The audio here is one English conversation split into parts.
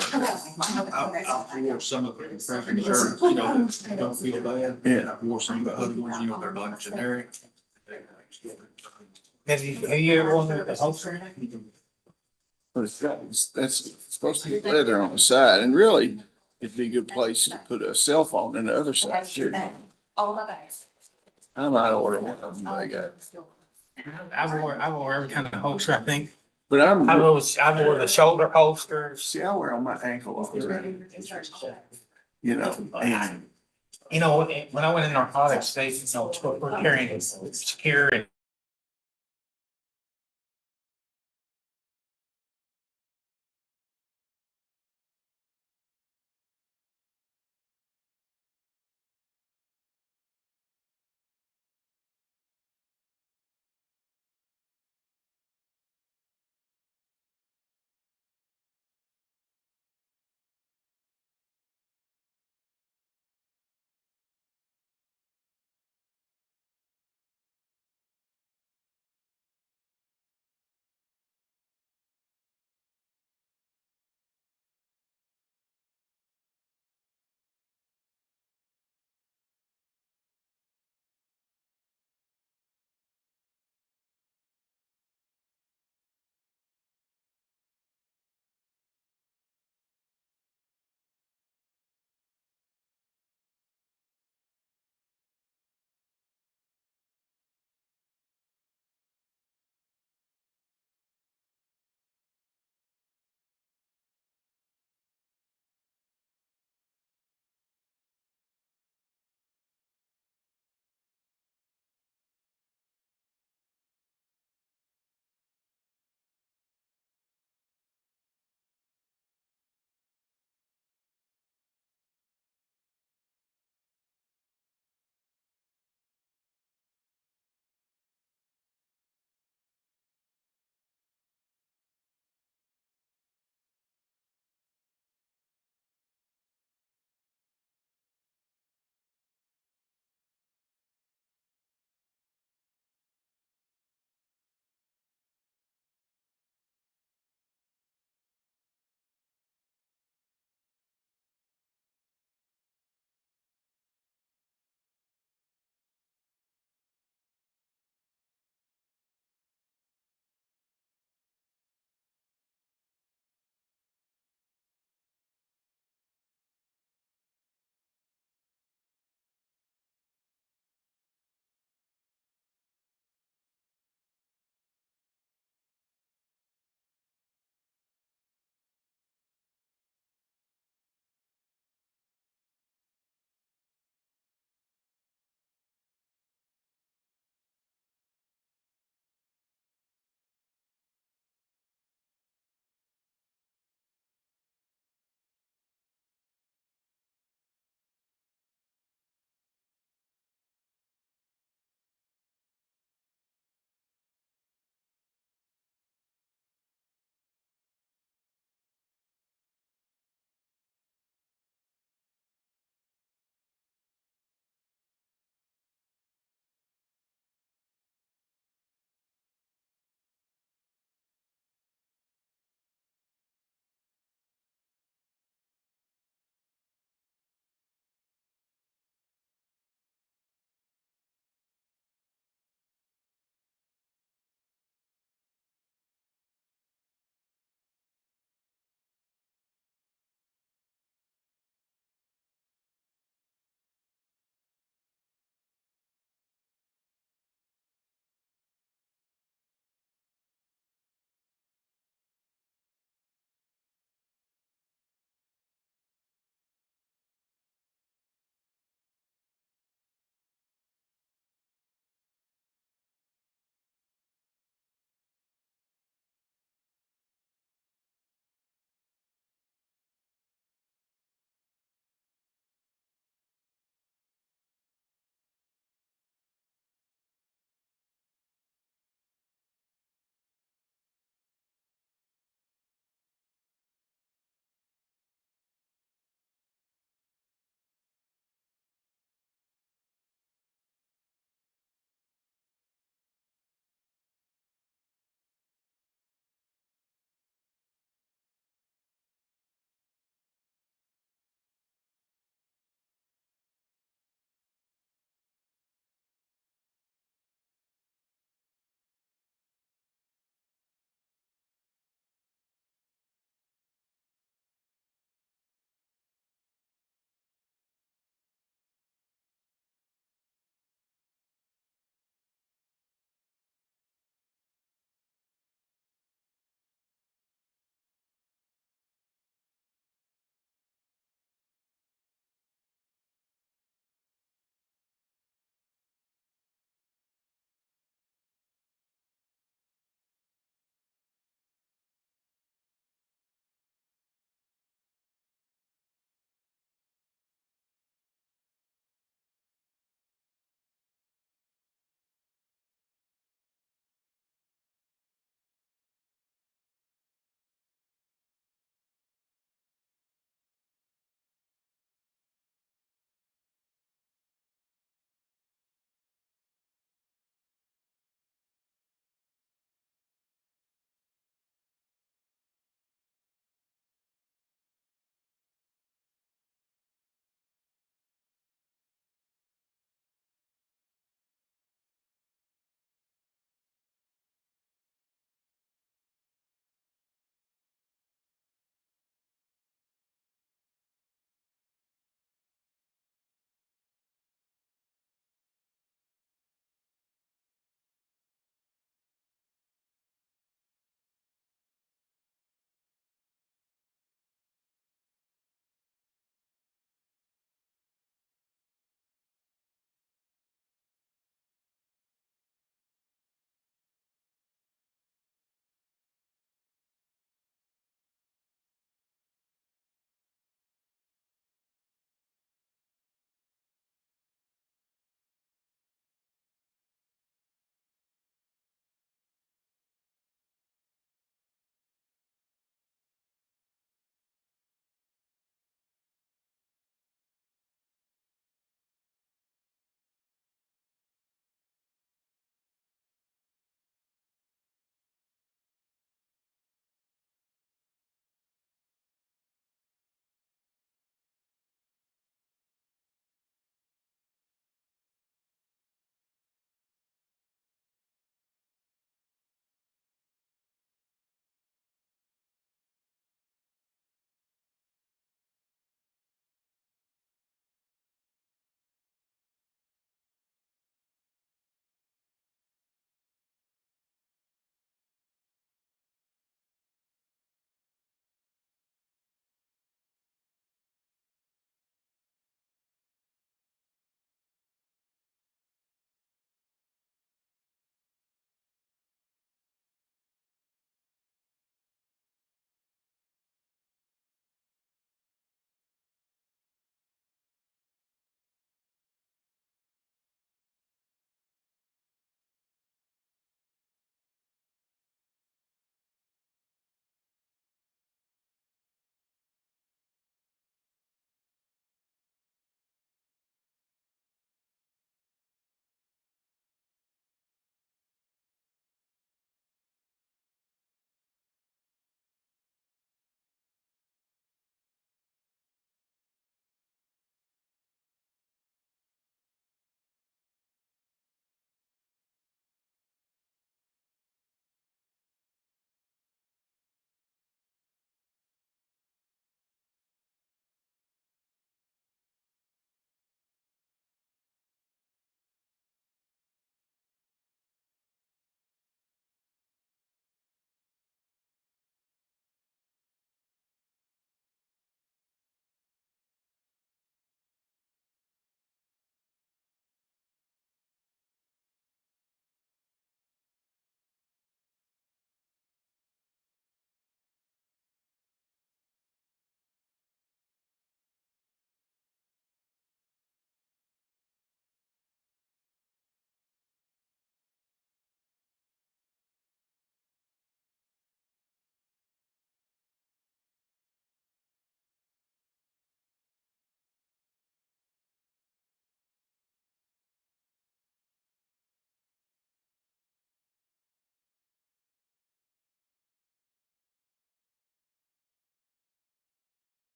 I wore some of the traffic shirts, you know, that don't feel bad. Yeah. I wore some of the other ones, you know, they're like generic. Have you ever wanted a holster? But that's supposed to be leather on the side, and really, it'd be a good place to put a cell phone in the other side too. All my bags. I might order one of them, I got. I wore every kind of holster, I think. But I wore the shoulder holsters. see, I wear on my ankle already, you know, and You know, when I went in narcotics, they, you know, we're carrying secure and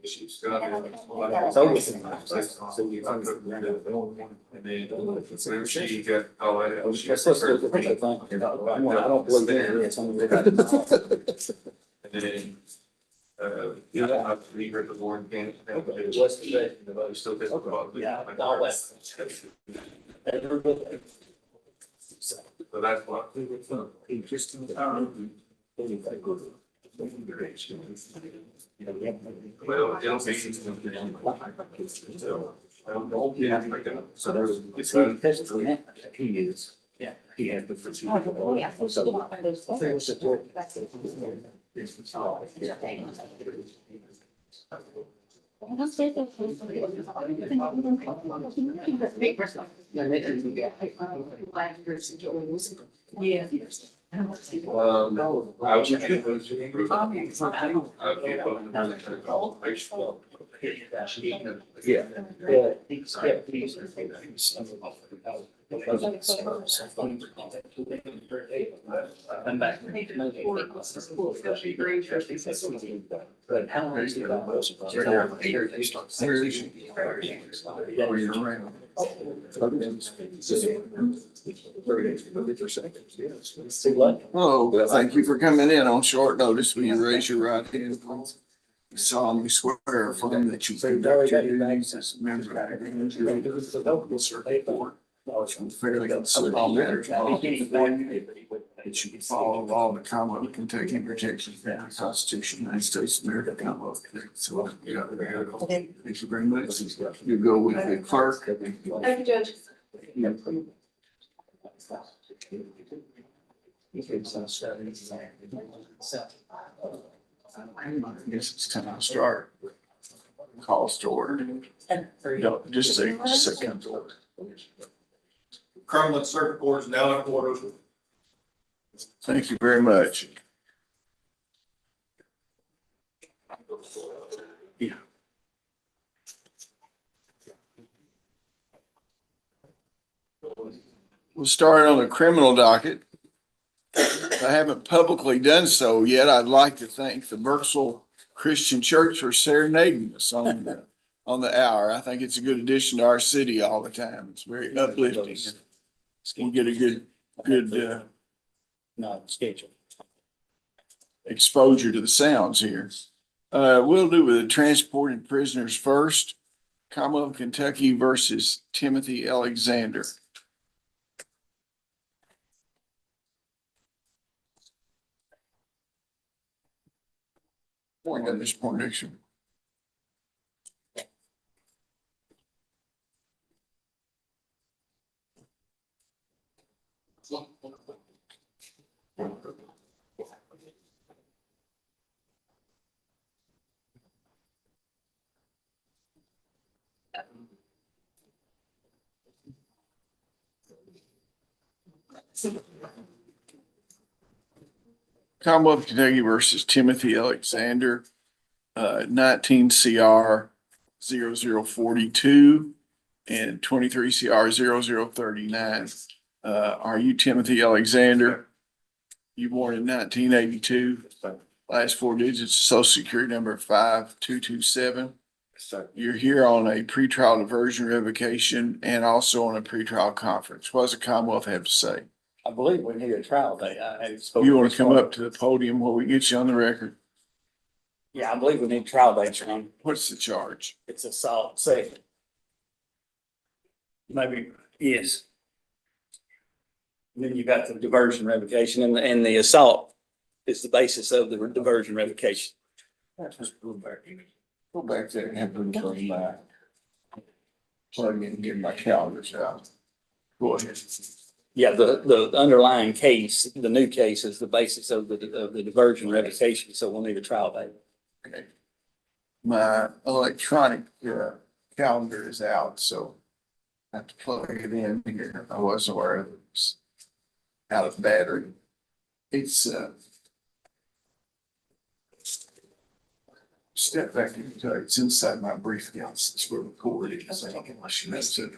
She's got it. And then whenever she got all that out, she. That's what's the thing. I don't believe in it. And then, yeah, I have to leave her at the board again. What's the day? Still gets the bug. Yeah, all that. So that's what. Well, it'll be. So there's, he is, yeah, he has the. Yeah. I was. Yeah. I'm back. But how long is it? Hello, thank you for coming in on short notice. Will you raise your right hand, please? You solemnly swear or affirm that you conduct your duties as a member of the circuit court fairly consider all matters brought before you, that you follow the law of the Commonwealth of Kentucky and protect the Constitution of the United States of America, Commonwealth of Kentucky. So, thank you very much. You go with the clerk. Thank you, Judge. I guess it's time to start. Calls to order. Don't just say second to order. Cumberland Circuit Court is now in order. Thank you very much. Yeah. We'll start on the criminal docket. If I haven't publicly done so yet, I'd like to thank the Burkesville Christian Church for serenading us on the hour. I think it's a good addition to our city all the time. It's very uplifting. We'll get a good Not scheduled. exposure to the sounds here. We'll do with the transported prisoners first. Commonwealth of Kentucky versus Timothy Alexander. Point on this portion. Commonwealth of Kentucky versus Timothy Alexander, 19 CR 0042 and 23 CR 0039. Are you Timothy Alexander? You born in 1982. Last four digits, social security number 5227. You're here on a pretrial diversion revocation and also on a pretrial conference. What does the Commonwealth have to say? I believe we need a trial date. You want to come up to the podium where we get you on the record? Yeah, I believe we need trial dates, Ron. What's the charge? It's assault, second. Maybe, yes. And then you got the diversion revocation and the assault is the basis of the diversion revocation. Just go back there and have them come back. Plug in and get my calendars out. Go ahead. Yeah, the underlying case, the new case is the basis of the diversion revocation, so we'll need a trial date. Okay. My electronic calendar is out, so I have to plug it in here. I wasn't aware of it. It's out of battery. It's step back into it. It's inside my briefcase. It's where the cord is. Unless you mess it.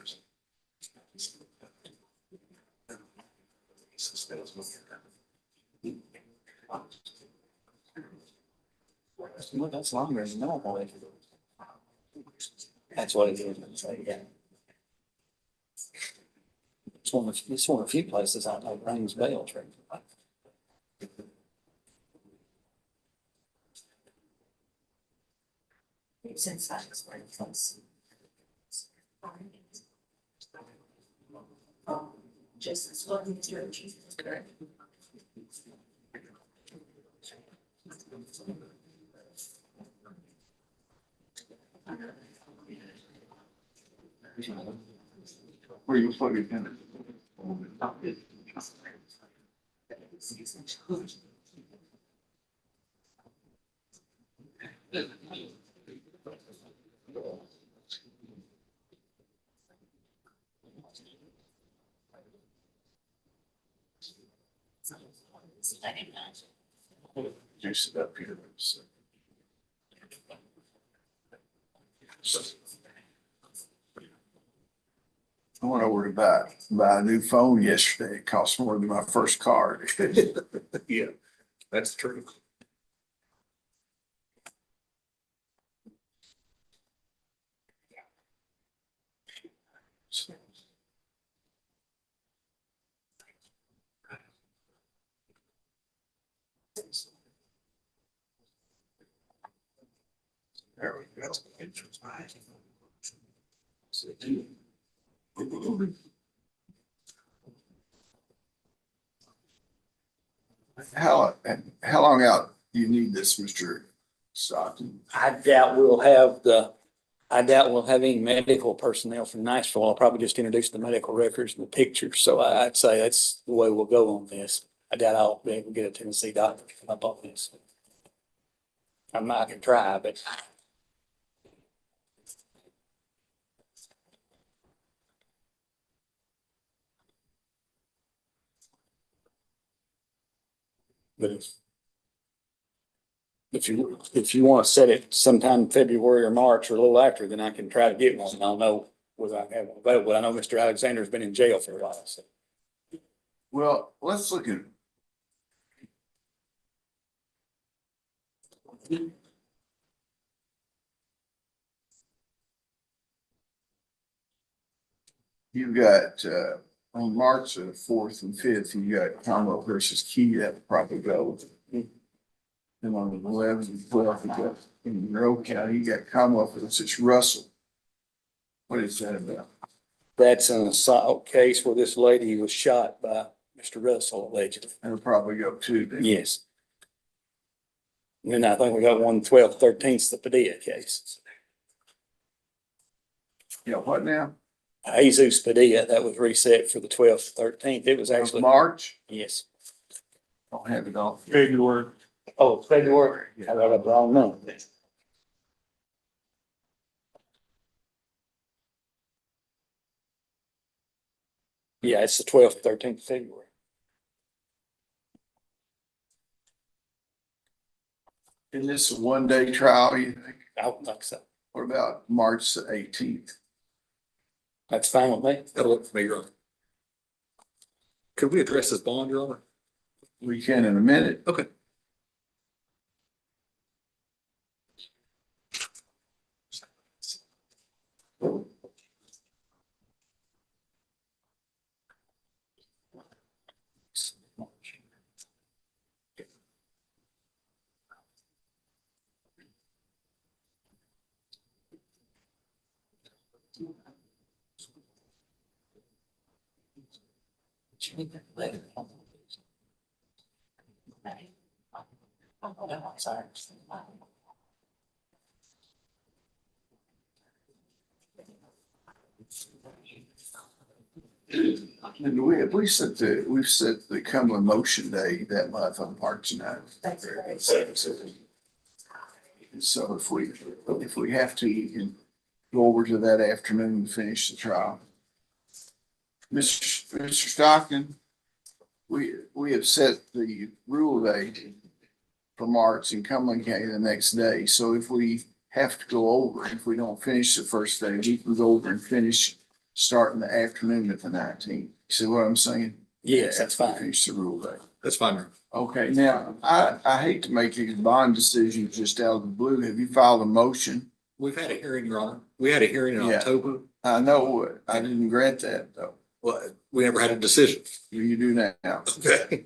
Well, that's longer than normal. That's what it is, I'd say, yeah. It's one of a few places I know rings bail treatment. Since that is where it comes. Just as well as your chief, correct? Where you plug it in. Just up here. I went over to buy a new phone yesterday. It cost more than my first card. Yeah, that's true. There we go. How long out do you need this, Mr. Stockton? I doubt we'll have any medical personnel from Nashville. I'll probably just introduce the medical records and the pictures. So I'd say that's the way we'll go on this. I doubt I'll be able to get a Tennessee doctor to come up on this. I can try, but. But if you want to set it sometime in February or March or a little after, then I can try to get one. And I'll know whether I have one available. I know Mr. Alexander's been in jail for a while, so. Well, let's look at. You've got, on March the 4th and 5th, you got Commonwealth versus Key, that would probably go. And on the 11th and 12th, you got in Monroe County, you got Commonwealth versus Russell. What is that about? That's an assault case where this lady was shot by Mr. Russell allegedly. That'll probably go too. then. Yes. And then I think we got one 12/13, the Padilla case. Yeah, what now? Jesus Padilla, that was reset for the 12/13. It was Of actually, March? yes. Don't have it all. February. Oh, February. I got a wrong number. Yeah, it's the 12/13 February. Is this a one-day trial, you think? I don't think so. What about March the 18th? That's fine with me. That'll look for me, Your Honor. Could we address this bond, Your Honor? We can in a minute. Okay. Sorry. And we've set the Cumberland motion day that month on March 9th. That's right. So if we have to, you can go over to that afternoon and finish the trial. Mr. Stockton, we have set the rule date for March in Cumberland County the next day. So if we have to go over, if we don't finish the first day, we can go over and finish starting the afternoon at the 19th. See what I'm saying? Yes, that's After we fine. Finish the rule day. That's fine. Your Honor. Okay, now, I hate to make these bond decisions just out of the blue. Have you filed a motion? We've had a hearing, Your Honor. We had a hearing in Yeah. October. I know, I didn't grant that though. Well, we never had a decision. You do now. Okay.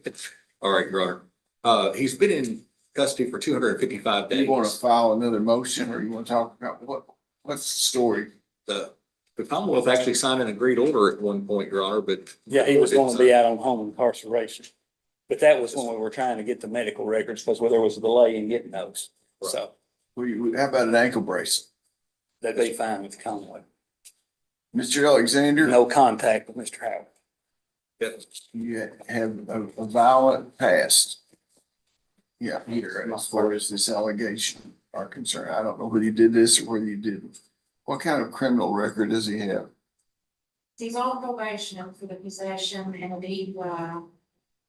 All right, Your Honor. He's been in custody for 255 days. You want to file another motion or you want to talk about what's the story? The Commonwealth actually signed an agreed order at one point, Your Honor, but Yeah, he was gonna be out on home incarceration. But that was when we were trying to get the medical records because there was a delay in getting those. So How about an ankle bracelet? that'd be fine with the Commonwealth. Mr. Alexander? No contact with Mr. Howard. yes, You have a violent past. Yeah, here, as far as this allegation are concerned. I don't know whether you did this or whether you didn't. What kind of criminal record does he have? He's on probation for the possession and he,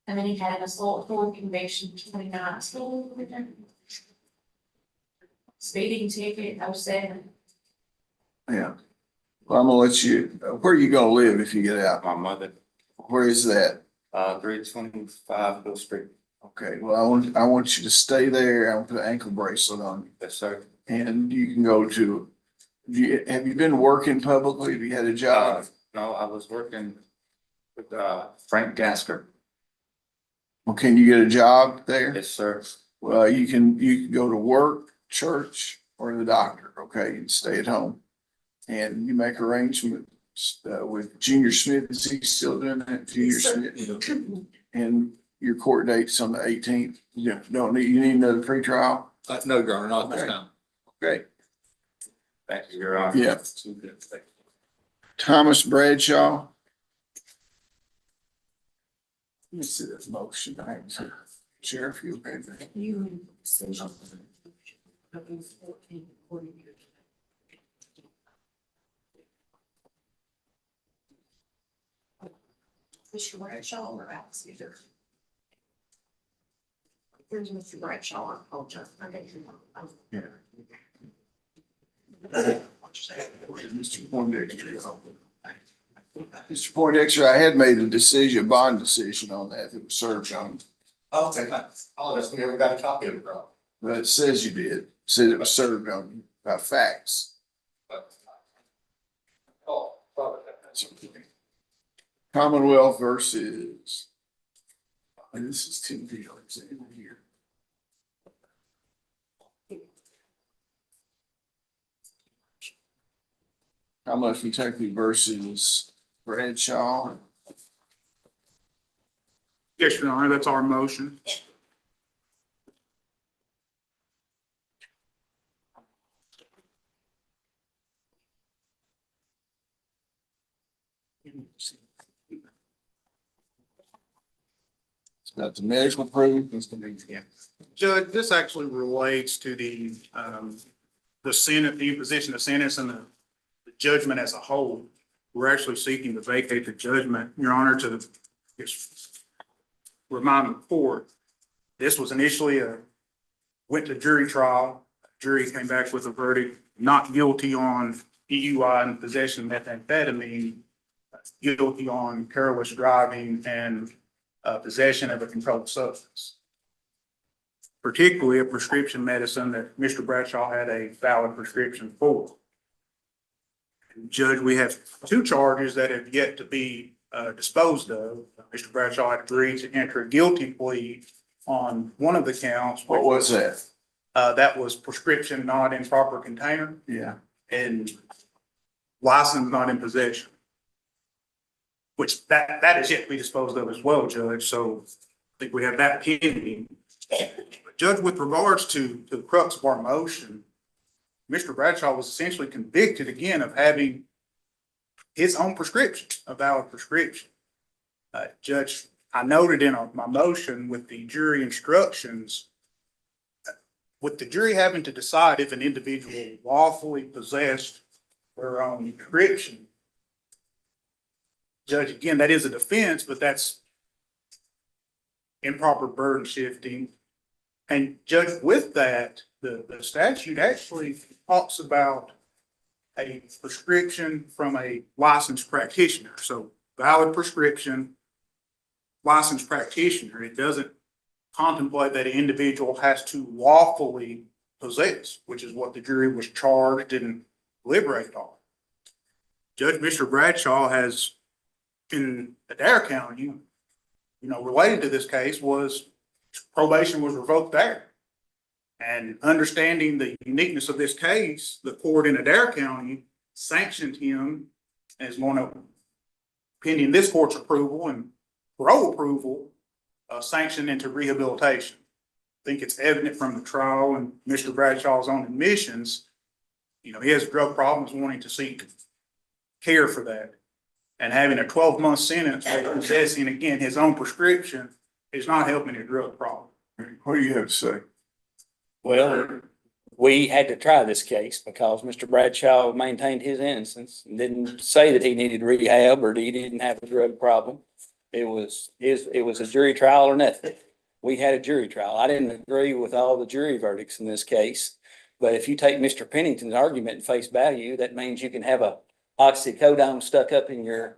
and then he had an assault for conviction 2019. Speeding ticket 07. Yeah. Well, I'm gonna let you, where are you gonna live if you get out? My mother, Where is that? 325 Hill Street. Okay, well, I want you to stay there. I want to put an ankle bracelet on you. Yes, sir. And you can go to, have you been working publicly? Have you had a job? No, I was working with, Frank Gasker. Well, can you get a job there? Yes, sir. Well, you can go to work, church, or the doctor, okay, and stay at home. And you make arrangements with Junior Smith. Is he still doing that? Junior Smith? And your court date's on the 18th. You need another pretrial? no, Your Honor, not this Okay. time. Okay. Thank you, Your Honor. Yeah. Thomas Bradshaw. Let me see this motion. Sheriff, you okay there? You. Mr. Bradshaw or Alex either? Here's Mr. Bradshaw, I apologize. Yeah. Mr. Poindexter. Mr. Poindexter, I had made a decision, a bond decision on that was served on, Okay, I'll just never got a copy of it, bro. but it says you did. It said it was served on you by fax. Oh, Commonwealth versus. This is Tim Alexander here. Commonwealth Kentucky versus Bradshaw. Yes, Your Honor, that's our motion. It's got the medical proof. Judge, this actually relates to the Senate, the imposition of sentence and the judgment as a whole. We're actually seeking to vacate the judgment, Your Honor, to just remind the court. This was initially went to jury trial. Jury came back with a verdict, not guilty on DUI and possession of methamphetamine, guilty on careless driving and possession of a controlled substance. Particularly a prescription medicine that Mr. Bradshaw had a valid prescription for. Judge, we have two charges that have yet to be disposed of. Mr. Bradshaw had agreed to enter a guilty plea on one of the counts. What was that? That was prescription not in proper container Yeah. and license not in possession. Which that is yet to be disposed of as well, Judge, so I think we have that pending. But Judge, with regards to the crux of our motion, Mr. Bradshaw was essentially convicted again of having his own prescription, a valid prescription. Judge, I noted in my motion with the jury instructions, with the jury having to decide if an individual lawfully possessed their own prescription. Judge, again, that is a defense, but that's improper burden shifting. And Judge, with that, the statute actually talks about a prescription from a licensed practitioner. So valid prescription licensed practitioner. It doesn't contemplate that an individual has to lawfully possess, which is what the jury was charged and deliberated on. Judge Mr. Bradshaw has, in Adair County, related to this case, was probation was revoked there. And understanding the uniqueness of this case, the court in Adair County sanctioned him as one of, pending this court's approval and parole approval, sanctioned into rehabilitation. I think it's evident from the trial and Mr. Bradshaw's own admissions, he has drug problems, wanting to seek care for that. And having a 12-month sentence for possessing, again, his own prescription is not helping a drug problem. What do you have to say? Well, we had to try this case because Mr. Bradshaw maintained his innocence and didn't say that he needed rehab or he didn't have a drug problem. It was a jury trial or nothing. We had a jury trial. I didn't agree with all the jury verdicts in this case. But if you take Mr. Pennington's argument at face value, that means you can have a oxycodone stuck up in your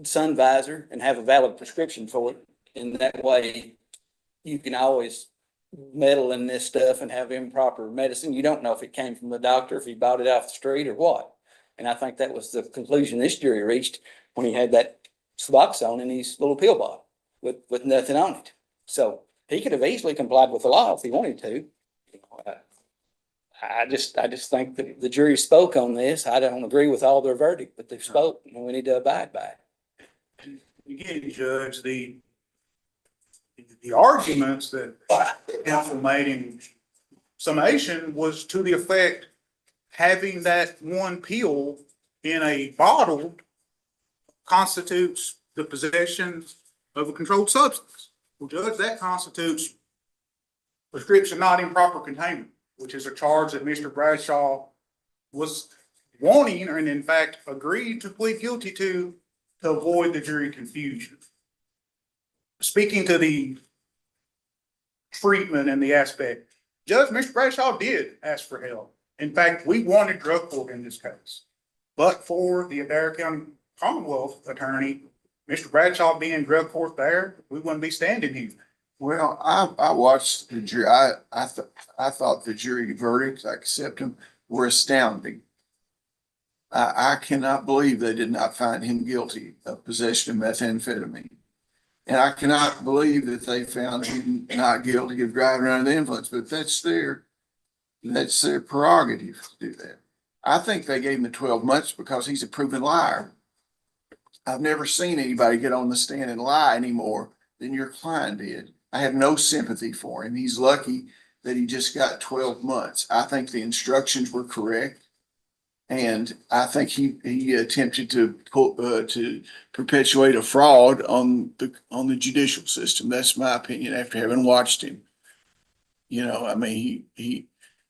sun visor and have a valid prescription for it. And that way you can always meddle in this stuff and have improper medicine. You don't know if it came from the doctor, if he bought it off the street or what. And I think that was the conclusion this jury reached when he had that Suboxone in his little pill bottle with nothing on it. So he could have easily complied with the law if he wanted to. I just think that the jury spoke on this. I don't agree with all their verdict, but they've spoken and we need to abide by it. Again, Judge, the arguments that counsel made in summation was to the effect, having that one pill in a bottle constitutes the possession of a controlled substance. Well, Judge, that constitutes prescription not in proper containment, which is a charge that Mr. Bradshaw was wanting and in fact agreed to plead guilty to avoid the jury confusion. Speaking to the treatment and the aspect, Judge, Mr. Bradshaw did ask for help. In fact, we wanted drug court in this case, but for the Adair County Commonwealth attorney, Mr. Bradshaw being drug court there, we wouldn't be standing here. Well, I watched the jury. I thought the jury verdicts, I accept them, were astounding. I cannot believe they did not find him guilty of possession of methamphetamine. And I cannot believe that they found him not guilty of driving under the influence, but that's their prerogative to do that. I think they gave him the 12 months because he's a proven liar. I've never seen anybody get on the stand and lie any more than your client did. I have no sympathy for him. He's lucky that he just got 12 months. I think the instructions were correct. And I think he attempted to perpetuate a fraud on the judicial system. That's my opinion after having watched him. I mean,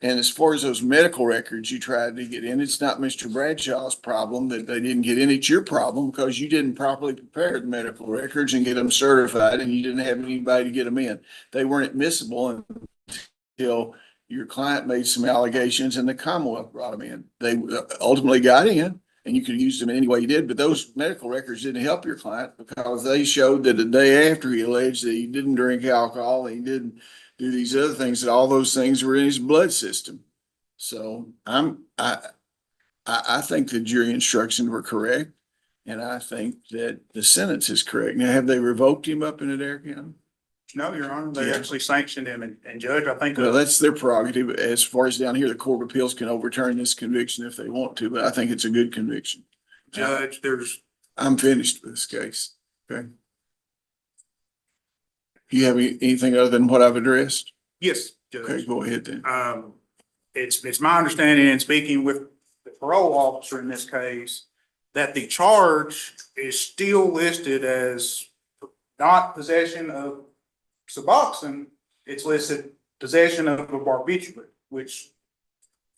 and as far as those medical records you tried to get in, it's not Mr. Bradshaw's problem that they didn't get in. It's your problem because you didn't properly prepare the medical records and get them certified, and you didn't have anybody to get them in. They weren't admissible until your client made some allegations and the Commonwealth brought them in. They ultimately got in, and you could use them in any way you did, but those medical records didn't help your client because they showed that the day after he alleged that he didn't drink alcohol, he didn't do these other things, that all those things were in his blood system. So I think the jury instructions were correct, and I think that the sentence is correct. Now, have they revoked him up in Adair County? No, Your Honor, they actually sanctioned him, and Judge, I think. Well, that's their prerogative. As far as down here, the Court of Appeals can overturn this conviction if they want to, but I think it's a good conviction. Judge, I'm finished with this case. Okay. Do you have anything other than what I've addressed? yes, Judge. Okay, go ahead then. It's my understanding in speaking with the parole officer in this case, that the charge is still listed as not possession of Suboxone. It's listed possession of a barbiturate, which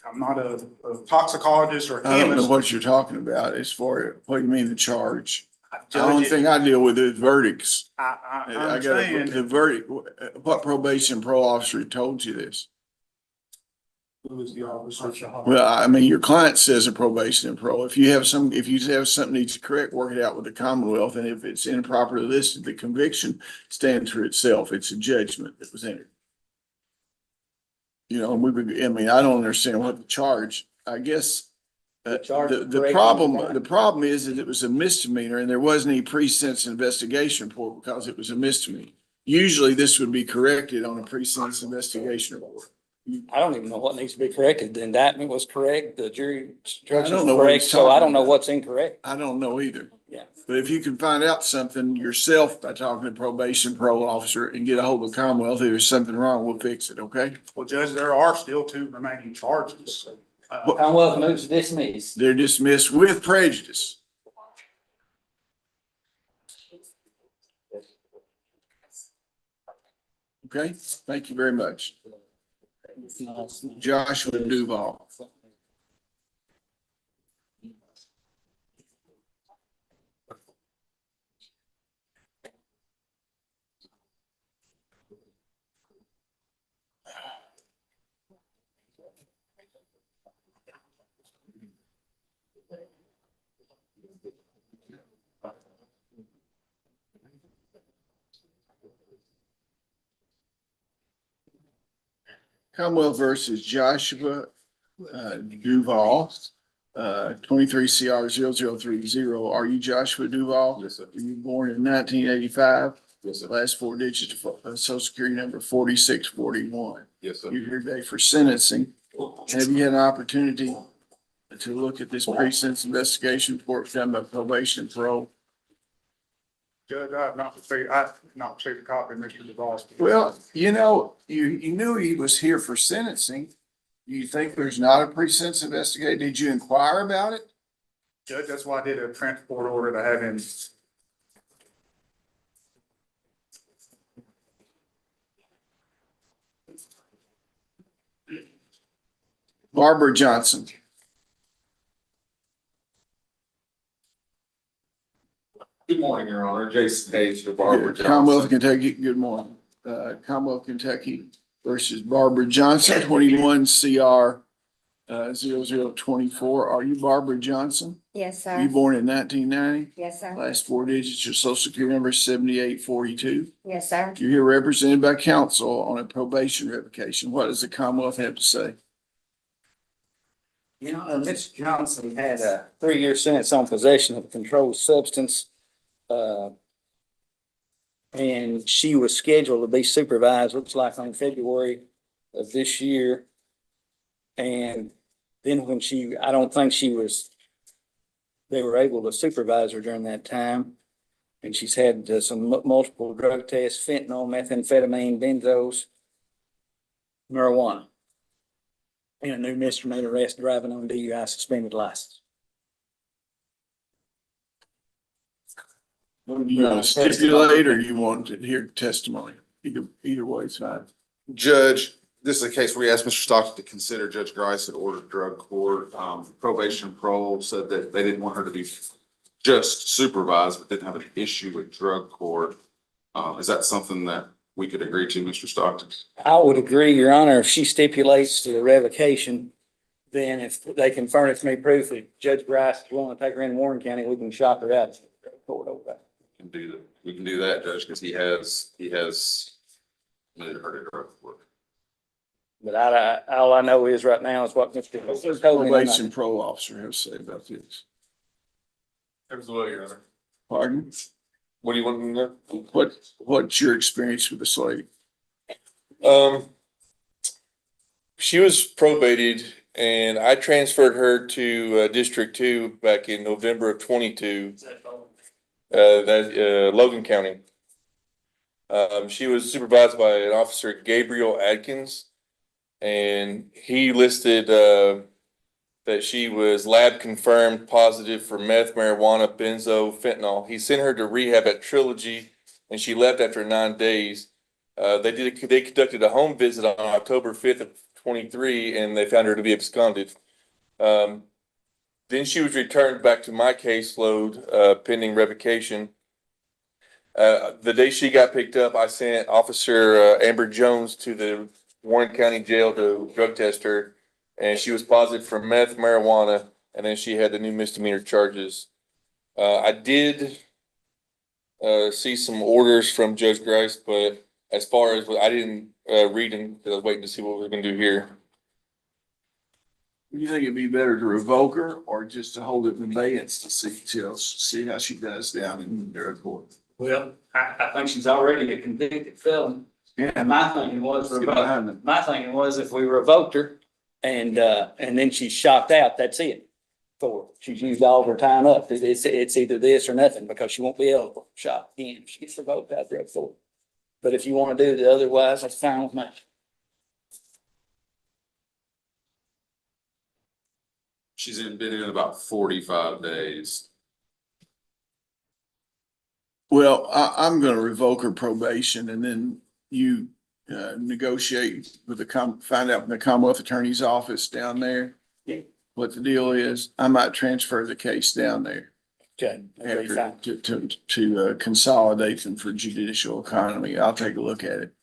I'm not a toxicologist or a I don't know chemist. what you're talking about as far as, what do you mean the charge? The Judge, only thing I deal with is verdicts. I I got understand. the verdict. What probation parole officer told you this? Who is the officer? Well, I mean, your client says a probation and parole. If you have something needs to correct, work it out with the Commonwealth. And if it's improperly listed, the conviction stands for itself. It's a judgment that was entered. You know, I mean, I don't understand what the charge, I guess. The charge The correcting the problem is that it was a misdemeanor and there wasn't any pre-sentence investigation report because it was a misdemeanor. Usually this would be corrected on a pre-sentence investigation report. I don't even know what needs to be corrected. The indictment was correct, the jury instruction was know what correct, he's so I talking don't know about. what's incorrect. I don't know either. Yeah. But if you can find out something yourself by talking to probation parole officer and get a hold of Commonwealth, if there's something wrong, we'll fix it, okay? Well, Judge, there are still 2 remaining charges. Commonwealth moves to dismiss. They're dismissed with prejudice. Okay, thank you very much. Joshua Duval. Commonwealth versus Joshua Duval, 23 CR 0030. Are you Joshua Duval? Yes, sir. Were you born in 1985? Yes, sir. Last 4 digits of social security number 4641. Yes, sir. You're here today for sentencing. Have you had an opportunity to look at this pre-sentence investigation report done by probation and parole? Judge, I have not received a copy of Mr. Duval's. Well, you know, you knew he was here for sentencing. You think there's not a pre-sentence investigation? Did you inquire about it? Judge, that's why I did a transport order to have him. Barbara Johnson. Good morning, Your Honor. Jason Hayes for Barbara Commonwealth of Johnson. Kentucky, good morning. Commonwealth of Kentucky versus Barbara Johnson, 21 CR 0024. Are you Barbara Johnson? Yes, Were you sir. born in 1990? Yes, sir. Last 4 digits, your social security number is 7842. Yes, sir. You're here represented by counsel on a probation revocation. What does the Commonwealth have to say? You know, Ms. Johnson had a 3-year sentence on possession of a controlled substance. And she was scheduled to be supervised, looks like on February of this year. And then when I don't think they were able to supervise her during that time. And she's had some multiple drug tests, fentanyl, methamphetamine, benzos, marijuana. And a new misdemeanor arrest driving on DUI suspended license. You want to stipulate or you want to hear testimony? Either way is fine. Judge, this is a case where we asked Mr. Stockton to consider. Judge Grice had ordered drug court. Probation and parole said that they didn't want her to be just supervised, but didn't have an issue with drug court. Is that something that we could agree to, Mr. Stockton? I would agree, Your Honor, if she stipulates to the revocation, then if they can furnish me proof that Judge Grice is willing to take her in Warren County, we can shop her out. Court over that. We can do that, Judge, because he has admitted her to drug court. But all I know is right now is what Mr. told me. Probation parole officer have to say about this. There's the way, Your Honor. Pardon? What do you want to know? What's your experience with this lady? She was probated and I transferred her to District 2 back in November of 22. Logan County. She was supervised by an officer, Gabriel Adkins, and he listed that she was lab confirmed positive for meth, marijuana, benzo, fentanyl. He sent her to rehab at Trilogy and she left after 9 days. They conducted a home visit on October 5th of 23 and they found her to be absconded. Then she was returned back to my caseload pending revocation. The day she got picked up, I sent Officer Amber Jones to the Warren County Jail to drug test her. and she was positive for meth, marijuana, and then she had the new misdemeanor charges. I did see some orders from Judge Grice, but as far as I didn't read them because I was waiting to see what we were gonna do here. You think it'd be better to revoke her or just to hold it in abeyance to see how she does down in drug court? Well, I think she's already a convicted felon. Yeah. And my thinking was, Get behind them. my thinking was if we revoked her and then she's shocked out, that's it. For, she's used all of her time up. It's either this or nothing because she won't be eligible for shot again if she gets revoked out drug court. But if you want to do it otherwise, that's fine with me. She's been in about 45 days. Well, I'm gonna revoke her probation and then you negotiate with find out from the Commonwealth Attorney's Office down there. Yeah. What the deal is. I might transfer the case down there. Okay. That'd be fine. After, to consolidate them for judicial economy. I'll take a look at it.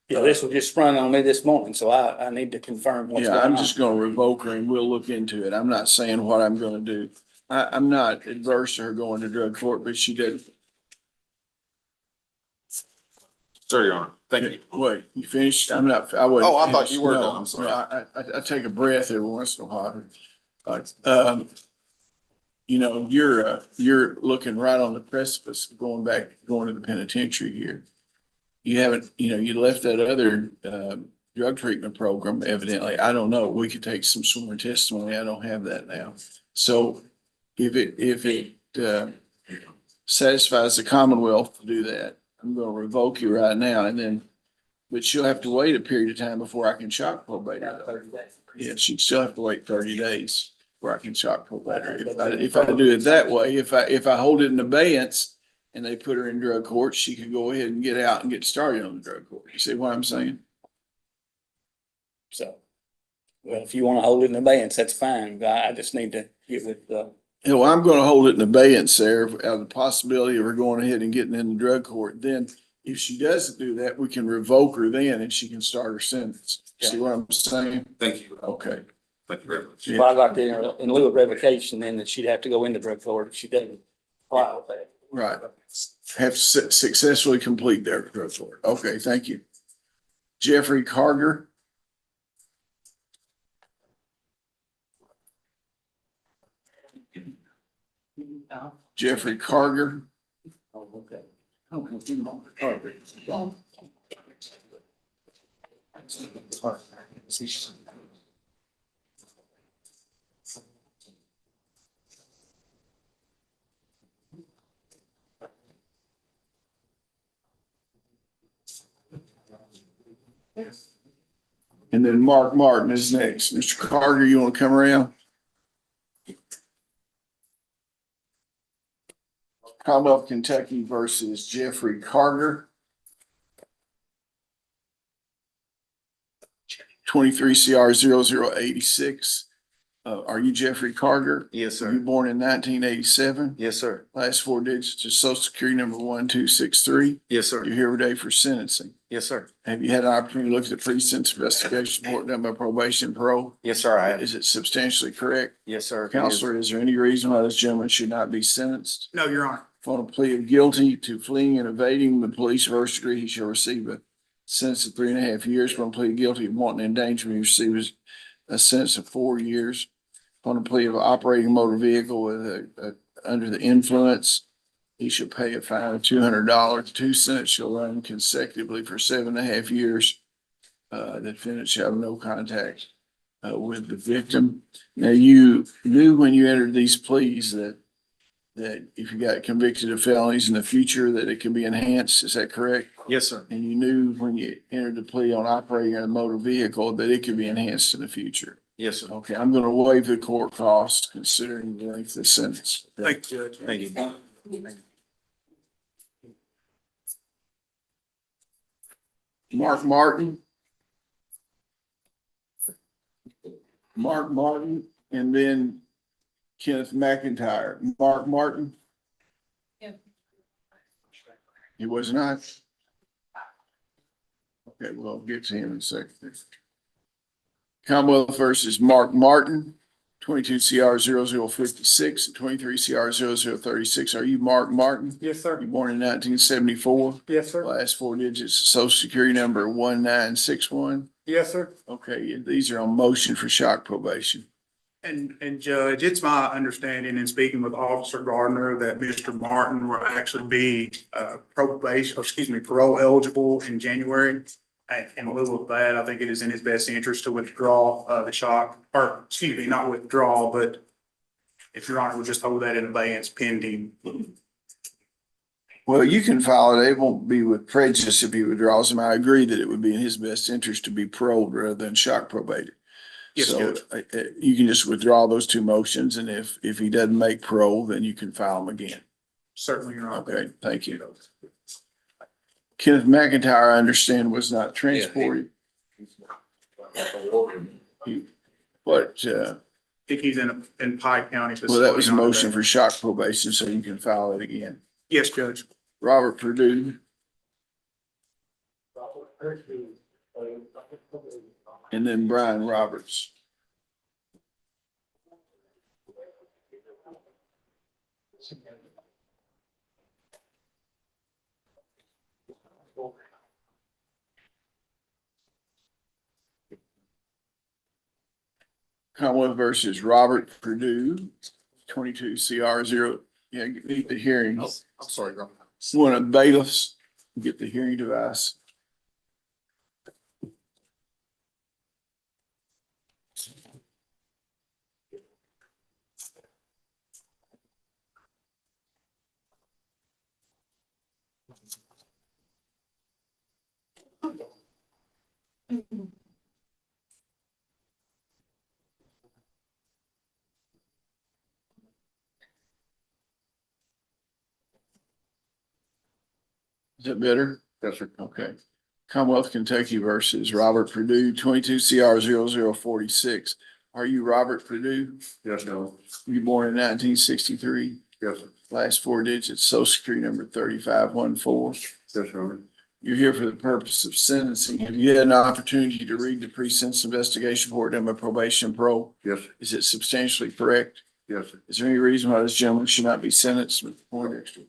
Yeah, this was just sprung on me this morning, so I need to confirm what's Yeah, going on. I'm just gonna revoke her and we'll look into it. I'm not saying what I'm gonna do. I'm not adverse to her going to drug court, but she did. Sir, Your Honor. Thank you. Wait, you finished? I wasn't. Oh, I thought you were No, done. I'm sorry. I take a breath every once in a while. You know, you're looking right on the precipice of going to the penitentiary here. You haven't, you left that other, drug treatment program evidently. I don't know. We could take some sworn testimony. I don't have that now. So if it satisfies the Commonwealth to do that, I'm gonna revoke you right now and then, but she'll have to wait a period of time before I can shock probate her. Yeah, she'd still have to wait 30 days before I can shock probate her. If I do it that way, if I hold it in abeyance and they put her in drug court, she could go ahead and get out and get started on the drug court. You see what I'm saying? So, well, if you want to hold it in abeyance, that's fine. I just need to get with, Well, I'm gonna hold it in abeyance there, out of the possibility of her going ahead and getting in the drug court. Then if she doesn't do that, we can revoke her then and she can start her sentence. See what I'm saying? Thank you. Okay. Thank you very much. Yeah. well, I'd like to, in lieu of revocation, then that she'd have to go into drug court if she doesn't apply with that. Right. Have to successfully complete their drug court. Okay, thank you. Jeffrey Carger. Jeffrey Carger. Oh, okay. And then Mark Martin is next. Mr. Carter, you want to come around? Commonwealth, Kentucky versus Jeffrey Carter. 23 CR 0086. Are you Jeffrey Carter? Yes, You sir. born in 1987? Yes, sir. Last four digits of social security number 1263. Yes, sir. You're here today for sentencing. Yes, sir. Have you had an opportunity to look at the pre-sentence investigation report done by probation and parole? Yes, sir. I have. Is it substantially correct? Yes, sir. Counselor, is there any reason why this gentleman should not be sentenced? No, Your Honor. On a plea of guilty to fleeing and evading the police first degree, he shall receive a sentence of 3.5 years. On a plea of guilty of wanton endangerment, he receives a sentence of 4 years. On a plea of operating a motor vehicle with under the influence, he shall pay a fine of $200. Two sentences shall run consecutively for 7.5 years. The defendant shall have no contact with the victim. Now, you knew when you entered these pleas that if you got convicted of felonies in the future, that it can be enhanced. Is that correct? Yes, sir. And you knew when you entered the plea on operating a motor vehicle that it could be enhanced in the future. Yes, sir. Okay, I'm gonna waive the court cost considering the length of the sentence. Thank you, Judge. Thank you. Mark Martin. Mark Martin, and then Kenneth McIntyre. Mark Martin? Yep. He was not? Okay, well, I'll get to him in a second. Commonwealth versus Mark Martin, 22 CR 0056 and 23 CR 0036. Are you Mark Martin? Yes, sir. You born in 1974? Yes, sir. Last four digits, social security number 1961. Yes, sir. Okay, these are on motion for shock probation. And Judge, it's my understanding in speaking with Officer Gardner that Mr. Martin will actually be probation, or excuse me, parole eligible in January. And in lieu of that, I think it is in his best interest to withdraw the shock, or excuse me, not withdraw, but if Your Honor would just hold that in abeyance pending. Well, you can file it. It won't be with prejudice if he withdraws them. I agree that it would be in his best interest to be paroled rather than shock probated. Yes, So Judge. you can just withdraw those two motions, and if he doesn't make parole, then you can file them again. Certainly, Your Honor. Okay, thank you. Kenneth McIntyre, I understand, was not transported. But, I think he's in Pike County. well, that was a facility, Your Honor. motion for shock probation, so you can file it again. Yes, Judge. Robert Purdue. And then Brian Roberts. Commonwealth versus Robert Purdue, 22 CR 0. Yeah, get the hearing. Oh, I'm sorry, Your Honor. One of bailiffs, get the hearing device. Is it better? Yes, sir. Okay. Commonwealth Kentucky versus Robert Purdue, 22 CR 0046. Are you Robert Purdue? Yes, no. You born in 1963? Yes, sir. Last four digits, social security number 3514. Yes, Your Honor. You're here for the purpose of sentencing. Have you had an opportunity to read the pre-sentence investigation report done by probation and parole? Yes, sir. Is it substantially correct? Yes, sir. Is there any reason why this gentleman should not be sentenced with Poindexter?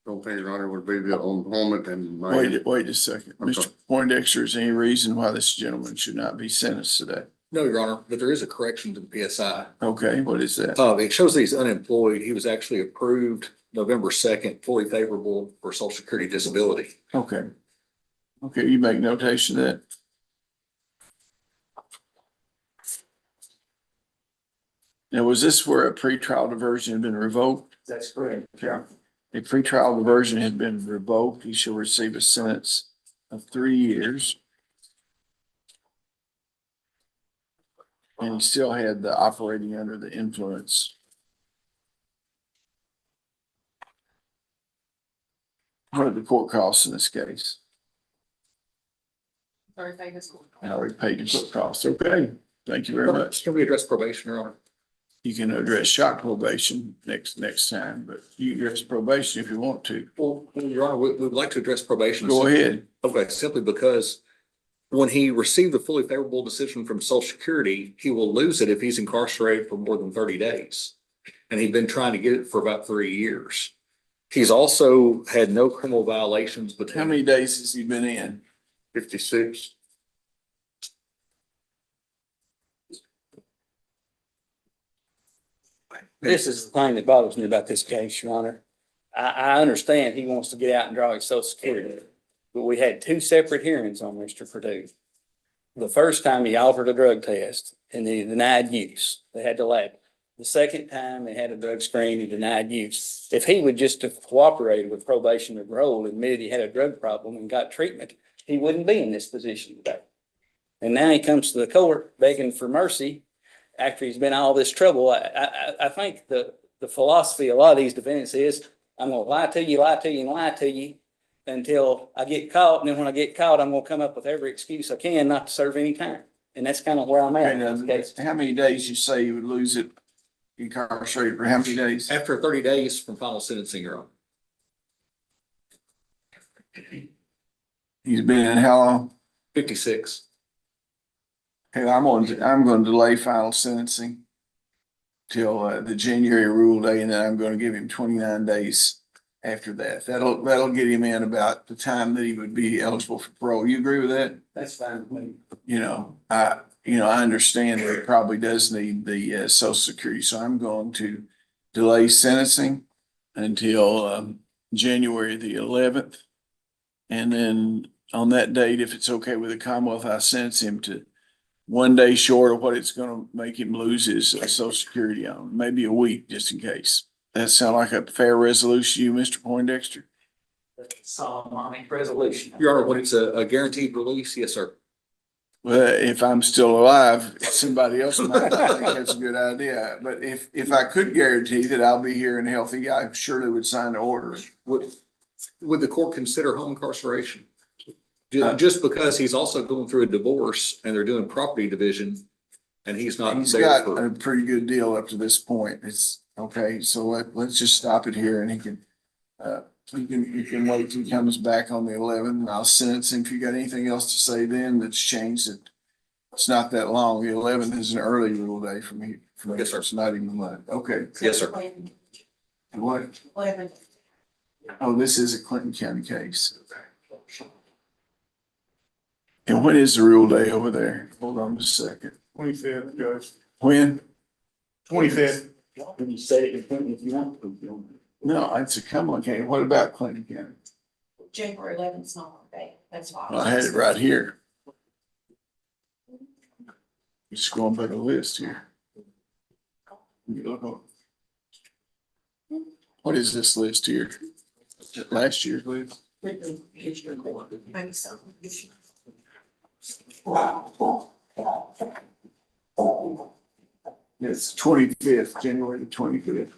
Don't think Your Honor would be the moment and. Wait a second. Okay. Mr. Poindexter, is there any reason why this gentleman should not be sentenced today? No, Your Honor, but there is a correction to the PSI. Okay, what is that? It shows that he's unemployed. He was actually approved November 2nd, fully favorable for social security disability. Okay. Okay, you make notation of that. Now, was this where a pretrial diversion had been revoked? That's correct. Yeah. A pretrial diversion had been revoked. He shall receive a sentence of 3 years. And he still had the operating under the influence. What are the court costs in this case? Sorry, Vegas. I already paid the court costs. Okay, thank you very much. Can we address probation, Your Honor? You can address shock probation next time, but you can address probation if you want to. Well, Your Honor, we would like to address probation. Go ahead. Okay, simply because when he received the fully favorable decision from Social Security, he will lose it if he's incarcerated for more than 30 days. And he'd been trying to get it for about 3 years. He's also had no criminal violations between. How many days has he been in? 56. This is the thing that bothers me about this case, Your Honor. I understand he wants to get out and draw his social security, but we had two separate hearings on Mr. Purdue. The first time he offered a drug test and he denied use. They had to lab it. The second time they had a drug screen, he denied use. If he would just have cooperated with probation and parole, admitted he had a drug problem and got treatment, he wouldn't be in this position today. And now he comes to the court begging for mercy after he's been in all this trouble. I think the philosophy of a lot of these defendants is, I'm gonna lie to you, and lie to you until I get caught. And then when I get caught, I'm gonna come up with every excuse I can not to serve any time. And that's kind of where I'm at in this case. How many days you say you would lose it incarcerated for how many days? After 30 days from final sentencing, Your Honor. He's been in how long? 56. And I'm going to delay final sentencing till the January rule day, and then I'm going to give him 29 days after that. That'll get him in about the time that he would be eligible for parole. You agree with that? That's fine with me. I understand that it probably does need the social security, so I'm going to delay sentencing until January the 11th. And then on that date, if it's okay with the Commonwealth, I sentence him to 1 day short of what it's gonna make him lose his social security on, maybe a week, just in case. That sound like a fair resolution, you, Mr. Poindexter? Solemn resolution. Your Honor, when it's a guaranteed release, yes, sir. Well, if I'm still alive, somebody else might think that's a good idea. But if I could guarantee that I'll be here and healthy, I surely would sign the order. Would the court consider home incarceration? Just because he's also going through a divorce and they're doing property division and he's not He's there got for. a pretty good deal up to this point. It's okay, so let's just stop it here and he can you can wait till he comes back on the 11th and I'll sentence him. If you got anything else to say then that's changed, it's not that long. The 11th is an early rule day for me. Yes, sir. It's not even month. Okay. Yes, sir. And what? Oh, this is a Clinton County case. And when is the rule day over there? Hold on just a second. 25th, Judge. When? 25th. When you say it, if you want to. No, it's a Cumberland County. What about Clinton County? January 11th, not on day, that's why. Well, I had it right here. Just going by the list here. You look on. What is this list here? Last year's list? Maybe so. It's 25th, January the 25th.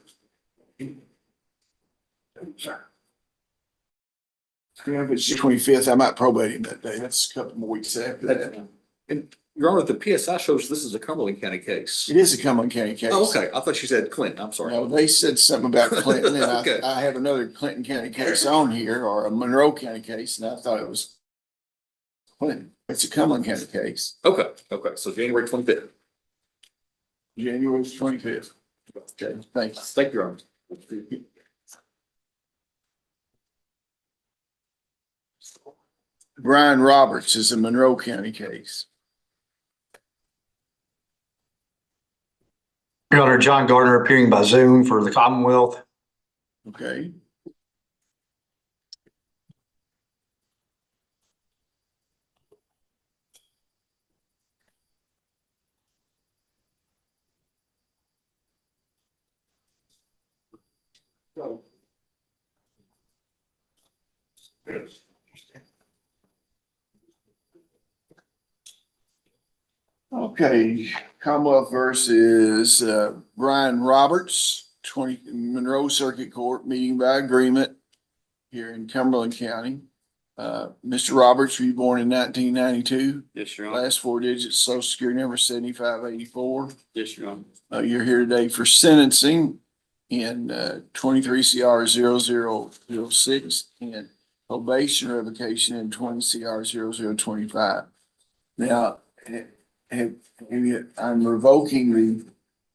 Yeah, if it's 25th, I might probate him that day. That's a couple more weeks after that. And Your Honor, the PSI shows this is a Cumberland County case. It is a Cumberland County case. Oh, okay. I thought you said Clinton. I'm sorry. No, they said something about Clinton, and Okay. I have another Clinton County case on here, or a Monroe County case, and I thought it was Clinton. It's a Cumberland County case, Okay, so January 25th. January 25th. Okay, thank you. Thank you, Your Honor. Brian Roberts is a Monroe County case. Your Honor, John Gardner appearing by Zoom for the Commonwealth. Okay. Okay, Commonwealth versus Brian Roberts, 20 Monroe Circuit Court, meeting by agreement here in Cumberland County. Mr. Roberts, were you born in 1992? Yes, Your Honor. Last four digits, social security number 7584. Yes, Your Honor. You're here today for sentencing in 23 CR 0006 and probation revocation in 20 CR 0025. Now, I'm revoking the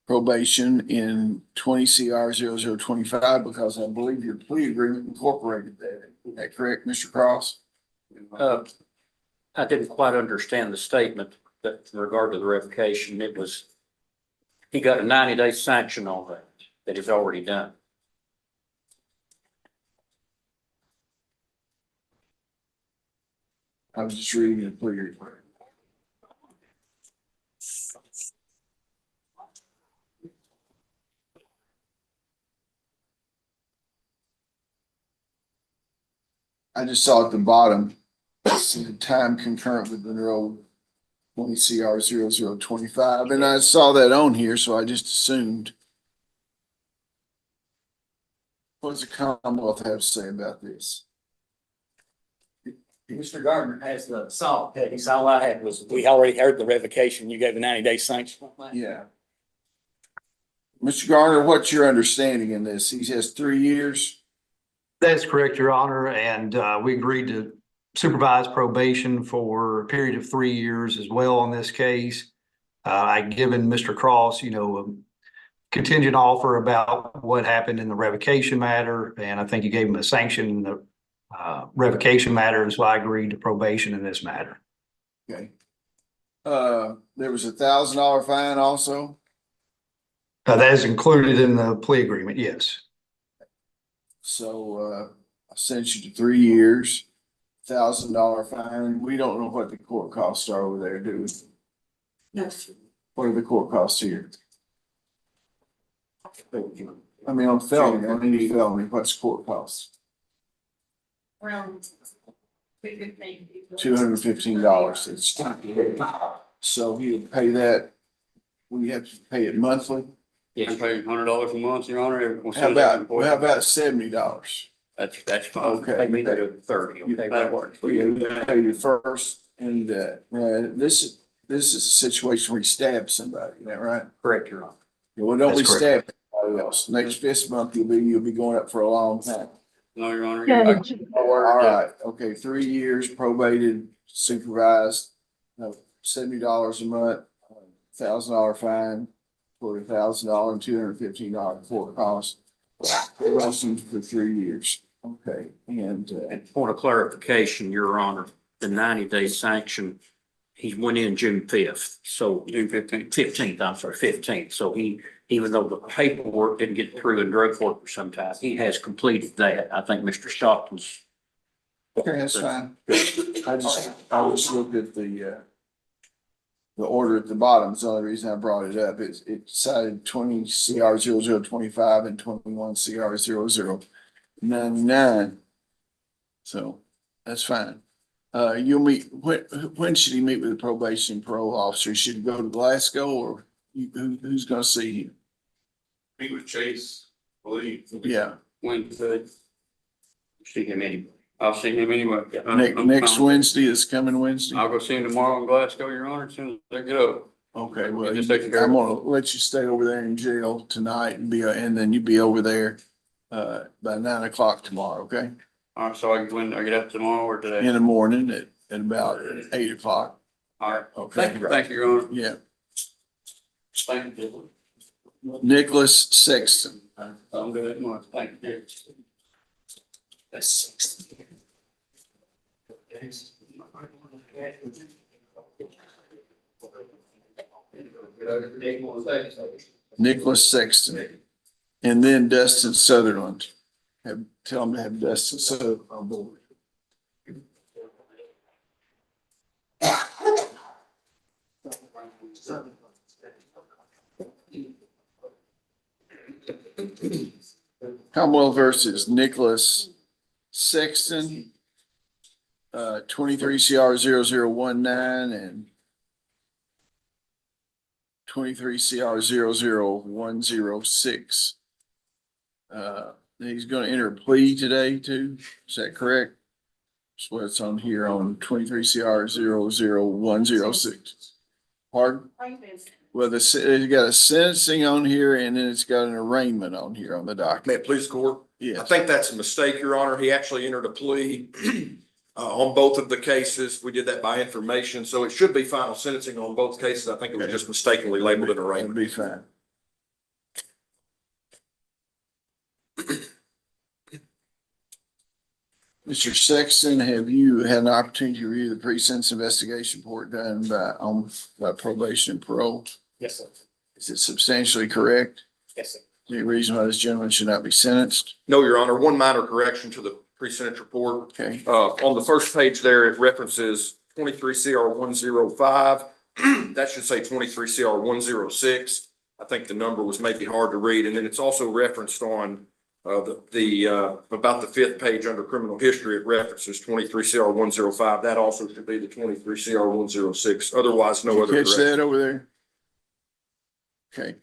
probation in 20 CR 0025 because I believe your plea agreement incorporated that. Is that correct, Mr. Cross? I didn't quite understand the statement that in regard to the revocation, it was, he got a 90-day sanction on that is already done. I was just reading the plea agreement. I just saw at the bottom, the time concurrent with Monroe 20 CR 0025, and I saw that on here, so I just assumed. What does the Commonwealth have to say about this? Mr. Gardner has the assault case. All I had was, we already heard the revocation. You gave a 90-day sanction. Yeah. Mr. Garner, what's your understanding in this? He has 3 years. That is correct, Your Honor, and we agreed to supervised probation for a period of 3 years as well on this case. I'd given Mr. Cross, a contingent offer about what happened in the revocation matter, and I think you gave him a sanction in the revocation matter, and so I agreed to probation in this matter. Okay. There was $1,000 fine also. That is included in the plea agreement, yes. So, I sent you to 3 years, $1,000 fine. We don't know what the court costs are over there, do we? No. What are the court costs here? I mean, on felony, on any felony, what's court costs? Around $215. It's, so he'll pay that. We have to pay it monthly. Yes, pay $100 a month, Your Honor. How about $70? That's fine. Okay. Pay me the 30, okay, that works. You pay you first, and this is a situation where you stab somebody, is that right? Correct, Your Honor. Well, don't be That's correct. stabbing anybody else. Next fist bump, you'll be going up for a long time. No, Your Honor. All right, okay, 3 years probated, supervised, $70 a month, $1,000 fine, for $1,000 and $215 court cost. Probation for 3 years. Okay, and And point of clarification, Your Honor, the 90-day sanction, he went in June 5th, so. June 15th, I'm sorry, 15th. So even though the paperwork didn't get through in drug court for some time, he has completed that. I think Mr. Stockton's. okay, that's fine. I just looked at the order at the bottom. It's the only reason I brought it up. It cited 20 CR 0025 and 21 CR 0099. So that's fine. You'll meet, when should he meet with the probation parole officer? Should he go to Glasgow, or who's gonna see him? Meet with Chase, believe. Yeah, Wednesday. See him anyway. I'll see him anyway. next Wednesday is coming Wednesday. I'll go see him tomorrow in Glasgow, Your Honor, as soon as I get up. Okay, well, Just taking care I'm of gonna let you stay over there in jail tonight and then you be over there by 9 o'clock tomorrow, okay? All right, so I get up tomorrow or today? In the morning at about 8 o'clock. All right. Okay. Thank you, Your Honor. Yeah. Thank you. Nicholas Sexton. I'm good. Thank you. Nicholas Sexton. And then Dustin Sutherland. Tell him to have Dustin Sutherland on board. Commonwealth versus Nicholas Sexton, 23 CR 0019 and 23 CR 00106. He's gonna enter a plea today too, is that correct? That's what it's on here on 23 CR 00106. Pardon? Well, it's got a sentencing on here and then it's got an arraignment on here on the May document. it please the court? I Yes. think that's a mistake, Your Honor. He actually entered a plea on both of the cases. We did that by information, so it should be final sentencing on both cases. I think it was just mistakenly labeled an That'll arraignment. be fine. Mr. Sexton, have you had an opportunity to review the pre-sentence investigation report done by probation and parole? Yes, sir. Is it substantially correct? Yes, sir. Any reason why this gentleman should not be sentenced? No, Your Honor, one minor correction to the pre-sentence report. Okay, On the first page there, it references 23 CR 105. That should say 23 CR 106. I think the number was maybe hard to read. And then it's also referenced on about the 5th page under criminal history. It references 23 CR 105. That also should be the 23 CR 106. Otherwise, no other catch correction. that over there? Okay.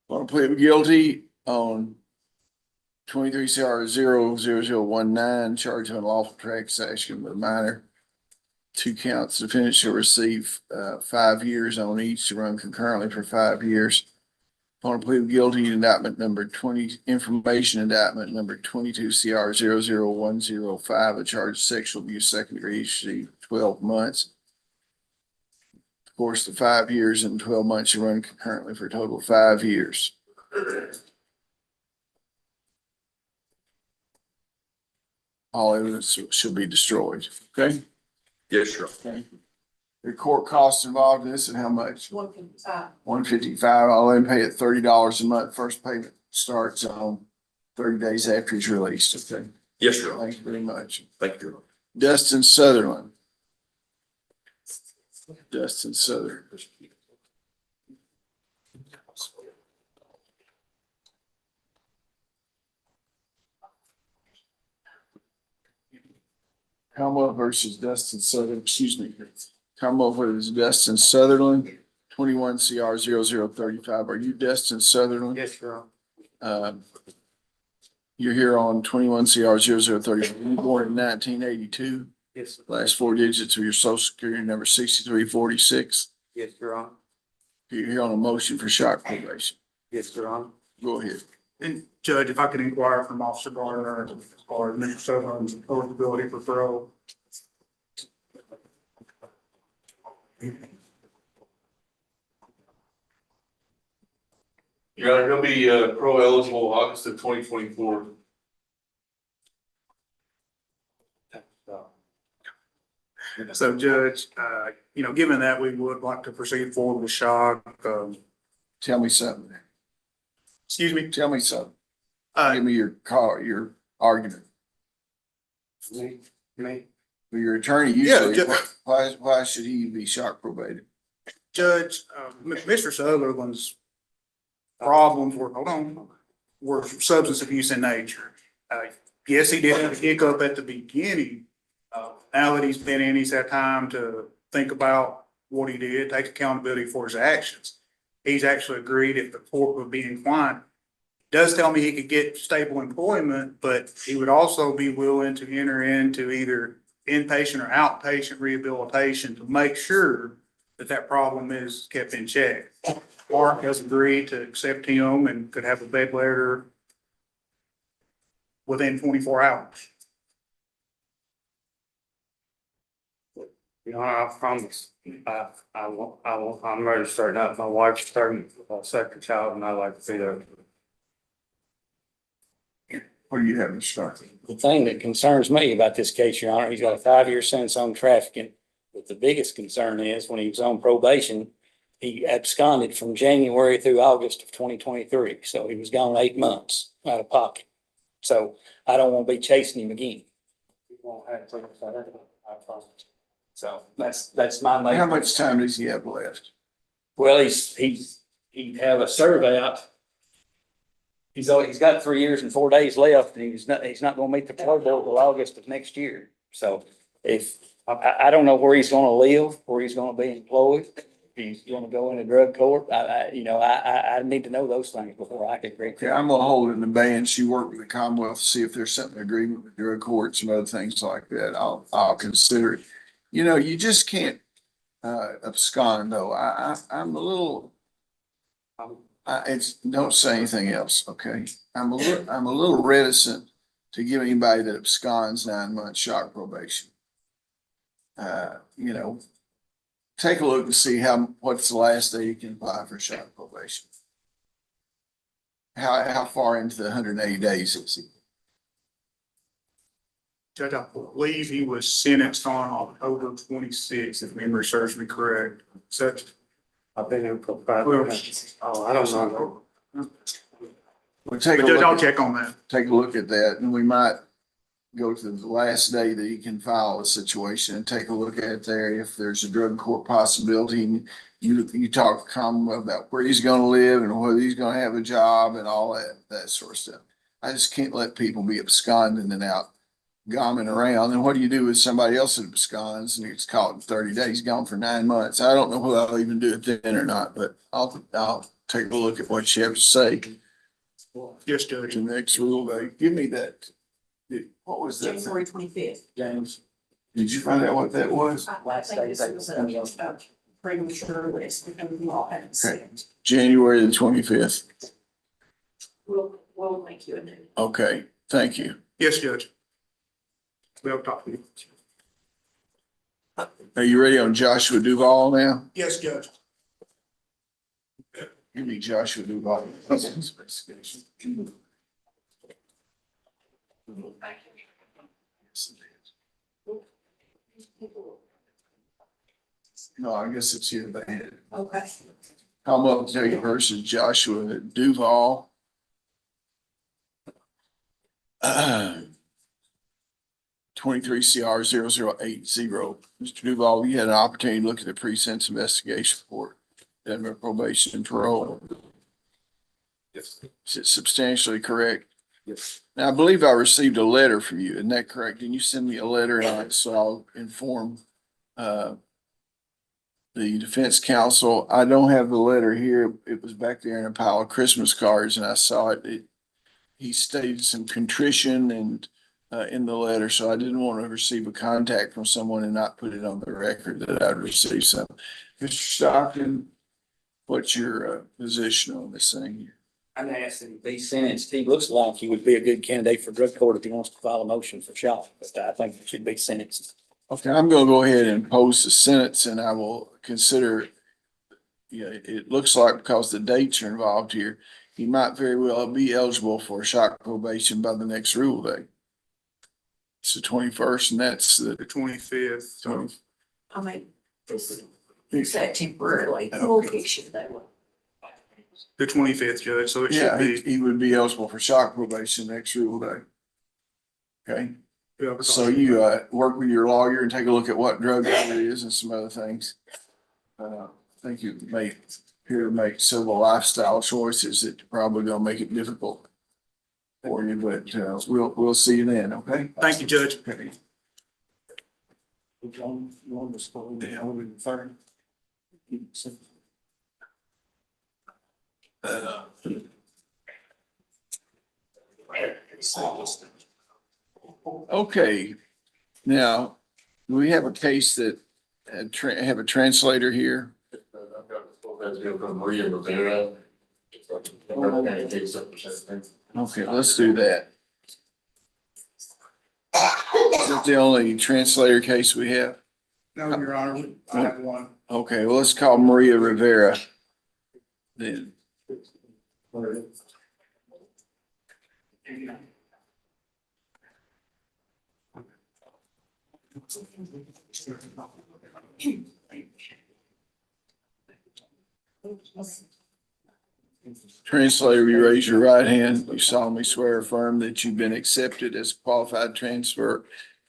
Want to plead guilty on 23 CR 00019, charge of unlawful transaction with a minor. 2 counts. The defendant shall receive 5 years on each to run concurrently for 5 years. want to plead guilty to indictment number 20, information indictment number 22 CR 00105, a charge of sexual abuse, second degree, 12 months. Of course, the 5 years and 12 months you run concurrently for a total of 5 years. All evidence should be destroyed, okay? Yes, sir. Okay. The court costs involved in this and how much? 155. $155. I'll let him pay it $30 a month. First payment starts on 30 days after he's released, okay? Yes, sir. Thank you very much. Thank you. Dustin Sutherland. Dustin Sutherland. Commonwealth versus Dustin Sutherland, excuse me. Commonwealth versus Dustin Sutherland, 21 CR 0035. Are you Dustin Sutherland? Yes, Your You're here on 21 CR 0035. You were born in 1982. Yes, Last 4 digits of your social security number 6346. yes, Your Honor. You're here on a motion for shock probation. Yes, Your Honor. Go ahead. And Judge, if I could inquire from Officer Gardner or Mr. Sutherland's eligibility for parole. Your Honor, he'll be pro eligible August of 2024. So Judge, given that we would like to proceed forward with shock, Tell me something. excuse me. Tell me something. Uh, Give me your call, your argument. Me? For your attorney, Yeah, usually, why should he be shock probated? Judge, Mr. Sutherland's problems were substance abuse in nature. Yes, he did have a hiccup at the beginning. Now that he's been in, he's had time to think about what he did, take accountability for his actions. He's actually agreed if the court would be inclined. Does tell me he could get stable employment, but he would also be willing to enter into either inpatient or outpatient rehabilitation to make sure that that problem is kept in check. Mark has agreed to accept him and could have a bed letter within 24 hours. You know, I promise, I'm ready to start now. My wife's starting a second child and I'd like to be there. What do you have to start? The thing that concerns me about this case, Your Honor, he's got a 5-year sentence on trafficking. But the biggest concern is when he was on probation, he absconded from January through August of 2023. So he was gone 8 months out of pocket. So I don't want to be chasing him again. You won't have to, I promise. So that's my main. How much time does he have left? Well, he'd have a survey out. He's got 3 years and 4 days left, and he's not gonna meet the parole board till August of next year. So if, I don't know where he's gonna live, where he's gonna be employed, if he's gonna go into drug court. I need to know those things before I can agree. Okay, I'm gonna hold it in abeyance. You work with the Commonwealth, see if there's something agreement with drug courts and other things like that. I'll consider it. You just can't abscond though. I'm a little, don't say anything else, okay? I'm a little reticent to give anybody that absconds 9 months shock probation. Take a look and see what's the last day you can apply for shock probation. How far into the 180 days is he? Judge, I believe he was sentenced on October 26th, if memory serves me correct. Such. I've been in for 5 minutes. Oh, I don't know. Well, take a But Judge, I'll look, check on that. take a look at that, and we might go to the last day that he can file a situation and take a look at it there. If there's a drug court possibility, and you talk to Commonwealth about where he's gonna live and whether he's gonna have a job and all that sort of stuff. I just can't let people be absconding and out gomming around. And what do you do with somebody else that absconds and gets caught in 30 days, gone for 9 months? I don't know whether I'll even do it then or not, but I'll take a look at what you have to say. Yes, Judge. The next rule, give me that. What was that? January 25th. James, did you find out what that was? I think this was a premature list because we all haven't seen it. January the 25th. We'll make you a new. Okay, thank you. Yes, Judge. We'll talk to you. Are you ready on Joshua Duval now? Yes, Judge. Give me Joshua Duval. No, I guess it's here, but Okay. Commonwealth Kentucky versus Joshua Duval. 23 CR 0080. Mr. Duval, you had an opportunity to look at the pre-sentence investigation report, Denver probation and parole. Yes. Is it substantially correct? Yes. Now, I believe I received a letter from you. Isn't that correct? Didn't you send me a letter? So I'll inform the defense counsel. I don't have the letter here. It was back there in a pile of Christmas cards and I saw it. He stated some contrition and in the letter, so I didn't want to receive a contact from someone and not put it on the record that I'd received some. Mr. Stockton, what's your position on this thing? I'm asking to be sentenced. He looks like he would be a good candidate for drug court if he wants to file a motion for shot, but I think he should be sentenced. Okay, I'm gonna go ahead and post the sentence and I will consider, it looks like because the dates are involved here, he might very well be eligible for shock probation by the next rule day. It's the 21st and that's the The 25th. 20th. I mean, this is that temporarily. We'll fix you that way. The 25th, Judge, so it should Yeah, be. he would be eligible for shock probation next rule day. Okay, Yeah, so you work with your lawyer and take a look at what drug it is and some other things. I think you may appear to make several lifestyle choices that are probably gonna make it difficult for you, but we'll see you then, okay? Thank you, Judge. Okay. Okay, now, we have a case that have a translator here. Okay, let's do that. Is that the only translator case we have? No, Your Honor, I have one. Okay, well, let's call Maria Rivera then. Translator, you raise your right hand. You solemnly swear or affirm that you've been accepted as a qualified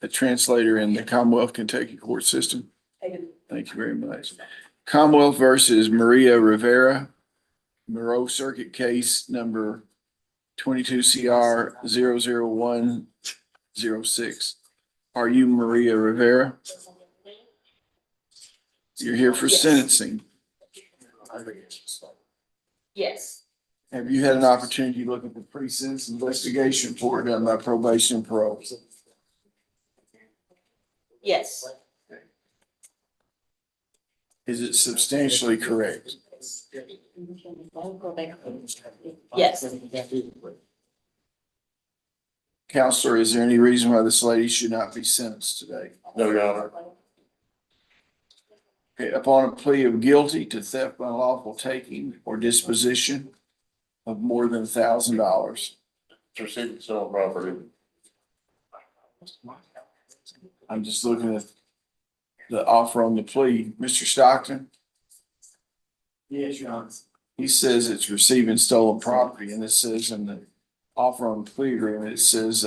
a translator in the Commonwealth Kentucky court system. Thank you very much. Commonwealth versus Maria Rivera, Monroe Circuit case number 22 CR 00106. Are you Maria Rivera? You're here for Yes. sentencing. Yes. Have you had an opportunity to look at the pre-sentence investigation report done by probation and parole? Yes. Is it substantially correct? Yes. Counselor, is there any reason why this lady should not be sentenced today? No, Your Honor. Okay, upon a plea of guilty to theft by unlawful taking or disposition of more than $1,000. Receiving stolen property. I'm just looking at the offer on the plea. Mr. Stockton? Yes, Your Honor. He says it's receiving stolen property, and it says in the offer on the plea agreement, it says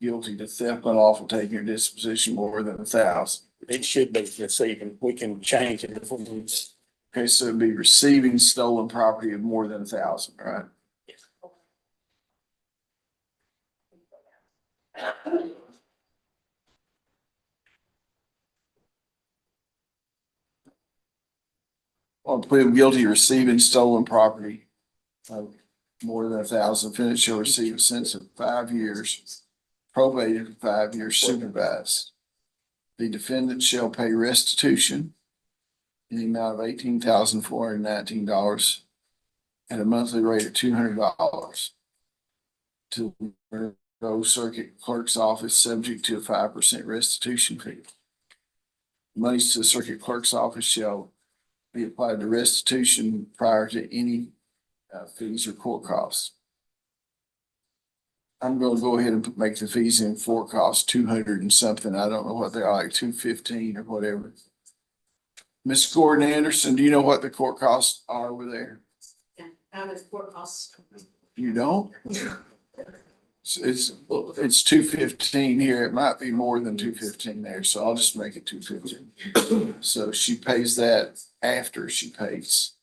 guilty to theft, unlawful taking or disposition more than $1,000. It should be receiving. We can change it if we need. Okay, so it'd be receiving stolen property of more than $1,000, right? On plea of guilty, receiving stolen property of more than $1,000, defendant shall receive a sentence of 5 years, probated for 5 years, supervised. The defendant shall pay restitution in the amount of $18,419 at a monthly rate of $200 to the Monroe Circuit Clerk's Office, subject to a 5% restitution fee. Monies to the Circuit Clerk's Office shall be applied to restitution prior to any fees or court costs. I'm gonna go ahead and make the fees and court costs 200 and something. I don't know what they are, like 215 or whatever. Ms. Gordon Anderson, do you know what the court costs are over there? Out of court costs. You don't? It's 215 here. It might be more than 215 there, so I'll just make it 215. So she pays that after she pays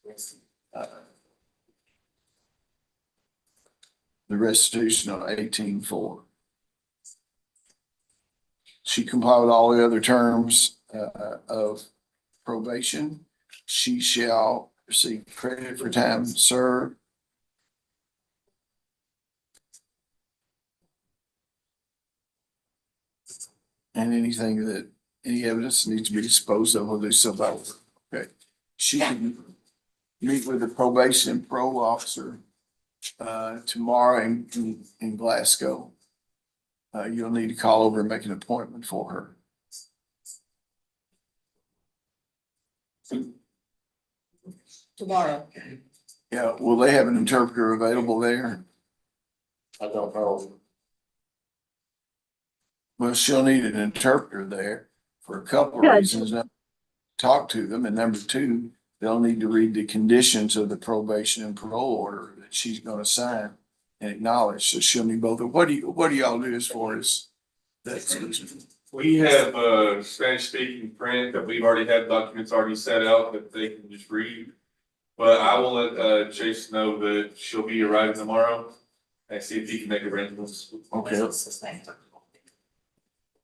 the restitution on 18-4. She complied with all the other terms of probation. She shall receive credit for time served. And anything that, any evidence needs to be disposed of, will do so by, okay. She can meet with the probation and parole officer tomorrow in Glasgow. You'll need to call over and make an appointment for her. Tomorrow. Yeah, will they have an interpreter available there? I don't know. Well, she'll need an interpreter there for a couple of reasons. Talk to them, and number two, they'll need to read the conditions of the probation and parole order that she's gonna sign and acknowledge. So she'll need both. What do y'all do as far as that? We have a Spanish speaking print that we've already had documents already set out that they can just read. But I will let Chase know that she'll be arriving tomorrow and see if he can make arrangements. Okay.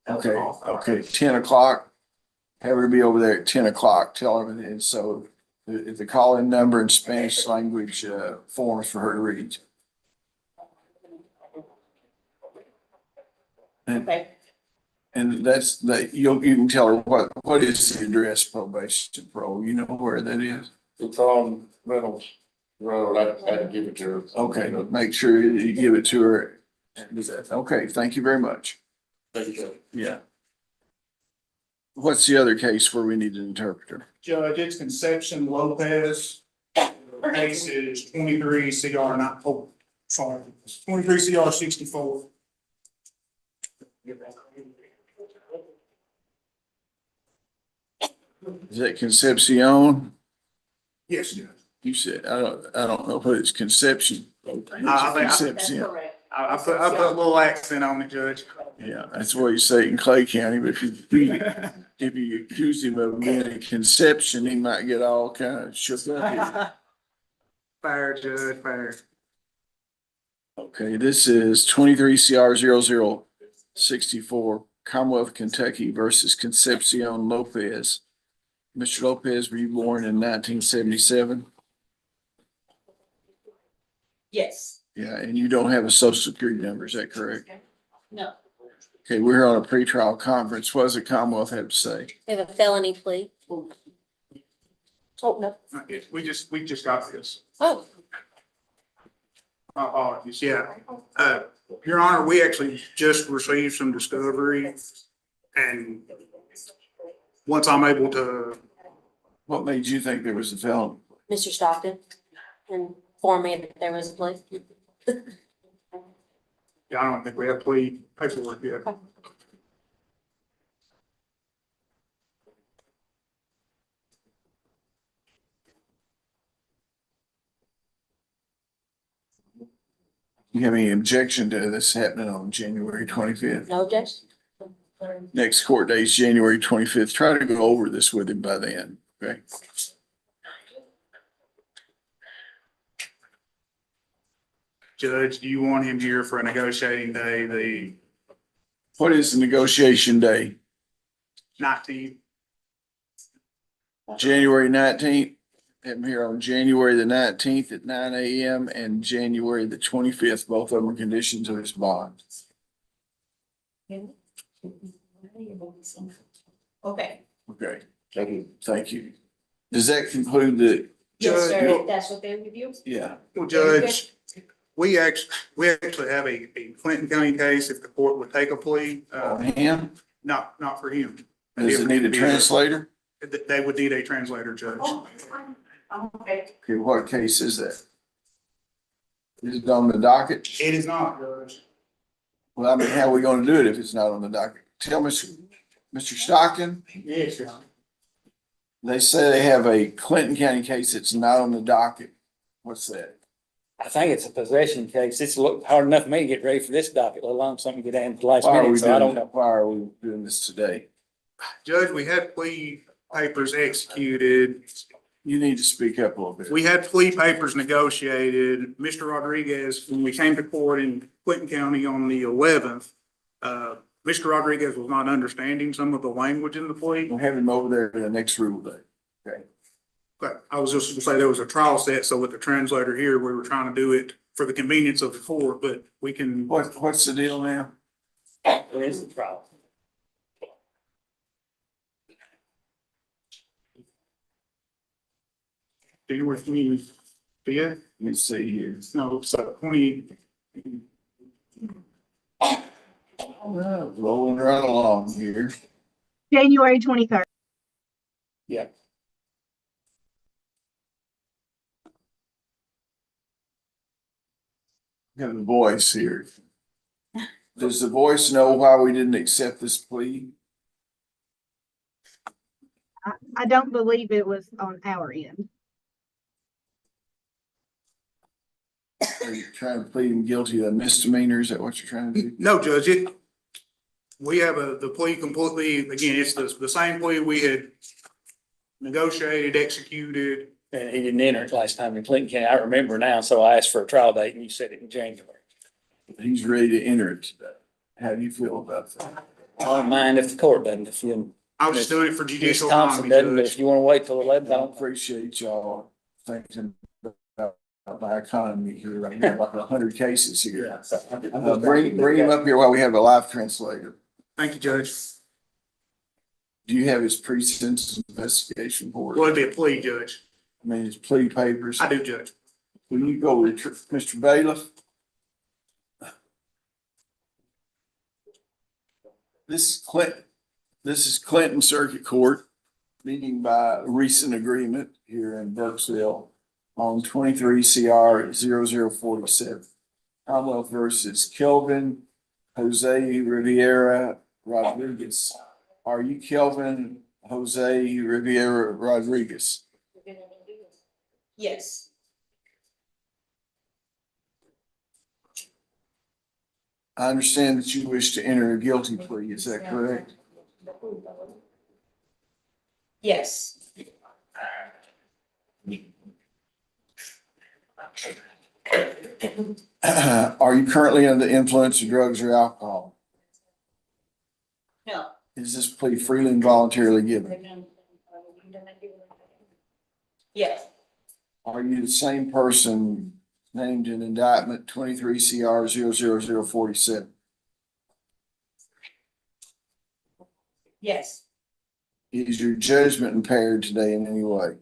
Okay, 10 o'clock. Have her be over there at 10 o'clock. Tell her, and so the call-in number in Spanish language forms for her to read. And that's that you can tell her what is the address probation parole. You know where that is? It's on Reynolds Road. I had to give it to her. Okay, make sure you give it to her. Okay, thank you very much. Thank you. Yeah. What's the other case where we need an interpreter? Judge, it's Conception Lopez. Case is 23 CR 64. Is that Concepcion? Yes, Judge. You said, I don't know what it's Conception. Concepcion. I put a little accent on it, Judge. Yeah, that's what you say in Clay County, but if you accuse him of being a conception, he might get all kind of shook up. Fair, Judge, fair. Okay, this is 23 CR 0064, Commonwealth, Kentucky versus Concepcion Lopez. Mr. Lopez, were you born in 1977? Yes. Yeah, and you don't have a social security number, is that correct? No. Okay, we're here on a pretrial conference. What does the Commonwealth have to say? We have a felony plea. Oh, no. We just got this. Oh, Apologies, yeah. Your Honor, we actually just received some discovery, and once I'm able to, What made you think there was a felony? Mr. Stockton informed me that there was a plea. yeah, I don't think we have plea paperwork yet. You have any objection to this happening on January 25th? No objection? Next court date is January 25th. Try to go over this with him by then, okay? Judge, do you want him here for a negotiating day, What is the negotiation day? the 19th? January 19th? Have him here on January the 19th at 9 a.m. and January the 25th. Both of them are conditions of his bond. Okay. Okay, thank you. Does that conclude the, Yes, sir, Judge, if that's what they review. yeah, well, Judge, we actually have a Clinton County case if the court would take a plea, on him? not for him. Does it need a translator? They would need a translator, Judge. Oh, okay. Okay, what case is that? Is it on the docket? It is not, Judge. Well, I mean, how are we gonna do it if it's not on the docket? Tell Mr. Stockton, Yes, Your Honor. they say they have a Clinton County case that's not on the docket. What's that? I think it's a possession case. It's hard enough for me to get ready for this docket, let alone something get in at the last Why are we minute, so I don't doing, know. why are we doing this today? Judge, we had plea papers executed. You need to speak up a little bit. We had plea papers negotiated. Mr. Rodriguez, when we came to court in Clinton County on the 11th, Mr. Rodriguez was not understanding some of the language in the plea. We'll have him over there in the next rule day. Okay. But I was just gonna say there was a trial set, so with the translator here, we were trying to do it for the convenience of the court, but we can. What's the deal now? There is a trial. January 25th? Let me see here. No, so 20. Rolling right along here. January 23rd. Yeah. Got the voice here. Does the voice know why we didn't accept this plea? I don't believe it was on our end. Are you trying to plead him guilty of misdemeanor? Is that what you're trying to do? No, Judge, we have the plea completely, again, it's the same plea we had negotiated, executed. And he didn't enter it last time in Clinton County. I remember now, so I asked for a trial date and you said it in January. He's ready to enter it today. How do you feel about that? I don't mind if the court doesn't, if you. I was just doing it for Ms. judicial Thompson economy, doesn't, but Judge. if you want to wait till 11, I I don't. appreciate y'all thinking about my economy here. I have like 100 cases here. Bring him up here while we have a live translator. Thank you, Judge. Do you have his pre-sentence investigation report? Well, it'd be a plea, Judge. I mean, his plea papers. I do, Judge. When you go, Mr. Bailiff. This is Clinton Circuit Court, meeting by recent agreement here in Burkesville on 23 CR 0047. Commonwealth versus Kelvin Jose Riviera Rodriguez. Are you Kelvin Jose Riviera Rodriguez? Yes. I understand that you wish to enter a guilty plea, is that correct? Yes. Are you currently under the influence of drugs or alcohol? No. Is this plea freely and voluntarily given? Yes. Are you the same person named in indictment 23 CR 00047? Yes. Is your judgment impaired today in any way?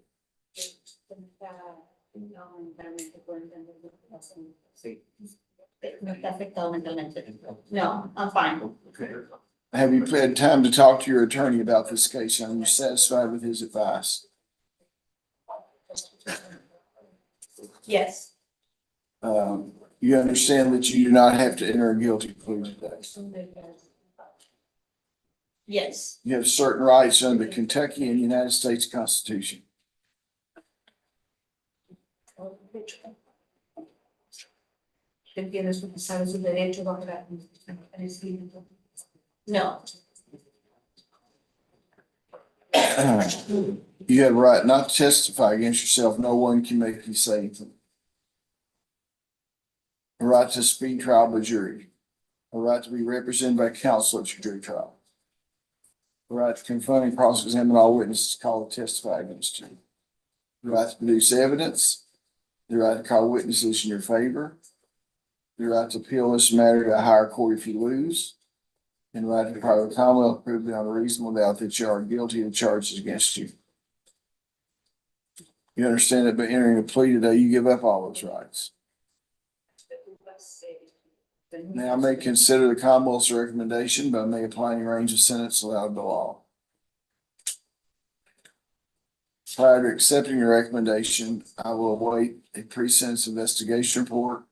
No, I'm fine. Have you had time to talk to your attorney about this case? Are you satisfied with his advice? Yes. You understand that you do not have to enter a guilty plea today. Yes. You have certain rights under the Kentucky and United States Constitution. No. You have a right not to testify against yourself. No one can make you say anything. A right to speed trial by jury. A right to be represented by counsel at your jury trial. The right to confront and cross-examine all witnesses called to testify against you. The right to produce evidence. The right to call witnesses in your favor. The right to appeal this matter to a higher court if you lose. And the right to require the Commonwealth prove beyond a reasonable doubt that you are guilty of charges against you. You understand that by entering a plea today, you give up all those rights. Now I may consider the Commonwealth's recommendation, but I may apply any range of sentence allowed by law. Prior to accepting your recommendation, I will await a pre-sentence investigation report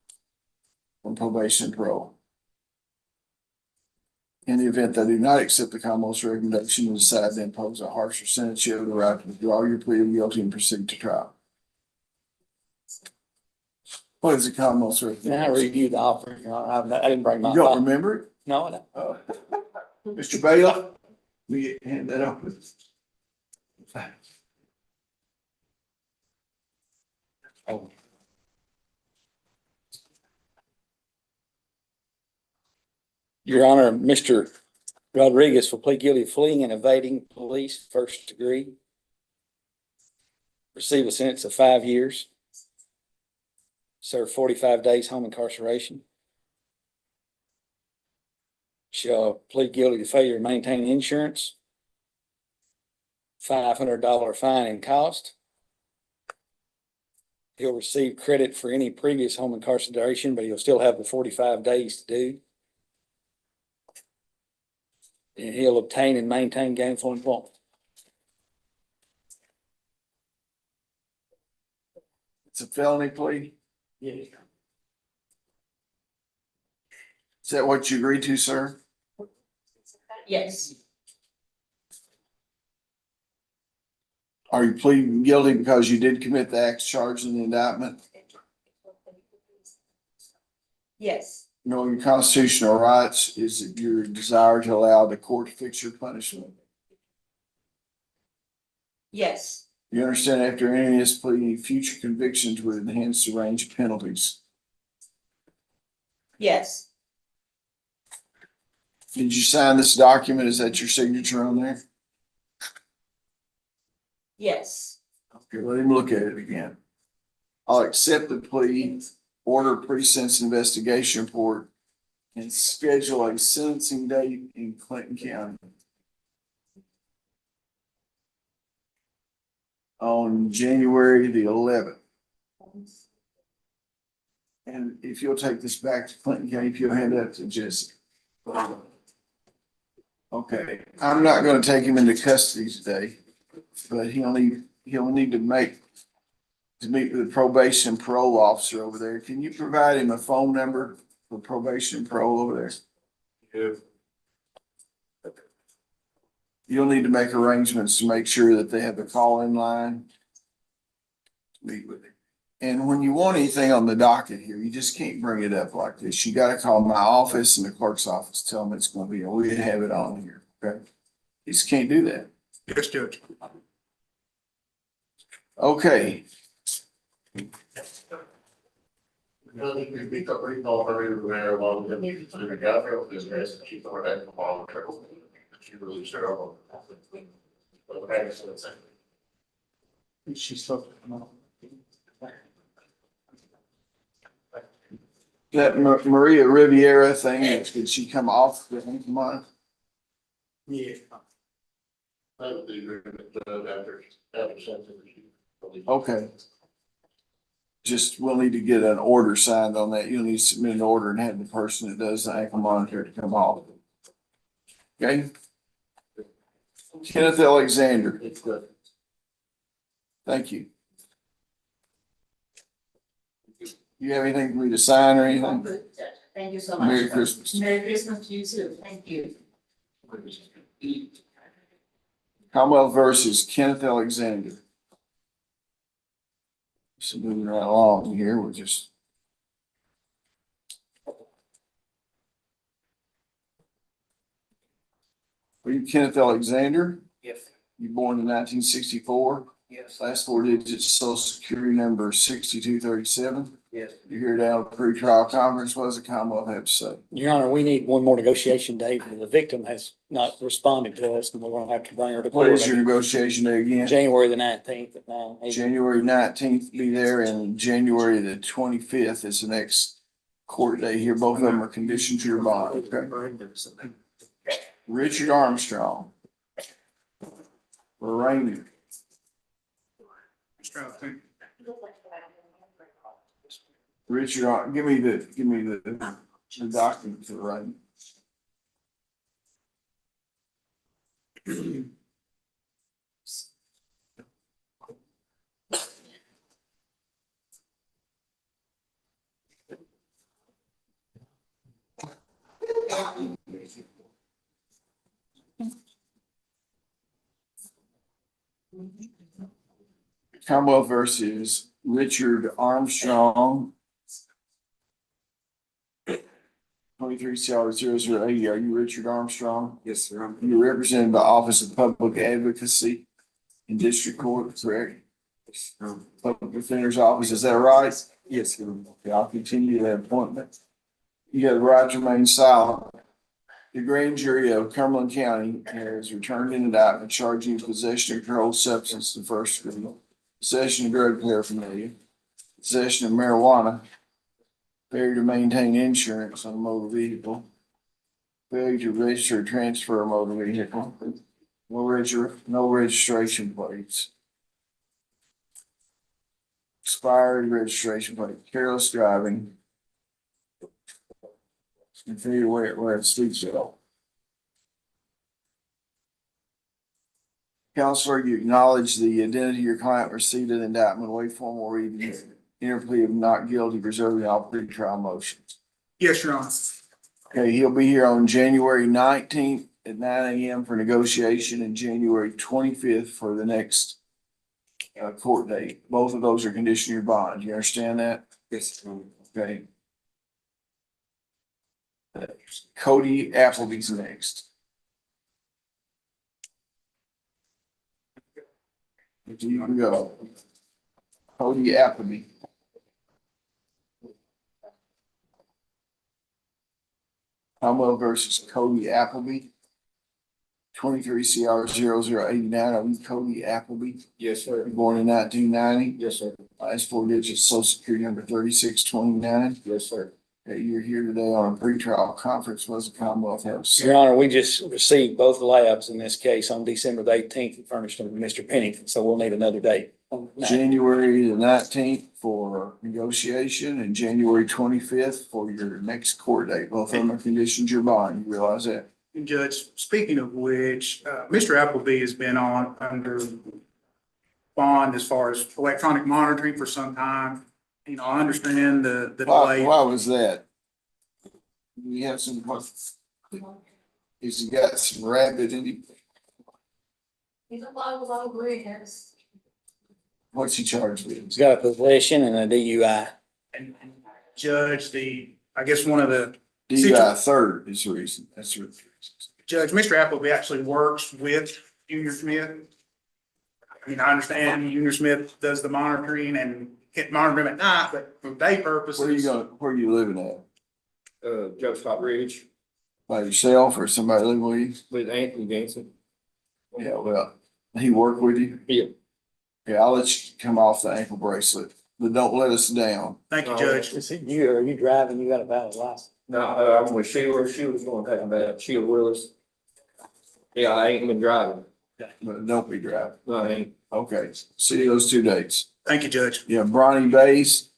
from probation and parole. In the event that I do not accept the Commonwealth's recommendation and decide to impose a harsher sentence, you have the right to withdraw your plea of guilty and proceed to trial. What is the Commonwealth's Now I recommendation? reviewed the offer, Your Honor. I didn't bring my. You don't remember it? No, I don't. Mr. Bailiff, we hand that over. Oh. Your Honor, Mr. Rodriguez will plead guilty of fleeing and evading police, first degree. Receive a sentence of 5 years. Serve 45 days home incarceration. Shall plead guilty to failure to maintain insurance. $500 fine and cost. He'll receive credit for any previous home incarceration, but he'll still have the 45 days to do. And he'll obtain and maintain gainful employment. It's a felony plea. Yeah. Is that what you agreed to, sir? Yes. Are you pleading guilty because you did commit the acts charged in the indictment? Yes. Knowing your constitutional rights, is it your desire to allow the court to fix your punishment? Yes. You understand after any of this plea, future convictions would enhance the range of penalties. Yes. Did you sign this document? Is that your signature on there? Yes. Okay, let him look at it again. I'll accept the plea, order pre-sentence investigation report, and schedule a sentencing date in Clinton County on January the 11th. And if you'll take this back to Clinton County, if you'll hand that to Jesse. Okay, I'm not gonna take him into custody today, but he'll need to meet with the probation and parole officer over there. Can you provide him a phone number for probation and parole over there? Yeah. You'll need to make arrangements to make sure that they have a call-in line. Meet with him. And when you want anything on the docket here, you just can't bring it up like this. You gotta call my office and the clerk's office, tell them it's gonna be, we have it on here, okay? You just can't do that. Yes, Judge. Okay, She's supposed to come on. that Maria Riviera thing, did she come off the month? Yeah. Okay. Just, we'll need to get an order signed on that. You'll need to submit an order and have the person that does the ankle monitor to come off. Okay? Kenneth Alexander. Thank you. You have anything for me to sign or anything? Thank you so much. Merry Christmas. Merry Christmas to you too. Thank you. Commonwealth versus Kenneth Alexander. So moving right along here, we're just. Are you Kenneth Alexander? Yes. You born in 1964? Yes. Last four digits, social security number 6237. Yes. You're here down at the pretrial conference. What does the Commonwealth have to say? Your Honor, we need one more negotiation date. The victim has not responded to us, and we're gonna have to bring her to What court. is your negotiation day again? January the 19th at 9 a.m. January 19th, be there, and January the 25th is the next court day here. Both of them are conditioned to your bond, okay? Richard Armstrong. Rainy. Stroughton. Richard, give me the document for writing. Commonwealth versus Richard Armstrong. 23 CR 0080. Are you Richard Armstrong? Yes, sir. You're represented by Office of Public Advocacy in District Court, correct? Public Defender's Office, is that right? Yes, sir. Okay, I'll continue that appointment. You have the right to remain silent. The grand jury of Cumberland County has returned an indictment charging you with possession of controlled substance in the first degree, possession of drug paraphernalia, possession of marijuana, failure to maintain insurance on a motor vehicle, failure to register or transfer a motor vehicle, no registration plates, expired registration plate, careless driving, and failure to wear a seatbelt. Counselor, you acknowledge the identity of your client received an indictment, wait formal reading, interplea of not guilty, preserving all pre-trial motions. Yes, Your Honor. Okay, he'll be here on January 19th at 9 AM for negotiation and January 25th for the next court date. Both of those are conditioned your bond. You understand that? Yes, sir. Okay. Cody Appleby's next. You can go. Cody Appleby. Commonwealth versus Cody Appleby. 23 CR 0089. Are you Cody Appleby? Yes, sir. Born in 1990. Yes, sir. Last four digits, social security number 3629. Yes, sir. You're here today on a pretrial conference. Was the Commonwealth have? Your Honor, we just received both labs in this case on December the 18th and furnished them to Mr. Pennington, so we'll need another date. January the 19th for negotiation and January 25th for your next court date. Both of them are conditioned your bond. You realize that? And Judge, speaking of which, Mr. Appleby has been under bond as far as electronic monitoring for some time. You know, I understand the delay. Why was that? We have some, he's got some rabbit in him. He's a low risk. What's he charged with? He's got a possession and a DUI. And Judge, I guess one of the DUI third is the reason. That's the reason. Judge, Mr. Appleby actually works with Junior Smith. I mean, I understand Junior Smith does the monitoring and can't monitor him at night, but for day purposes. Where are you living at? Joe Scott Ridge By yourself or somebody living with you? with Anthony Jansen. Yeah, well, he worked with you? Yeah. Yeah, I'll let you come off the ankle bracelet, but don't let us down. Thank you, Judge. Are you driving? You got a valid license? No, I'm with Sheila. She was going to take him back. Sheila Willis. Yeah, I ain't been driving. But don't be driving. No, I ain't. Okay, see those two dates. Thank you, Judge. Yeah, Bronny Bays.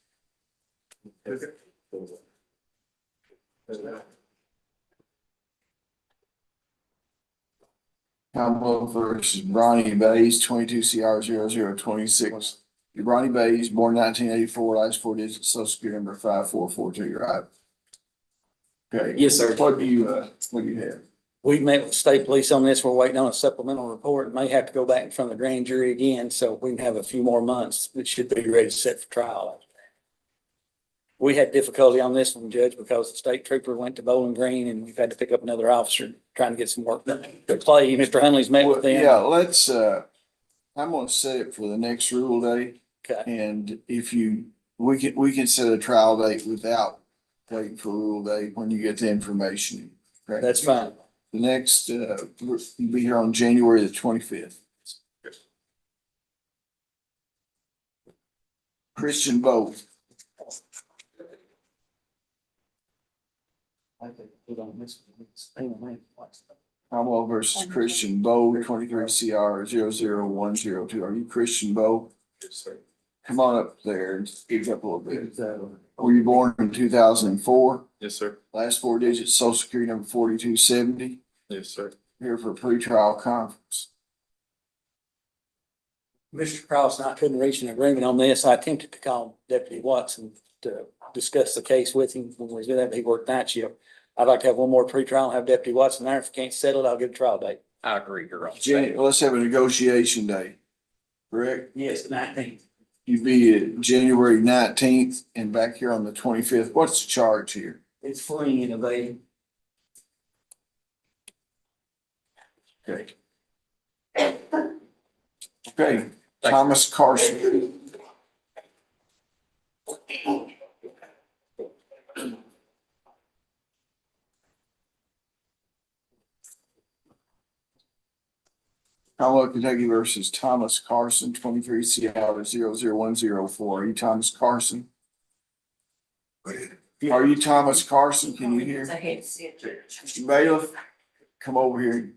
Commonwealth versus Bronny Bays, 22 CR 0026. You're Bronny Bays, born 1984, last four digits, social security number 5442, right? Okay. Yes, sir. What do you have? We met with state police on this. We're waiting on a supplemental report. May have to go back in front of the grand jury again, so we can have a few more months. It should be ready to set for trial. We had difficulty on this one, Judge, because the state trooper went to Bowling Green and we've had to pick up another officer trying to get some work done. But Clay, Mr. Hunley's met with them. Yeah, let's, I'm gonna set it for the next rule day. Okay. And if we can set a trial date without waiting for rule day when you get the information. Correct? That's fine. The next, you'll be here on January the 25th. Christian Bolt. Cromwell versus Christian Bow, 23 CR 00102. Are you Christian Bow? Yes, sir. Come on up there and speak up a little bit. Were you born in 2004? Yes, sir. Last four digits, social security number 4270. Yes, sir. Here for pretrial conference. Mr. Cross and I couldn't reach an agreement on this. I attempted to call Deputy Watson to discuss the case with him when we was doing that, but he worked night shift. I'd like to have one more pretrial and have Deputy Watson there. If he can't settle it, I'll get a trial date. I agree, Your Honor. Let's have a negotiation day, correct? Yes, 19th. You'd be at January 19th and back here on the 25th. What's the charge here? It's fleeing and evading. Okay. Okay, Thomas Carson. Commonwealth of Kentucky versus Thomas Carson, 23 CR 00104. Are you Thomas Carson? Are you Thomas Carson? Can you hear? Mr. Bailiff, come over here.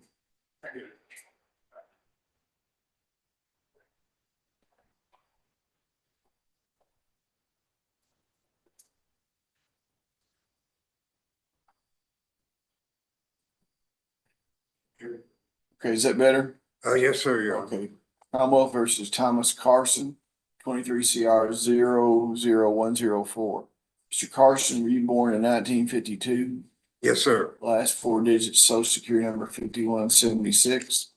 Okay, is that better? Oh, yes, sir, Your Honor. Okay. Commonwealth versus Thomas Carson, 23 CR 00104. Mr. Carson, were you born in 1952? Yes, sir. Last four digits, social security number 5176.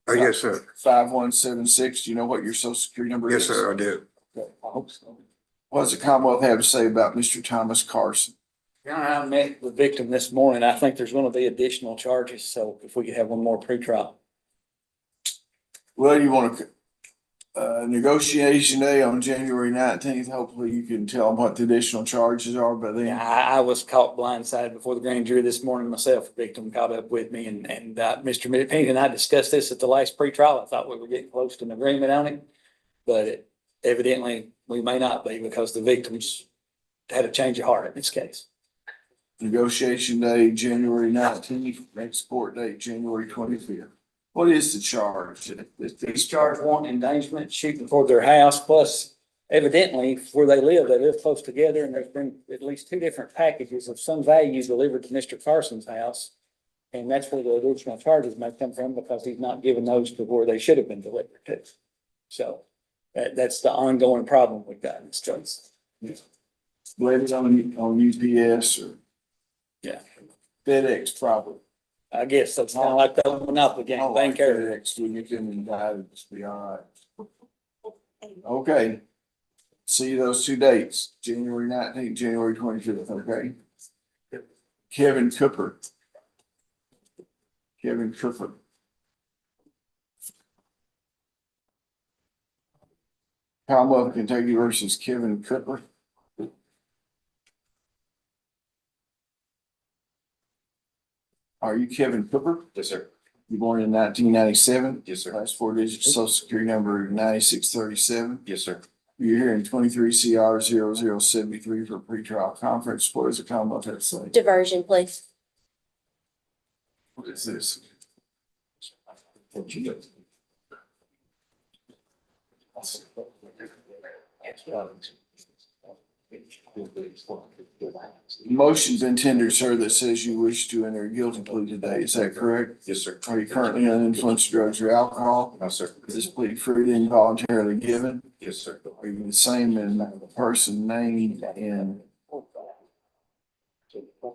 Oh, yes, sir. 5176. Do you know what your social security number is? Yes, sir, I do. Okay, I hope so. What does the Commonwealth have to say about Mr. Thomas Carson? Your Honor, I met the victim this morning. I think there's gonna be additional charges, so if we could have one more pretrial. Well, you want to, negotiation day on January 19th. Hopefully you can tell them what the additional charges are by then. I was caught blindsided before the grand jury this morning myself. The victim caught up with me and Mr. Penny and I discussed this at the last pretrial. I thought we were getting close to an agreement on it. But evidently we may not be because the victims had a change of heart in this case. Negotiation day, January 19th, next court date, January 25th. What is the charge? He's charged wanton endangerment, shooting toward their house, plus evidently where they live close together, and there's been at least two different packages of some value delivered to Mr. Carson's house. And that's where the additional charges may come from because he's not giving those to where they should have been delivered to. So that's the ongoing problem we've got in this case. Blades on UPS or? Yeah. FedEx probably. I guess that's kind of like the Monopoly game, Oh, bank carrier. FedEx, we get them indicted, just be all right. Okay. See those two dates, January 19th, January 25th, okay? Kevin Cooper. Kevin Cooper. Commonwealth of Kentucky versus Kevin Cooper. Are you Kevin Cooper? Yes, sir. You born in 1997? Yes, sir. Last four digits, social security number 9637. Yes, sir. You're here in 23 CR 0073 for pretrial conference. What does the Commonwealth have to say? Diversion, please. What is this? Motion's been tendered, sir, that says you wish to enter a guilty plea today. Is that correct? Yes, sir. Are you currently under the influence of drugs or alcohol? No, sir. Is this plea freely and voluntarily given? Yes, sir. Are you the same in the person named in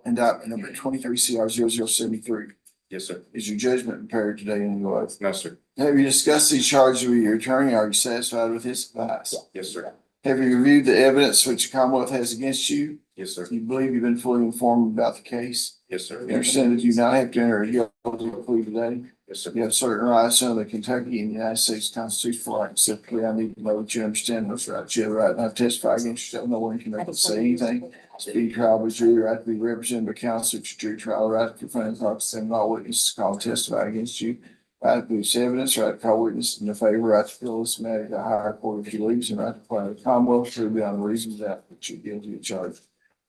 indictment number 23 CR 0073? Yes, sir. Is your judgment impaired today in any way? No, sir. Have you discussed these charges with your attorney? Are you satisfied with his advice? Yes, sir. Have you reviewed the evidence which the Commonwealth has against you? Yes, sir. You believe you've been fully informed about the case? Yes, sir. You understand that you now have to enter a guilty plea today? Yes, sir. You have certain rights under the Kentucky and United States Constitution for life. Specifically, I need to know that you understand those rights. You have the right not to testify against yourself. No one can make you say anything. Speedy trial by jury, right to be represented by counsel at your jury trial, right to confront and talk to them, all witnesses called to testify against you. Right to produce evidence, right to call witnesses in the favor, right to fill this matter to a higher court if you lose, and right to apply the Commonwealth to beyond reasons that you're guilty of charge.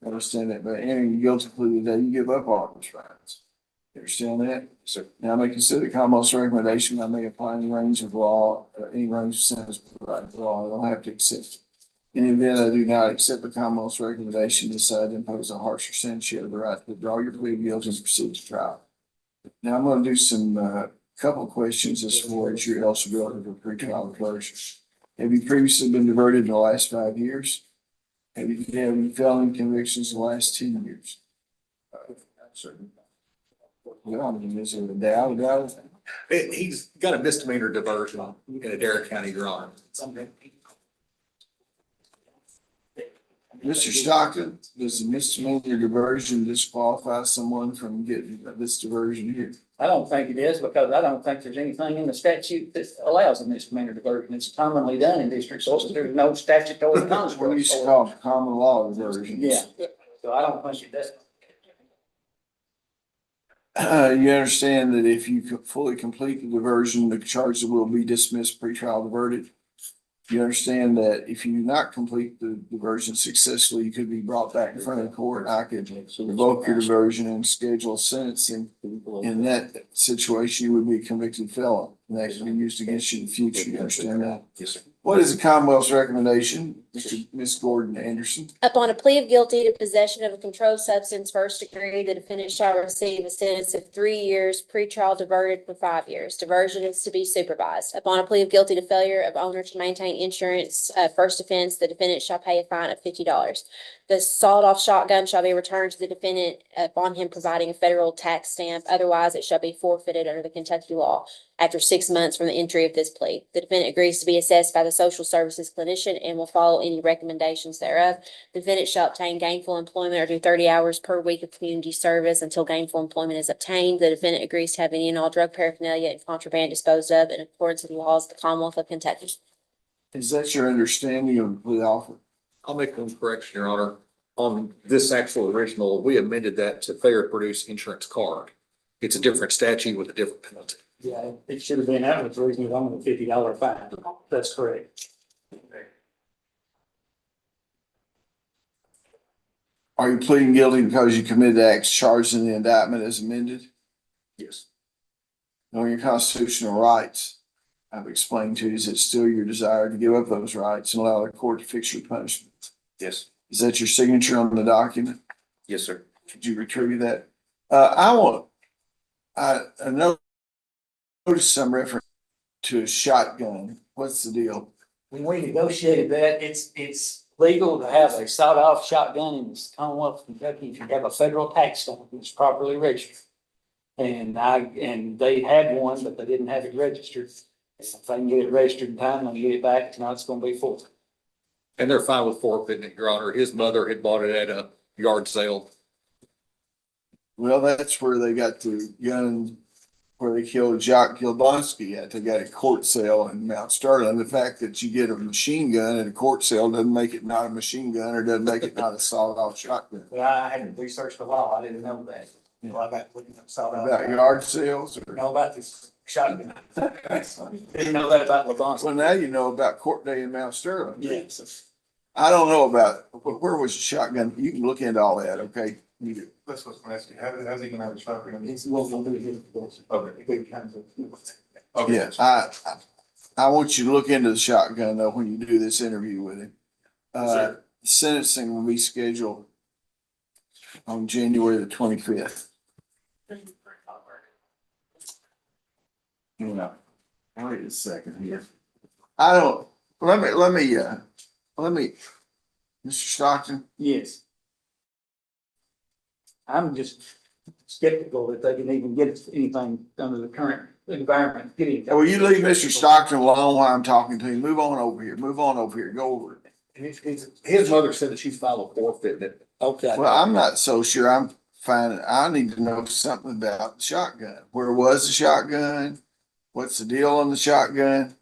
Understand that by entering a guilty plea today, you give up all those rights. You understand that? So now I may consider the Commonwealth's recommendation, I may apply any range of law, any range of sentence provided by law, I don't have to accept. In the event I do not accept the Commonwealth's recommendation, decide to impose a harsher sentence, you have the right to withdraw your plea of guilty and proceed to trial. Now I'm gonna do some, couple of questions as far as your eligibility for pretrial diversion. Have you previously been diverted in the last 5 years? Have you had any felony convictions in the last 10 years? Certainly. Well, I mean, is there a doubt about it? He's got a misdemeanor diversion in Adair County, Your Honor. Mr. Stockton, does the misdemeanor diversion disqualify someone from getting this diversion here? I don't think it is, because I don't think there's anything in the statute that allows a misdemeanor diversion. It's commonly done in district courts. There's no statutory What construct. we used to call common law diversion. Yeah, so I don't think it does. You understand that if you fully complete the diversion, the charges will be dismissed, pretrial diverted. You understand that if you do not complete the diversion successfully, you could be brought back in front of the court. I could revoke your diversion and schedule sentencing. In that situation, you would be a convicted felon, and that can be used against you in the future. You understand that? Yes, sir. What is the Commonwealth's recommendation, Ms. Gordon Anderson? Upon a plea of guilty to possession of a controlled substance, first degree, the defendant shall receive a sentence of 3 years, pretrial diverted for 5 years. Diversion is to be supervised. Upon a plea of guilty to failure of owner to maintain insurance, first offense, the defendant shall pay a fine of $50. The sawed-off shotgun shall be returned to the defendant upon him providing a federal tax stamp. Otherwise, it shall be forfeited under the Kentucky law after 6 months from the entry of this plea. The defendant agrees to be assessed by the social services clinician and will follow any recommendations thereof. The defendant shall obtain gainful employment or do 30 hours per week of community service until gainful employment is obtained. The defendant agrees to have any and all drug paraphernalia and contraband disposed of in accordance with the laws of the Commonwealth of Kentucky. Is that your understanding of the plea offer? I'll make one correction, Your Honor. On this actual original, we amended that to failure to produce insurance card. It's a different statute with a different penalty. Yeah, it should have been, that was the reason it was only a $50 fine. That's correct. Are you pleading guilty because you committed acts charged in the indictment as amended? Yes. Knowing your constitutional rights, I've explained to you, is it still your desire to give up those rights and allow the court to fix your punishment? Yes. Is that your signature on the document? Yes, sir. Could you retrieve that? I noticed some reference to a shotgun. What's the deal? When we negotiated that, it's legal to have a sawed-off shotgun in the Commonwealth of Kentucky if you have a federal tax stamp that's properly registered. And they had one, but they didn't have it registered. If they can get it registered in time, they'll get it back. If not, it's gonna be forfeit. And they're fine with forfeiting it, Your Honor. His mother had bought it at a yard sale. Well, that's where they got the gun where they killed Jock Kilbonsky at. They got a court sale in Mount Sterling. The fact that you get a machine gun at a court sale doesn't make it not a machine gun or doesn't make it not a sawed-off shotgun. But I hadn't researched the law. I didn't know that. You know, about looking at sawed-off. About yard sales or? Know about this shotgun. Didn't know that about LeBron. Well, now you know about court day in Mount Sterling. Yes. I don't know about, where was the shotgun? You can look into all that, okay? You do. That's what's gonna ask you. How's he gonna have a shotgun? It's what we'll do here. Okay. Big kinds of. Okay. Yes, I want you to look into the shotgun though when you do this interview with him. Sure. Sentencing will be scheduled on January the 25th. You know, wait a second here. Let me, Mr. Stockton, Yes. I'm just skeptical that they can even get anything under the current environment. will you leave Mr. Stockton alone while I'm talking to him? Move on over here, go over it. His mother said that she's filed a forfeit that. Okay. Well, I'm not so sure. I need to know something about the shotgun. Where was the shotgun? What's the deal on the shotgun?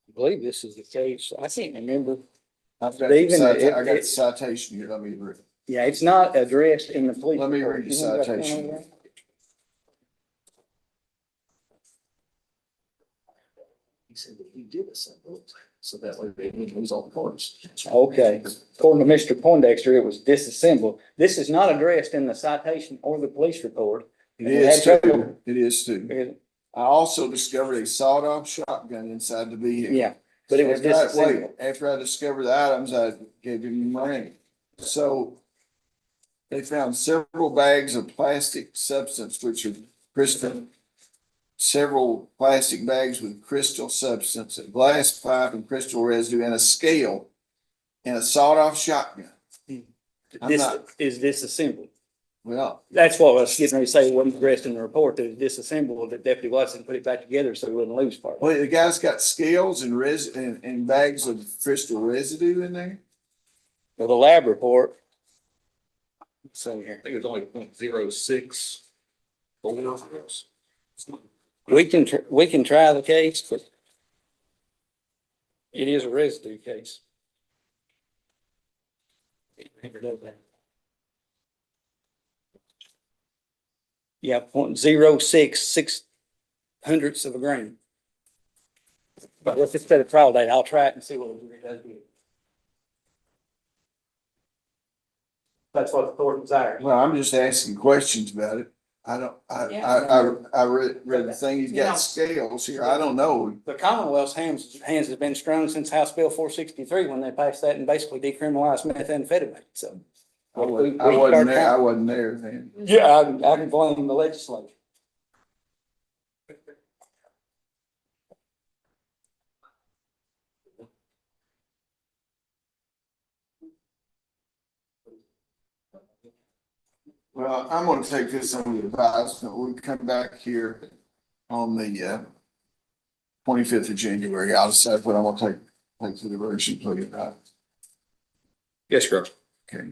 I believe this is the case. I can't remember. I've got the Even if I got the it- citation here, let me read. Yeah, it's not addressed in the police. Let me report. read the You want that one citation. over there? He said that he did assemble it, so that way they didn't lose all the parts. Okay, according to Mr. Poindexter, it was disassembled. This is not addressed in the citation or the police report. It And we is had too, trouble. it is too. Yeah, I also discovered a sawed-off shotgun inside the vehicle. Yeah, but it was After I- disassembled. wait, after I discovered the items, I gave him money. So they found several bags of plastic substance, which are crystal, several plastic bags with crystal substance, a glass pipe and crystal residue, and a scale, and a sawed-off shotgun. I'm This not- is disassembled. Well, That's what I was getting ready to say, it wasn't addressed in the report, that it disassembled, that Deputy Watson put it back together so he wouldn't lose part. well, the guy's got scales and and bags of crystal residue in there. Well, the lab report. So here, I think it was only 0.06. we can try the case, but it is a residue case. Yeah, 0.066 hundredths of a gram. But if it's at a trial date, I'll try it and see what it does. That's what the court desires. Well, I'm just asking questions about it. I don't, I read the thing, he's got scales here. I don't know. The Commonwealth's hands have been strung since House Bill 463 when they passed that and basically decriminalized methamphetamine, so. I wasn't there then. Yeah, I can blame the legislature. Well, I'm gonna take this under advisement. We'll come back here on the 25th of January. I'll decide what I'm gonna take to the diversion plea about. Yes, sir. Okay.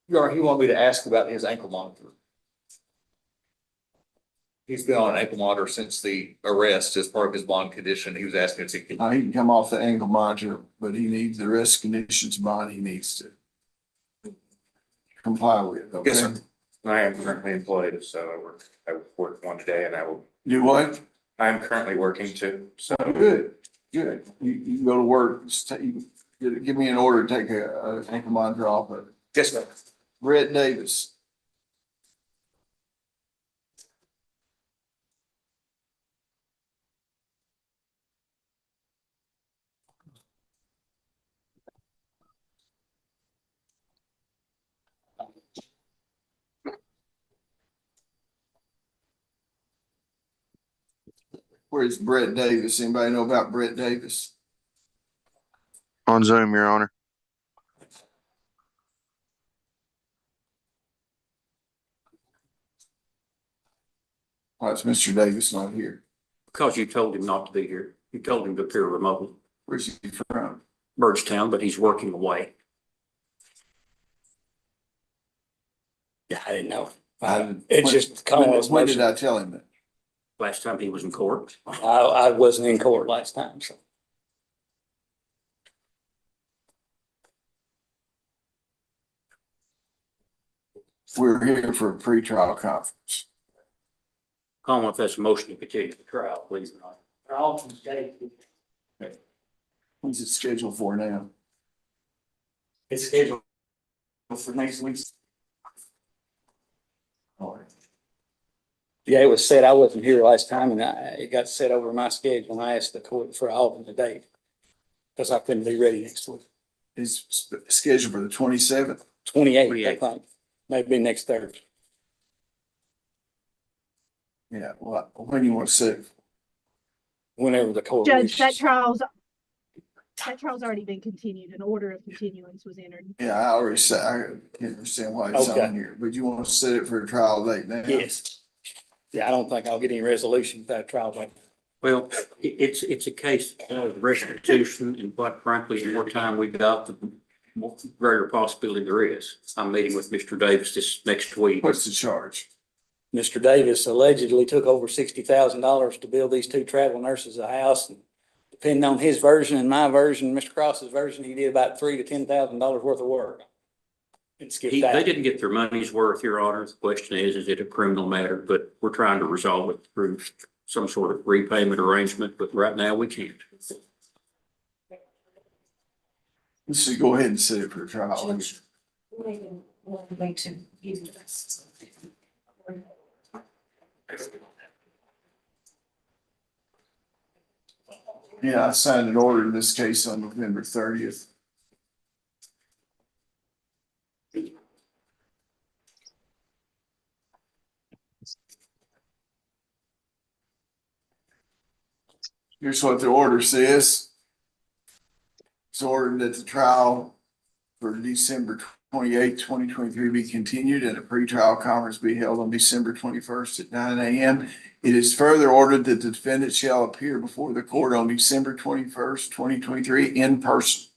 He wanted me to ask about his ankle monitor. He's been on an ankle monitor since the arrest as part of his bond condition. He was asking if he could. He can come off the ankle monitor, but he needs the rest conditions bond he needs to comply with. Okay? Yes, sir. I am currently employed, so I work one day and I will, Do what? I'm currently working too, so. Good, good. You can go to work, give me an order to take a ankle monitor off of it. Yes, sir. Brett Davis. Where's Brett Davis? Anybody know about Brett Davis? On Zoom, Your Honor. Why is Mr. Davis not here? Because you told him not to be here. You told him to appear remotely. Where's he from? Birdstown, but he's working away. Yeah, I didn't know. It's It's just Commonwealth's when did motion. I tell him that? Last time he was in court. I wasn't in court last time, so. We're here for a pretrial conference. Commonwealth has a motion to continue the trial, please. When's it scheduled for now? It's scheduled for next week. All right. Yeah, it was said, I wasn't here last time and it got set over my schedule and I asked the court for an alternate date. Because I couldn't be ready next week. It's scheduled for the 27th. 28th, I think, maybe next Thursday. Yeah, well, when you want to sit? Whenever the court Judge, that wishes. trial's already been continued. An order of continuance was entered. Yeah, I already said, I can't understand why it's Okay. on here, but you want to set it for a trial date now? Yes. Yeah, I don't think I'll get any resolution without a trial date. Well, it's a case of restitution, and quite frankly, the more time we got, the more greater possibility there is. I'm meeting with Mr. Davis this next week. What's the charge? Mr. Davis allegedly took over $60,000 to build these two travel nurses a house and depending on his version and my version, Mr. Cross's version, he did about $3,000 to $10,000 worth of work. And skipped They out. didn't get their money's worth, Your Honor. The question is it a criminal matter? But we're trying to resolve it through some sort of repayment arrangement, but right now we can't. Let's just go ahead and set it for trial. Way to use this. Yeah, I signed an order in this case on November 30th. Here's what the order says. It's ordered that the trial for December 28th, 2023 be continued and a pretrial conference be held on December 21st at 9 a.m. It is further ordered that the defendant shall appear before the court on December 21st, 2023 in person.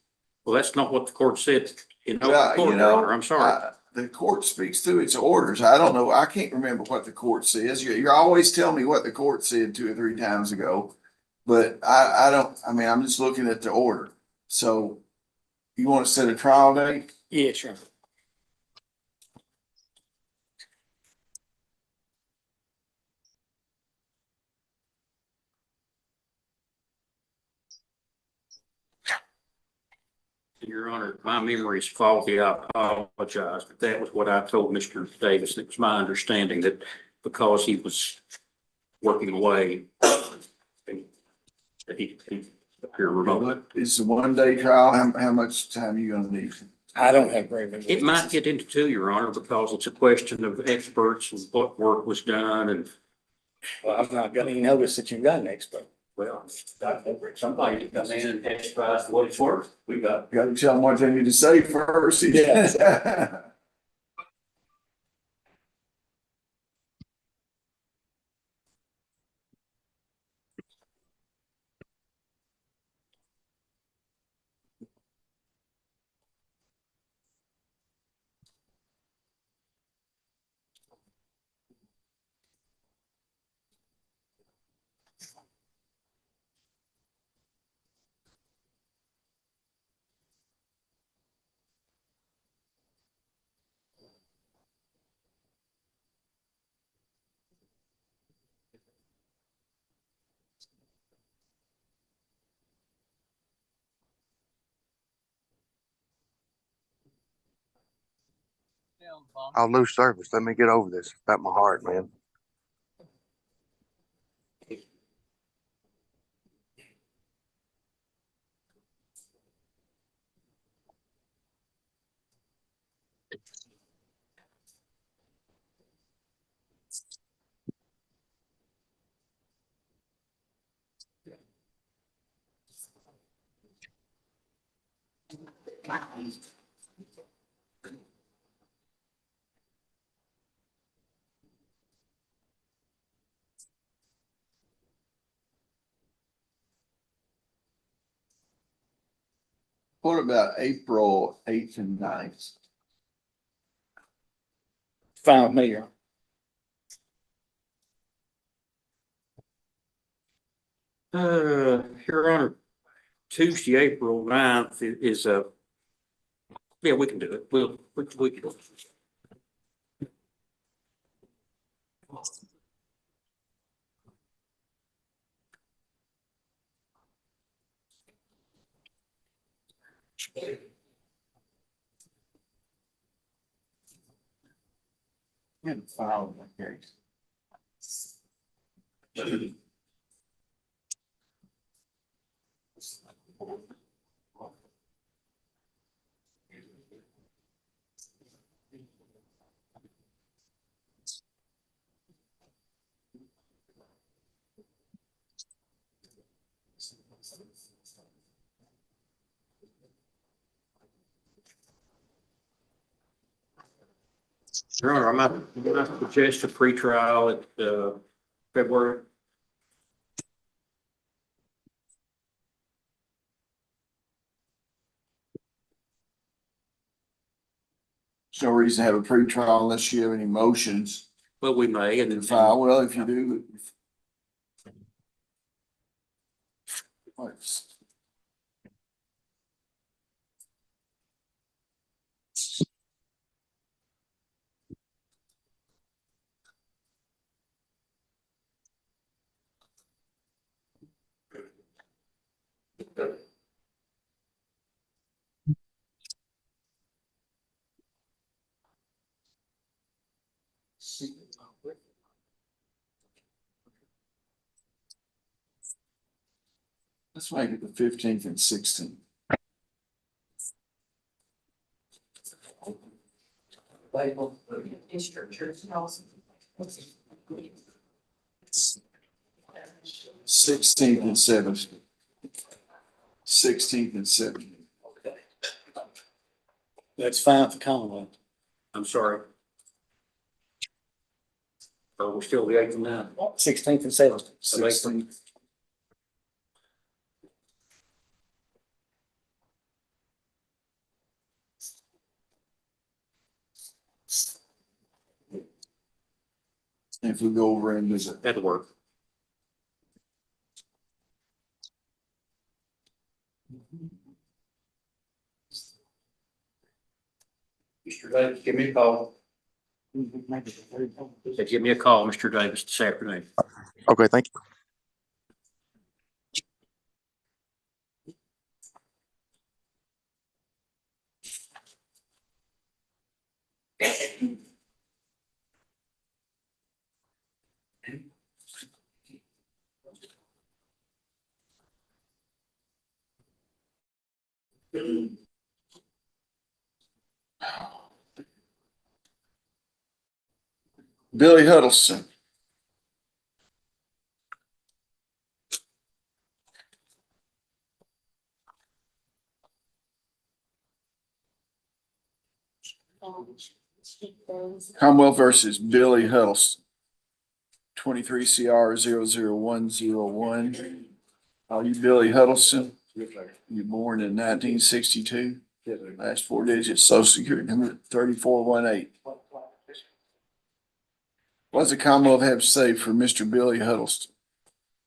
Well, that's not what the court said in open Well, court, you Your know, Honor. I'm sorry. The court speaks through its orders. I don't know. I can't remember what the court says. You're always telling me what the court said 2 or 3 times ago. But I don't, I mean, I'm just looking at the order. So you want to set a trial date? Yeah, sure. Your Honor, my memory is faulty. I apologize, but that was what I told Mr. Davis. It was my understanding that because he was working away, that he appeared remotely. It's a 1-day trial. How much time are you gonna need? I don't have very many. It might get into 2, Your Honor, because it's a question of experts and what work was done and, Well, I've not got any notice that you've got an expert. well, somebody comes in and testifies to what it's worth. We got. You gotta tell them what they need to say first. Yeah. I'll lose service. Let me get over this. It's my heart, man. What about April 8th and 9th? Fine with me, Your Honor. Your Honor, Tuesday, April 9th is yeah, we can do it. We can. And file the case. Your Honor, I might suggest a pretrial at February. There's no reason to have a pretrial unless you have any motions Well, we may, and to then file. Well, if you do, Let's make it the 15th and 16th. Sixteenth and 17th. 16th and 17th. That's fine for Commonwealth. I'm sorry. So we're still the 8th and 9th. 16th and 17th. 16th. If we go over and visit. That'll work. Mr. Davis, give me a call. So give me a call, Mr. Davis, this afternoon. Okay, thank you. Billy Huddleston. Commonwealth versus Billy Huddleston. 23 CR 00101. Are you Billy Huddleston? You born in 1962? Last four digits, social security number 3418. What does the Commonwealth have to say for Mr. Billy Huddleston?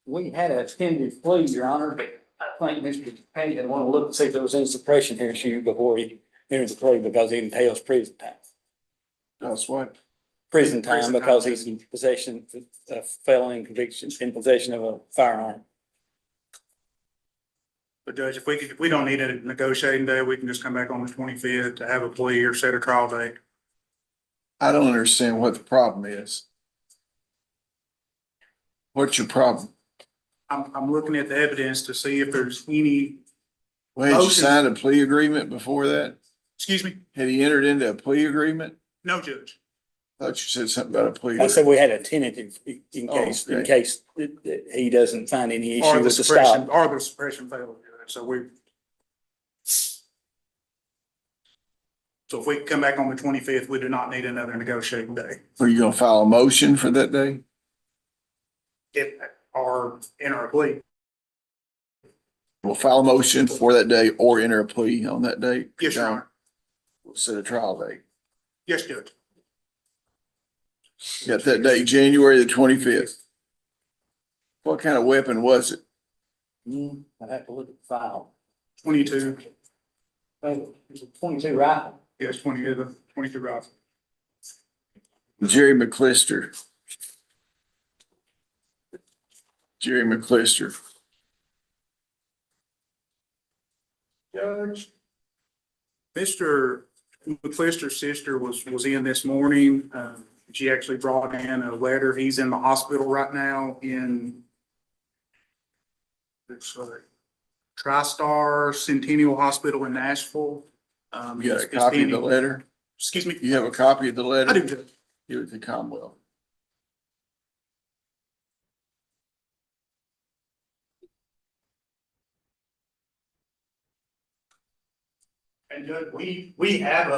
We had a tentative plea, Your Honor, but I think Mr. Petty didn't want to look and see if there was any suppression issue before he entered the plea because it entails prison time. That's what? Prison time because he's in possession of felony conviction, in possession of a firearm. But Judge, if we don't need a negotiating day, we can just come back on the 25th to have a plea or set a trial date. I don't understand what the problem is. What's your problem? I'm looking at the evidence to see if there's any, Well, had you Motion. signed a plea agreement before that? excuse me, Had he entered into a plea agreement? no, Judge. Thought you said something about a plea. I said we had a tentative in Oh, case, okay. that he doesn't find any Or issue the with the suppression, stop. or the suppression failed, Judge. So if we come back on the 25th, we do not need another negotiating day. Are you gonna file a motion for that day? Or enter a plea. We'll file a motion for that day or enter a plea on that date. Yes, Your Honor. We'll set a trial date. Yes, Judge. Got that date, January the 25th. What kind of weapon was it? I'd have to look at the file. 22, 22 rifle. yes, 22 rifle. Jerry McClister. Jerry McClister. Judge. Mr. McClister's sister was in this morning. She actually brought in a letter. He's in the hospital right now in TriStar Centennial Hospital in Nashville. You got a copy of the letter? Excuse me? You have a copy of the letter? I do, Judge. Give it to Commonwealth. And Judge, we have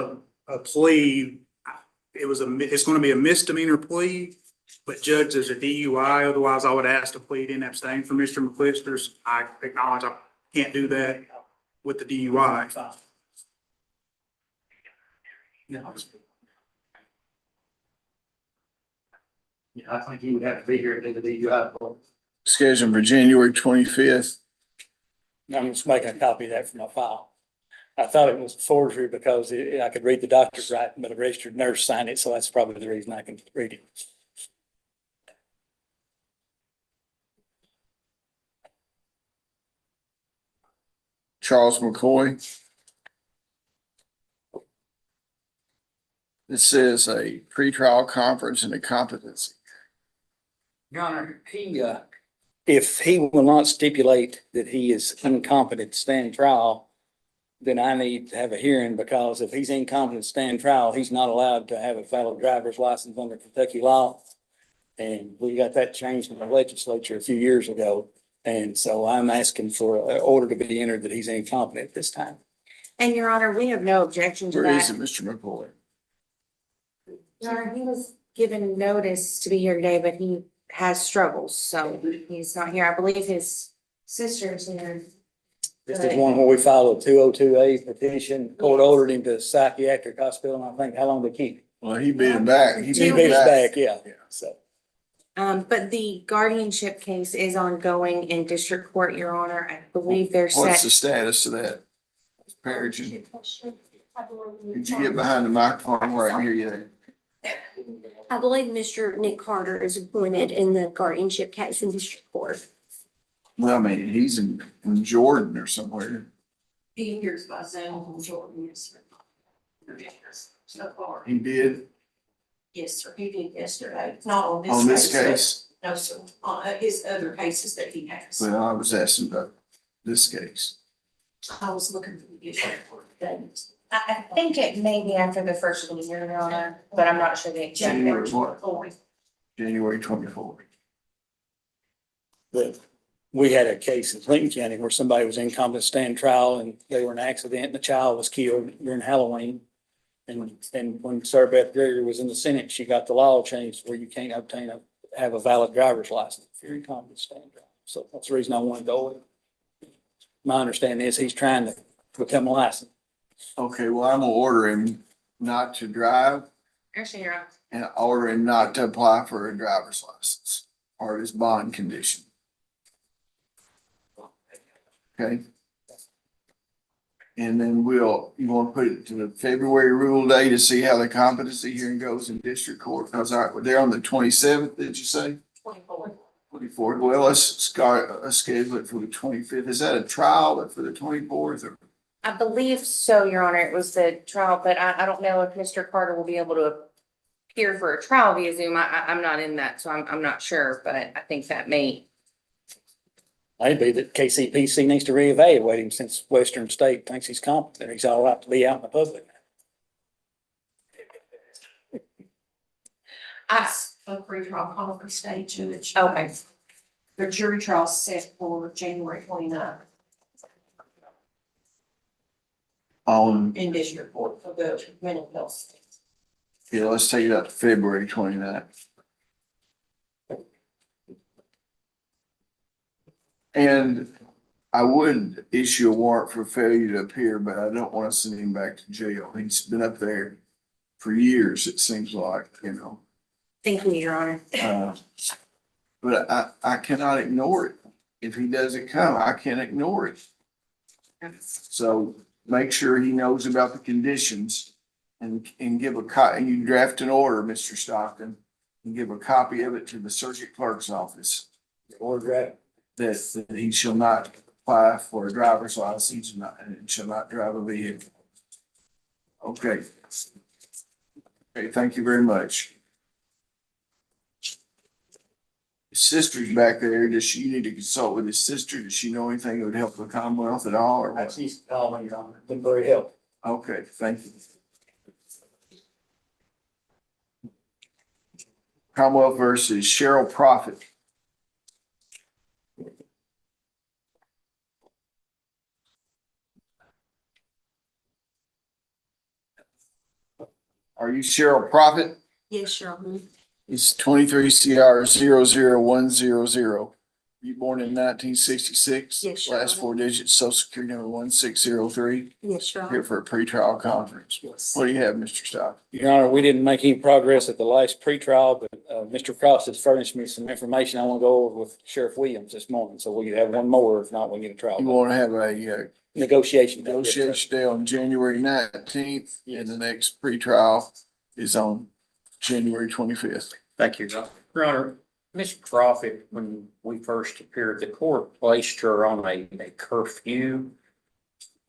a plea. It's gonna be a misdemeanor plea, but Judge, there's a DUI. Otherwise, I would ask to plead and abstain from Mr. McClister's. I acknowledge I can't do that with the DUI. Yeah, I think he would have to be here at the DUI. Scheduled for January 25th. I'm just making a copy of that for my file. I thought it was forgery because I could read the doctor's writing, but a registered nurse signed it, so that's probably the reason I can read it. Charles McCoy. This is a pretrial conference and a competency. Your Honor, if he will not stipulate that he is incompetent to stand trial, then I need to have a hearing, because if he's incompetent to stand trial, he's not allowed to have a valid driver's license under Kentucky law. And we got that changed in the legislature a few years ago. And so I'm asking for an order to be entered that he's incompetent this time. And Your Honor, we have no objection to Where is that. it, Mr. McCoy? Your Honor, he was given notice to be here today, but he has struggles, so he's not here. I believe his sister's here. This is one where we filed a 202A petition. Court ordered him to psychiatric hospital, and I think, how long did he keep? Well, he beat him back. He beat us back, yeah. So. But the guardianship case is ongoing in district court, Your Honor. I believe they're What's the set. status of that? Parenting. Could you get behind the microphone where I can hear you there? I believe Mr. Nick Carter is appointed in the guardianship case in district court. Well, I mean, he's in Jordan or somewhere. He hears by Zoom from Jordan, yes, sir. So far. He did Yes, sir. He did yesterday. It's not on this. on this but- case. No, sir. On his other cases that he has. Well, I was asking about this case. I was looking for the district court dates. I think it may be after the first of the year, Your Honor, but I'm not sure the exact. January date. what? January 24th. But we had a case in Clinton County where somebody was incompetent to stand trial, and they were in an accident, and the child was killed during Halloween. And when Sarah Beth Greger was in the Senate, she got the law changed where you can't have a valid driver's license if you're incompetent to stand trial. So that's the reason I want to go with it. My understanding is he's trying to become licensed. Okay, well, I'm gonna order him not to drive Actually, Your Honor. and order him not to apply for a driver's license or his bond condition. Okay? And then you want to put it to the February rule day to see how the competency hearing goes in district court? Because they're on the 27th, did you say? 24th. 24th. Well, let's schedule it for the 25th. Is that a trial or for the 24th or? I believe so, Your Honor. It was the trial, but I don't know if Mr. Carter will be able to appear for a trial via Zoom. I'm not in that, so I'm not sure, but I think that may. Maybe that KCPC needs to reevaluate him since Western State thinks he's competent. He's all right to be out in the public. A pre-trial conference stage, Judge. Okay. The jury trial is set for January 29th in district court for the mental health. Yeah, let's take it out to February 29th. And I would issue a warrant for failure to appear, but I don't want to send him back to jail. He's been up there for years, it seems like, you know. Thank you, Your Honor. But I cannot ignore it. If he doesn't come, I can't ignore it. So make sure he knows about the conditions and give and you draft an order, Mr. Stockton, and give a copy of it to the circuit clerk's office. Or draft. That he shall not apply for a driver's license and shall not drive a vehicle. Okay. Okay, thank you very much. His sister's back there. You need to consult with his sister? Does she know anything that would help the Commonwealth at all or what? She's calling me, Your Honor. Been very helpful. Okay, thank you. Commonwealth versus Cheryl Prophet. Are you Cheryl Prophet? Yes, Your Honor. It's 23 CR 00100. You born in 1966? Yes, Your Last Honor. 4 digits, social security number 1603. Yes, Your Here for a pretrial conference. What do you have, Mr. Stock? Your Honor, we didn't make any progress at the last pretrial, but Mr. Cross has furnished me some information I want to go over with Sheriff Williams this morning, so we can have one more, if not, we can get a trial. You want to have a Negotiation. negotiation day on January 19th, and the next pretrial is on January 25th. Thank you. Your Honor, Ms. Crawford, when we first appeared, the court placed her on a curfew.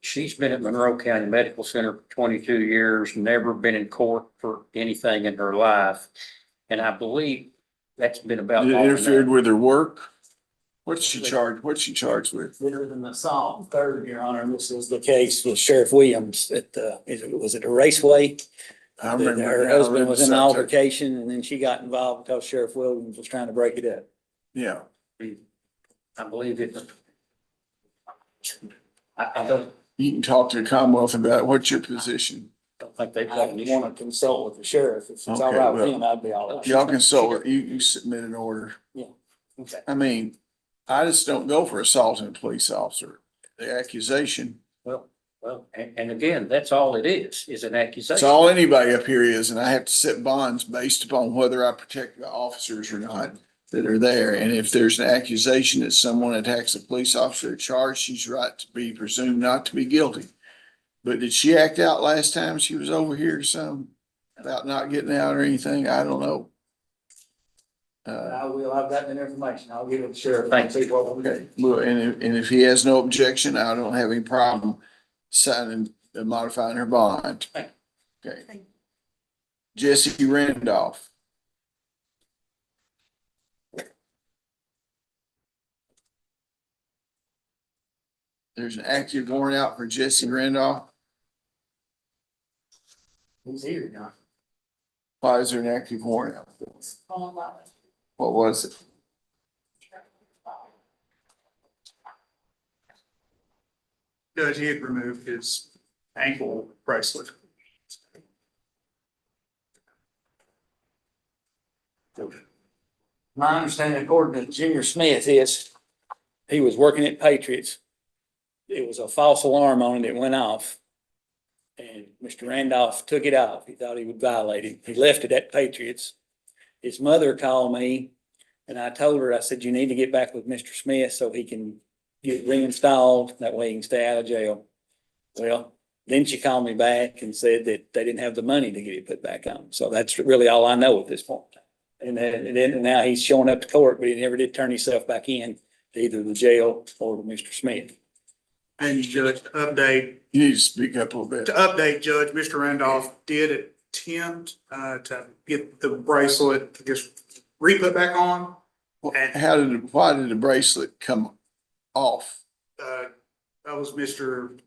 She's been at Monroe County Medical Center for 22 years, never been in court for anything in her life. And I believe that's been about. It long interfered enough. with her work? What's she charged with? Litter than assault, third, Your Honor, and this is the case with Sheriff Williams at was it a raceway? I remember. Her now, I husband read was the in an subject. altercation, and then she got involved because Sheriff Williams was trying to break it up. Yeah. I believe it. I don't You can talk to the Commonwealth about it. What's your position. think they've I got an issue. want to consult with the sheriff. If it's all Okay, right with well, him, I'd be all right. Y'all consult with, you submit an order. Okay. I mean, I just don't go for assaulting a police officer. The accusation, Well, and again, that's all it is an it's accusation. all anybody up here is, and I have to set bonds based upon whether I protect the officers or not that are there. And if there's an accusation that someone attacks a police officer at charge, she's right to be presumed not to be guilty. But did she act out last time she was over here some about not getting out or anything? I don't know. I will, I've got that information. I'll give it to the sheriff. Thank you. Okay, well, and if he has no objection, I don't have any problem signing, modifying her bond. Okay. Jesse Randolph. There's an active warrant out for Jesse Randolph. He's here now. Why is there an active warrant out? What was it? Judge, he had removed his ankle bracelet. My understanding, according to Junior Smith, is he was working at Patriots. It was a false alarm on it. It went off. And Mr. Randolph took it off. He thought he would violate it. He left it at Patriots. His mother called me and I told her, I said, you need to get back with Mr. Smith so he can get reinstalled. That way he can stay out of jail. Well, then she called me back and said that they didn't have the money to get it put back on. So that's really all I know at this point. And then now he's showing up to court, but he never did turn himself back in to either the jail or to Mr. Smith. And Judge, to update, You need to speak up a little bit. to update Judge, Mr. Randolph did attempt to get the bracelet, I guess, re-put back on. And Why did the bracelet come off? that was Mr.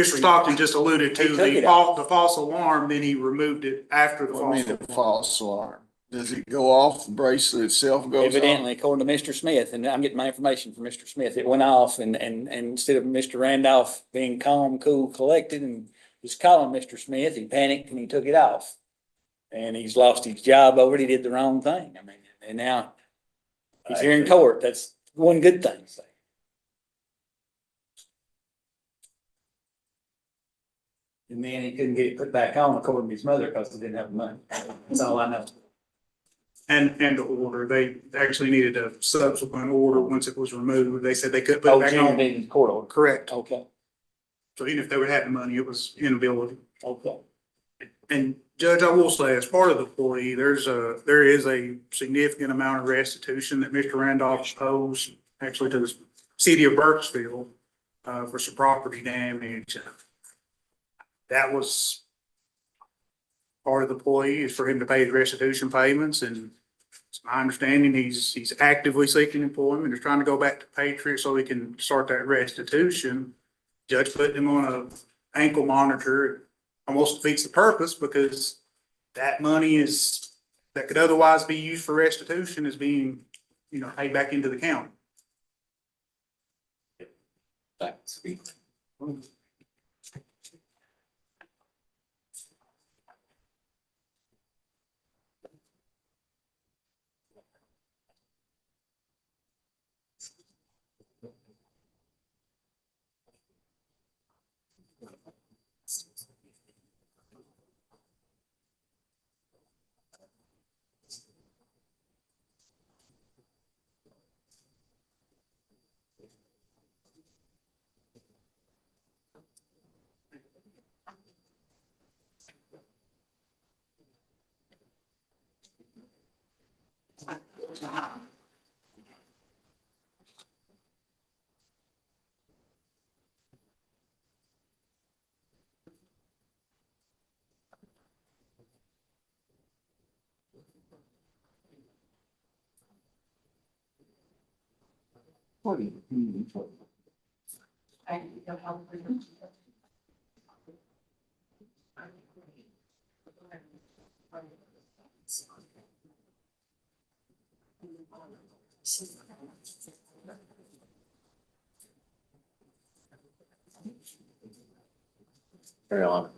Stockton just alluded to, He took it out. the false alarm, then he removed it after the I false mean, the alarm. false alarm. Does it go off? The bracelet itself goes off? Evidently, according to Mr. Smith, and I'm getting my information from Mr. Smith, it went off and instead of Mr. Randolph being calm, cool, collected and was calling Mr. Smith, he panicked and he took it off. And he's lost his job over it. He did the wrong thing. I mean, and now he's here in court. That's one good thing. And then he couldn't get it put back on according to his mother because he didn't have the money. That's all I know. And the order, they actually needed a subsequent order once it was removed. They said they couldn't put it back Junior on. needed court order. Correct. Okay, So even if they would have had the money, it was inability. okay. And Judge, I will say, as part of the plea, there is a significant amount of restitution that Mr. Randolph owes actually to the city of Burkesville for some property damage. That was part of the plea, is for him to pay his restitution payments, and it's my understanding he's actively seeking employment, is trying to go back to Patriot so he can start that restitution. Judge put him on a ankle monitor. Almost defeats the purpose because that money that could otherwise be used for restitution is being, paid back into the county. Thanks. Very on.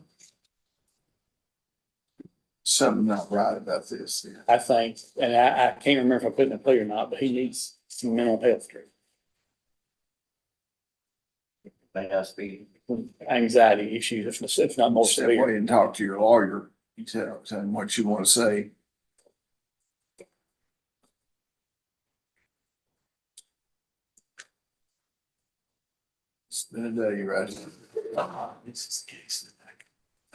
Something not right about this. I think, and I can't remember if I put in a plea or not, but he needs some mental health treatment. May has to be. Anxiety issues, if not more Step away severe. and talk to your lawyer. You tell him what you want to say. It's been a day, right? This is the case that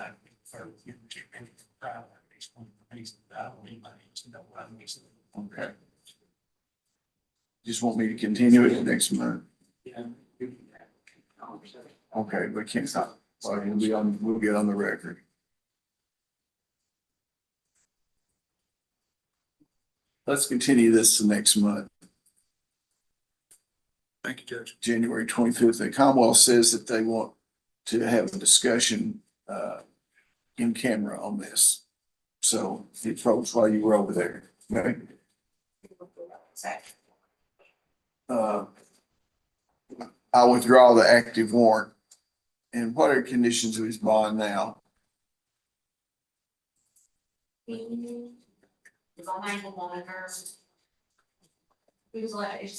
I prefer with you, Mr. Penny, trial, he's one of the reasons that I don't need my names to know what I'm using. Okay. Just want me to continue it next month. Yeah. Okay, but can't stop. Well, we'll get on the record. Let's continue this to next month, Thank you, Judge. January 25th. The Commonwealth says that they want to have a discussion in camera on this. So it folks while you were over there, okay? I withdraw the active warrant. And what are conditions of his bond now? It's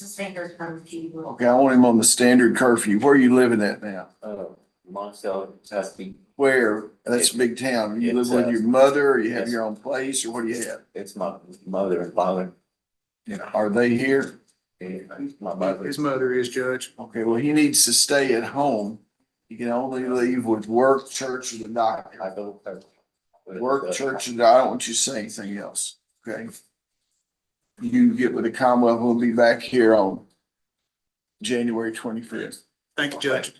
a standard curfew. Okay, I want him on the standard curfew. Where are you living at now? Monticello, Tusky. Where? That's a big town. You live It's, with your mother or you have yes. your own place or what do you have? It's my mother and father. Are they here? My mother. His mother is, Judge. Okay, well, he needs to stay at home. You can only leave with work, church, or the doctor. I go there. Work, church, and I don't want you to say anything else, okay? You get with the Commonwealth, we'll be back here on January 25th. Thank you, Judge.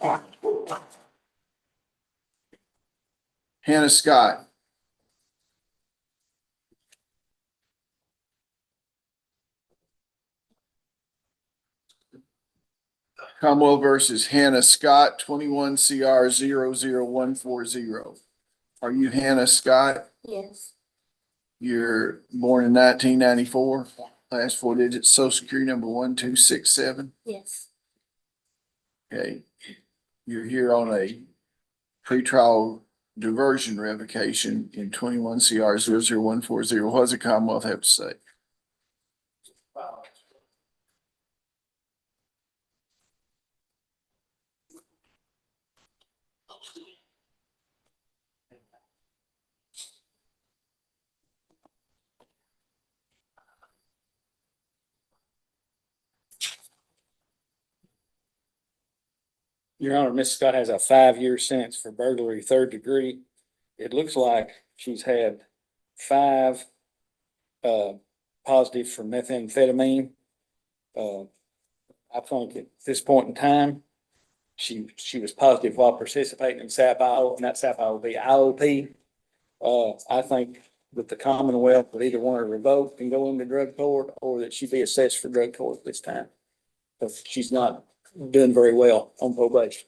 Hannah Scott. Commonwealth versus Hannah Scott, 21 CR 00140. Are you Hannah Scott? Yes. You're born in 1994. Last four digits, social security number 1267. Yes. Okay. You're here on a pretrial diversion revocation in 21 CR 00140. What does the Commonwealth have to say? Your Honor, Ms. Scott has a 5-year sentence for burglary, 3rd degree. It looks like she's had 5 positive for methamphetamine. I think at this point in time, she was positive while participating in not SAP-IOP, IOP. I think that the Commonwealth would either want to revoke and go into drug court or that she be assessed for drug court this time. Because she's not doing very well on probation.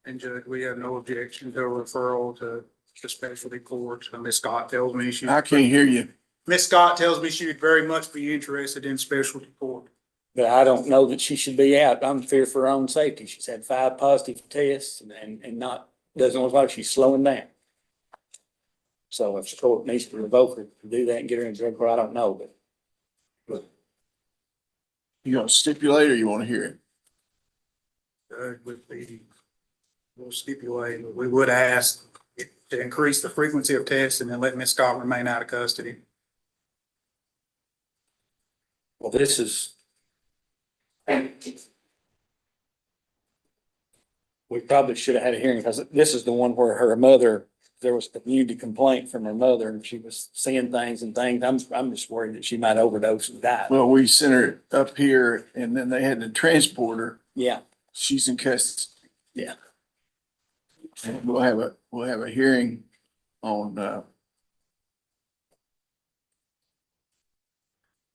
And Judge, we have no objection to a referral to specialty court. Ms. Scott tells me I can't hear you. Ms. Scott tells me she would very much be interested in specialty court. But I don't know that she should be out. I'm fear for her own safety. She's had 5 positive tests and doesn't look like she's slowing down. So if the court needs to revoke her to do that and get her in drug court, I don't know, but. You gonna stipulate or you want to hear it? We'll stipulate, we would ask to increase the frequency of tests and then let Ms. Scott remain out of custody. Well, this is. We probably should have had a hearing because this is the one where her mother there was a community complaint from her mother and she was seeing things and things. I'm just worried that she might overdose and die. Well, we sent her up here and then they had to transport her. Yeah, She's in custody. yeah. And we'll have a hearing on,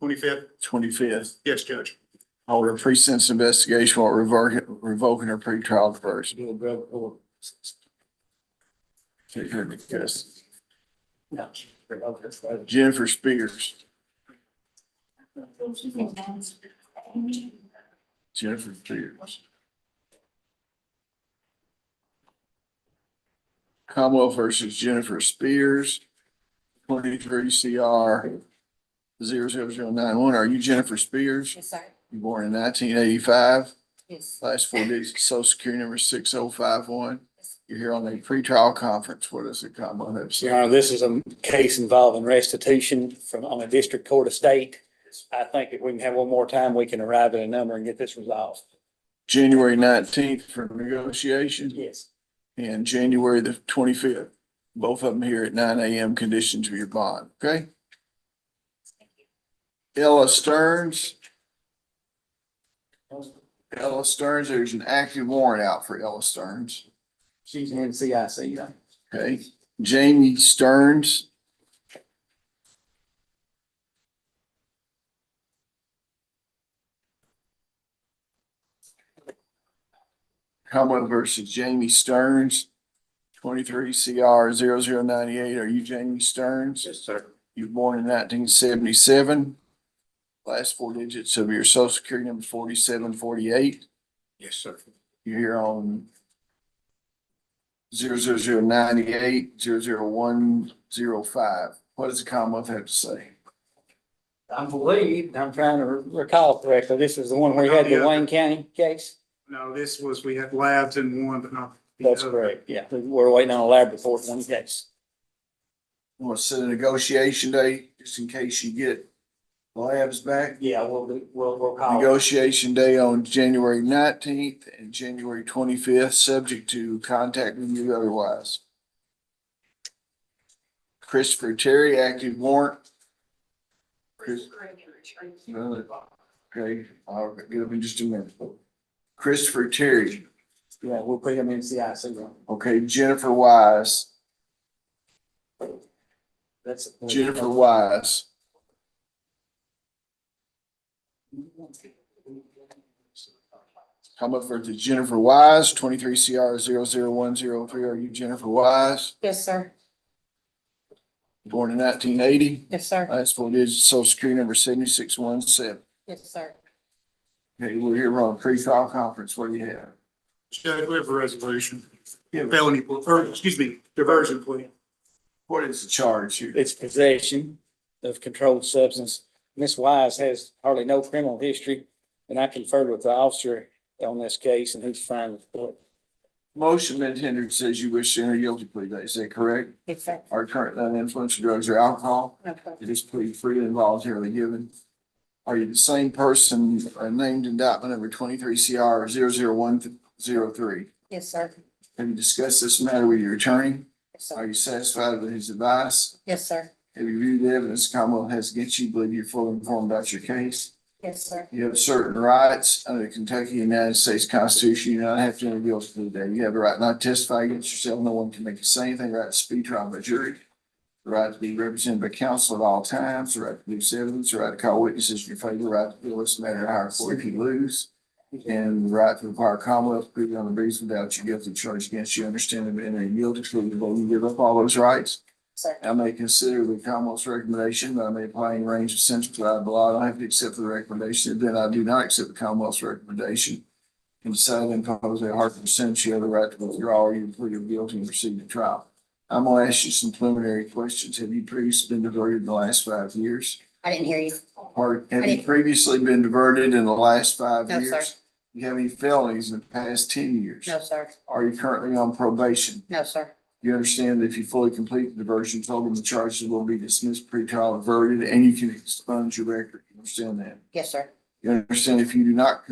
25th. 25th. Yes, Judge. Hold a pre-sentence investigation while revoking her pretrial diversion. Do a drug court. Take her to custody. No. Jennifer Spears. Jennifer Spears. Commonwealth versus Jennifer Spears, 23 CR 00091. Are you Jennifer Spears? Yes, sir. You born in 1985. Yes. Last four digits, social security number 6051. You're here on a pretrial conference. What does the Commonwealth have to say? Your Honor, this is a case involving restitution from, on a district court estate. I think if we can have one more time, we can arrive at a number and get this resolved. January 19th for negotiation Yes. and January the 25th. Both of them here at 9 a.m. conditions of your bond, okay? Ella Stearns. Ella Stearns, there's an active warrant out for Ella Stearns. She's in CIC. Okay, Jamie Stearns. Commonwealth versus Jamie Stearns, 23 CR 0098. Are you Jamie Stearns? Yes, sir. You were born in 1977. Last four digits of your social security number 4748. Yes, sir. You're here on 00098 00105. What does the Commonwealth have to say? I believe, I'm trying to recall correctly, this is the one where you had the Wayne County case? No, this was, we had labs in one, but not. the That's other. correct, yeah. We're waiting on a lab report in one case. Want to set a negotiation date just in case you get labs back? Yeah, we'll call. Negotiation day on January 19th and January 25th, subject to contacting you otherwise. Christopher Terry, active warrant. Okay, I'll get up in just a minute. Christopher Terry, Yeah, we'll put him in CIC. okay, Jennifer Wise, That's. Jennifer Wise. Come up for the Jennifer Wise, 23 CR 00103. Are you Jennifer Wise? Yes, sir. Born in 1980. Yes, sir. Last four digits, social security number 7617. Yes, sir. Okay, we're here on a pre-trial conference. What do you have? Judge, we have a resolution. Yeah. Felony, or excuse me, diversion plea. What is the charge here? It's possession of controlled substance. Ms. Wise has hardly no criminal history, and I conferred with the officer on this case, and he's fine with it. Motion been tendered says you wish to enter guilty plea. Is that correct? Yes, sir. Are current uninfluential drugs or alcohol? Okay. It is plea freely and voluntarily given. Are you the same person named indictment number 23 CR 00103? Yes, sir. Have you discussed this matter with your attorney? Yes, Are sir. you satisfied with his advice? Yes, sir. Have you reviewed the evidence the Commonwealth has against you? Believe you're fully informed about your case? Yes, sir. You have certain rights under the Kentucky United States Constitution. You do not have to enter guilty plea today. You have the right not to testify against yourself. No one can make you say anything. Right to speak trial by jury. The right to be represented by counsel at all times. The right to produce evidence. The right to call witnesses in your favor. The right to appeal this matter to higher court if you lose. And the right to require Commonwealth to prove on the reason without you guilty charge against you. Understand that entering guilty plea, will you give up all those rights? Sir. I may consider the Commonwealth's recommendation, but I may apply any range of sentence without the law. I don't have to accept the recommendation. Then I do not accept the Commonwealth's recommendation. And decide to impose a harsher sentence. You have the right to withdraw or you plead guilty and proceed to trial. I'm gonna ask you some preliminary questions. Have you previously been diverted in the last 5 years? I didn't hear you. Or have I you didn't- previously been diverted in the last 5 No, years? sir. You have any felonies in the past 10 years? No, sir. Are you currently on probation? No, sir. You understand that if you fully complete the diversion program, the charges will be dismissed, pretrial averted, and you can expunge your record. You understand that? Yes, sir. You understand if you do not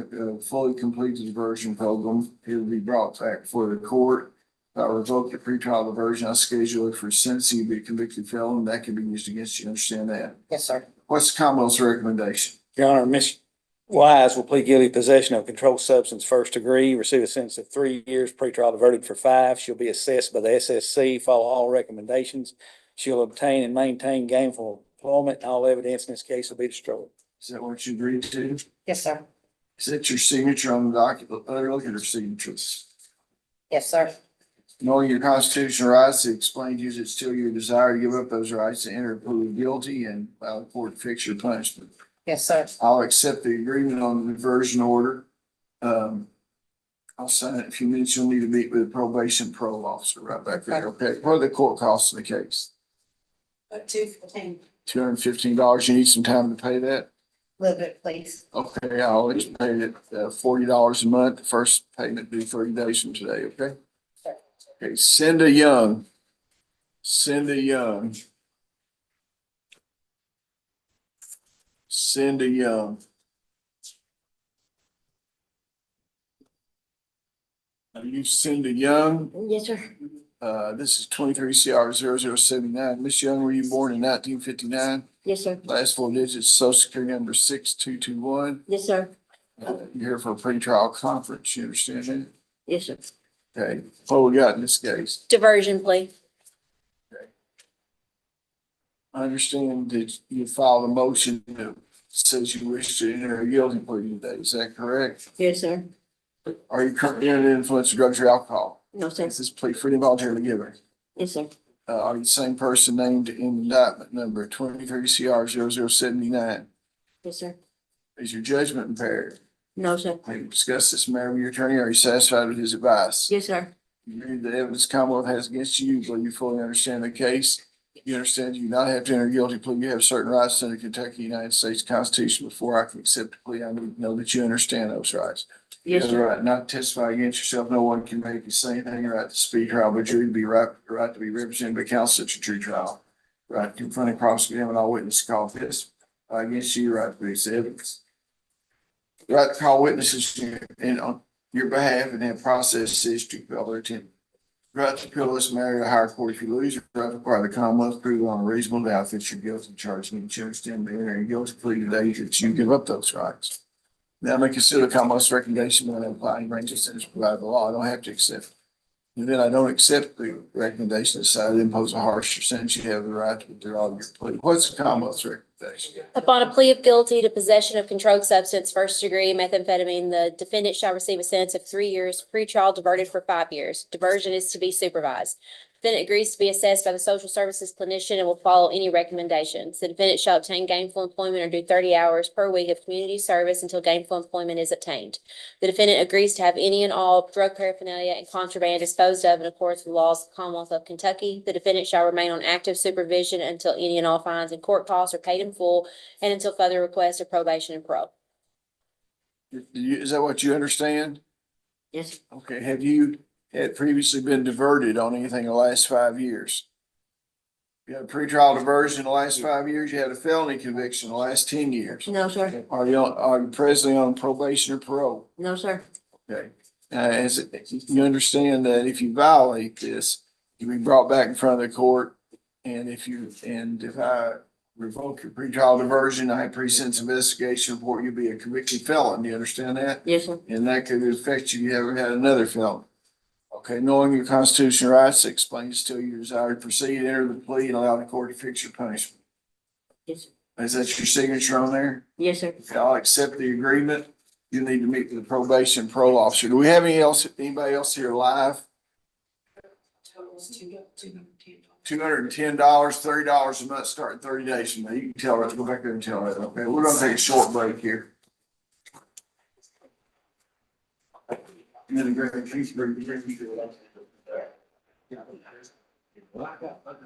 fully complete the diversion program, it will be brought back before the court If I revoke your pretrial diversion, I'll schedule it for sentencing, you'll be a convicted felon, that can be used against you, understand that? Yes, sir. What's the Commonwealth's recommendation? Your Honor, Ms. Wise will plead guilty to possession of controlled substance first degree, receive a sentence of 3 years, pretrial diverted for 5. She'll be assessed by the SSC, follow all recommendations. She'll obtain and maintain gainful employment, and all evidence in this case will be destroyed. Is that what you agreed to? Yes, sir. Is that your signature on the document? Look at her signatures. Yes, sir. Knowing your constitutional rights, it explained to you that it's still your desire to give up those rights to enter a plea of guilty and allow the court to fix your punishment. Yes, sir. I'll accept the agreement on the diversion order. I'll sign it in a few minutes. You'll need to meet with the probation parole officer right back there, okay? What are the court costs of the case? $215. $215. You need some time to pay that? Little bit, please. Okay, I'll just pay it $40 a month. The first payment due 30 days from today, okay? Sure. Okay, Cinda Young. Cinda Young. Cinda Young. Are you Cinda Young? Yes, sir. This is 23 CR 0079. Miss Young, were you born in 1959? Yes, sir. Last 4 digits, social security number 6221. Yes, sir. You're here for a pretrial conference, you understand that? Yes, sir. Okay, what we got in this case? Diversion plea. I understand that you filed a motion that says you wish to enter a guilty plea today, is that correct? Yes, sir. Are you currently under the influence of drugs or alcohol? No, sir. Is this plea free and voluntarily given? Yes, sir. Are you the same person named in indictment number 23 CR 0079? Yes, sir. Is your judgment impaired? No, sir. Have you discussed this matter with your attorney? Are you satisfied with his advice? Yes, sir. You read the evidence Commonwealth has against you, but you fully understand the case. You understand you do not have to enter a guilty plea. You have certain rights under the Kentucky United States Constitution. Before I can accept a plea, I need to know that you understand those rights. Yes, You have the sir. right not to testify against yourself. No one can make you say anything. Your right to speak trial, but jury to be right to be represented by counsel at your true trial. Right to confront and cross-examine all witnesses called this against you. Right to produce evidence. Right to call witnesses in on your behalf and have process history to their attention. Right to appeal this matter to higher court if you lose. Right to require the Commonwealth prove on a reasonable doubt that you're guilty of charge. You understand the entering a guilty plea today that you give up those rights. Now, may consider the Commonwealth's recommendation when applying range of sentence provided by the law. I don't have to accept it. And then I don't accept the recommendation decided to impose a harsher sentence. You have the right to withdraw your plea. What's the Commonwealth's recommendation? Upon a plea of guilty to possession of controlled substance, first degree methamphetamine, the defendant shall receive a sentence of 3 years, pretrial diverted for 5 years. Diversion is to be supervised. Defendant agrees to be assessed by the social services clinician and will follow any recommendations. The defendant shall obtain gainful employment or do 30 hours per week of community service until gainful employment is obtained. The defendant agrees to have any and all drug paraphernalia and contraband disposed of in accordance with the laws of the Commonwealth of Kentucky. The defendant shall remain on active supervision until any and all fines and court costs are paid in full and until further request of probation and parole. Is that what you understand? Yes. Okay, have you had previously been diverted on anything in the last 5 years? You had a pretrial diversion in the last 5 years, you had a felony conviction in the last 10 years. No, sir. Are you presently on probation or parole? No, sir. Okay. You understand that if you violate this, you'll be brought back in front of the court. And if I revoke your pretrial diversion, I have pre-sentence investigation report, you'll be a convicted felon. Do you understand that? Yes, sir. And that could affect you. You haven't had another felon. Okay, knowing your constitutional rights explains to you your desire to proceed, enter the plea, and allow the court to fix your punishment. Yes, sir. Is that your signature on there? Yes, sir. Okay, I'll accept the agreement. You need to meet with the probation and parole officer. Do we have anybody else here live? $210, $30 a month, starting 30 days from now. You can tell her, go back there and tell her that. Okay, we're gonna take a short break here. And then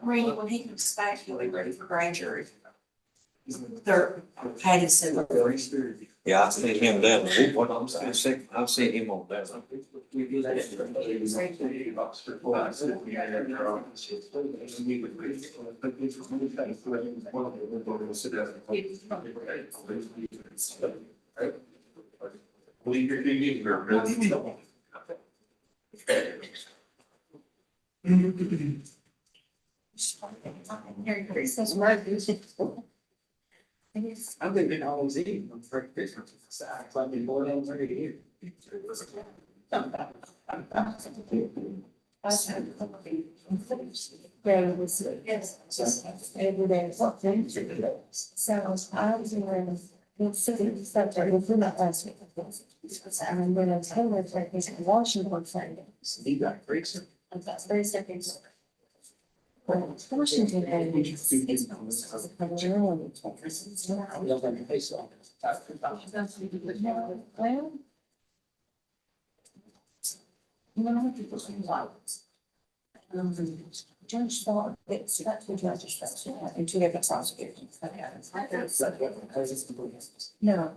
Randy, when he comes back, he'll be ready for grand jury. They're had his. Yeah, I've seen him down. I've seen him on that. I've been always eating on for Christmas. I've been more than 30 years. Every day. So I was in the city subject within that last week. And then I was home with like these Washington Sunday. You got great. About 30 seconds. Washington and. Well. You know, people say, wow. Judge thought it's got two judges, and two different prosecutors. No,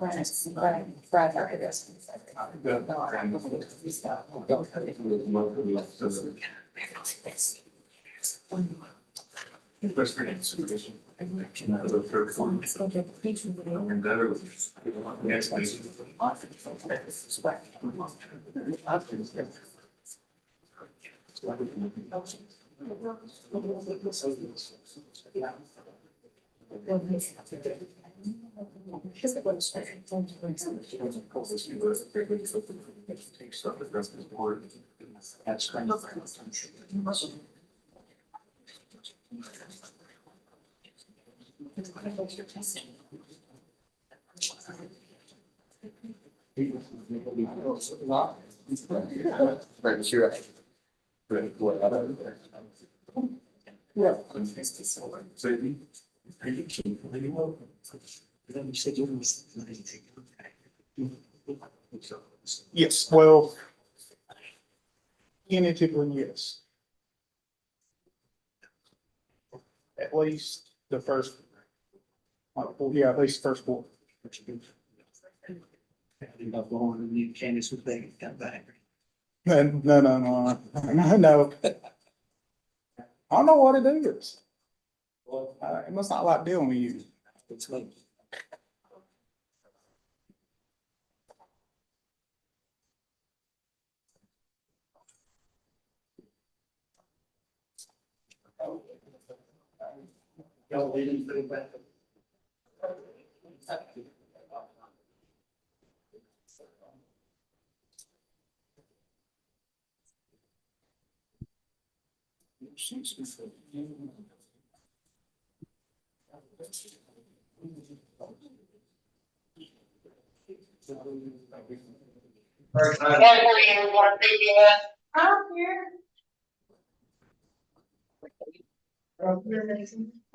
Yes, well, tentatively, yes. At least the first, yeah, at least the first quarter. Enough going and you Candace would they come back. No. I don't know what it is. It must not like dealing with you. It's like. Y'all didn't feel bad.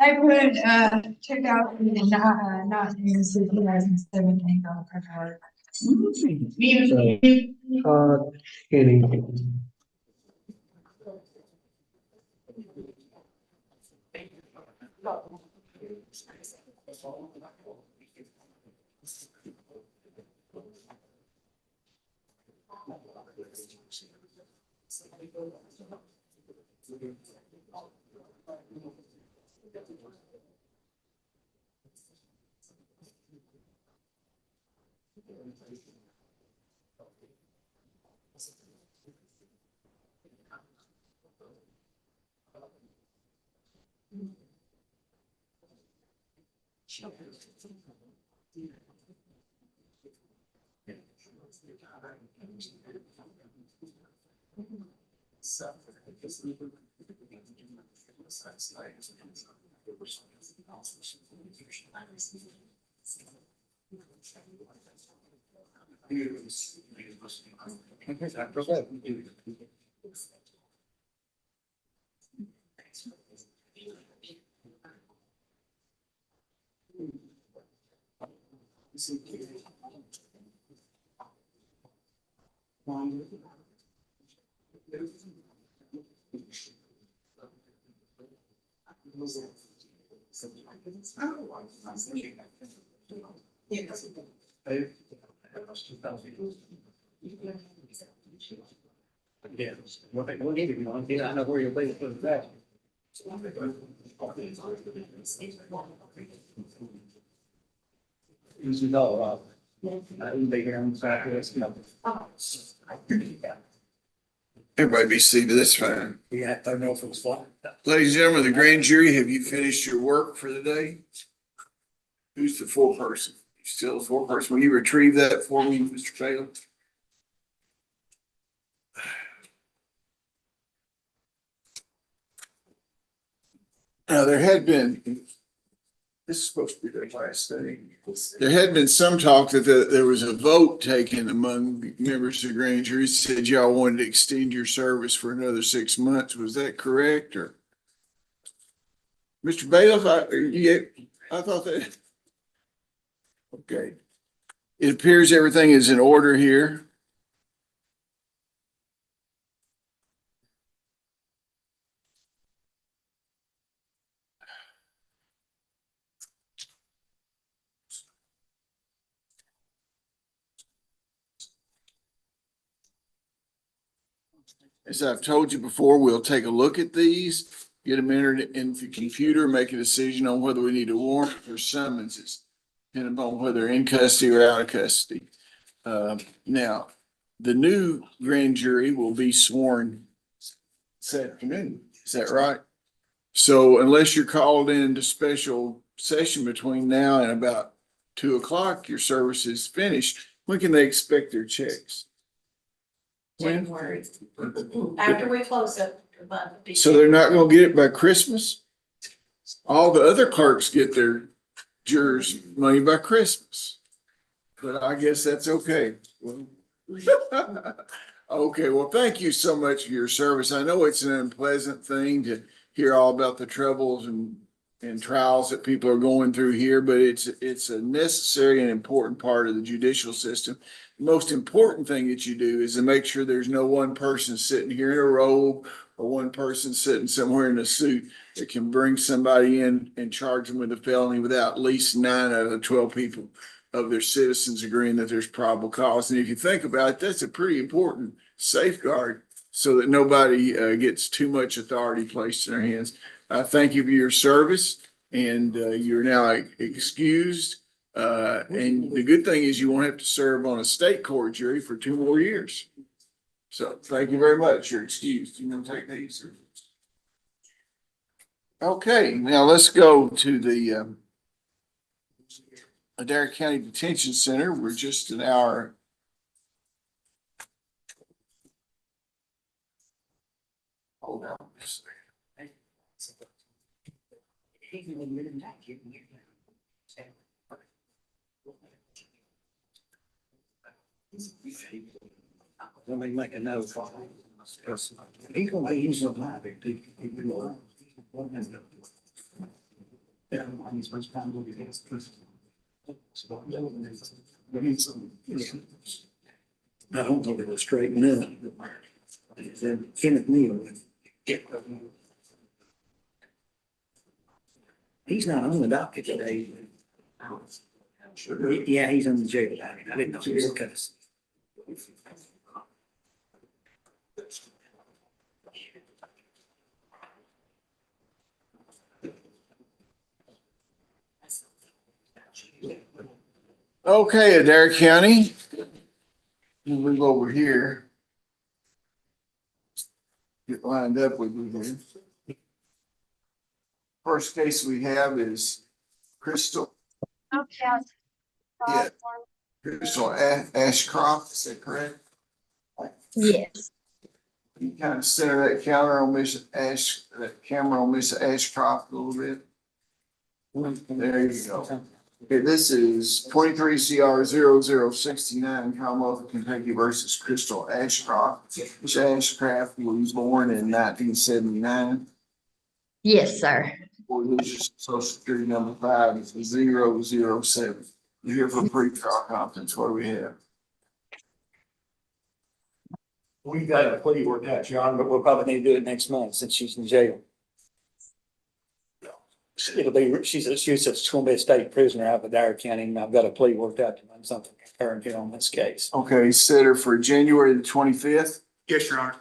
Neighborhood, 2009, 2017 on the card. Yeah, what do you want? I know where you'll be for that. Easy no, I wouldn't be here on the side of this. Everybody be seated, that's fine. Yeah, I don't know if it was flat. Ladies and gentlemen, the grand jury, have you finished your work for the day? Who's the foreperson? You still the foreperson? Will you retrieve that for me, Mr. Taylor? Now, there had been, this is supposed to be their last thing. There had been some talk that there was a vote taken among members of the grand jury, said y'all wanted to extend your service for another 6 months. Was that correct, or? Mr. Bailiff, I thought that. Okay. It appears everything is in order here. As I've told you before, we'll take a look at these, get them entered in the computer, make a decision on whether we need a warrant or summonses, depending on whether they're in custody or out of custody. Now, the new grand jury will be sworn this afternoon. Is that right? So unless you're called into special session between now and about 2 o'clock, your service is finished. When can they expect their checks? When? January. After we close up. So they're not gonna get it by Christmas? All the other clerks get their jurors' money by Christmas. But I guess that's okay. Okay, well, thank you so much for your service. I know it's an unpleasant thing to hear all about the troubles and trials that people are going through here, but it's a necessary and important part of the judicial system. The most important thing that you do is to make sure there's no one person sitting here in a robe or one person sitting somewhere in a suit that can bring somebody in and charge them with a felony without at least 9 out of the 12 people of their citizens agreeing that there's probable cause. And if you think about it, that's a pretty important safeguard so that nobody gets too much authority placed in their hands. Thank you for your service, and you're now excused. And the good thing is you won't have to serve on a state court jury for 2 more years. So thank you very much. You're excused. You can take these. Okay, now let's go to the Adair County Detention Center. We're just an hour. Hold on. Let me make a note. He's gonna be using my big. Yeah, he's supposed to look at his. I don't think it'll straighten up. Then Kenneth Neal. He's not on the docket today. Yeah, he's in the jail. I didn't know he was in custody. Okay, Adair County. We'll move over here. Get lined up with you here. First case we have is Crystal. Okay. Yeah. Crystal Ashcroft, is that correct? Yes. You kind of center that camera on Miss Ashcroft a little bit. There you go. Okay, this is 23 CR 0069, Commonwealth of Kentucky versus Crystal Ashcroft. Ms. Ashcroft was born in 1979. Yes, sir. Religious social security number 5 is 007. You're here for pretrial conference. What do we have? We got a plea worked out, Your Honor, but we'll probably need to do it next month since she's in jail. It'll be, she's gonna be a state prisoner out of Adair County, and I've got a plea worked out to run something concurrent here on this case. Okay, set her for January the 25th. Yes, Your Honor.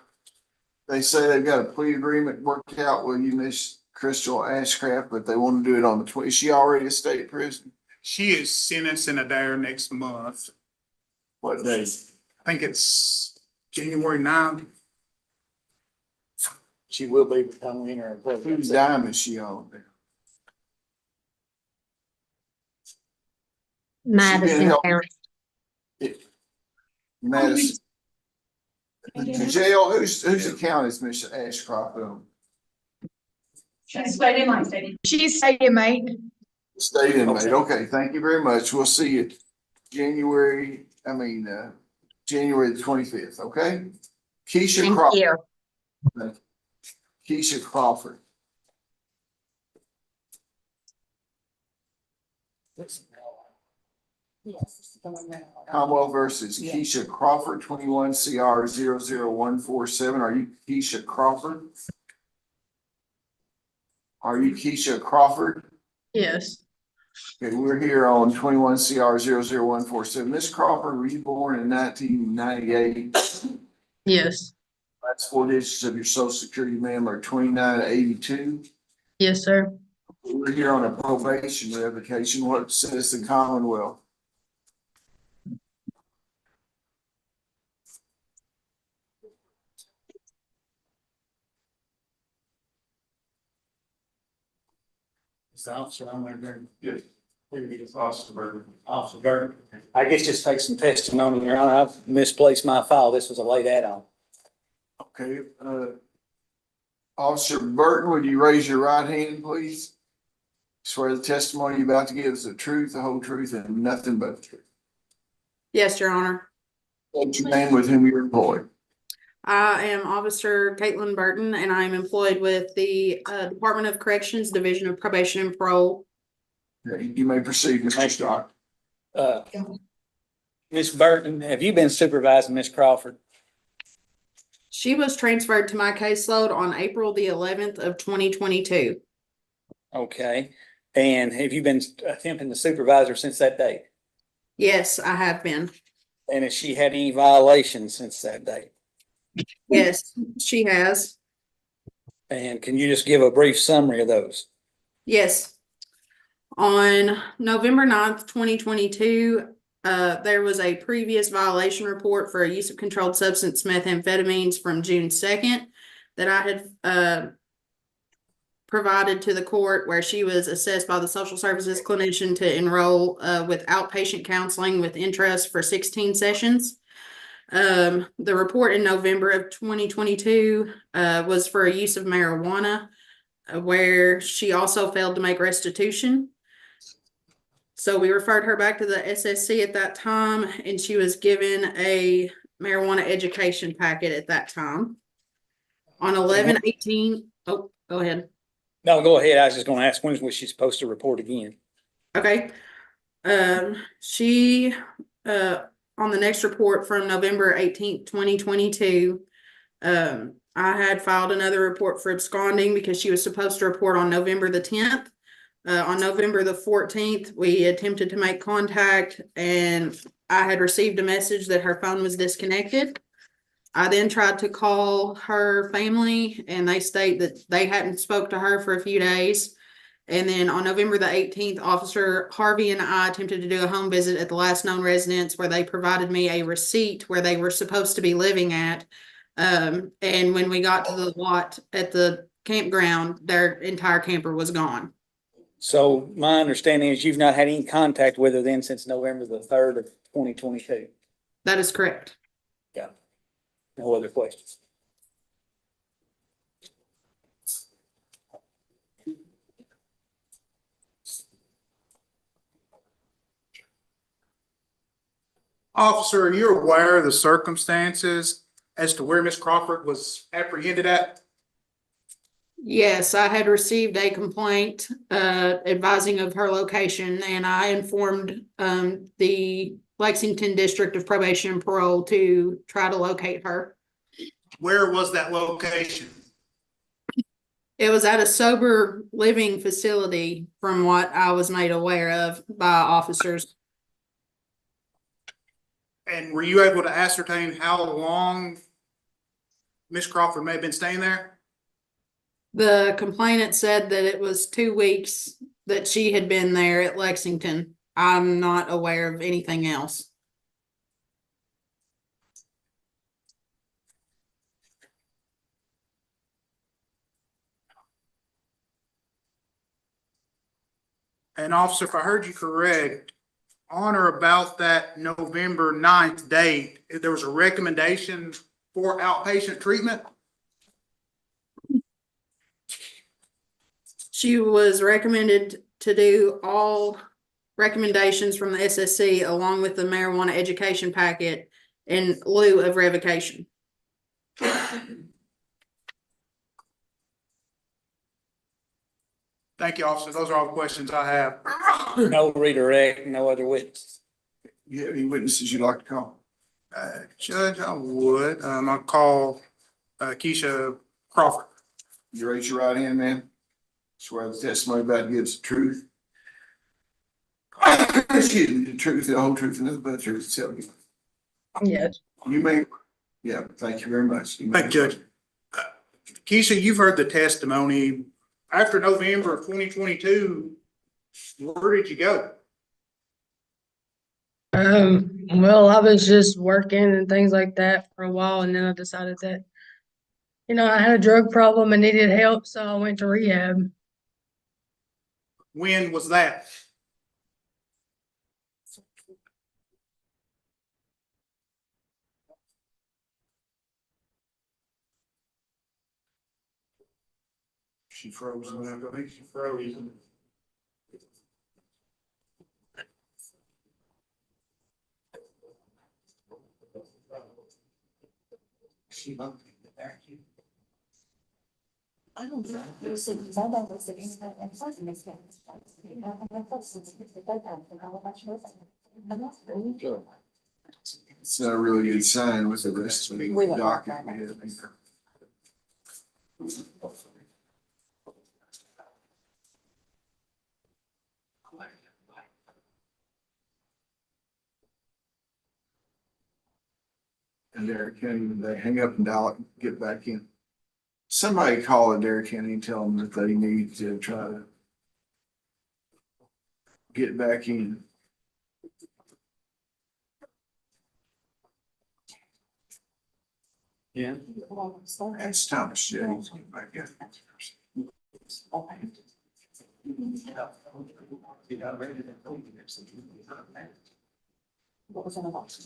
They say they've got a plea agreement worked out with you, Miss Crystal Ashcraft, but they want to do it on the 20th. Is she already a state prison? She is sentenced in Adair next month. What day? I think it's January 9th. She will be becoming her employee. Whose dime is she on there? Madison help- County. Madison. The jail, whose account is Miss Ashcroft on? She's state inmate. State inmate, okay, thank you very much. We'll see you January the 25th, okay? Keisha Thank Crawford. you. Keisha Crawford. Commonwealth versus Keisha Crawford, 21 CR 00147. Are you Keisha Crawford? Are you Keisha Crawford? Yes. Okay, we're here on 21 CR 00147. Miss Crawford, were you born in 1998? Yes. Last four digits of your social security, ma'am, are 2982. Yes, sir. We're here on a probation revocation. What citizen Commonwealth? It's Officer, I'm there. Yes. Officer Burger. Officer Burton. I guess just take some testimony, Your Honor. I've misplaced my file. This was a late add-on. Okay, Officer Burton, would you raise your right hand, please? Swear the testimony you're about to give is the truth, the whole truth, and nothing but the truth. Yes, Your Honor. What's your name, with whom you're employed? I am Officer Caitlin Burton, and I am employed with the Department of Corrections, Division of Probation and Parole. Okay, you may proceed, Mr. Stock. Ms. Burton, have you been supervising Ms. Crawford? She was transferred to my caseload on April the 11th of 2022. Okay. And have you been attempting to supervise her since that date? Yes, I have been. And has she had any violations since that date? Yes, she has. And can you just give a brief summary of those? Yes. On November 9th, 2022, there was a previous violation report for a use of controlled substance methamphetamines from June 2nd that I had provided to the court, where she was assessed by the social services clinician to enroll with outpatient counseling with interest for 16 sessions. The report in November of 2022 was for a use of marijuana, where she also failed to make restitution. So we referred her back to the SSC at that time, and she was given a marijuana education packet at that time. On 11/18, oh, go ahead. No, go ahead. I was just going to ask, when was she supposed to report again? Okay. She, on the next report from November 18th, 2022, I had filed another report for absconding because she was supposed to report on November the 10th. On November the 14th, we attempted to make contact, and I had received a message that her phone was disconnected. I then tried to call her family, and they state that they hadn't spoke to her for a few days. And then on November the 18th, Officer Harvey and I attempted to do a home visit at the last known residence, where they provided me a receipt where they were supposed to be living at. And when we got to the lot at the campground, their entire camper was gone. So my understanding is you've not had any contact with her then since November the 3rd of 2022. That is correct. Yeah. No other questions? Officer, are you aware of the circumstances as to where Miss Crawford was apprehended at? Yes, I had received a complaint advising of her location, and I informed the Lexington District of Probation and Parole to try to locate her. Where was that location? It was at a sober living facility, from what I was made aware of by officers. And were you able to ascertain how long Miss Crawford may have been staying there? The complainant said that it was 2 weeks that she had been there at Lexington. I'm not aware of anything else. And officer, if I heard you correct, on or about that November 9th date, there was a recommendation for outpatient treatment? She was recommended to do all recommendations from the SSC along with the marijuana education packet in lieu of revocation. Thank you, officer. Those are all the questions I have. No redirect, no other witness. You have any witnesses you'd like to call? Judge, I would, I'll call, Keisha Crawford. You raise your right hand, man. Swear the testimony about you is the truth. Excuse me, the truth, the whole truth, and nothing but the truth, tell me. Yes. You may, yeah, thank you very much. You may- Thank you, Judge. Keisha, you've heard the testimony. After November of 2022, where did you go? Well, I was just working and things like that for a while, and then I decided that, I had a drug problem and needed help, so I went to rehab. When was that? She frozen now, go ahead. She froze. I don't know. You said, because I thought it was in that, and something makes sense. It's not a really good sign with the rest of the docket we have here. And Derrick County, they hang up and dial it and get back in. Somebody call it Derrick County and tell them that they need to try to get back in. Yeah. That's Thomas Jennings. Get back in. What was in the box?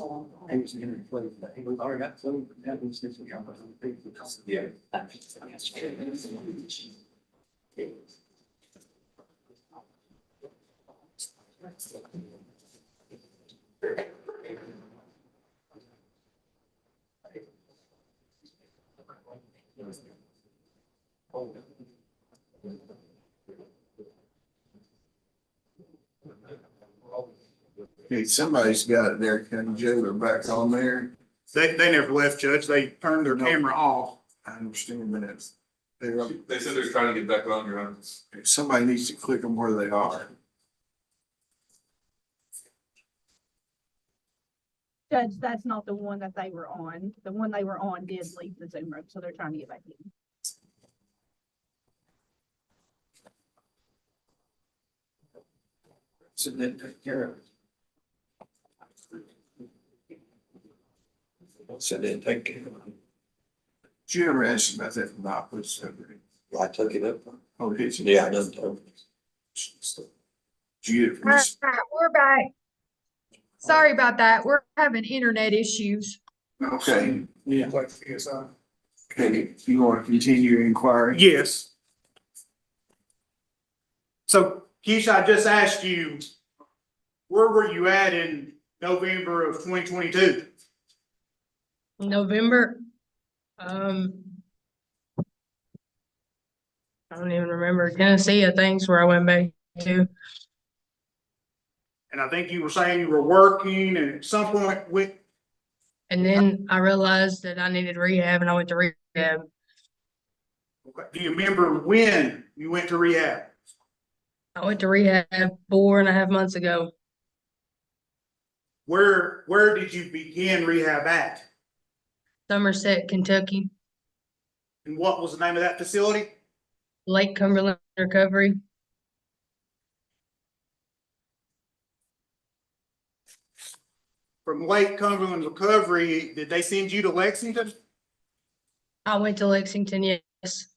Hey, somebody's got it there, County Jail, they're back on there. They never left, Judge. They turned their camera off. I understand that. They said they're trying to get back on, Your Honor. Somebody needs to click them where they are. Judge, that's not the one that they were on. The one they were on did leave the Zoom room, so they're trying to get back in. So then take care of it. So then take care of it. Did you ever ask about that from the opposite? I took it up. Oh, did you? Yeah, I done told. Did you get it from this? We're back. Sorry about that. We're having internet issues. Okay, Yeah. okay, you want to continue your inquiry? Yes. So Keisha, I just asked you, where were you at in November of 2022? November, I don't even remember. Tennessee, I think, is where I went back to. And I think you were saying you were working and at some point with, And then I realized that I needed rehab and I went to rehab. do you remember when you went to rehab? I went to rehab 4.5 months ago. Where did you begin rehab at? Somerset, Kentucky, And what was the name of that facility? Lake Cumberland Recovery. From Lake Cumberland Recovery, did they send you to Lexington? I went to Lexington, yes.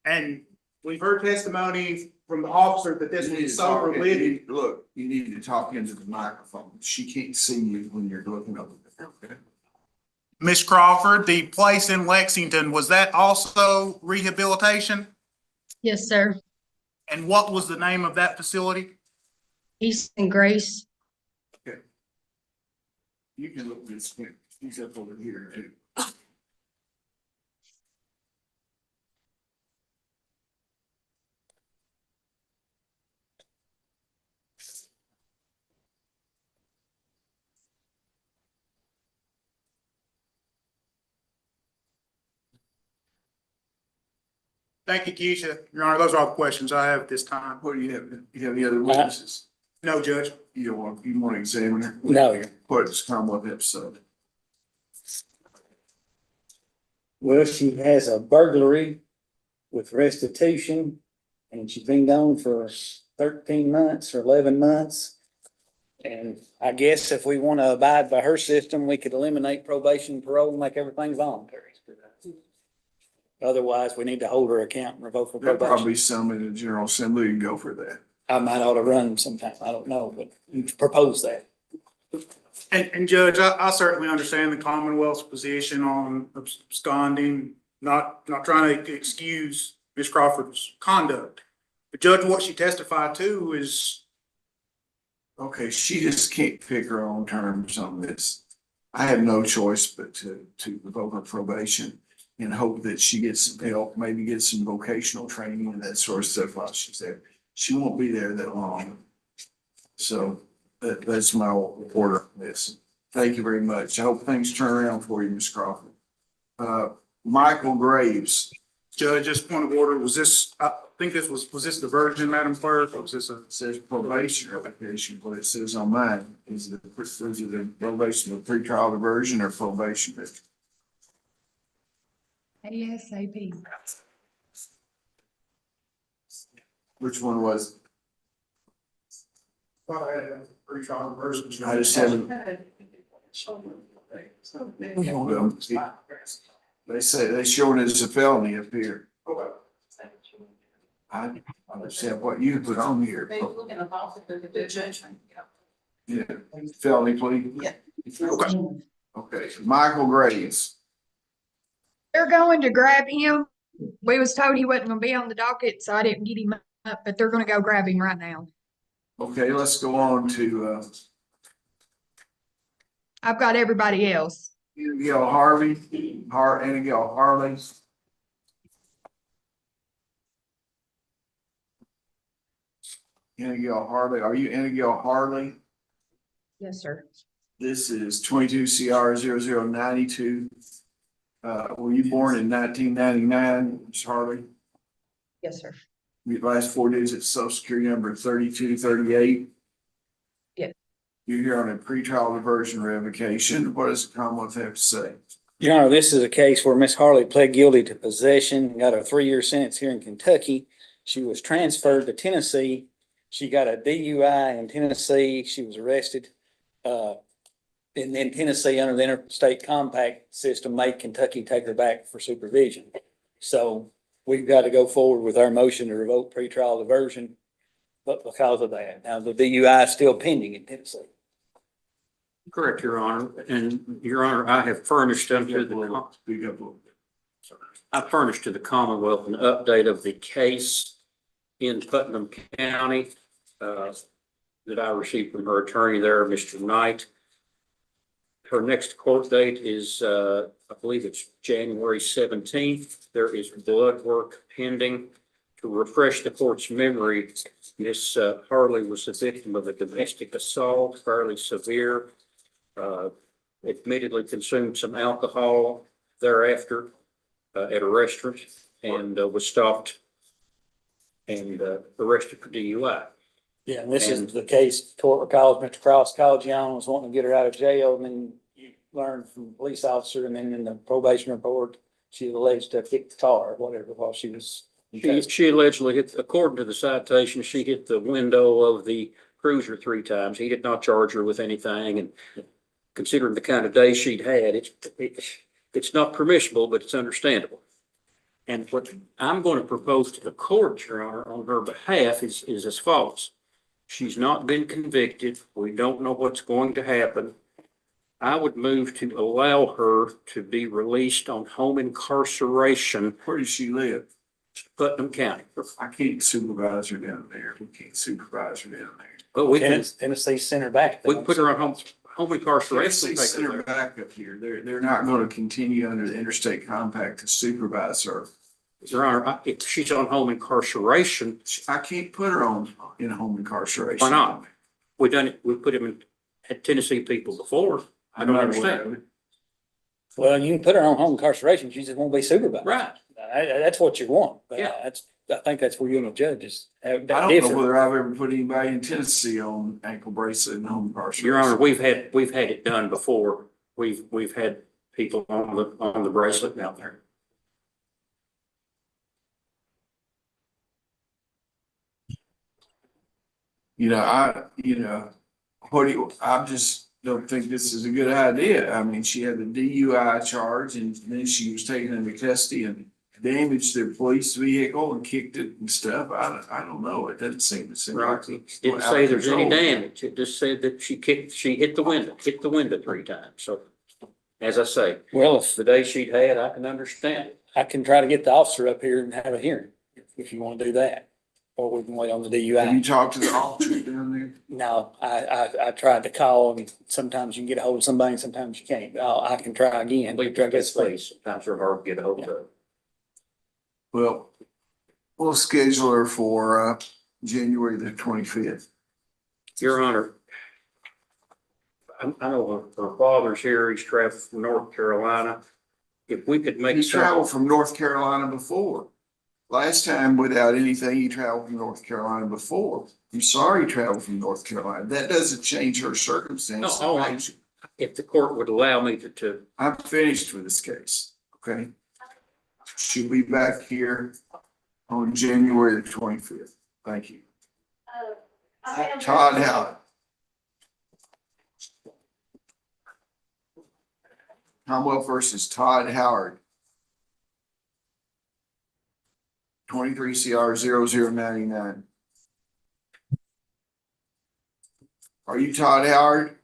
And we've heard testimony from the officer that this was so related. Look, you need to talk into the microphone. She can't see you when you're looking over there. Ms. Crawford, the place in Lexington, was that also rehabilitation? Yes, sir. And what was the name of that facility? Peace and grace. You can look this, he's up over here too. Thank you, Keisha. Your Honor, those are all the questions I have at this time. What do you have? You have any other witnesses? No, Judge. You want to examine her? No, Your What does Commonwealth have to say? Well, she has a burglary with restitution, and she's been gone for 13 months or 11 months. And I guess if we want to abide by her system, we could eliminate probation and parole and make everything voluntary. Otherwise, we need to hold her account and revoke her There'll probation. probably some in the General Assembly and go for that. I might ought to run them sometime. I don't know, but you propose that. And Judge, I certainly understand the Commonwealth's position on absconding, not trying to excuse Ms. Crawford's conduct. But Judge, what she testified to is. Okay, she just can't pick her own terms on this. I have no choice but to revoke her probation and hope that she gets some help, maybe get some vocational training and that sort of stuff while she's there. She won't be there that long. So that's my order on this. Thank you very much. I hope things turn around for you, Ms. Crawford. Michael Graves. Judge, just point of order, was this, I think this was this diversion, Madam Clerk, or was this It says probation application, what it says on mine is the probation of pretrial diversion or probation. ASAP. Which one was? pretrial diversion? I just haven't. They say they showed it as a felony up here. I understand what you put on here. Yeah, felony plea. Yeah. Okay, Michael Graves. They're going to grab him. We was told he wasn't gonna be on the docket, so I didn't get him up, but they're gonna go grab him right now. Okay, let's go on to I've got everybody else. Annabelle Harvey, Annabelle Harley. Annabelle Harley, are you Annabelle Harley? Yes, sir. This is 22 CR 0092. Were you born in 1999, Ms. Harley? Yes, sir. Your last 4 digits, social security number 3238. Yes. You're here on a pretrial diversion revocation. What does the Commonwealth have to say? Your Honor, this is a case where Miss Harley pled guilty to possession, got a 3-year sentence here in Kentucky. She was transferred to Tennessee. She got a DUI in Tennessee. She was arrested. And then Tennessee, under the interstate compact system, made Kentucky take her back for supervision. So we've got to go forward with our motion to revoke pretrial diversion, but because of that. Now, the DUI is still pending in Tennessee. Correct, Your Honor. And Your Honor, I have furnished unto the, I furnished to the Commonwealth an update of the case in Putnam County that I received from her attorney there, Mr. Knight. Her next court date is, I believe it's January 17th. There is blood work pending. To refresh the court's memory, Miss Harley was the victim of a domestic assault, fairly severe. Admittedly consumed some alcohol thereafter at a restaurant and was stopped and arrested for DUI. Yeah, and this is the case, court recalls Mr. Cross called you on, was wanting to get her out of jail, and then you learned from the police officer, and then in the probation report, she was alleged to have kicked the car or whatever while she was. She allegedly hit, according to the citation, she hit the window of the cruiser 3 times. He did not charge her with anything, and considering the kind of day she'd had, it's not permissible, but it's understandable. And what I'm going to propose to the court, Your Honor, on her behalf is as follows. She's not been convicted. We don't know what's going to happen. I would move to allow her to be released on home incarceration. Where does she live? Putnam County. I can't supervise her down there. We can't supervise her down there. But we can, Tennessee sent her back. we can put her on home incarceration. Tennessee sent her back up here. They're not going to continue under the interstate compact to supervise her. Your Honor, if she's on home incarceration. I can't put her in home incarceration. Why not? We done it, we put him in, had Tennessee people before. I don't understand. Well, you can put her on home incarceration, she just won't be supervised. Right. That's what you want, but Yeah. I think that's where you and the judges have. I don't know whether I've ever put anybody in Tennessee on ankle bracelet and home incarceration. Your Honor, we've had it done before. We've had people on the bracelet down there. I just don't think this is a good idea. I mean, she had the DUI charge and then she was taken into custody and damaged their police vehicle and kicked it and stuff. I don't know. It doesn't seem to seem like it's Didn't say there's any damage. It just said that she hit the window 3 times. So as I say, Well, if the day she'd had, I can understand it. I can try to get the officer up here and have a hearing, if you want to do that. Or we can wait on the Have you DUI. talked to the officer down there? No, I tried to call and sometimes you can get a hold of somebody and sometimes you can't. I can try again. Leave Try to get this place. Sometimes they're hard to get a hold of. Well, we'll schedule her for January the 25th. Your Honor, I know her father's here. He's traveled from North Carolina. If we could make. He traveled from North Carolina before. Last time without anything, he traveled from North Carolina before. I'm sorry he traveled from North Carolina. That doesn't change her circumstances. No, if the court would allow me to. I'm finished with this case, okay? She'll be back here on January the 25th. Thank you. Todd Howard. Commonwealth versus Todd Howard. 23 CR 0099. Are you Todd Howard?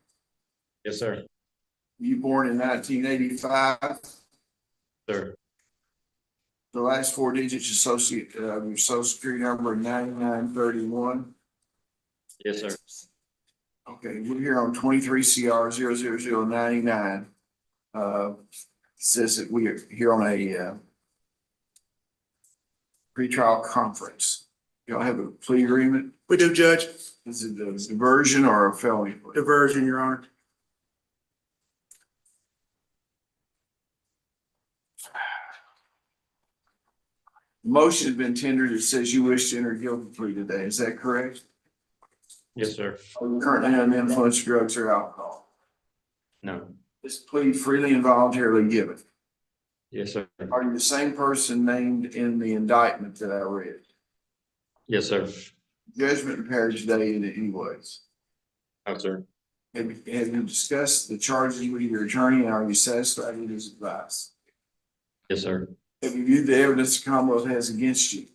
Yes, sir. You born in 1985? Sir. The last 4 digits associate your social security number 9931. Yes, sir. Okay, we're here on 23 CR 00099. Says that we are here on a pretrial conference. Y'all have a plea agreement? We do, Judge. Is it a diversion or a felony plea? Diversion, Your Honor. Motion has been tendered that says you wish to enter a guilty plea today. Is that correct? Yes, sir. Are you currently under the influence of drugs or alcohol? No. This plea freely and voluntarily given. Yes, sir. Are you the same person named in the indictment that I read? Yes, sir. Judgment impaired today in any ways. No, sir. Have you discussed the charges with your attorney and are you satisfied with his advice? Yes, sir. Have you viewed the evidence the Commonwealth has against you?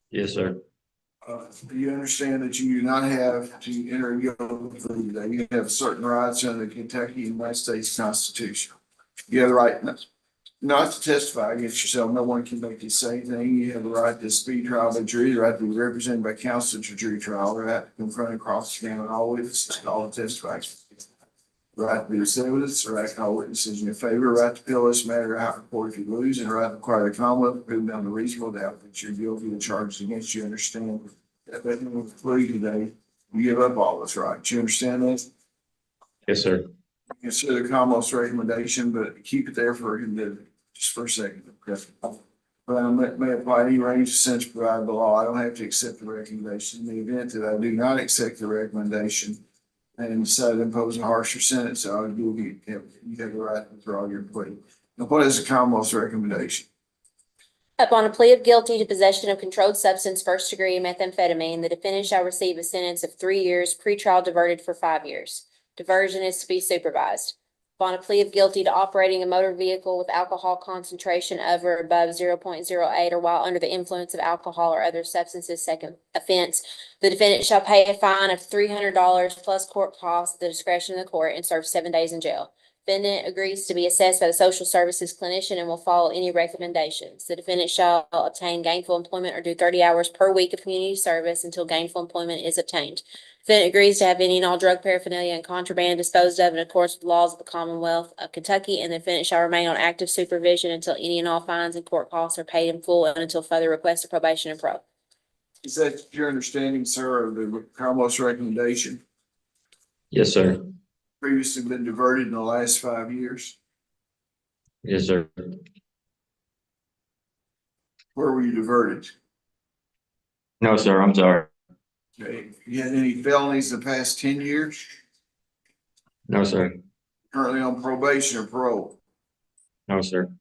Yes, sir. Do you understand that you do not have to enter a guilty plea today? You have certain rights under the Kentucky United States Constitution. You have the right not to testify against yourself. No one can make you say anything. You have the right to speedy trial by jury, the right to be represented by counsel at your jury trial, the right to confront and cross-examine all witnesses, call and testify. The right to be the evidence, the right to call witnesses in your favor, the right to appeal this matter out of court if you lose, and the right to require the Commonwealth to prove beyond a reasonable doubt that you're guilty of the charges against you. Understand that in the plea today, you give up all those rights. You understand that? Yes, sir. Consider the Commonwealth's recommendation, but keep it there for just for a second. Okay. But may apply any range of sentence provided by law. I don't have to accept the recommendation. In the event that I do not accept the recommendation and decide to impose a harsher sentence, I would give you have the right to withdraw your plea. Now, what is the Commonwealth's recommendation? Upon a plea of guilty to possession of controlled substance, first-degree methamphetamine, the defendant shall receive a sentence of 3 years, pretrial diverted for 5 years. Diversion is to be supervised. upon a plea of guilty to operating a motor vehicle with alcohol concentration over or above 0.08 or while under the influence of alcohol or other substances. Second offense, the defendant shall pay a fine of $300 plus court costs at the discretion of the court and serve 7 days in jail. Defendant agrees to be assessed by the social services clinician and will follow any recommendations. The defendant shall obtain gainful employment or do 30 hours per week of community service until gainful employment is obtained. Defendant agrees to have any and all drug paraphernalia and contraband disposed of in accordance with the laws of the Commonwealth of Kentucky, and the defendant shall remain on active supervision until any and all fines and court costs are paid in full and until further request of probation and parole. Is that your understanding, sir, of the Commonwealth's recommendation? Yes, sir. Previously been diverted in the last 5 years? Yes, sir. Where were you diverted? No, sir, I'm sorry. Okay. You had any felonies the past 10 years? No, sir. Currently on probation or parole? No, sir.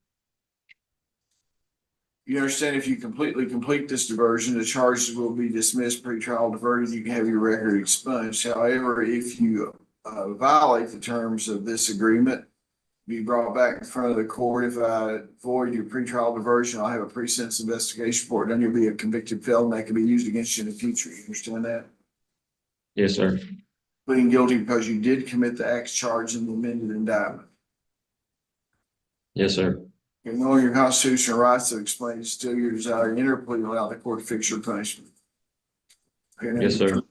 You understand if you completely complete this diversion, the charges will be dismissed, pretrial diverted, you can have your record expunged. However, if you violate the terms of this agreement, be brought back in front of the court. If I void your pretrial diversion, I'll have a pre-sentence investigation report, then you'll be a convicted felon that can be used against you in the future. You understand that? Yes, sir. Pleading guilty because you did commit the acts charged in the amended indictment. Yes, sir. You know your constitutional rights to explain still your desire to enter a plea to allow the court to fix your punishment. Okay, Yes, sir.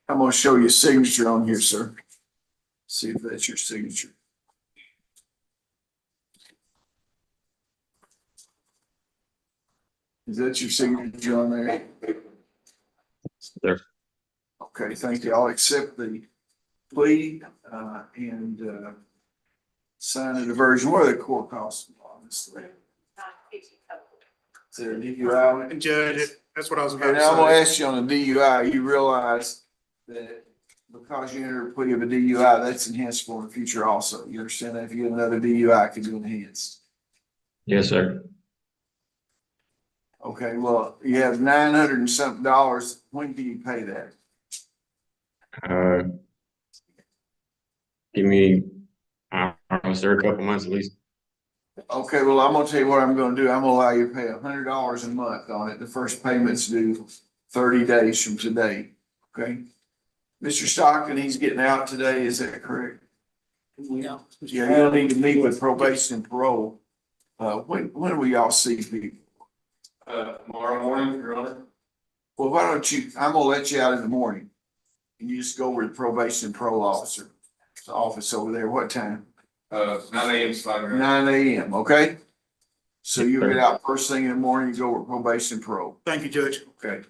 I'm gonna show you a signature on here, sir. See if that's your signature. Is that your signature on there? Sir. Okay, thank you. I'll accept the plea and sign the diversion. What are the court costs on this thing? Is there a DUI? And Judge, that's what I was about And to I'm gonna say. ask you on the DUI, you realize that because you entered a plea of a DUI, that's enhanceable in the future also. You understand that if you get another DUI, it can be enhanced. Yes, sir. Okay, well, you have $900 and something. When do you pay that? Give me, I don't know, sir, a couple months at least. Okay, well, I'm gonna tell you what I'm gonna do. I'm gonna allow you to pay $100 a month on it. The first payment's due 30 days from today. Okay? Mr. Stockton, he's getting out today. Is that correct? Yeah. Yeah, you'll need to meet with probation and parole. When will y'all see people? Tomorrow morning, Your Honor. Well, why don't you, I'm gonna let you out in the morning. And you just go over to the probation and parole officer, the office over there. What time? 9 a.m. is fine. Your Honor. 9 a.m., okay? So you get out first thing in the morning, you go over to probation and parole. Thank you, Judge. Okay.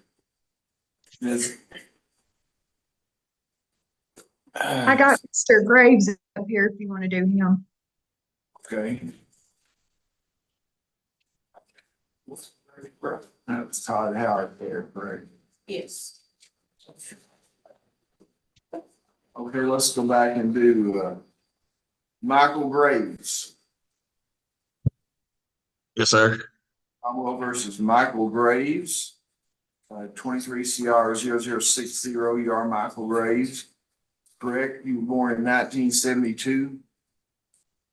Ms. I got Mr. Graves up here if you want to do him. Okay. That's Todd Howard there, correct? Yes. Okay, let's go back and do, Michael Graves. Yes, sir. Cromwell versus Michael Graves. 23 CR 0060, you are Michael Graves, correct? You were born in 1972.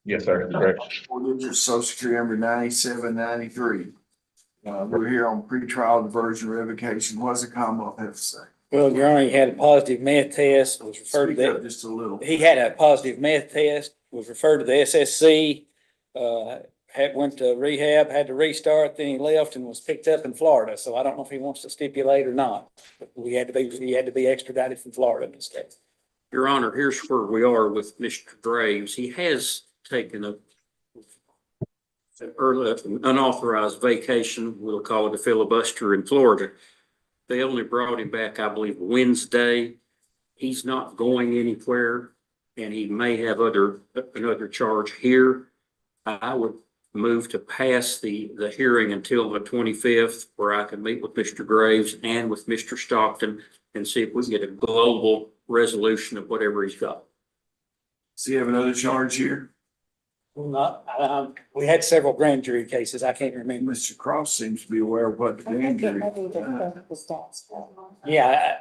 Yes, sir. Correct. 4-digit social security number 9793. We're here on pretrial diversion revocation. What does the Commonwealth have to say? Well, Your Honor, he had a positive meth test, was referred to Speak up that. just a little. He had a positive meth test, was referred to the SSC, went to rehab, had to restart, then he left and was picked up in Florida. So I don't know if he wants to stipulate or not. But he had to be extradited from Florida in this case. Your Honor, here's where we are with Mr. Graves. He has taken an unauthorized vacation, we'll call it a filibuster in Florida. They only brought him back, I believe, Wednesday. He's not going anywhere, and he may have another charge here. I would move to pass the hearing until the 25th, where I can meet with Mr. Graves and with Mr. Stockton and see if we can get a global resolution of whatever he's got. Does he have another charge here? Well, we had several grand jury cases. I can't remember. Mr. Cross seems to be aware of what the grand jury. Yeah.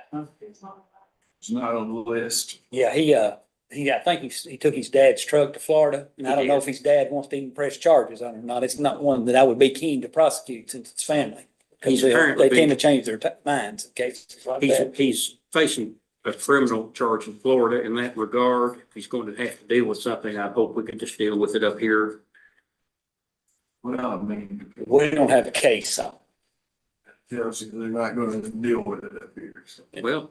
It's not on the list. Yeah, I think he took his dad's truck to Florida, and I don't know if his dad wants to even press charges on it or not. It's not one that I would be keen to prosecute since it's family. He's Because apparently they tend to been- change their minds in cases like that. He's facing a criminal charge in Florida in that regard. If he's going to have to deal with something, I hope we can just deal with it up here. Well, I mean, We don't have a case, so. tells you they're not gonna deal with it up here. So Well,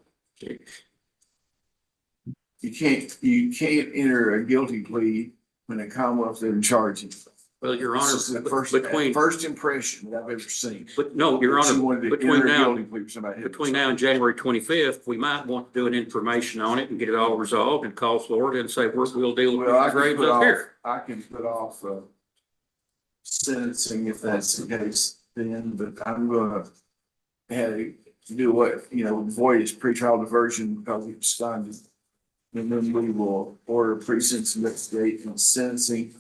you can't enter a guilty plea when a Commonwealth doesn't charge you. well, Your Honor, This is the first impression that I've ever seen. but no, Your That you Honor, wanted to between enter a now, guilty plea for somebody. between now and January 25th, we might want to do an information on it and get it all resolved and call Florida and say, we'll deal with Well, I Mr. can Graves put up off, here. I can put off, sentencing if that's the case then, but I'm gonna have to do what, avoid his pretrial diversion because he responded. And then we will order precincts investigate and sentencing,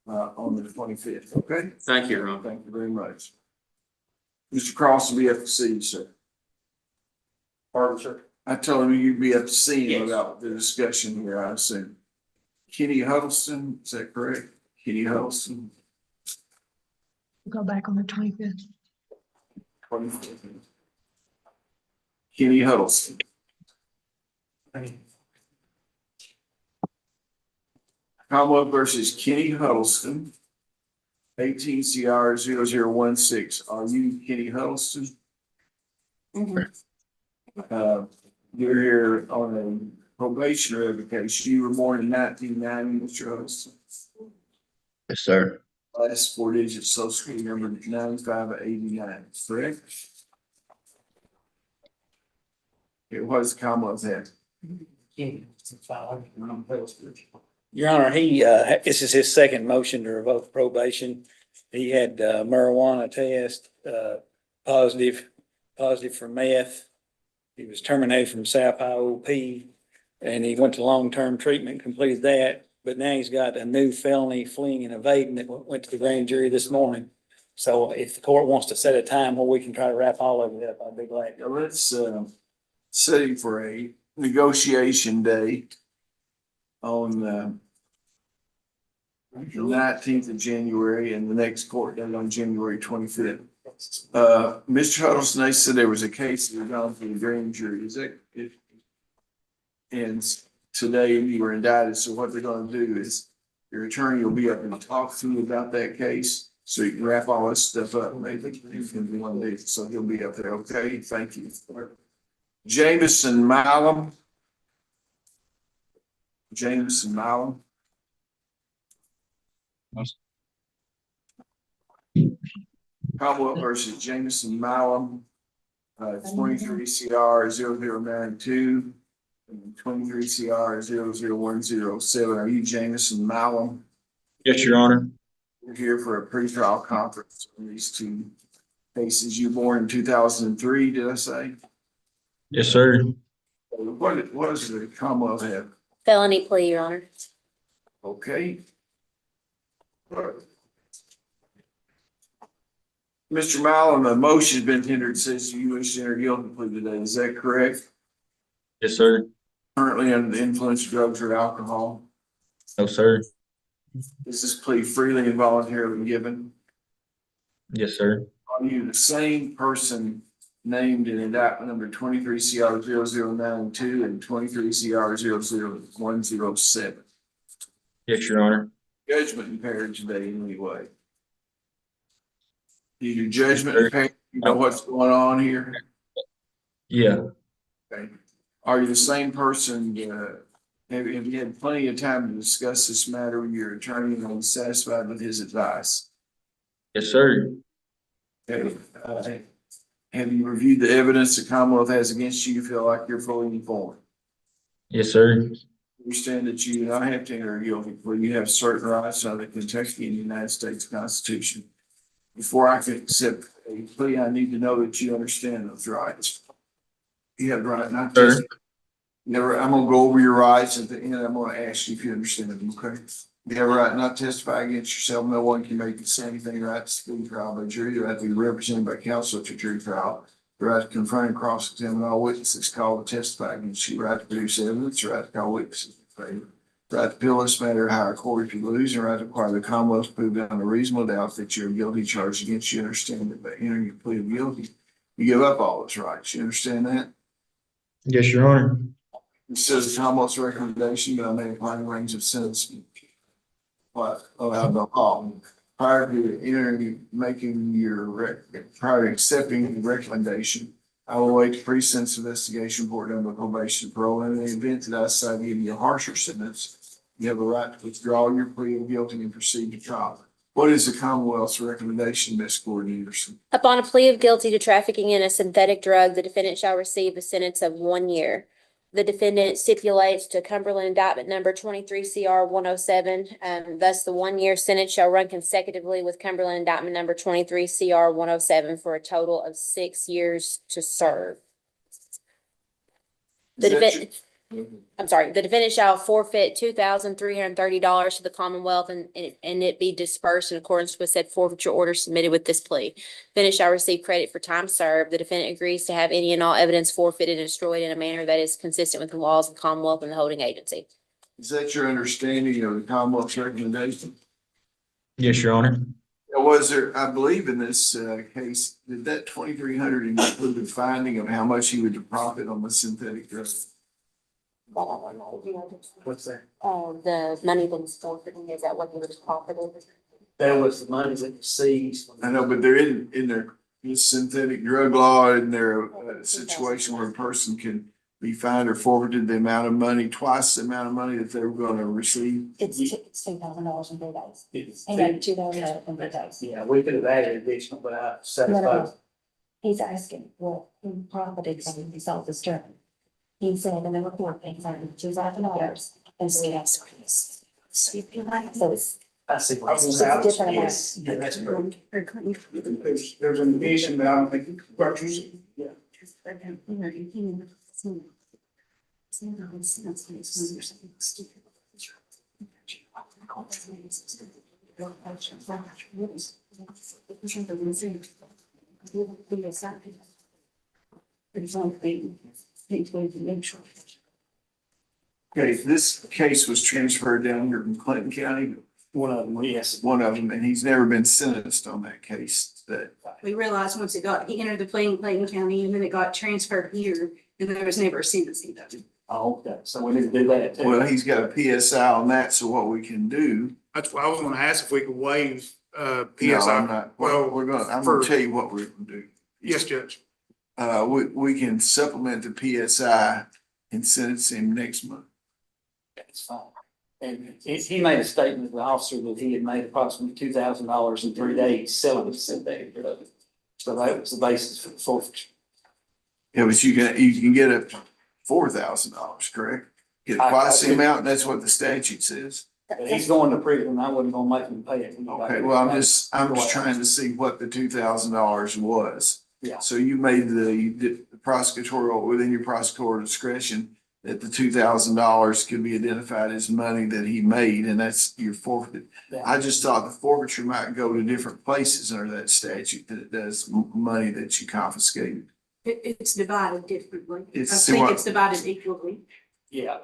on the 25th, okay? Thank you, Your Honor. Thank you very much. Mr. Cross will be up to see you, sir. Pardon, sir? I told him you'd be up to see him Yes. about the discussion here, I assume. Kenny Huddleston, is that correct? Kenny Huddleston. Go back on the 25th. Kenny Huddleston. Commonwealth versus Kenny Huddleston. 18 CR 0016. Are you Kenny Huddleston? You're here on a probation revocation. You were born in 1990, Mr. Huddleston. Yes, sir. Last four digits, social security number 9589, correct? Okay, what does the Commonwealth have? Your Honor, this is his second motion to revoke probation. He had marijuana test, positive for meth. He was terminated from South IOP and he went to long-term treatment, completed that. But now he's got a new felony fleeing and evading that went to the grand jury this morning. So if the court wants to set a time where we can try to wrap all of it up, I'd be glad. Now let's set him for a negotiation day on the 19th of January and the next court date on January 25th. Mr. Huddleston, they said there was a case that had gone through the grand jury. Is that it? And today you were indicted. So what they're going to do is your attorney will be up and talk to you about that case. So you can wrap all this stuff up. Maybe you can do one day. So he'll be up there. Okay. Thank you. Jameson Malum. Jameson Malum. Commonwealth versus Jameson Malum. 23 CR 0092. 23 CR 00107. Are you Jameson Malum? Yes, Your Honor. We're here for a pretrial conference on these two cases. You were born in 2003, did I say? Yes, sir. What does the Commonwealth have? Felony plea, Your Honor. Okay. Mr. Malum, a motion's been tendered, says you wish to enter guilty plea today. Is that correct? Yes, sir. Currently under the influence of drugs or alcohol? No, sir. Is this plea freely and voluntarily given? Yes, sir. Are you the same person named in indictment number 23 CR 0092 and 23 CR 00107? Yes, Your Honor. Judgment impaired today in any way? Is your judgment impaired? You know what's going on here? Yeah. Okay. Are you the same person, have you had plenty of time to discuss this matter with your attorney and are you satisfied with his advice? Yes, sir. Okay. Have you reviewed the evidence the Commonwealth has against you? You feel like you're fully informed? Yes, sir. Understand that you do not have to enter a guilty plea. You have certain rights under the Kentucky and United States Constitution. Before I can accept a plea, I need to know that you understand those rights. You have the right not to. Never, I'm gonna go over your rights at the end. I'm gonna ask you if you understand them, okay? You have a right not to testify against yourself. No one can make you say anything right to speak trial by jury. You have to be represented by counsel at your jury trial. the right to confront and cross-examine all witnesses called to testify against you, right to produce evidence, right to call witnesses in favor, right to appeal this matter to higher court if you lose, and right to require the Commonwealth to prove beyond a reasonable doubt that you're guilty charged against you. Understand that by entering your plea of guilty, you give up all those rights. You understand that? Yes, Your Honor. Instead of the Commonwealth's recommendation, that I may apply a range of sentence. But allowed the law. Prior to entering, prior to accepting the recommendation, I will await the pre-sentence investigation report done by probation parole. In the event that I decide to give you a harsher sentence, you have a right to withdraw your plea of guilty and proceed to trial. What is the Commonwealth's recommendation, Ms. Gordon Anderson? Upon a plea of guilty to trafficking in a synthetic drug, the defendant shall receive a sentence of 1 year. The defendant stipulates to Cumberland indictment number 23CR 107. Thus, the 1 year sentence shall run consecutively with Cumberland indictment number 23CR 107 for a total of 6 years to serve. The defendant. The defendant shall forfeit $2,330 to the Commonwealth and it be dispersed in accordance with said forfeiture order submitted with this plea. Defendant shall receive credit for time served. The defendant agrees to have any and all evidence forfeited and destroyed in a manner that is consistent with the laws of the Commonwealth and the holding agency. Is that your understanding of the Commonwealth's recommendation? Yes, Your Honor. Was there, I believe in this case, did that 2,300 include the finding of how much he would profit on the synthetic drug? What's that? The money that was forfeited, is that what he was profited? That was the money that was seized. I know, but there in their synthetic drug law, in there a situation where a person can be fined or forfeited the amount of money, twice the amount of money that they were going to receive. It's $2,000 in 3 days. It's- And $2,000 in 3 days. Yeah, we could have added additional, but I No, satisfied. He's asking what he profited from he sold this drug. He said in the report, he said $2,000 and so that's. So it's. I see. I was It's different Yes, yeah, that's correct. There's an addition, but I don't think it's purchased. Okay, this case was transferred down here from Clinton County, One of them, yes. one of them, and he's never been sentenced on that case. That We realized once he entered the plea in Clayton County and then it got transferred here and there was never a sentencing done. Oh, okay, so we need to do that too. well, he's got a PSI on that, so what we can do. That's why I was gonna ask if we could waive, No, PSI. I'm not. Well, I'm for- gonna tell you what we're gonna do. Yes, Judge. We can supplement the PSI and sentence him next month. That's fine. And he made a statement to the officer that he had made approximately $2,000 in 3 days selling the synthetic drug. So that was the basis for the forfeiture. Yeah, but you can get up to $4,000, correct? Get twice the amount, and that's what the statute says. But he's going to prison, I wasn't gonna make him pay it. Okay, well, I'm just trying to see what the $2,000 was. Yeah. So you made the prosecutorial, within your prosecutorial discretion, that the $2,000 could be identified as money that he made, and that's your forfeit. Yeah. I just thought the forfeiture might go to different places under that statute than it does money that you confiscated. It's divided differently. I It's think what- it's divided equally. Yeah,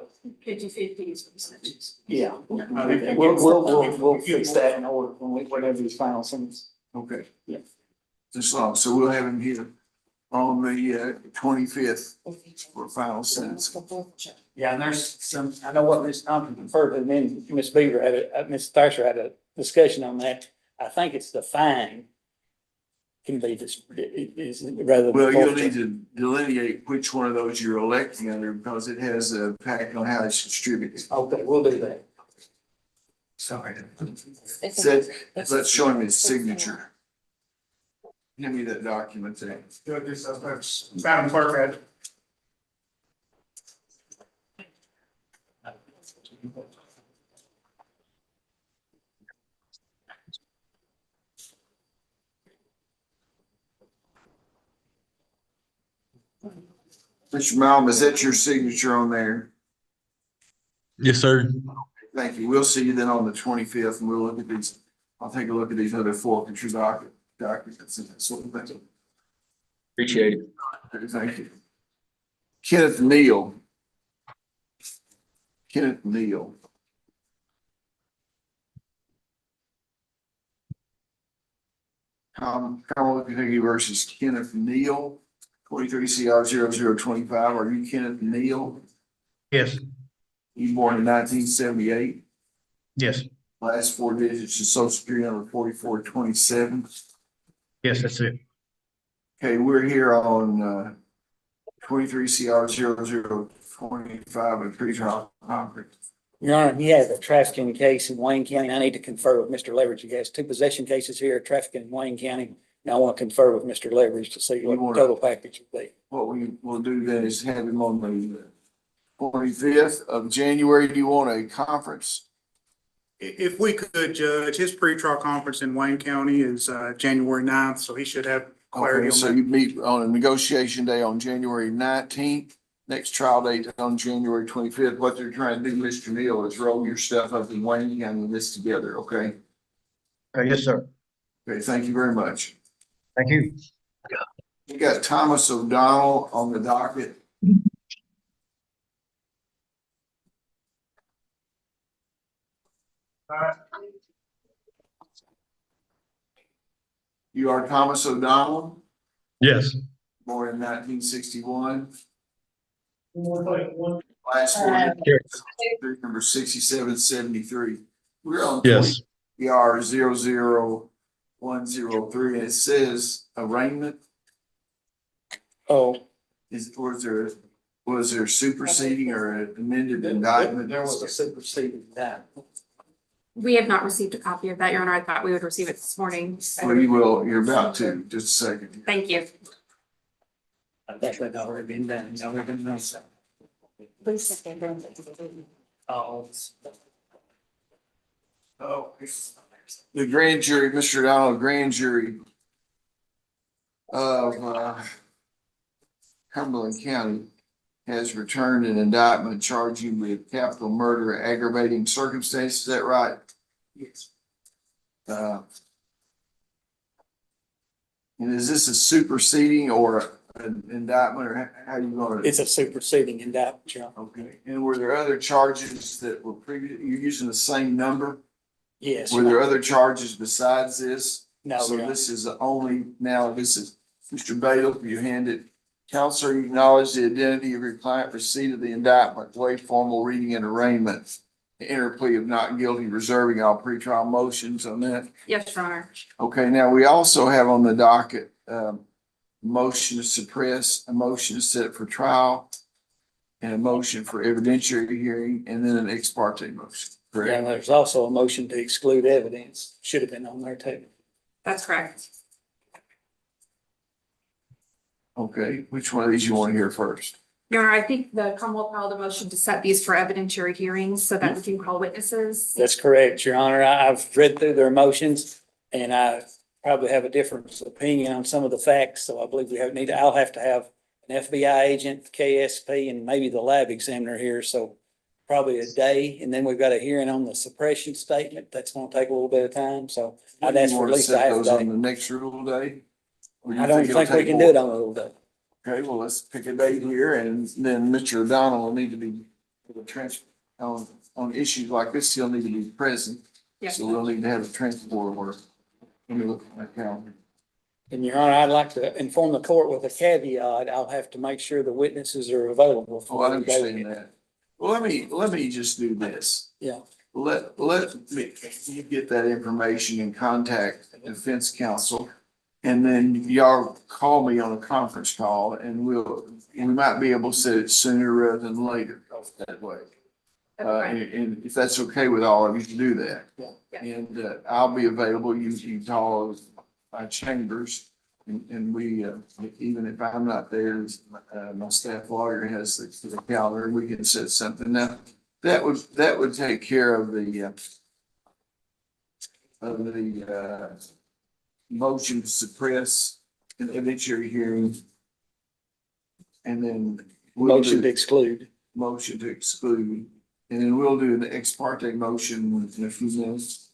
50-50 is percentages. yeah. We'll fix that in order whenever his final sentence. Okay. Yeah. Just long, so we'll have him here on the 25th for final sentence. Yeah, and there's some, I know what Ms. Thompson referred to, and then Ms. Beaver Ms. Thatcher had a discussion on that. I think it's the fine can be this, is rather than. Well, you'll forfeiture. need to delineate which one of those you're electing under because it has a impact on how it's distributed. Okay, we'll do that. Sorry. Let's show him his signature. Give me that document there. Judge, that's Madam Clerk had. Mr. Malm, is that your signature on there? Yes, sir. Thank you. We'll see you then on the 25th and we'll look at these. I'll take a look at these other forfeiture documents and that sort of thing. Appreciate it. Thank you. Kenneth Neal. Kenneth Neal. Commonwealth of Kentucky versus Kenneth Neal, 23 CR 0025. Are you Kenneth Neal? Yes, You born in 1978. yes, Last four digits of social security number 4427. yes, that's it. Okay, we're here on 23 CR 0025 at pretrial conference. Your Honor, he has a trafficking case in Wayne County. I need to confer with Mr. Leverage. He has two possession cases here, trafficking in Wayne County. And I want to confer with Mr. Leverage to see what the total package would be. What we will do then is have him on the 25th of January. Do you want a conference? If we could, Judge, his pretrial conference in Wayne County is January 9th, so he should have clarity Okay, on so that. you meet on a negotiation day on January 19th. Next trial date on January 25th. What they're trying to do, Mr. Neal, is roll your stuff up in Wayne County and this together, okay? Yes, sir. Okay, thank you very much. Thank you. We got Thomas O'Donnell on the docket. You are Thomas O'Donnell, Yes. born in 1961. Last four, number 6773. We're on Yes. PR 00103, and it says arraignment. Oh, was there superseding or amended indictment? There was a superseding indictment. We have not received a copy of that, Your Honor. I thought we would receive it this morning. Well, you will, you're about to, just a second. Thank you. I think they've already been done. It's already been done. Oh. Oh, the grand jury, Mr. O'Donnell, grand jury of Cumberland County has returned an indictment charging with capital murder, aggravating circumstances. Is that right? Yes. And is this a superseding or an indictment, or how you gonna? It's a superseding indictment, Your Honor. Okay, and were there other charges that were you're using the same number? Yes. Were there other charges besides this? No, So Your Honor. this is only, now this is, Mr. Bailiff, you handed, counselor, you acknowledge the identity of your client, receipt of the indictment, waive formal reading and arraignment, enter plea of not guilty, reserving all pretrial motions on that. Yes, Your Honor. Okay, now we also have on the docket, motion to suppress, a motion to set for trial, and a motion for evidentiary hearing, and then an ex parte motion. Yeah, Correct? and there's also a motion to exclude evidence. Should have been on there too. That's correct. Okay, which one of these you want to hear first? Your Honor, I think the Commonwealth filed a motion to set these for evidentiary hearings so that we can call witnesses. That's correct, Your Honor. I've read through their motions and I probably have a different opinion on some of the facts. So I believe I'll have to have an FBI agent, KSP, and maybe the lab examiner here. So probably a day. And then we've got a hearing on the suppression statement. That's going to take a little bit of time. So I'd ask for at least a half a Those on day. the next rule day? Or you I don't it'll think we take can more? do it on a little day. Okay, well, let's pick a date here, and then Mr. O'Donnell will need to be on issues like this, he'll need to be present. Yes. So we'll need to have a transport order. Let me look at my calendar. And Your Honor, I'd like to inform the court with a caveat. I'll have to make sure the witnesses are available. Oh, I understand that. Well, let me just do this. Yeah. Let me, you get that information and contact defense counsel. And then y'all call me on a conference call and we might be able to set it sooner rather than later that way. And if that's okay with all of you to do that. Yeah. And I'll be available. You call my chambers and we, even if I'm not there, my staff lawyer has the calendar, we can set something. Now, that would take care of the motion to suppress an evidentiary hearing. And then Motion to exclude. Motion to exclude. And then we'll do an ex parte motion in a few minutes.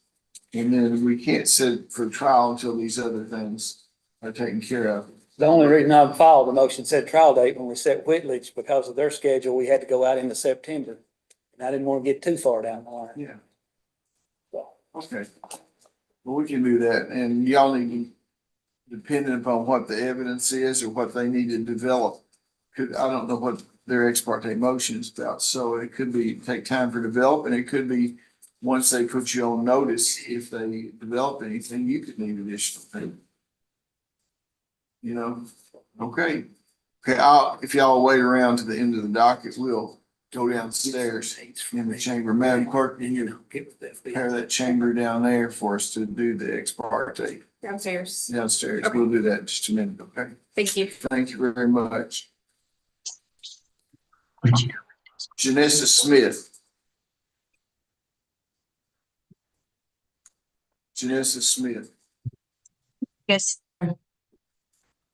And then we can't set for trial until these other things are taken care of. The only reason I filed the motion said trial date when we set Whitledge, because of their schedule, we had to go out into September. And I didn't want to get too far down the line. Yeah. Okay. Well, we can do that, and y'all need, depending upon what the evidence is or what they need to develop. I don't know what their ex parte motion is about, so it could be, take time for development, it could be, once they put you on notice, if they develop anything, you could need additional payment. You know, okay. Okay, if y'all wait around to the end of the docket, we'll go downstairs in the chamber. Madam Clerk, can you prepare that chamber down there for us to do the ex parte? Downstairs. Downstairs, Okay. we'll do that in just a minute, okay? Thank you. Thank you very much. Janessa Smith. Janessa Smith. Yes.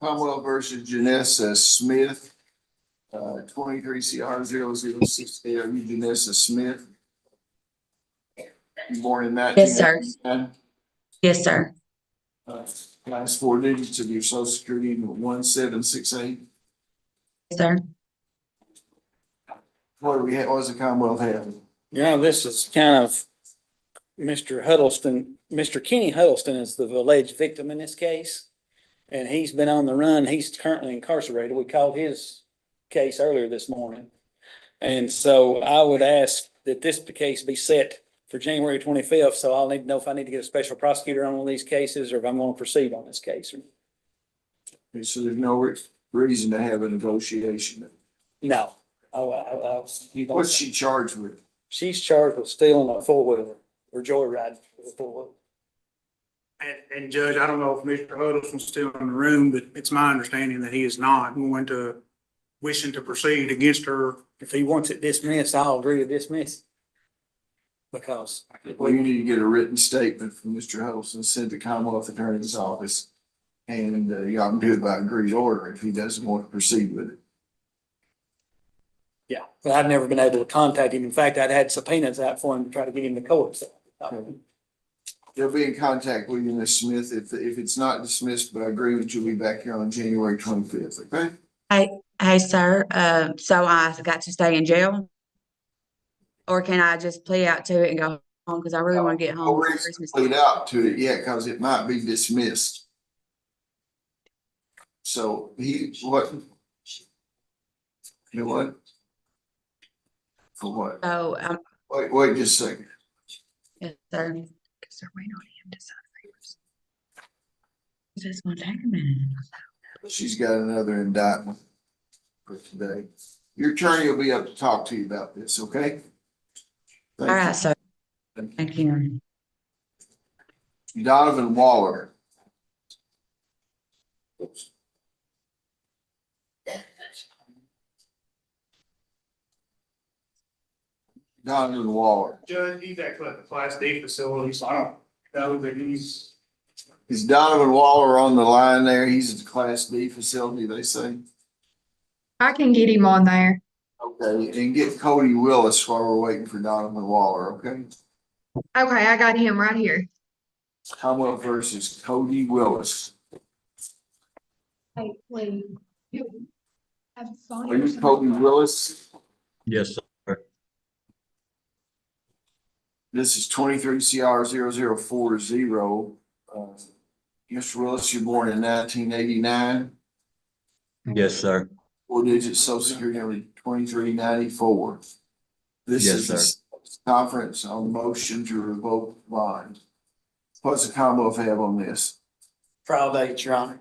Commonwealth versus Janessa Smith, 23 CR 006. Are you Janessa Smith? You born in Yes, sir. 1999? Yes, sir. Last four digits of your social security, 1768. Yes, sir. What do we have, what does the Commonwealth have? This is kind of Mr. Huddleston. Mr. Kenny Huddleston is the alleged victim in this case. And he's been on the run. He's currently incarcerated. We called his case earlier this morning. And so I would ask that this case be set for January 25th. So I'll need to know if I need to get a special prosecutor on one of these cases or if I'm going to proceed on this case. Okay, so there's no reason to have a negotiation. No. What's she charged with? She's charged with stealing a four-wheeler or joyriding with a four-wheeler. And Judge, I don't know if Mr. Huddleston's still in the room, but it's my understanding that he is not going to wishing to proceed against her. If he wants it dismissed, I'll agree to dismiss. Because. Well, you need to get a written statement from Mr. Huddleston, sent to Commonwealth Attorney's Office. And y'all can do it by agreed order if he doesn't want to proceed with it. Yeah, but I've never been able to contact him. In fact, I'd had subpoenas out for him to try to get him to court. So. They'll be in contact with you, Ms. Smith. If it's not dismissed by agreement, you'll be back here on January 25th, okay? Hey, sir, so I got to stay in jail? Or can I just plea out to it and go home? Cause I really want to get home. No reason to plead out to it yet, cause it might be dismissed. So what? You know what? For what? So, Wait just a second. yes, sir. Cause they're waiting on him to sign papers. It's just gonna take a minute. She's got another indictment for today. Your attorney will be up to talk to you about this, okay? All right, sir. Thank you. Donovan Waller. Oops. Donovan Waller. Judge, he's actually at the Class D facility, so I don't know that he's. Is Donovan Waller on the line there? He's at the Class D facility, they say. I can get him on there. Okay, and get Cody Willis while we're waiting for Donovan Waller, okay? Okay, I got him right here. Commonwealth versus Cody Willis. Hey, please. Are you Cody Willis? Yes, sir. This is 23 CR 0040. Mr. Willis, you're born in 1989. Yes, sir. Four digit social security number 2394. This Yes, is a conference on motion to revoke bond. What's the Commonwealth have on this? Trial date, Your Honor.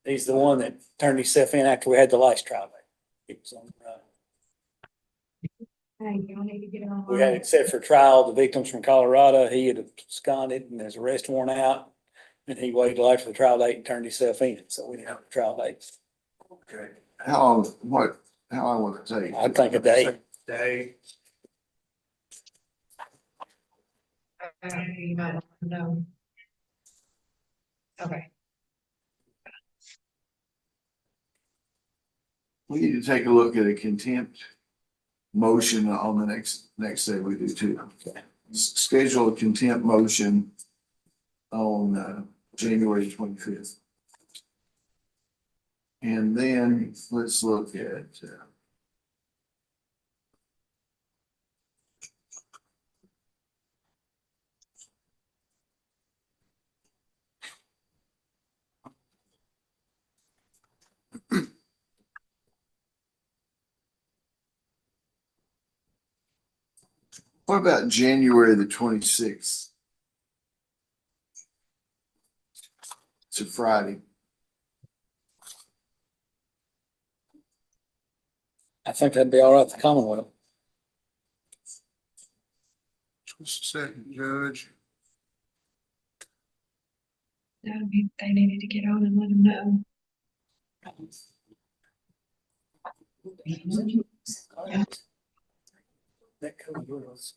He's the one that turned himself in after we had the last trial date. He was on, Hey, y'all need to get on. we had it set for trial. The victim's from Colorado. He had absconded and his arrest warrant out. And he waited till after the trial date and turned himself in. So we didn't have a trial date. Okay. How long will it take? I think a day. Day. You might want to know. Okay. We need to take a look at a contempt motion on the next day we do too. Schedule a contempt motion on January 25th. And then let's look at, what about January the 26th? It's a Friday. I think that'd be all right for Commonwealth. Just a second, Judge. That would be, they needed to get on and let them know. That cover girls.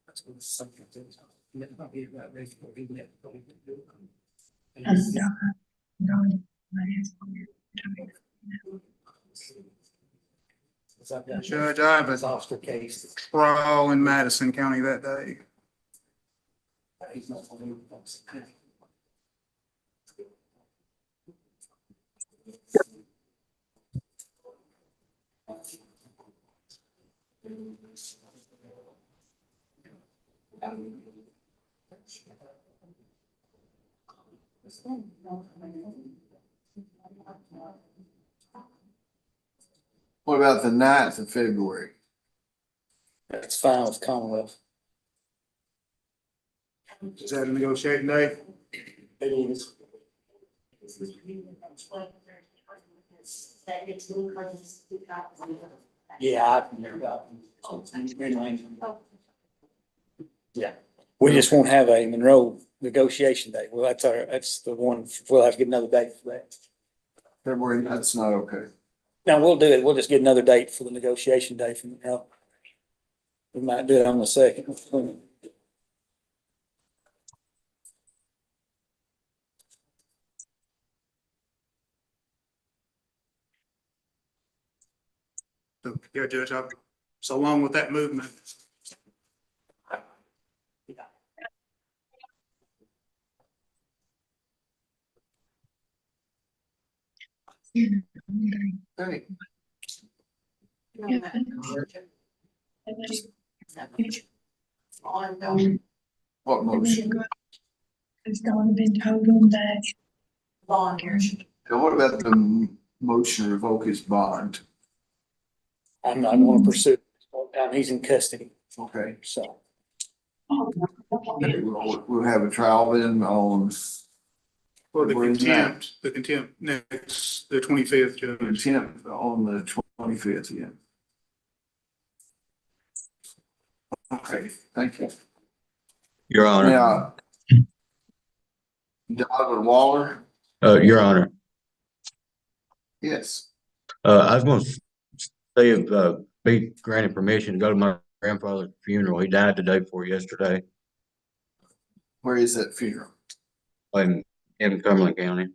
That's what it's something to do. And that might be about ready for even that. Judge, I have a Foster case. trial in Madison County that day. He's not gonna move. What about the 9th of February? That's fine with Commonwealth. Is that a negotiating day? It is. Yeah, I can hear about it. Yeah, we just won't have a Monroe negotiation day. Well, that's the one, we'll have to get another date for that. February, that's not okay. Now, we'll do it. We'll just get another date for the negotiation day from Monroe. We might do it on the 2nd. So, yeah, Judge, so along with that movement. Hey, what motion? It's gonna be total that. Bond. And what about the motion to revoke his bond? I'm not going to pursue it. He's in custody, Okay, so. okay, we'll have a trial then on For the February 9th. contempt next, the 25th, Judge. Contempt on the 25th, yeah. Okay, thank you. Your Honor, Now, Donovan Waller, Your Honor, yes, I was going to say if, be granted permission to go to my grandfather's funeral. He died the day before yesterday where is that funeral? in Cumberland County.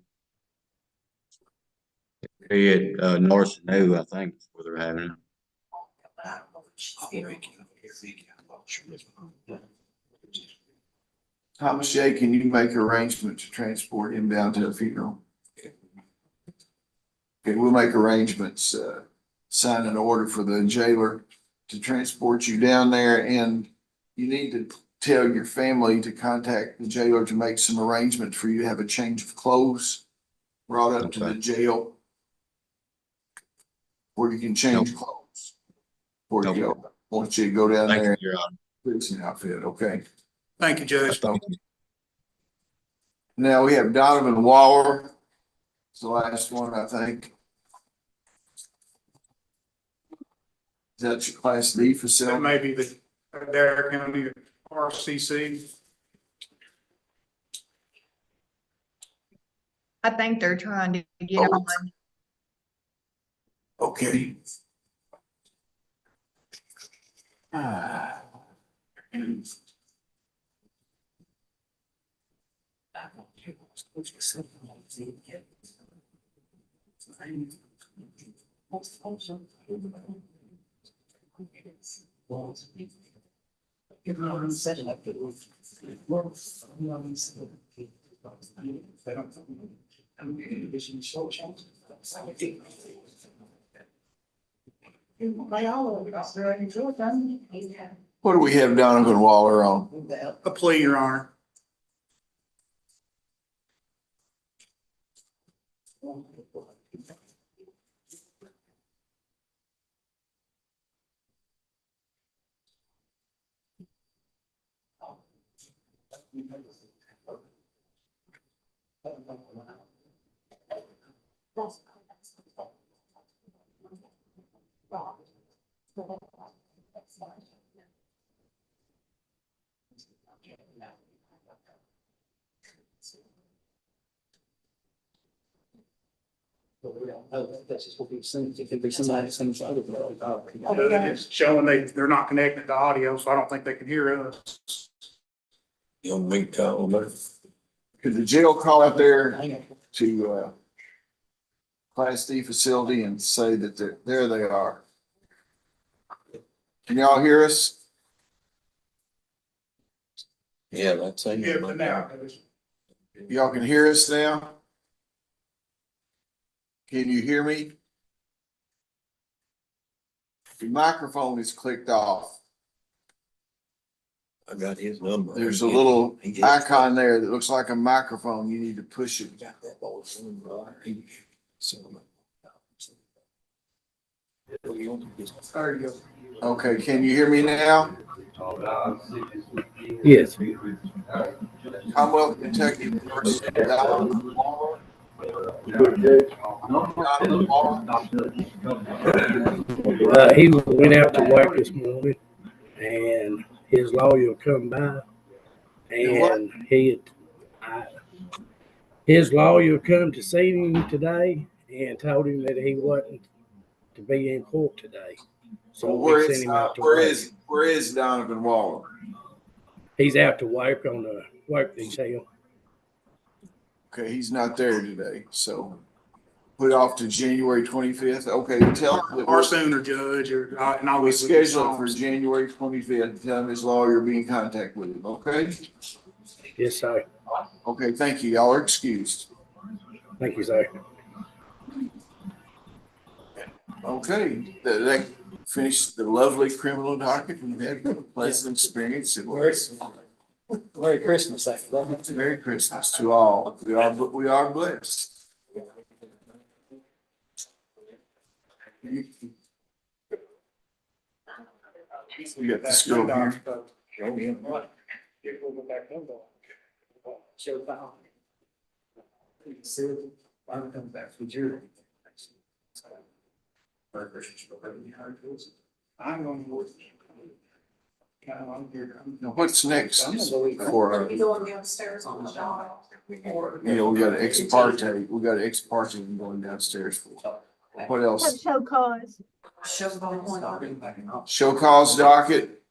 He at, North New, I think, is where they're having it. Thomas J., can you make arrangements to transport him down to the funeral? Okay, we'll make arrangements, sign an order for the jailer to transport you down there, and you need to tell your family to contact the jailer to make some arrangements for you to have a change of clothes brought up to the jail where you can change clothes. Before you go, I want you to go down there. Your Honor. Prison outfit, okay? Thank you, Judge. Now we have Donovan Waller. It's the last one, I think. Is that your Class D That facility? may be the Adair County RCC. I think they're trying to get on. Okay. Ah. What do we have Donovan Waller on? A plea, Your Honor. It's showing they're not connected to audio, so I don't think they can hear us. Could the jail call out there to Class D facility and say that there they are? Can y'all hear us? Yeah, but now. Y'all can hear us now? Can you hear me? The microphone is clicked off. I got his number. There's a little icon there that looks like a microphone. You need to push it. Okay, can you hear me now? Yes. Commonwealth of Kentucky University. He went out to work this morning and his lawyer come by and his lawyer come to see him today and told him that he wasn't to be in court today. So we sent him out to work. Where is Donovan Waller? He's out to work on the work detail. Okay, he's not there today, so put off to January 25th. Okay, tell him that Or sooner, Judge, and I'll we'll get with schedule it for you. January 25th. Tell him his lawyer will be in contact with him, okay? Yes, sir. Okay, thank you. Y'all are excused. Thank you, sir. Okay, that finished the lovely criminal docket. We've had a pleasant experience. It was. Merry Christmas, Merry Christmas to all. We are blessed. You got this girl here. I'm going to. Now, what's next for, Be going downstairs on the dog. we got an ex parte, going downstairs for. What else? Show cause. Show cause docket.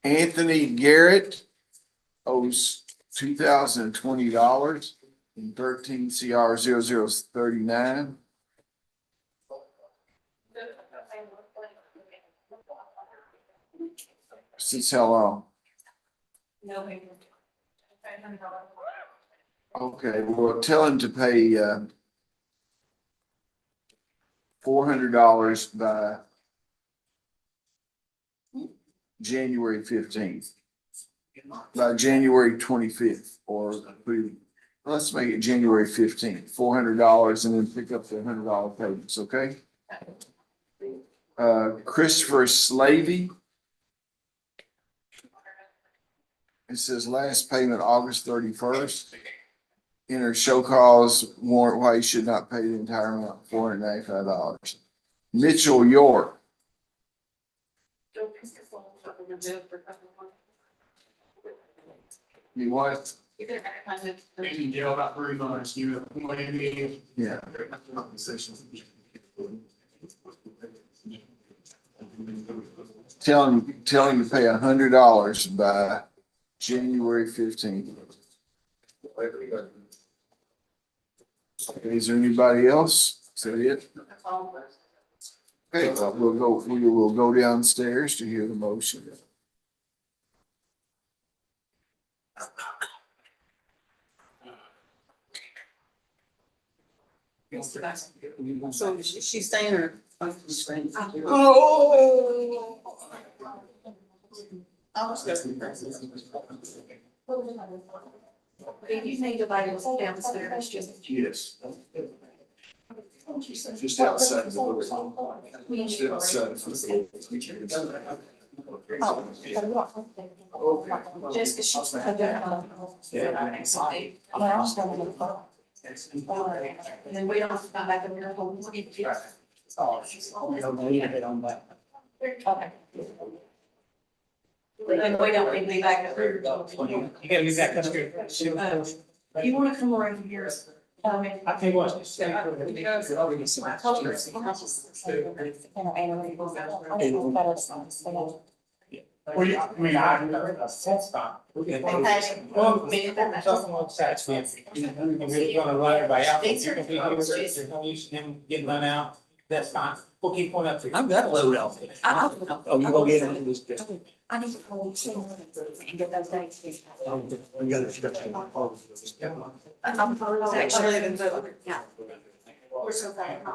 Anthony Garrett owes $2,020 in 13 CR 0039. Since how long? No. Okay, well, tell him to pay $400 by January 15th. By January 25th, or let's make it January 15th, $400, and then pick up the $100 payments, okay? Christopher Slavey. It says last payment August 31st. Enter show cause warrant why you should not pay the entire amount, $495. Mitchell York. You what? Been in jail about 3 months, Yeah. Tell him to pay $100 by January 15th. Is there anybody else? Is that it? Okay, we will go downstairs to hear the motion. So she's staying or? Oh. I'll just go. If you need to buy yourself downstairs, just. Yes. Just outside the door. Just outside. Just because she's. And then we don't have to come back in your home. Okay. And we don't need to be back up here. You gotta be back up here. You wanna come around here? I tell you what. Well, yeah, I mean, that's fine. Well, something like that's fine. We're gonna run everybody out. You're gonna be here, there's no use in him getting run out. That's fine. We'll keep one up there. I've got a load out there. Oh, you gonna get him in this? I need to call you and get those dates. I'm actually in the, yeah. We're so bad. No,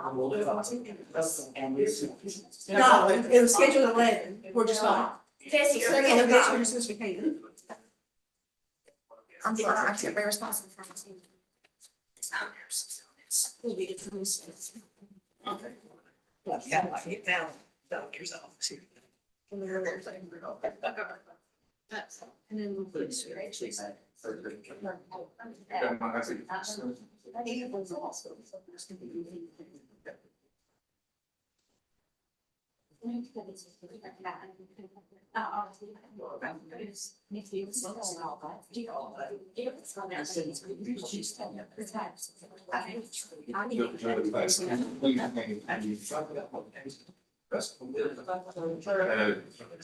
it was scheduled at 11. We're just not. Jesse, you're gonna get here as soon as we can. I'm sorry, I can't be responsible for myself. We'll be it from this. Okay. Yeah, like it down, doctor's office here. And then there's a. And then we'll put it straight, actually.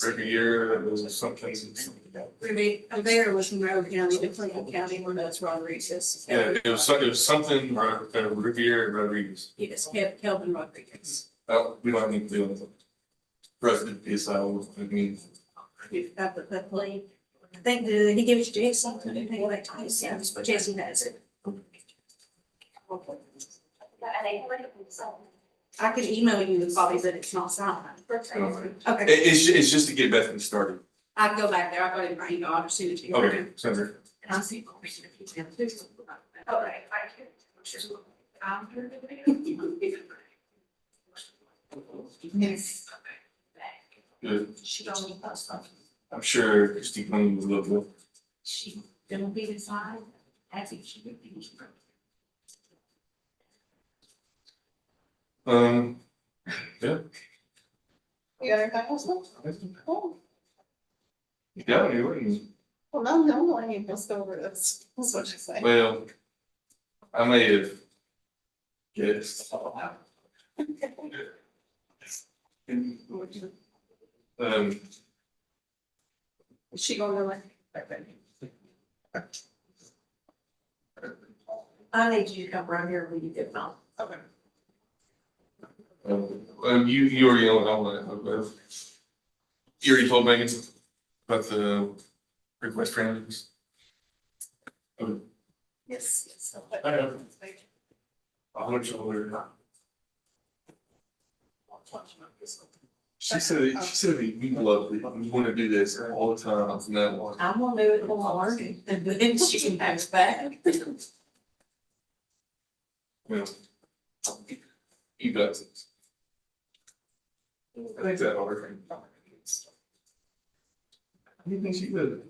Every year, there's something. There was Monroe County, DePling County, where that's Rodriguez. Yeah, it was something, Riviera and Rodriguez. Yes, Kelvin Rodriguez. Well, we don't need to deal with it. President is, I mean. You've got the plea. I think, did he give it to Jason? I didn't think like Jason, but Jason has it. I could email you the copy, but it's not signed. Okay. It's just to get Bethany started. I can go back there. I got it in my email. I'll just send it to you. Okay, send her. And I'll see. Okay, Yes. Good. She don't. I'm sure Christy Queen was a little bit. She don't be inside. I think she would be. Yeah. You got anything else? Oh, Yeah, you wouldn't. well, no, I ain't just over this. That's what you say. Well, I may have guessed. Is she going to like? I need you to come around here when you get home. Okay. You already know, you already told Megan about the request for interviews. Yes. How much older? She said you love it, you wanna do this all the time, and that one. I'm gonna do it tomorrow, and then she can have it back. Well, you got it. I think that hard. You think she would?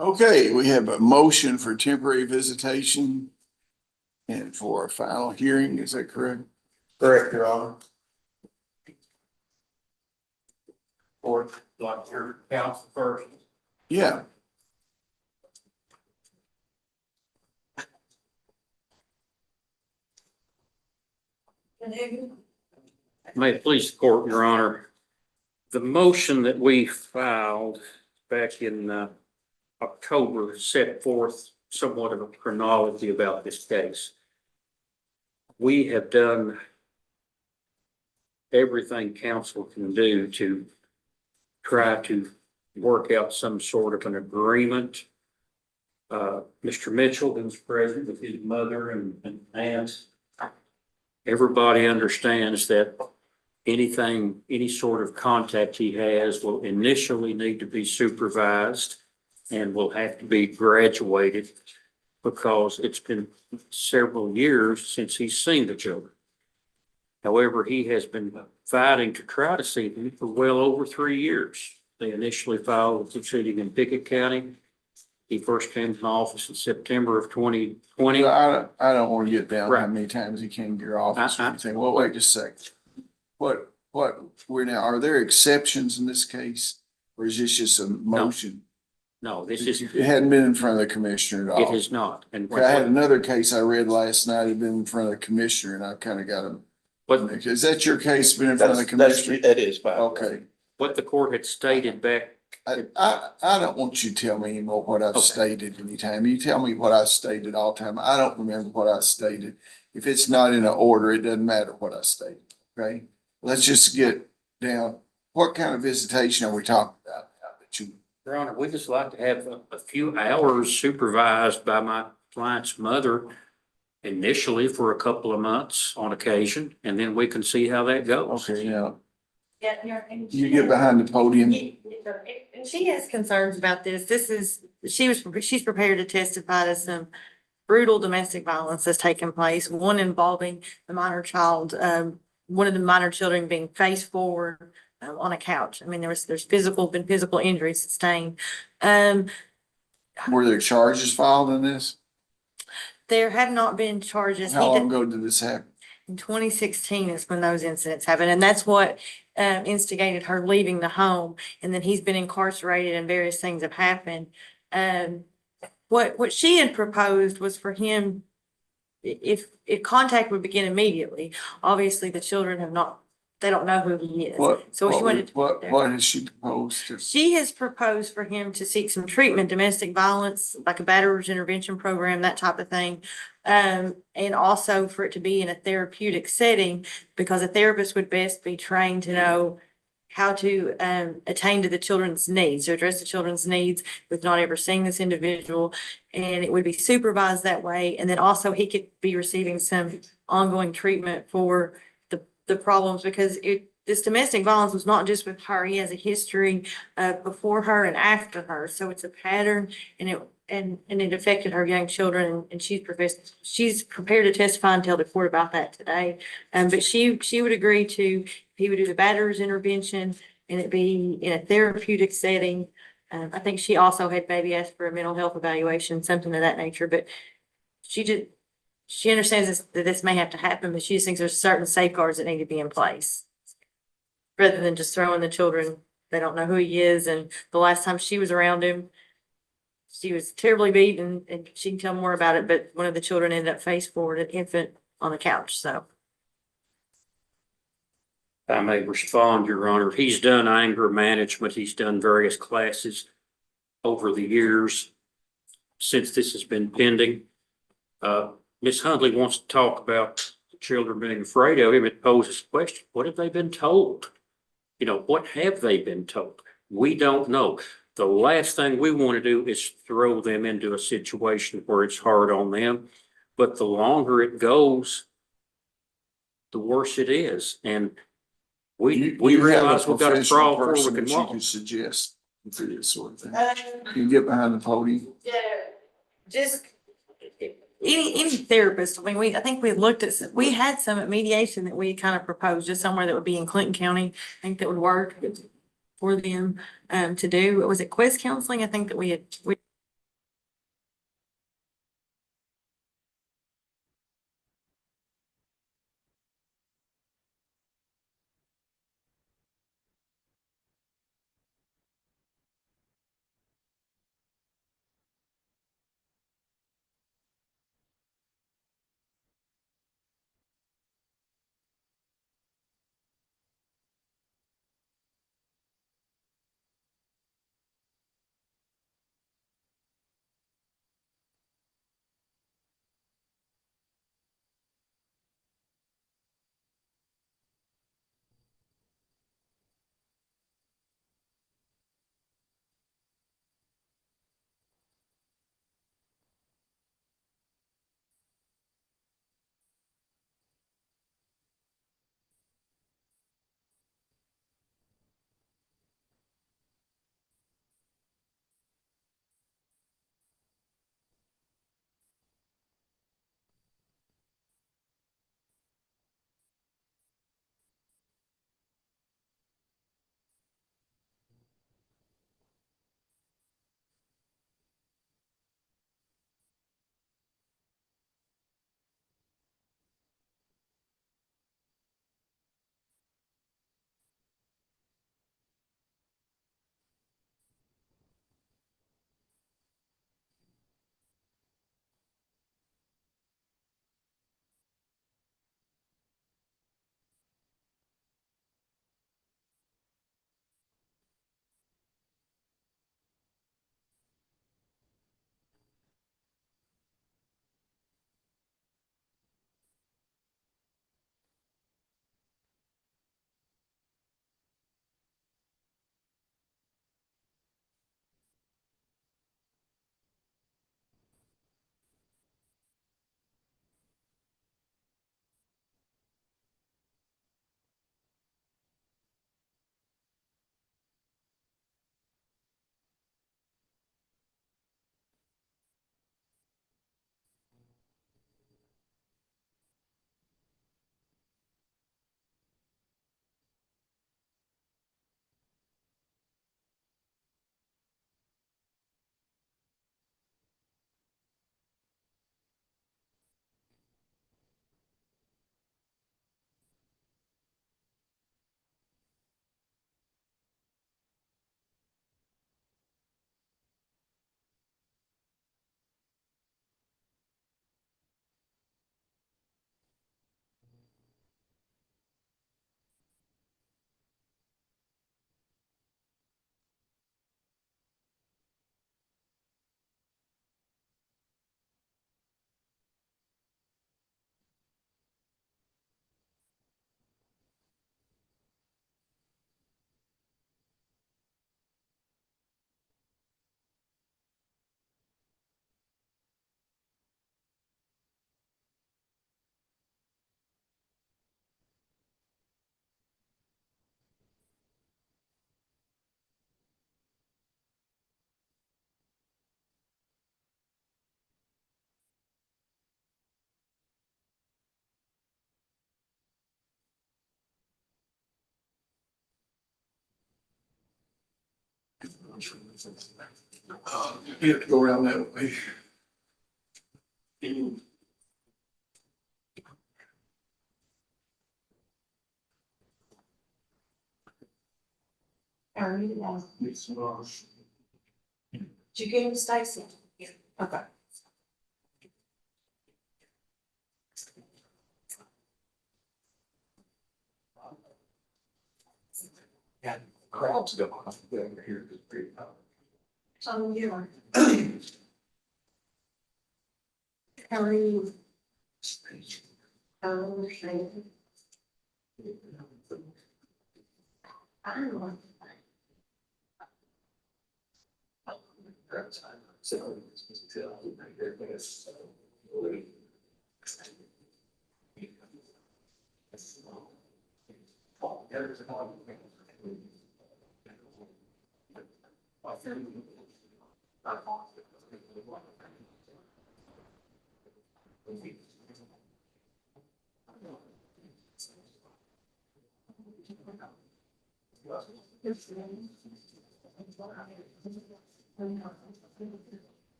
Okay, we have a motion for temporary visitation and for a final hearing, is that correct? Correct, Your Honor. Or like your counsel first. Yeah. May it please the court, Your Honor. The motion that we filed back in October set forth somewhat of a chronology about this case. We have done everything counsel can do to try to work out some sort of an agreement. Mr. Mitchell, who's present with his mother and aunt, everybody understands that anything, any sort of contact he has will initially need to be supervised and will have to be graduated because it's been several years since he's seen the children. However, he has been fighting to try to see them for well over 3 years. They initially filed a proceeding in Pickett County. He first came to office in September of 2020. I don't want to get down Right. how many times he came to your office or anything. Well, wait just a second. Are there exceptions in this case? Or is this just a motion? No, this is, It hadn't been in front of the commissioner at all. it is not. And I had another case I read last night, had been in front of the commissioner and I kind of got him. What, Is that your case been in front of the commissioner? That is fine. Okay. what the court had stated back, I don't want you to tell me anymore what I've Okay. stated anytime. You tell me what I've stated all the time. I don't remember what I stated. If it's not in an order, it doesn't matter what I stated, okay? Let's just get down. What kind of visitation are we talking about? Your Honor, we just like to have a few hours supervised by my client's mother initially for a couple of months on occasion, and then we can see how that goes. Okay, now, Yeah, you get behind the podium. and she has concerns about this. She's prepared to testify to some brutal domestic violence that's taken place, one involving the minor child, one of the minor children being face forward on a couch. I mean, there's been physical injuries sustained. Were there charges filed in this? There have not been charges. How long ago did this happen? In 2016 is when those incidents happened, and that's what instigated her leaving the home. And then he's been incarcerated and various things have happened. What she had proposed was for him, if contact would begin immediately. Obviously, the children they don't know who he is. So she wanted. What has she proposed? She has proposed for him to seek some treatment, domestic violence, like a batterers intervention program, that type of thing. And also for it to be in a therapeutic setting, because a therapist would best be trained to know how to attain to the children's needs, to address the children's needs with not ever seeing this individual. And it would be supervised that way. And then also he could be receiving some ongoing treatment for the problems, because this domestic violence was not just with her. He has a history before her and after her. So it's a pattern, and it affected her young children, and she's prepared to testify and tell the court about that today. But she would agree to, he would do the batterers intervention and it be in a therapeutic setting. I think she also had maybe asked for a mental health evaluation, something of that nature, but she understands that this may have to happen, but she just thinks there's certain safeguards that need to be in place. Rather than just throwing the children, they don't know who he is. And the last time she was around him, she was terribly beaten, and she can tell more about it, but one of the children ended up face forward, an infant on the couch, so. I may respond, Your Honor. He's done anger management. He's done various classes over the years since this has been pending. Ms. Hundley wants to talk about the children being afraid of him. It poses a question. What have they been told? What have they been told? We don't know. The last thing we want to do is throw them into a situation where it's hard on them. But the longer it goes, the worse it is. And we realize we've got to crawl before we can walk. You could suggest for this sort of thing. You get behind the podium. Yeah, just any therapist. I mean, I think we looked at, we had some at mediation that we kind of proposed, just somewhere that would be in Clinton County. I think that would work. for them, to do. Was it Quest Counseling? I think that we You have to go around that way. Did you get him, Stacy? Yeah. Okay. Yeah, crowds go on over here. So you how are you? I don't know.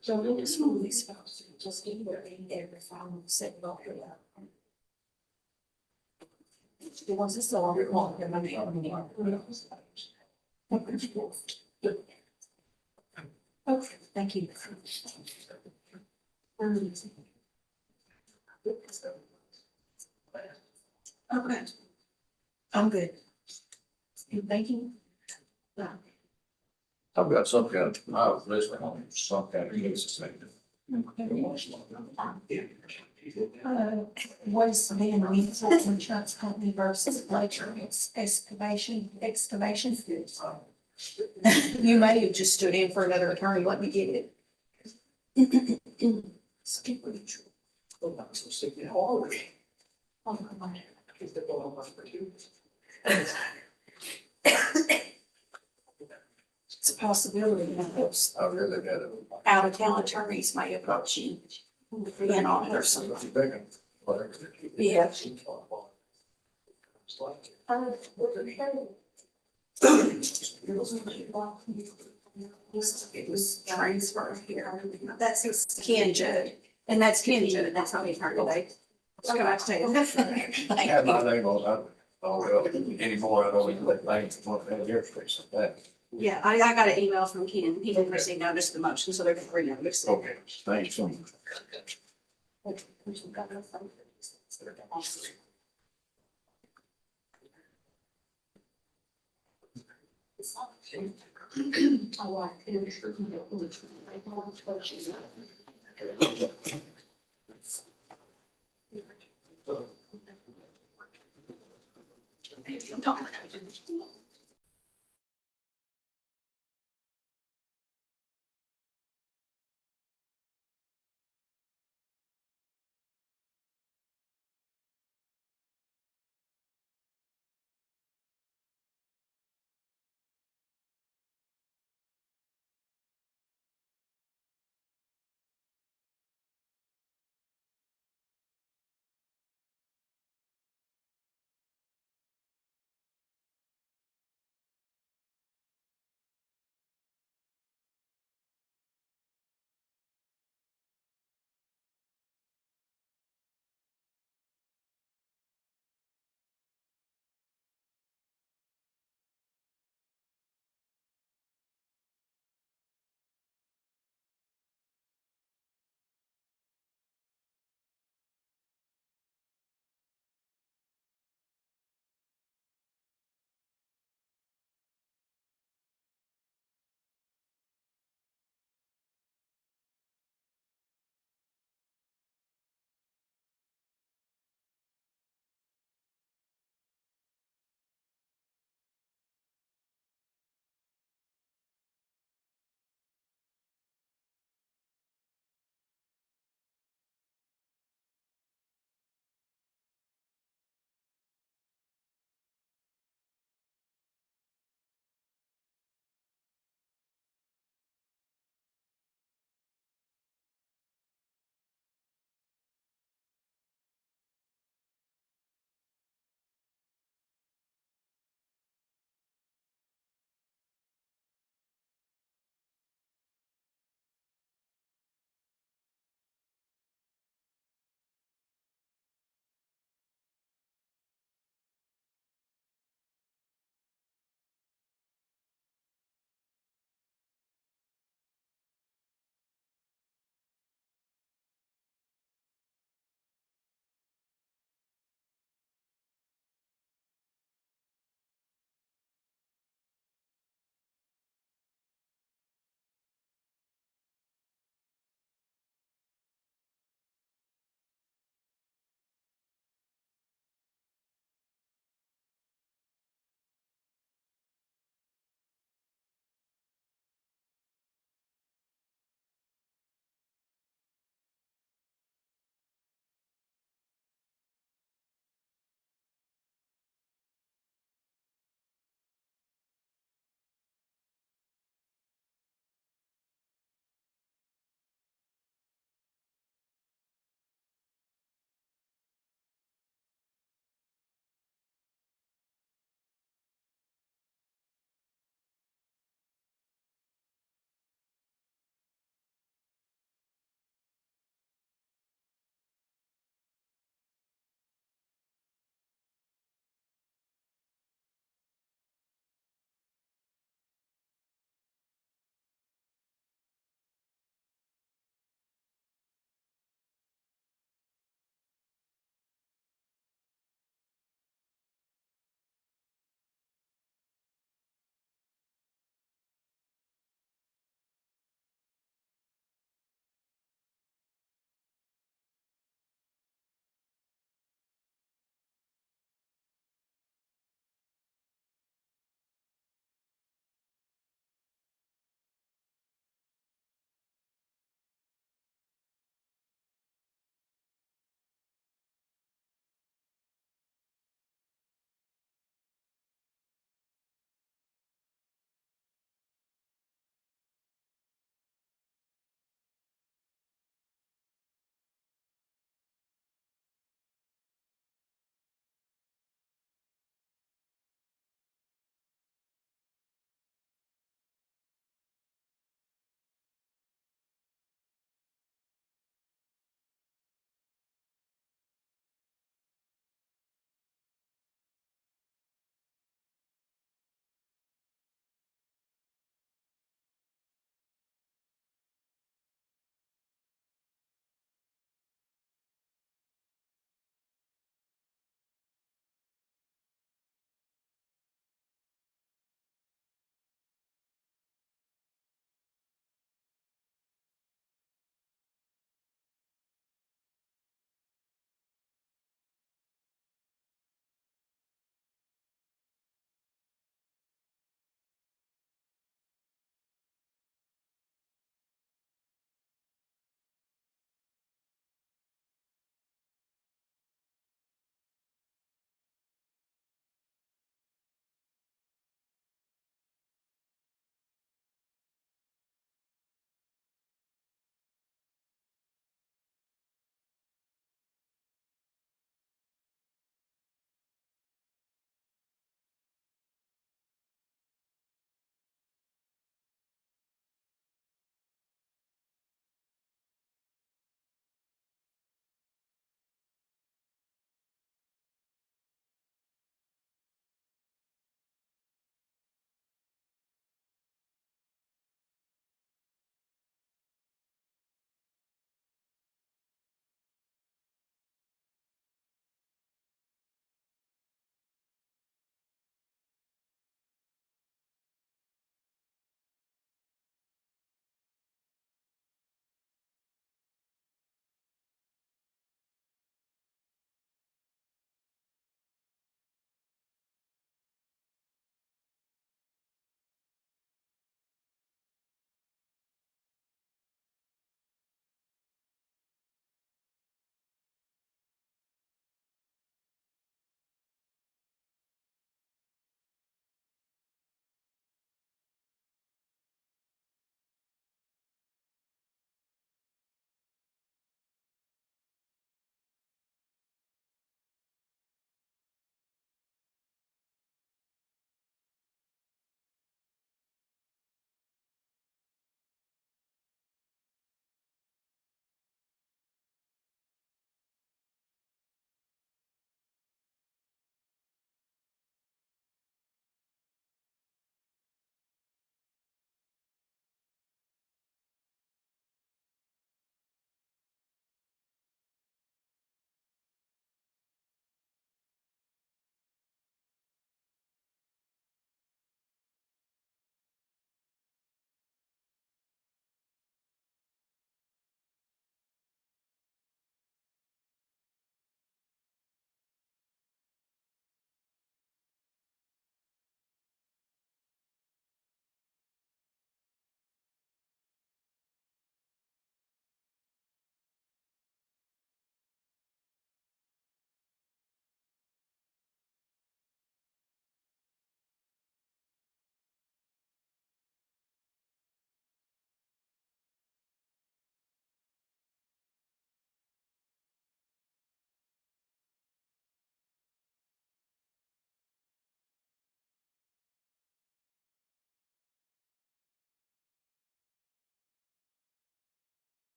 So this one, these folks, just give me every final set of the ones that still are long, they're money on the. Okay, thank you. Okay. I'm good. Thank you. I've got some kind of, I was listening on some kind of cases. Waste management insurance company versus Ledger excavation. You may have just stood in for another attorney, let me get it. It's a possibility that those I really got it. out of town attorneys may approach you. You know, or something. Yeah. It was transferred here. That's Ken Judd. And that's Ken Judd. That's how he heard today. What can I say? Had my name on it. Oh, well, anymore, I don't even let things, what that year face of that. Yeah, I got an email from Ken. He didn't receive notice of the motion, so they're gonna re-notice. Okay, thanks so much. Don't.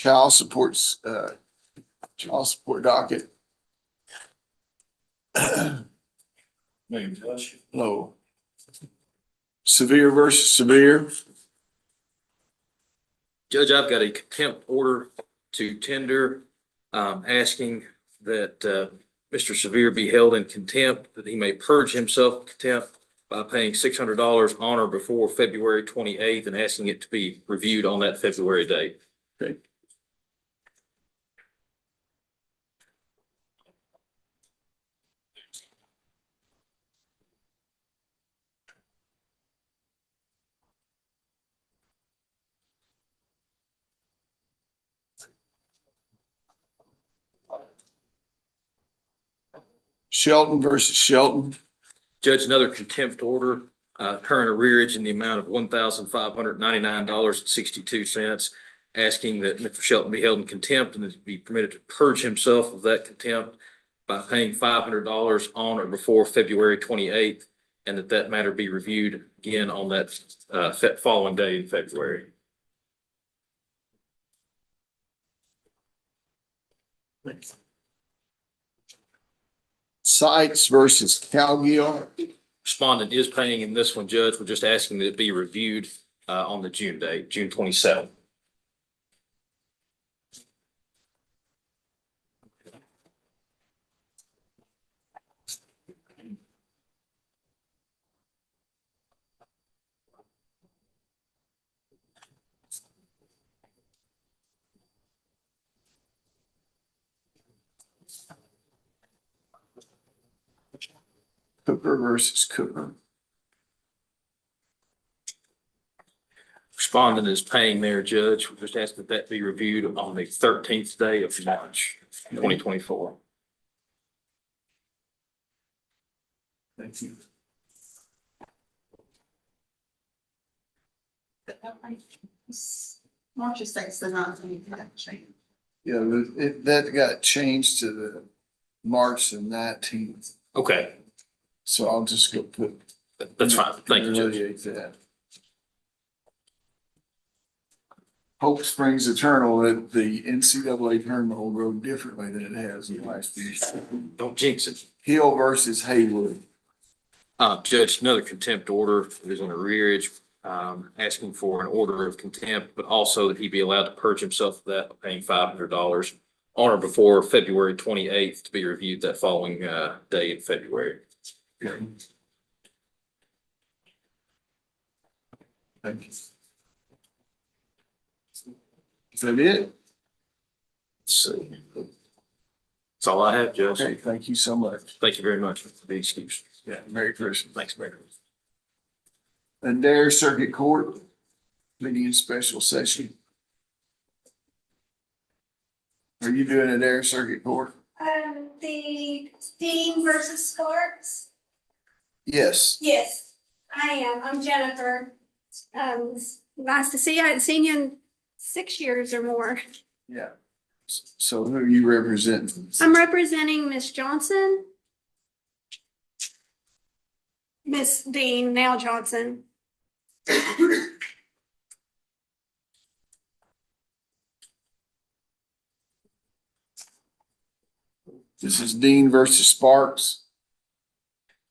child supports, child support docket. No. Severe versus severe. Judge, I've got a contempt order to tender, asking that, Mr. Severe be held in contempt, that he may purge himself of contempt by paying $600 on or before February 28th and asking it to be reviewed on that February date. Okay. Shelton versus Shelton. Judge, another contempt order, current arrearage in the amount of $1,599.62, asking that Mr. Shelton be held in contempt and that he be permitted to purge himself of that contempt by paying $500 on or before February 28th, and that matter be reviewed again on that following day in February. Sites versus Calgill. Respondent is paying in this one, Judge. We're just asking that it be reviewed on the June date, June 27th. Cooper versus Cooper. Respondent is paying there, Judge. We're just asking that be reviewed on the 13th day of March, 2024. Thank you. March states the 19th, that change. Yeah, that got changed to the March the 19th. Okay, So I'll just go put. that's fine. Thank you, Judge. Delineate that. Hope Springs Eternal, that the NCAA tournament will go differently than it has in the last few years. Don't jinx it. Hill versus Haywood. Judge, another contempt order. There's an arrearage, asking for an order of contempt, but also that he be allowed to purge himself of that by paying $500 on or before February 28th to be reviewed that following day in February. Okay. Thank you. Is that it? So that's all I have, Judge. Okay, thank you so much. Thank you very much for the excuse. Yeah, Merry Christmas. Thanks, Mayor. Adair Circuit Court, meeting in special session. Are you doing Adair Circuit Court? The Dean versus Sparks? Yes. Yes, I am. I'm Jennifer. Nice to see you. I hadn't seen you in 6 years or more. Yeah. So who are you representing? I'm representing Miss Johnson. Miss Dean, now Johnson. This is Dean versus Sparks.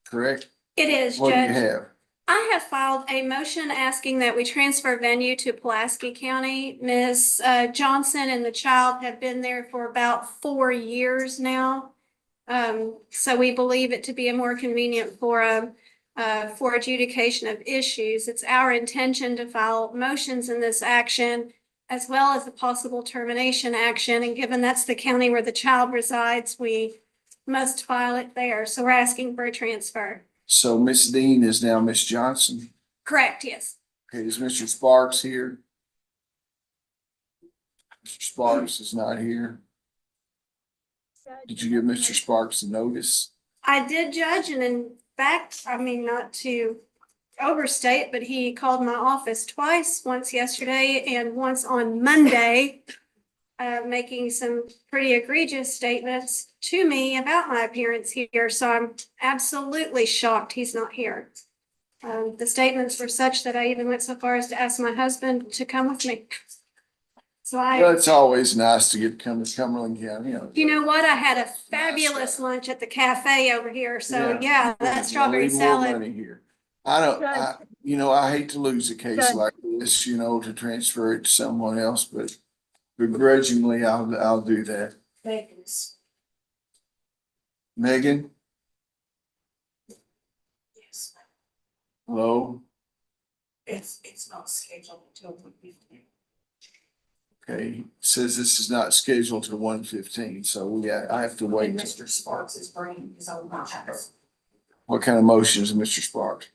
Correct? It is, What do you Judge. have? I have filed a motion asking that we transfer venue to Pulaski County. Ms. Johnson and the child have been there for about 4 years now. So we believe it to be a more convenient forum for adjudication of issues. It's our intention to file motions in this action as well as a possible termination action. And given that's the county where the child resides, we must file it there. So we're asking for a transfer. So Miss Dean is now Miss Johnson. Correct, yes. Okay, is Mr. Sparks here? Mr. Sparks is not here. Did you give Mr. Sparks a notice? I did, Judge, and in fact, I mean, not to overstate, but he called my office twice, once yesterday and once on Monday, making some pretty egregious statements to me about my appearance here. So I'm absolutely shocked he's not here. The statements were such that I even went so far as to ask my husband to come with me. So Well, it's always nice to get to come to Cumberland County, you know what? I had a fabulous lunch at the cafe over here. So yeah, that We'll strawberry leave more salad. money here. I hate to lose a case like this, to transfer it to someone else, but begrudgingly, I'll do that. Vegas. Megan, Yes, hello? it's not scheduled until we. Okay, says this is not scheduled to 1:15, so I have to wait. Mr. Sparks is bringing his own house. What kind of motions, Mr. Sparks?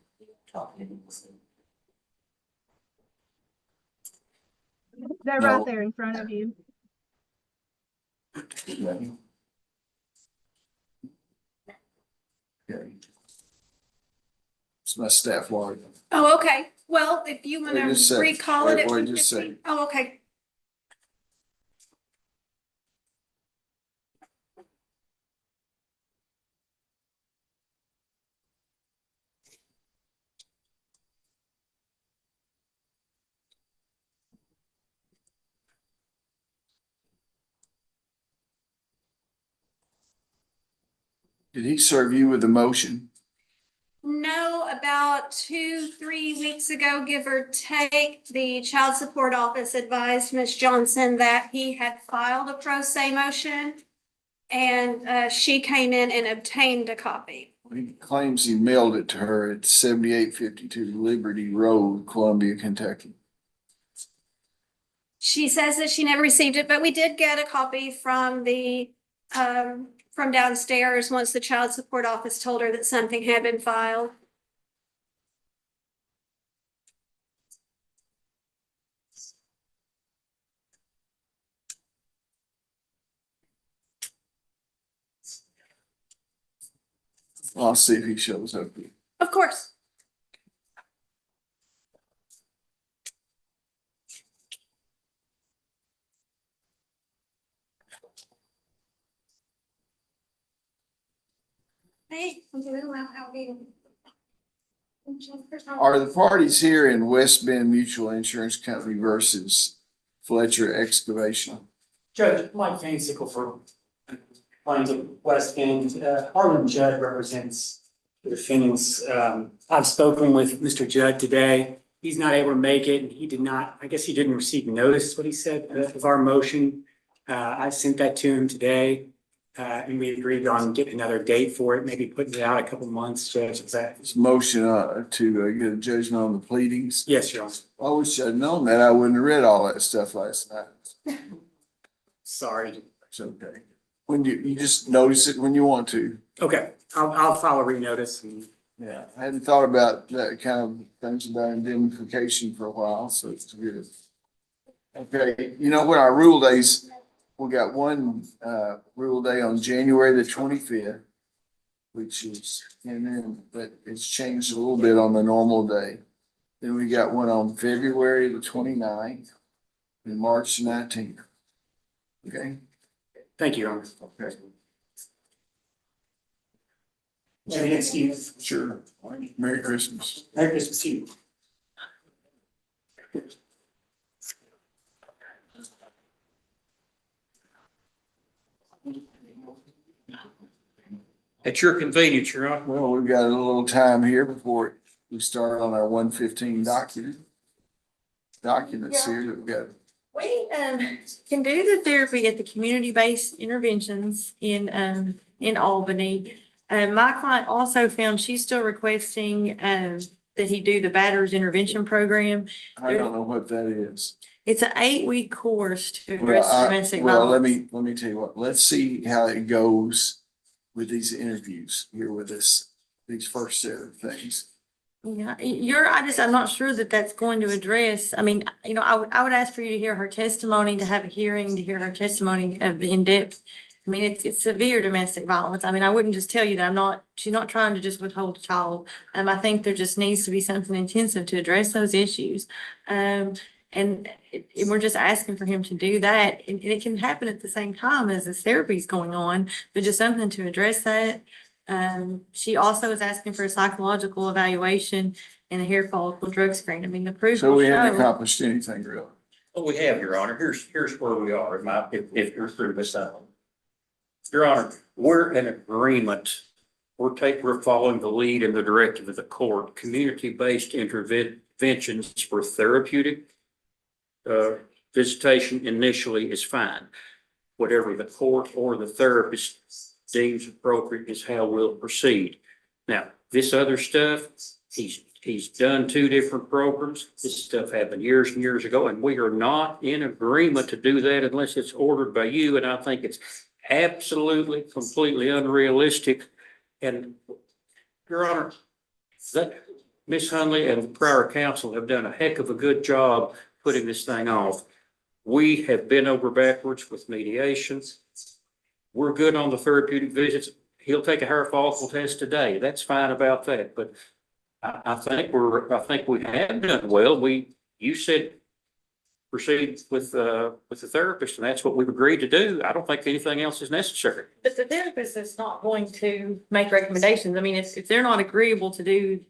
They're No. right there in front of you. Okay. Okay. It's my staff lawyer. Oh, okay. Well, if you want Wait just a to second. recall it at Wait just a 1:15. second. Oh, okay. Did he serve you with a motion? No, about 2, 3 weeks ago, give or take, the child support office advised Ms. Johnson that he had filed a pro se motion. And she came in and obtained a copy. He claims he mailed it to her at 7852 Liberty Road, Columbia, Kentucky. She says that she never received it, but we did get a copy from from downstairs once the child support office told her that something had been filed. I'll see if he shows up. Of course. Hey, I'm doing well. How are you? Are the parties here in West Bend Mutual Insurance Company versus Fletcher Excavation? Judge Mike Fansickle for Plains of West Bend. Harlan Judd represents the defendants. I've spoken with Mr. Judd today. He's not able to make it, and he did not, I guess he didn't receive notice, what he said, of our motion. I sent that to him today, and we agreed on getting another date for it, maybe putting it out a couple months, Judge. Is that? This motion to get a judgment on the pleadings. Yes, Your Honor. I wish I'd known that. I wouldn't have read all that stuff last night. Sorry. It's okay. When you just notice it when you want to. Okay, I'll file a renotice. Yeah, I hadn't thought about that kind of things about indemnification for a while, so it's good. Okay, what our rule days, we got one rule day on January the 25th, which is, but it's changed a little bit on the normal day. Then we got one on February the 29th and March 19th. Okay? Thank you, Your Honor. Okay. Any excuse? Sure. Merry Christmas. Merry Christmas to you. At your convenience, Your Honor. Well, we've got a little time here before we start on our 115 documents here that we got. We can do the therapy at the community-based interventions in Albany. My client also found she's still requesting that he do the batterers intervention program. I don't know what that is. It's an 8-week course to address domestic Well, let violence. me tell you what, let's see how it goes with these interviews here with these first set of things. Yeah, I'm not sure that that's going to address, I mean, I would ask for you to hear her testimony, to have a hearing, to hear her testimony of the in-depth. I mean, it's severe domestic violence. I mean, I wouldn't just tell you that she's not trying to just withhold a child. I think there just needs to be something intensive to address those issues. And we're just asking for him to do that. And it can happen at the same time as this therapy is going on, but just something to address that. She also is asking for a psychological evaluation and a hair follicle drug screen. I mean, the proof So will we haven't show. accomplished anything really. Well, we have, Your Honor. Here's where we are, if you're through this out. Your Honor, we're in agreement. We're following the lead and the directive of the court. Community-based interventions for therapeutic visitation initially is fine. Whatever the court or the therapist deems appropriate is how we'll proceed. Now, this other stuff, he's done 2 different programs. This stuff happened years and years ago, and we are not in agreement to do that unless it's ordered by you, and I think it's absolutely, completely unrealistic. And Your Honor, that Ms. Hunley and the prior counsel have done a heck of a good job putting this thing off. We have been over backwards with mediations. We're good on the therapeutic visits. He'll take a hair follicle test today. That's fine about that, but I think we have done well. You said proceed with the therapist, and that's what we've agreed to do. I don't think anything else is necessary. But the therapist is not going to make recommendations. I mean, if they're not agreeable to do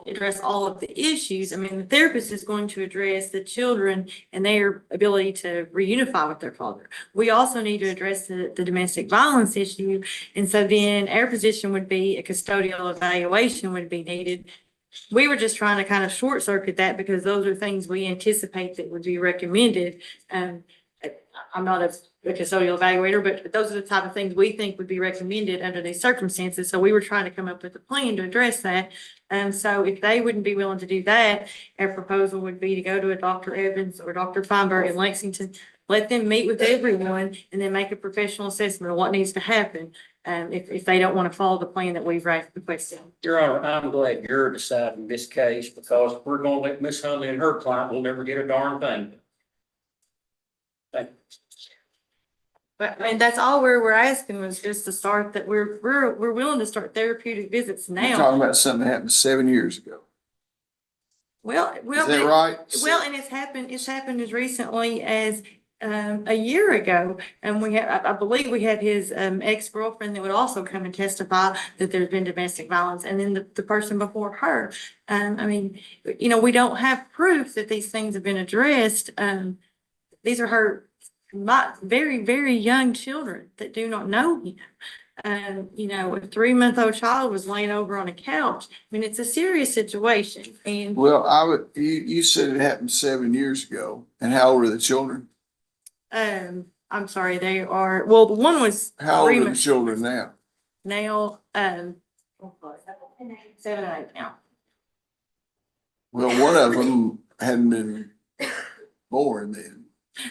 address all of the issues, I mean, the therapist is going to address the children and their ability to reunify with their father. We also need to address the domestic violence issue. And so then our position would be a custodial evaluation would be needed. We were just trying to kind of short circuit that because those are things we anticipate that would be recommended. I'm not a custodial evaluator, but those are the type of things we think would be recommended under these circumstances. So we were trying to come up with a plan to address that. And so if they wouldn't be willing to do that, our proposal would be to go to a Dr. Evans or Dr. Feinberg in Lexington, let them meet with everyone and then make a professional assessment of what needs to happen. If they don't want to follow the plan that we've requested. Your Honor, I'm glad you're deciding this case because we're going to let Ms. Hunley and her client will never get a darn thing. Thank you. But I mean, that's all we're asking was just to start that we're willing to start therapeutic visits You're now. talking about something that happened 7 years ago. Well, Is that right? Well, and it's happened as recently as a year ago. And I believe we had his ex-girlfriend that would also come and testify that there's been domestic violence. And then the person before her. I mean, we don't have proof that these things have been addressed. These are very, very young children that do not know him. A 3-month-old child was laying over on a couch. I mean, it's a serious situation. And Well, you said it happened 7 years ago. And how old are the children? I'm sorry, the one was How old 3 are the months. children now? Now, 7 and 8 now. Well, one of them hadn't been born then.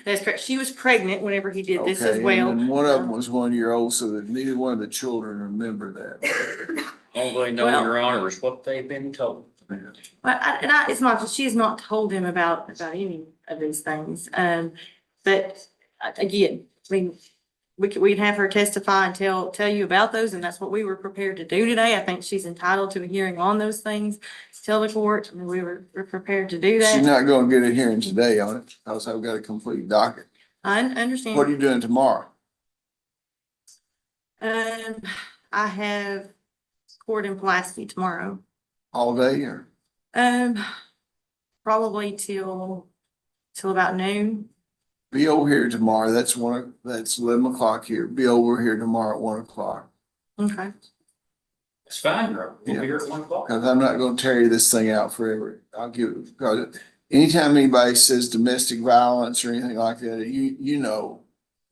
That's correct. She was pregnant whenever he did this as Okay, well. and then one of them was 1 year old, so that neither one of the children remember that. All they know, Well- Your Honor, is what they've been told. It's not, she has not told him about any of these things. But again, I mean, we'd have her testify and tell you about those, and that's what we were prepared to do today. I think she's entitled to a hearing on those things. Tell the court, I mean, we're prepared to do She's that. not gonna get a hearing today on it, because I've got a complete docket. I understand. What are you doing tomorrow? I have court in Pulaski tomorrow. All day or? Probably till about noon. Be over here tomorrow. That's 11 o'clock here. Be over here tomorrow at 1 o'clock. Okay. It's fine, bro. We'll be here at 1 o'clock. Because I'm not gonna tear this thing out forever. Because anytime anybody says domestic violence or anything like that,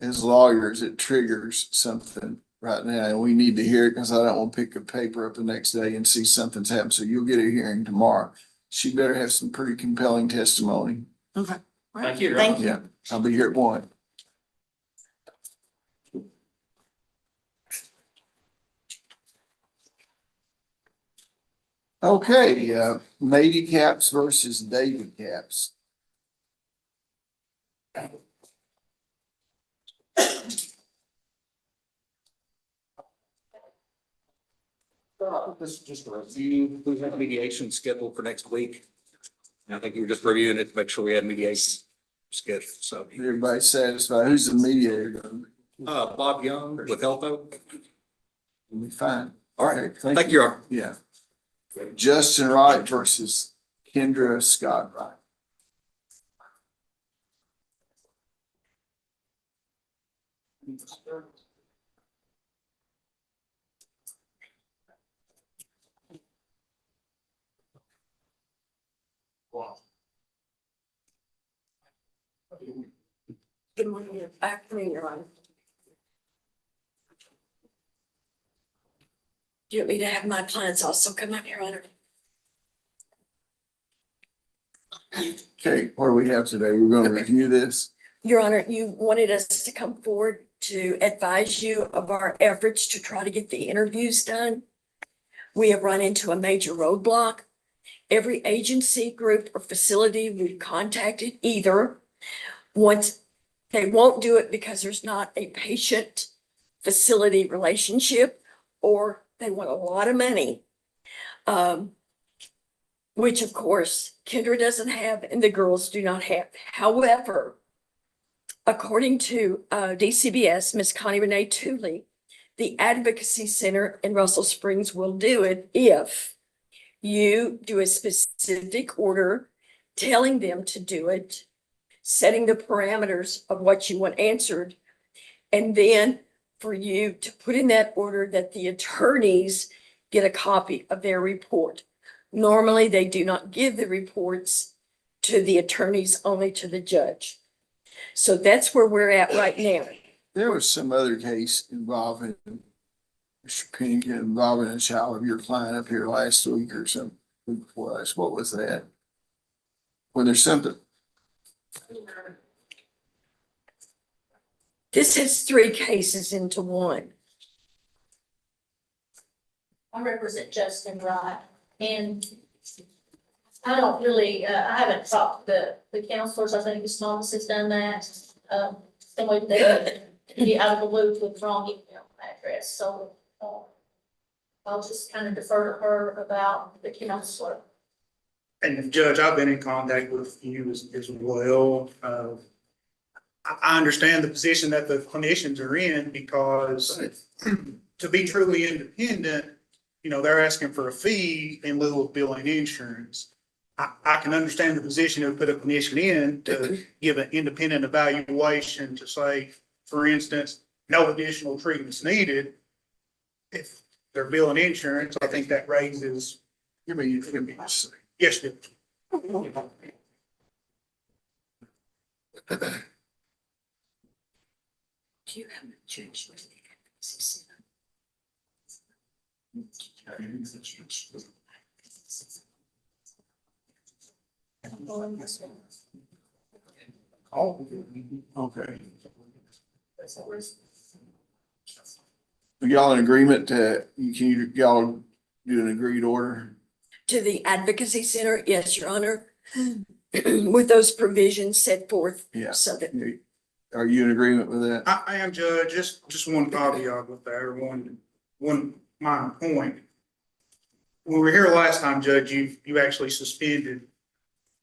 as lawyers, it triggers something right now. And we need to hear it because I don't want to pick a paper up the next day and see something's happened. So you'll get a hearing tomorrow. She better have some pretty compelling testimony. Okay. Thank you. Thank you. Yeah, I'll be here at 1. Okay, Lady Caps versus David Caps. This is just a review. We have mediation scheduled for next week. And I think you were just reviewing it to make sure we had mediation scheduled, so. Everybody satisfied? Who's the mediator gonna be? Bob Young with Helpo. We'll be fine. All right, Okay, thank you. Yeah. Justin Wright versus Kendra Scott Wright. Good morning, afternoon, Your Honor. Do you want me to have my clients also come up, Your Honor? Okay, what do we have today? We're gonna review this. Your Honor, you wanted us to come forward to advise you of our efforts to try to get the interviews done. We have run into a major roadblock. Every agency, group, or facility we've contacted either wants, they won't do it because there's not a patient-facility relationship, or they want a lot of money. Which of course Kendra doesn't have and the girls do not have. However, according to DCBS, Ms. Connie Renee Tooley, the Advocacy Center in Russell Springs will do it if you do a specific order telling them to do it, setting the parameters of what you want answered, and then for you to put in that order that the attorneys get a copy of their report. Normally, they do not give the reports to the attorneys, only to the judge. So that's where we're at right now. There was some other case involving, Mr. Pennington, involving a child of your client up here last week or something before last. What was that? When there's something, This has 3 cases into one. I represent Justin Wright, and I don't really, I haven't talked to the counselors. I think Ms. Thomas has done that. Somebody they get out of the loop with wrong email address, so I'll just kind of defer to her about the counselor. And Judge, I've been in contact with you as well. I understand the position that the clinicians are in, because to be truly independent, you know, they're asking for a fee in lieu of billing insurance. I can understand the position of put a clinician in to give an independent evaluation to say, for instance, no additional treatment's needed. If they're billing insurance, I think that raises. give me a second. Yes, Judge. Do you have a judge with the Advocacy Center? Oh, okay. Are y'all in agreement to, y'all do an agreed order? To the Advocacy Center, yes, Your Honor, with those provisions set forth. Yeah. So that, Are you in agreement with that? I am, Judge. Just one caveat with that, or one minor point. When we were here last time, Judge, you actually suspended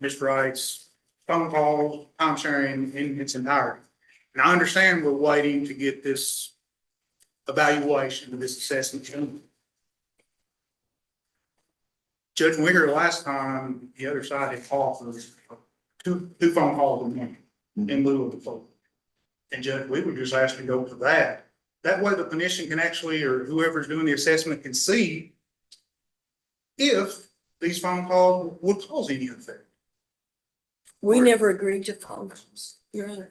Mr. Wright's phone call, time sharing in its entirety. And I understand we're waiting to get this evaluation, this assessment done. Judge, when we were here last time, the other side had offered two phone calls a month in lieu of the phone. And Judge, we would just ask to go to that. That way the clinician can actually, or whoever's doing the assessment can see if these phone calls would cause any effect. we never agreed to phone calls, Your Honor,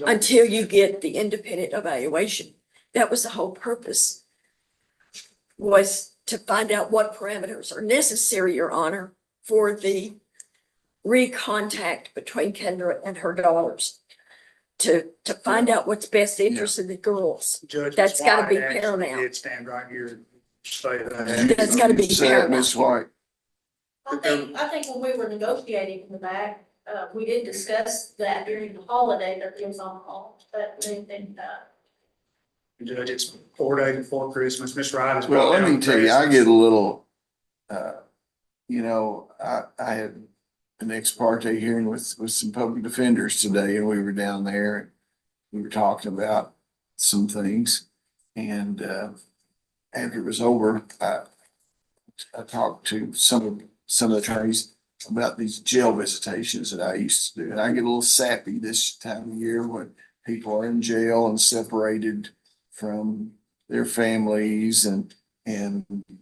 until you get the independent evaluation. That was the whole purpose, was to find out what parameters are necessary, Your Honor, for the recontact between Kendra and her daughters, to find out what's best interest of the girls. Judge, That's gotta be White actually paramount. did stand right here and say that. That's gotta be Say it, paramount. Ms. White. I think when we were negotiating in the back, we did discuss that during the holiday that it was on call, but then, Judge, it's 4 days before Christmas. Mr. Wright is. Well, let me tell you, I get a little, you know, I had an ex parte hearing with some public defenders today, and we were down there and we were talking about some things. And, after it was over, I talked to some of the attorneys. about these jail visitations that I used to do. And I get a little sappy this time of year when people are in jail and separated from their families and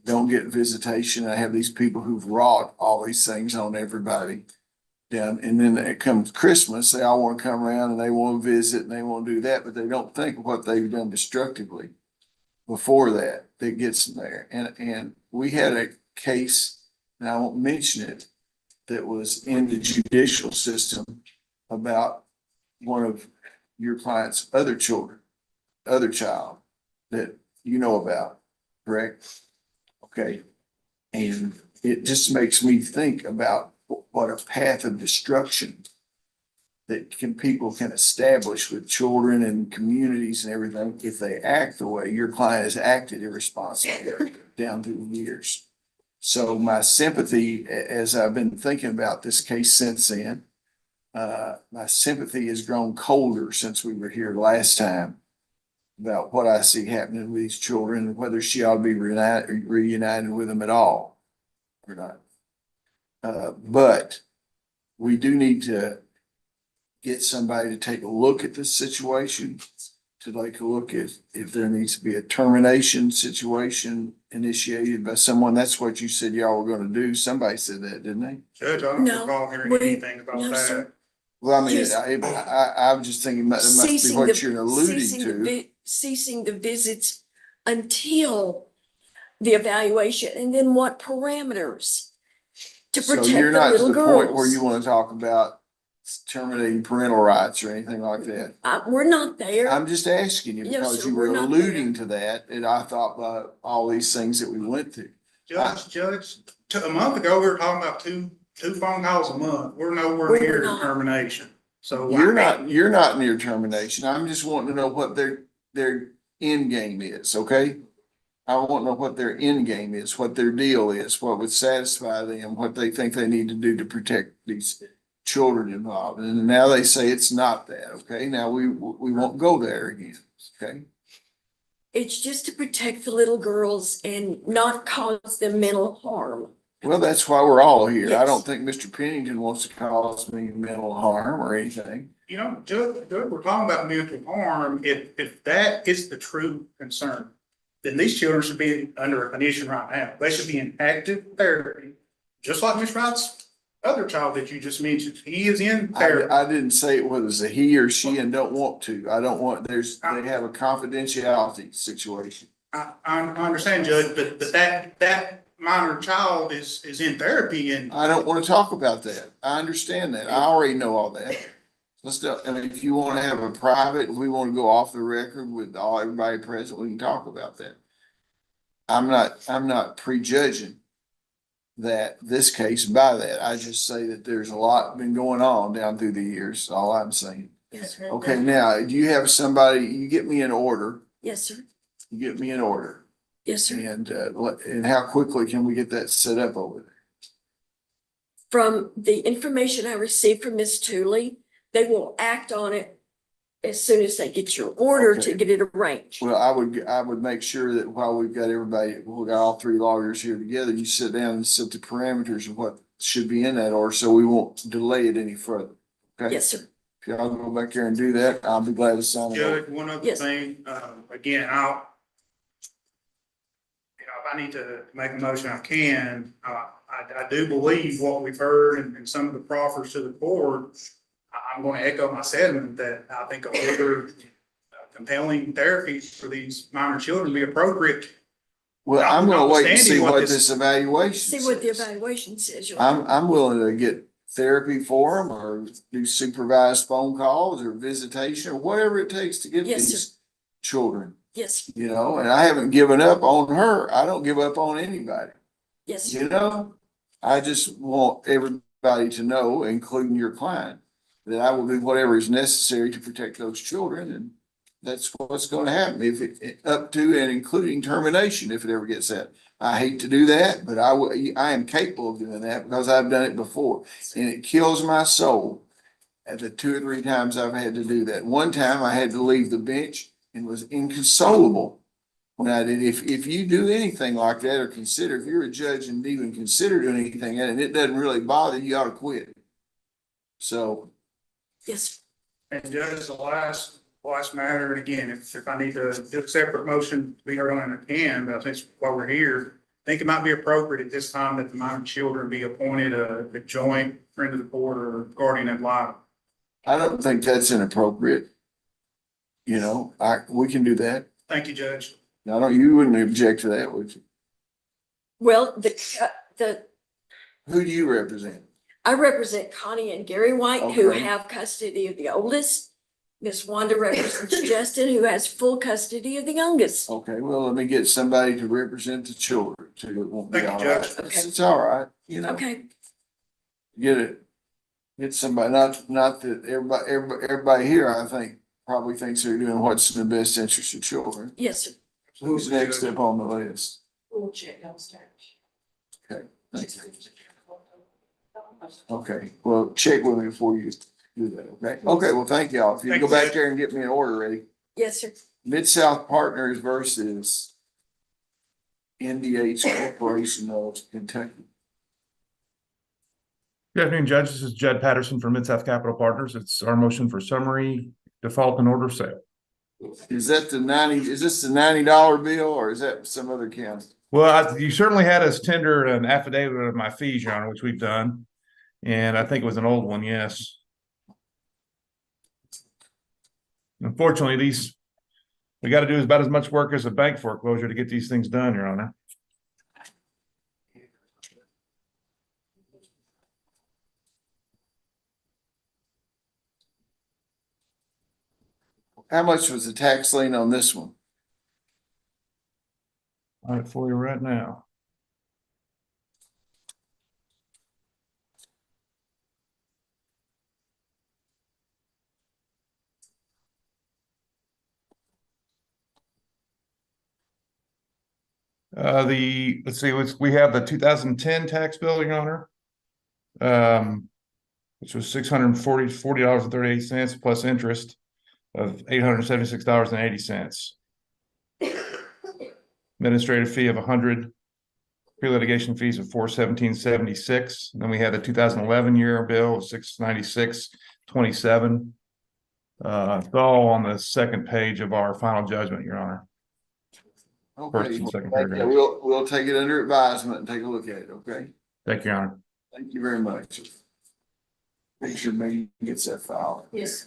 don't get visitation. I have these people who've wrought all these things on everybody. Down, and then it comes Christmas, they all want to come around and they want to visit and they want to do that, but they don't think of what they've done destructively before that gets them there. And we had a case, and I won't mention it, that was in the judicial system about one of your client's other children, other child that you know about, correct? Okay. And it just makes me think about what a path of destruction that people can establish with children and communities and everything if they act the way your client has acted irresponsibly down through the years. So my sympathy, as I've been thinking about this case since then, my sympathy has grown colder since we were here last time about what I see happening with these children and whether she ought to be reunited with them at all or not. But we do need to get somebody to take a look at this situation, to take a look at if there needs to be a termination situation initiated by someone. That's what you said y'all were going to do. Somebody said that, didn't they? Judge, I don't recall hearing anything about no, that. sir. Well, I mean, Yes. I was just thinking that must be what you're alluding to. Ceasing the visits until the evaluation, and then what parameters to So protect you're the not to little the point where girls. you want to talk about terminating parental rights or anything like that. We're not there. I'm just asking you No, because sir, you were we're not alluding to that, and I thought about all these things that we went through. Judge, a month ago, we were talking about two phone calls a month. We're nowhere near termination. So You're not near termination. I'm just wanting to know what their end game is, okay? I want to know what their end game is, what their deal is, what would satisfy them, what they think they need to do to protect these children involved. And now they say it's not that, okay? Now we won't go there again, okay? It's just to protect the little girls and not cause them mental harm. Well, that's why we're all here. I Yes. don't think Mr. Pennington wants to cause me mental harm or anything. You know, Judge, we're talking about mental harm. If that is the true concern, then these children should be under a condition right now. They should be in active therapy, just like Ms. Wright's other child that you just mentioned. He is in therapy. I didn't say it was a he or she and don't want to. I don't want, they have a confidentiality situation. I understand, Judge, but that minor child is in therapy and. I don't want to talk about that. I understand that. I already know all that. I mean, if you want to have a private, if we want to go off the record with everybody present, we can talk about that. I'm not prejudging this case by that. I just say that there's a lot been going on down through the years, all I'm saying. Yes, sir. Okay, now, do you have somebody, you get me in order, Yes, sir. you get me in order, Yes, sir. and how quickly can we get that set up over there? From the information I received from Ms. Tooley, they will act on it as soon as they get your order to Okay. get it arranged. Well, I would make sure that while we've got we've got all three lawyers here together, you sit down and set the parameters of what should be in that order, so we won't delay it any further. Okay? Yes, sir. If y'all go back there and do that, I'll be glad to sign it. Judge, one other Yes. thing, again, if I need to make a motion, I can. I do believe what we've heard and some of the proffers to the court. I'm going to echo my sentiment that I think other compelling therapies for these minor children be appropriate. Well, I'm gonna wait and see Notwithstanding what what this evaluation See what the says. evaluation says. Your I'm willing to get therapy for them or do supervised phone calls or visitation or whatever it takes to get Yes, these children, Yes, you know, and I haven't given up on her. I don't give up on anybody, yes, you know? I just want everybody to know, including your client, that I will do whatever is necessary to protect those children, and that's what's going to happen if it up to and including termination if it ever gets that. I hate to do that, but I am capable of doing that because I've done it before, and it kills my soul at the 2 or 3 times I've had to do that. One time I had to leave the bench and was inconsolable Now, if you do anything like that or consider, if you're a judge and even consider doing anything and it doesn't really bother you, ought to quit. So. Yes. And Judge, the last matter, and again, if I need to do a separate motion to be heard on it, I can, but I think while we're here, I think it might be appropriate at this time that the minor children be appointed a joint friend of the court or guardian ad litem. I don't think that's inappropriate. You know, we can do that. Thank you, Judge. I you wouldn't object to that, would you? Well, Who do you represent? I represent Connie and Gary White, who Okay. have custody of the oldest. Miss Wanda represents Justin, who has full custody of the youngest. Okay, well, let me get somebody to represent the children, so it won't be Thank you, all right. Judge. Okay. It's all right, you know. Okay, Get somebody, not that everybody here, I think, probably thinks they're doing what's in the best interest of children. yes, sir. Who's next up on the list? We'll check downstairs. Okay, thank you. Okay, well, check with me before you do that, okay? Okay, well, thank y'all. If you Thank go you, back Judge. there and get me an order ready. Yes, sir. Mid-South Partners versus NDH Corporation of Kentucky. Good afternoon, Judge. This is Judd Patterson from Mid-South Capital Partners. It's our motion for summary default and order of sale. Is this the $90 bill or is that some other county? Well, you certainly had us tender an affidavit of my fees, Your Honor, which we've done. And I think it was an old one, yes. Unfortunately, we got to do about as much work as a bank foreclosure to get these things done, Your Honor. How much was the tax lien on this one? All right, for you right now. Let's see, we have the 2010 tax bill, Your Honor. Which was $640.38 plus interest of $876.80. Administrative fee of 100, pre-litigation fees of $417.76. Then we had the 2011 year bill of $696.27. It's all on the second page of our final judgment, Your Honor. First Okay, and second well, paragraph. we'll take it under advisement and take a look at it, okay? Thank you, Your Honor. Thank you very much. Make sure Megan gets that file. Yes.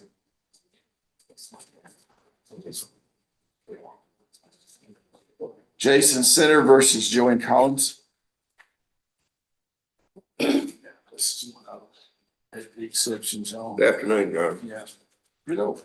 Jason Center versus Joanne Collins. This is one of the exceptions on. Good afternoon, Your Honor. Yeah. Hello.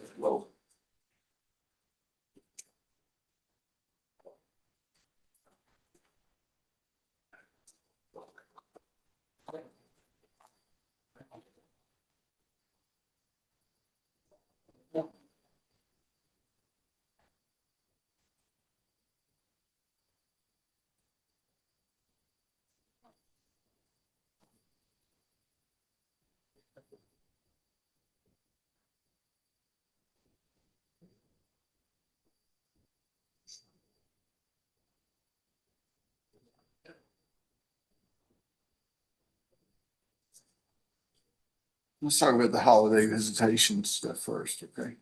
Let's talk about the holiday visitation stuff first, okay?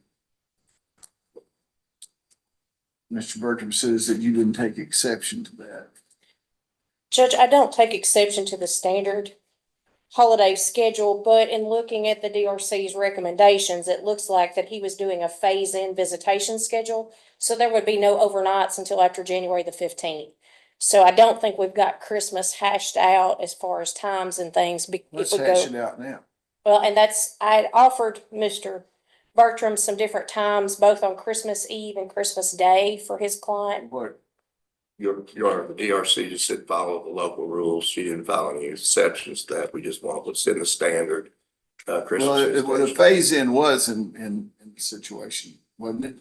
Mr. Bertram says that you didn't take exception to that. Judge, I don't take exception to the standard holiday schedule, but in looking at the DRC's recommendations, it looks like that he was doing a phase-in visitation schedule. So there would be no overnights until after January the 15th. So I don't think we've got Christmas hashed out as far as times and things. Let's hash it out now. Well, and I had offered Mr. Bertram some different times, both on Christmas Eve and Christmas Day for his client. What? Your Honor, the DRC just said follow the local rules. She didn't follow any exceptions to that. We just want what's in the standard, Christmas. Well, the phase-in was in the situation, wasn't it?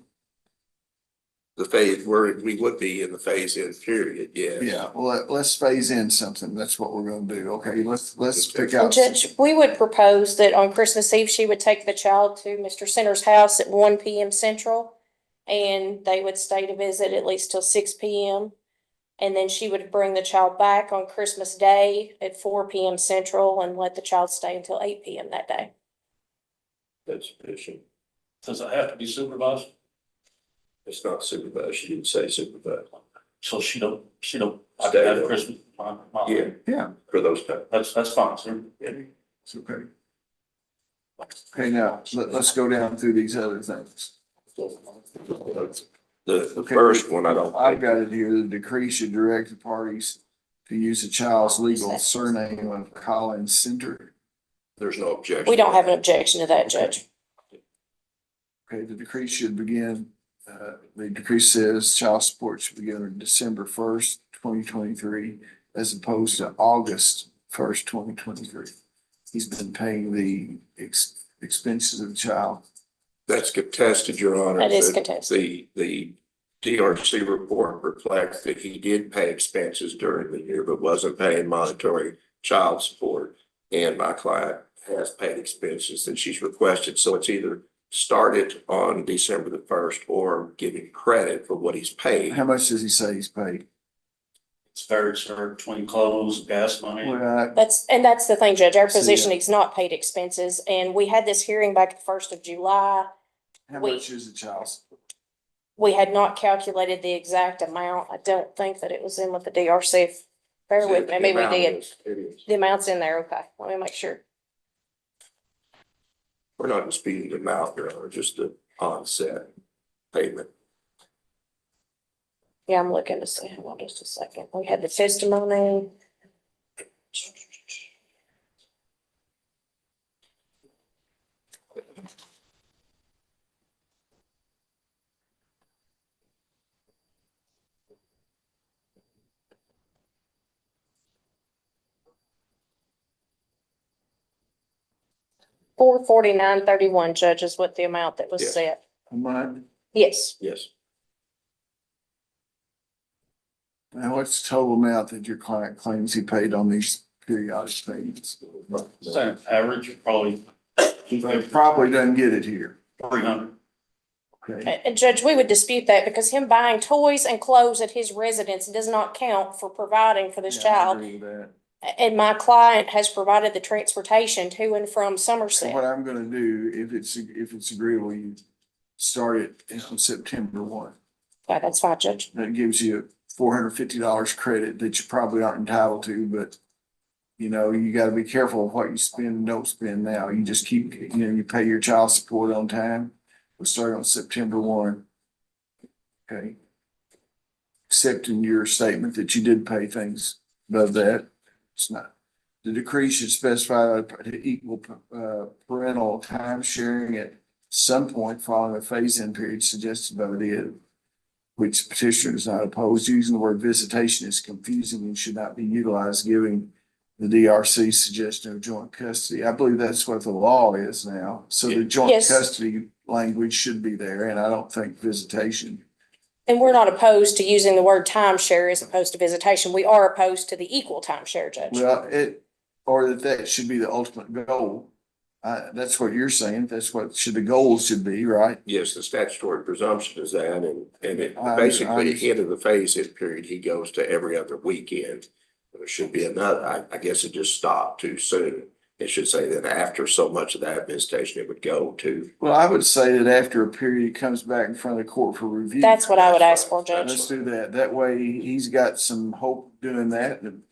The we would be in the phase-in period, yes. Yeah, well, let's phase in something. That's what we're gonna do. Okay, let's pick And out. Judge, we would propose that on Christmas Eve, she would take the child to Mr. Center's house at 1 p.m. Central. and they would stay to visit at least till 6 p.m. And then she would bring the child back on Christmas Day at 4 p.m. Central and let the child stay until 8 p.m. that day. That's sufficient. Does it have to be supervised? It's not supervised. She didn't say supervised. So she don't, I can have Christmas. Yeah, Yeah, for those types. That's fine, sir. it's okay. Okay, now, let's go down through these other things. The Okay. first one, I don't. I've got it here, the decree should direct the parties to use the child's legal surname of Collins Center. There's no objection. We don't have an objection to that, Judge. Okay, the decree should begin, the decree says child support should begin on December 1st, 2023, as opposed to August 1st, 2023. He's been paying the expenses of the child. That's contested, Your Honor. That is contested. The DRC report reflects that he did pay expenses during the year, but wasn't paying monetary child support. And my client has paid expenses that she's requested. So it's either started on December the 1st or giving credit for what he's paid. How much does he say he's paid? It's very, sir, between clothes, gas money. Well, That's the thing, Judge. Our So, position, yeah. he's not paid expenses, and we had this hearing back at the 1st of July. how much is the child support? We had not calculated the exact amount. I don't think that it was in with the DRC. Bear with me, maybe we did. It is. The amount's in there, okay. Let me make sure. We're not disputing the amount, Your Honor, just the onset payment. Yeah, I'm looking to see. Hold on just a second. We had the testimony. $449.31, Judge, is what the amount that was Yes. set. A month? Yes. Yes. Now, what's the total amount that your client claims he paid on these periodic payments? Same average, probably But probably doesn't get it here. 300. Okay, And Judge, we would dispute that because him buying toys and clothes at his residence does not count for providing for this yeah, I child. agree with that. And my client has provided the transportation to and from So Somerset. what I'm gonna do, if it's agreeable, you start it on September 1. Okay, that's fine, Judge. That gives you $450 credit that you probably aren't entitled to, but you know, you gotta be careful of what you spend and don't spend now. You just keep, you pay your child support on time. We'll start on September 1. Okay. Accepting your statement that you did pay things above that. It's not. The decree should specify equal parental time sharing at some point following a phase-in period suggested by the which petitioner is not opposed. Using the word visitation is confusing and should not be utilized, giving the DRC suggestion of joint custody. I believe that's what the law is now. So the joint Yes. custody language should be there, and I don't think visitation. And we're not opposed to using the word timeshare as opposed to visitation. We are opposed to the equal timeshare, Judge. Well, or that should be the ultimate goal. That's what you're saying. That's what the goal should be, right? Yes, the statutory presumption is that, and it I basically, at the end of the phase-in period, he goes to every other weekend. There should be another, I guess it just stopped too soon. It should say that after so much of that visitation, it would go to. Well, I would say that after a period, it comes back in front of the court for review. That's what I would ask for, Judge. Let's do that. That way he's got some hope doing that and,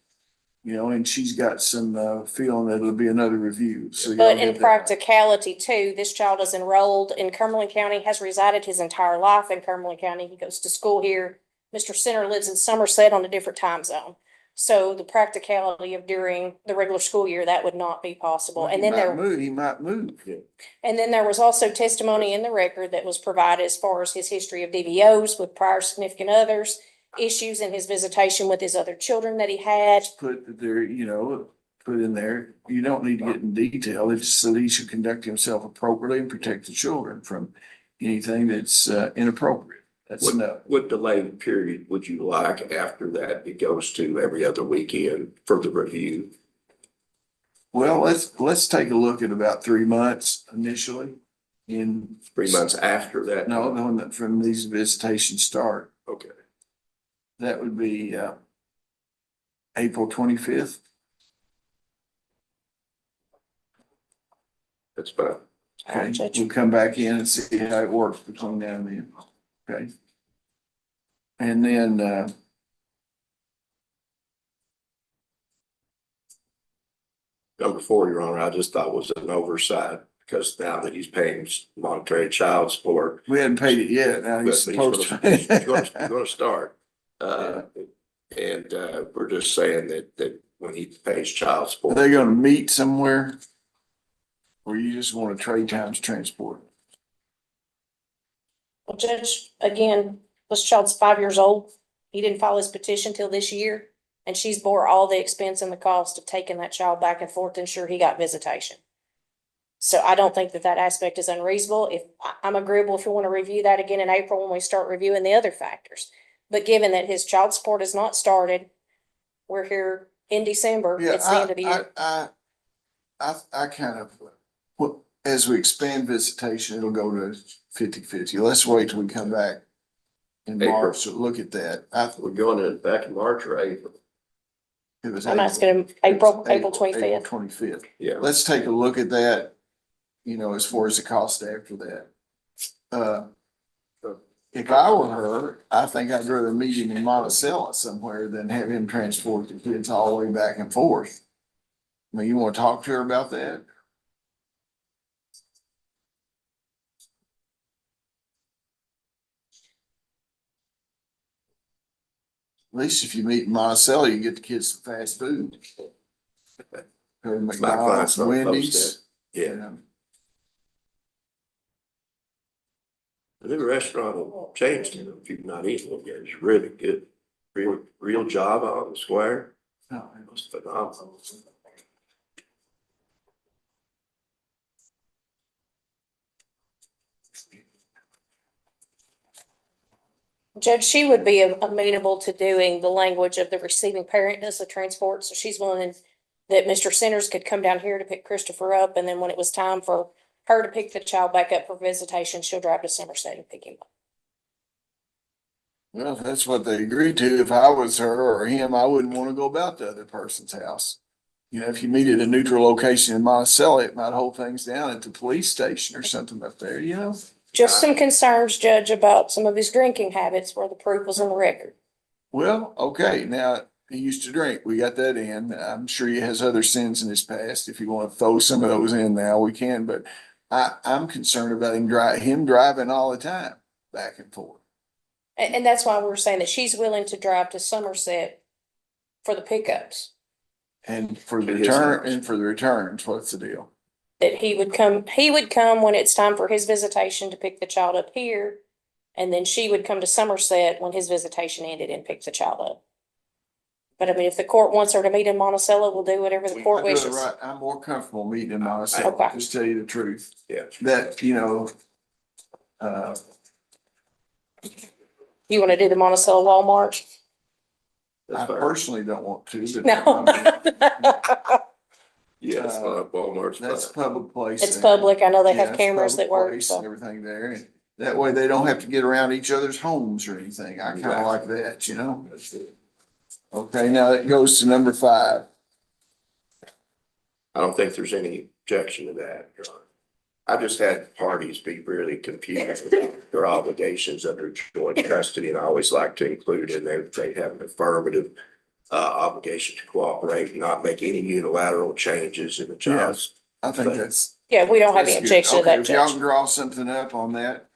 and she's got some, feeling that it'll be another review. So y'all But get in that. practicality too, this child is enrolled in Cumberland County, has resided his entire life in Cumberland County. He goes to school here. Mr. Center lives in Somerset on a different time zone. So the practicality of during the regular school year, that would not be possible. And then He might move. and then there was also testimony in the record that was provided as far as his history of DVOs with prior significant others, issues in his visitation with his other children that he had. Put there, put in there, you don't need to get in detail. It's just that he should conduct himself appropriately and protect the children from anything that's inappropriate. That's enough. What delayed period would you like after that? It goes to every other weekend for the review. Well, let's take a look at about 3 months initially. in. 3 months after that? No, no, from these visitations start. Okay. That would be, April 25th. That's fine. Okay, we'll come back in and see how it works between now and then. Okay. And then, Number 4, Your Honor, I just thought was an oversight because now that he's paying monetary child support. we hadn't paid it yet. Now But he's supposed he's to. gonna start. And we're just saying that when he pays child Are support. they gonna meet somewhere? Or you just want to trade times transport? Well, Judge, again, this child's 5 years old. He didn't file his petition till this year, and she's bore all the expense and the cost of taking that child back and forth to ensure he got visitation. So I don't think that that aspect is unreasonable. I'm agreeable if you want to review that again in April when we start reviewing the other factors. But given that his child support has not started, we're here in December, Yeah, it's the end of the year. I kind of, well, as we expand visitation, it'll go to 50-50. Let's wait till we come back in April. March to look at that. We're going in back in March or April? It was I'm asking him April April 25th. 25th. Yeah. Let's take a look at that, as far as the cost after that. If I were her, I think I'd rather meet him in Monticello somewhere than have him transport the kids all the way back and forth. I mean, you want to talk to her about that? At least if you meet in Monticello, you get the kids some fast food. Go to McDonald's, Wendy's. Yeah. The new restaurant changed it. If you've not eaten it yet, it's really good. Real Java on the square. Oh, It was phenomenal. Judge, she would be amenable to doing the language of the receiving parent does the transport, so she's willing that Mr. Centers could come down here to pick Christopher up, and then when it was time for her to pick the child back up for visitation, she'll drive to Somerset and pick him up. Well, if that's what they agreed to. If I was her or him, I wouldn't want to go about the other person's house. If you meet at a neutral location in Monticello, it might hold things down at the police station or something up there, Just some concerns, Judge, about some of his drinking habits where the proof was in the record. Well, okay, now he used to drink. We got that in. I'm sure he has other sins in his past. If you want to throw some of those in now, we can, but I'm concerned about him driving all the time back and forth. And that's why we were saying that she's willing to drive to Somerset for the pickups. And for the returns, what's the deal? That he would come when it's time for his visitation to pick the child up here. And then she would come to Somerset when his visitation ended and pick the child up. But I mean, if the court wants her to meet in Monticello, we'll do whatever the court wishes. Right. I'm more comfortable meeting in Monticello, Okay. just tell you the truth. Yeah. That, You want to do the Monticello Walmart? I personally don't want to, but. No. Yeah, it's not Walmart's. That's a public place. It's public. I know they Yeah, have it's cameras public that work, place so. and everything there. And that way they don't have to get around each other's homes or anything. I kind of like that, Okay, now it goes to number 5. I don't think there's any objection to that, Your Honor. I've just had parties be really confused with their obligations under joint custody, and I always like to include in there that they have an affirmative obligation to cooperate and not make any unilateral changes in the child's. I think that's. Yeah, we don't have any That's good. objection to Okay, that, if y'all Judge. can draw something up on that,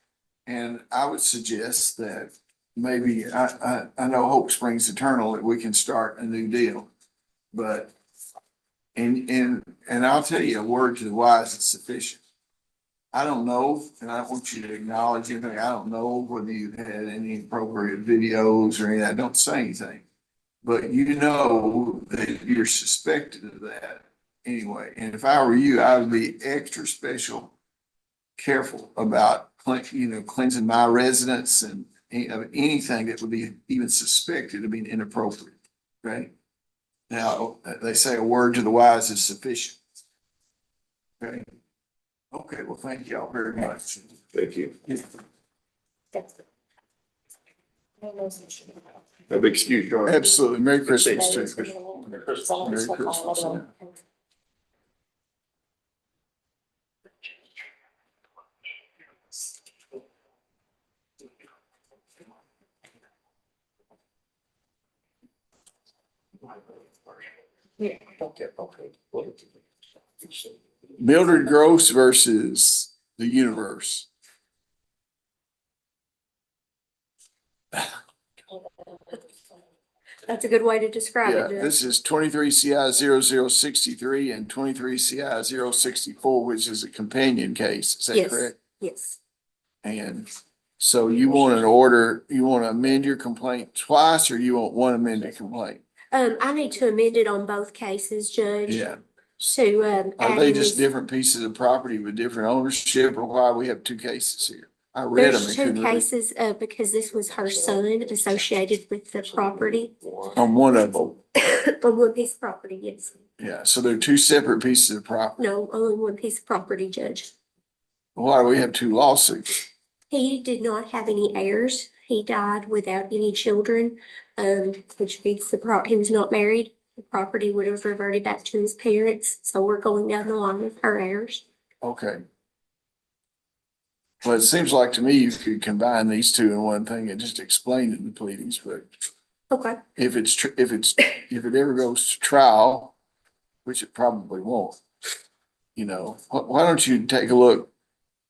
and I would suggest that maybe, I know hope springs eternal, that we can start a new deal. But, and I'll tell you, a word to the wise is sufficient. I don't know, and I want you to acknowledge anything, I don't know whether you've had any appropriate videos or any, I don't say anything. But that you're suspected of that anyway. And if I were you, I would be extra special careful about, cleansing my residence and anything that would be even suspected of being inappropriate. Okay. Now, they say a word to the wise is sufficient. Okay. Okay, well, thank y'all very much. Thank you. Have excuse, John. Absolutely. Merry Christmas to you. Merry Christmas. Mildred Gross versus the universe. That's a good way to describe Yeah, it, Judge. this is 23 CI 0063 and 23 CI 064, which is a companion case. Is that Yes. correct? Yes. And so you want an order, you want to amend your complaint twice, or you want one amended complaint? I need to amend it on both cases, Judge. Yeah. To, Are add they in just this- different pieces of property with different ownership, or why we have two cases here? I read them. There's and two couldn't read cases, because this was her son associated with the property. on one of them. On one piece of property, yes. Yeah, so they're two separate pieces of property. No, only one piece of property, Judge. Why do we have two lawsuits? He did not have any heirs. He died without any children, which means he was not married. The property would have reverted back to his parents, so we're going down the line with her heirs. Okay. Well, it seems like to me you could combine these two in one thing and just explain it in the pleadings, but Okay. if it ever goes to trial, which it probably won't, you know, why don't you take a look?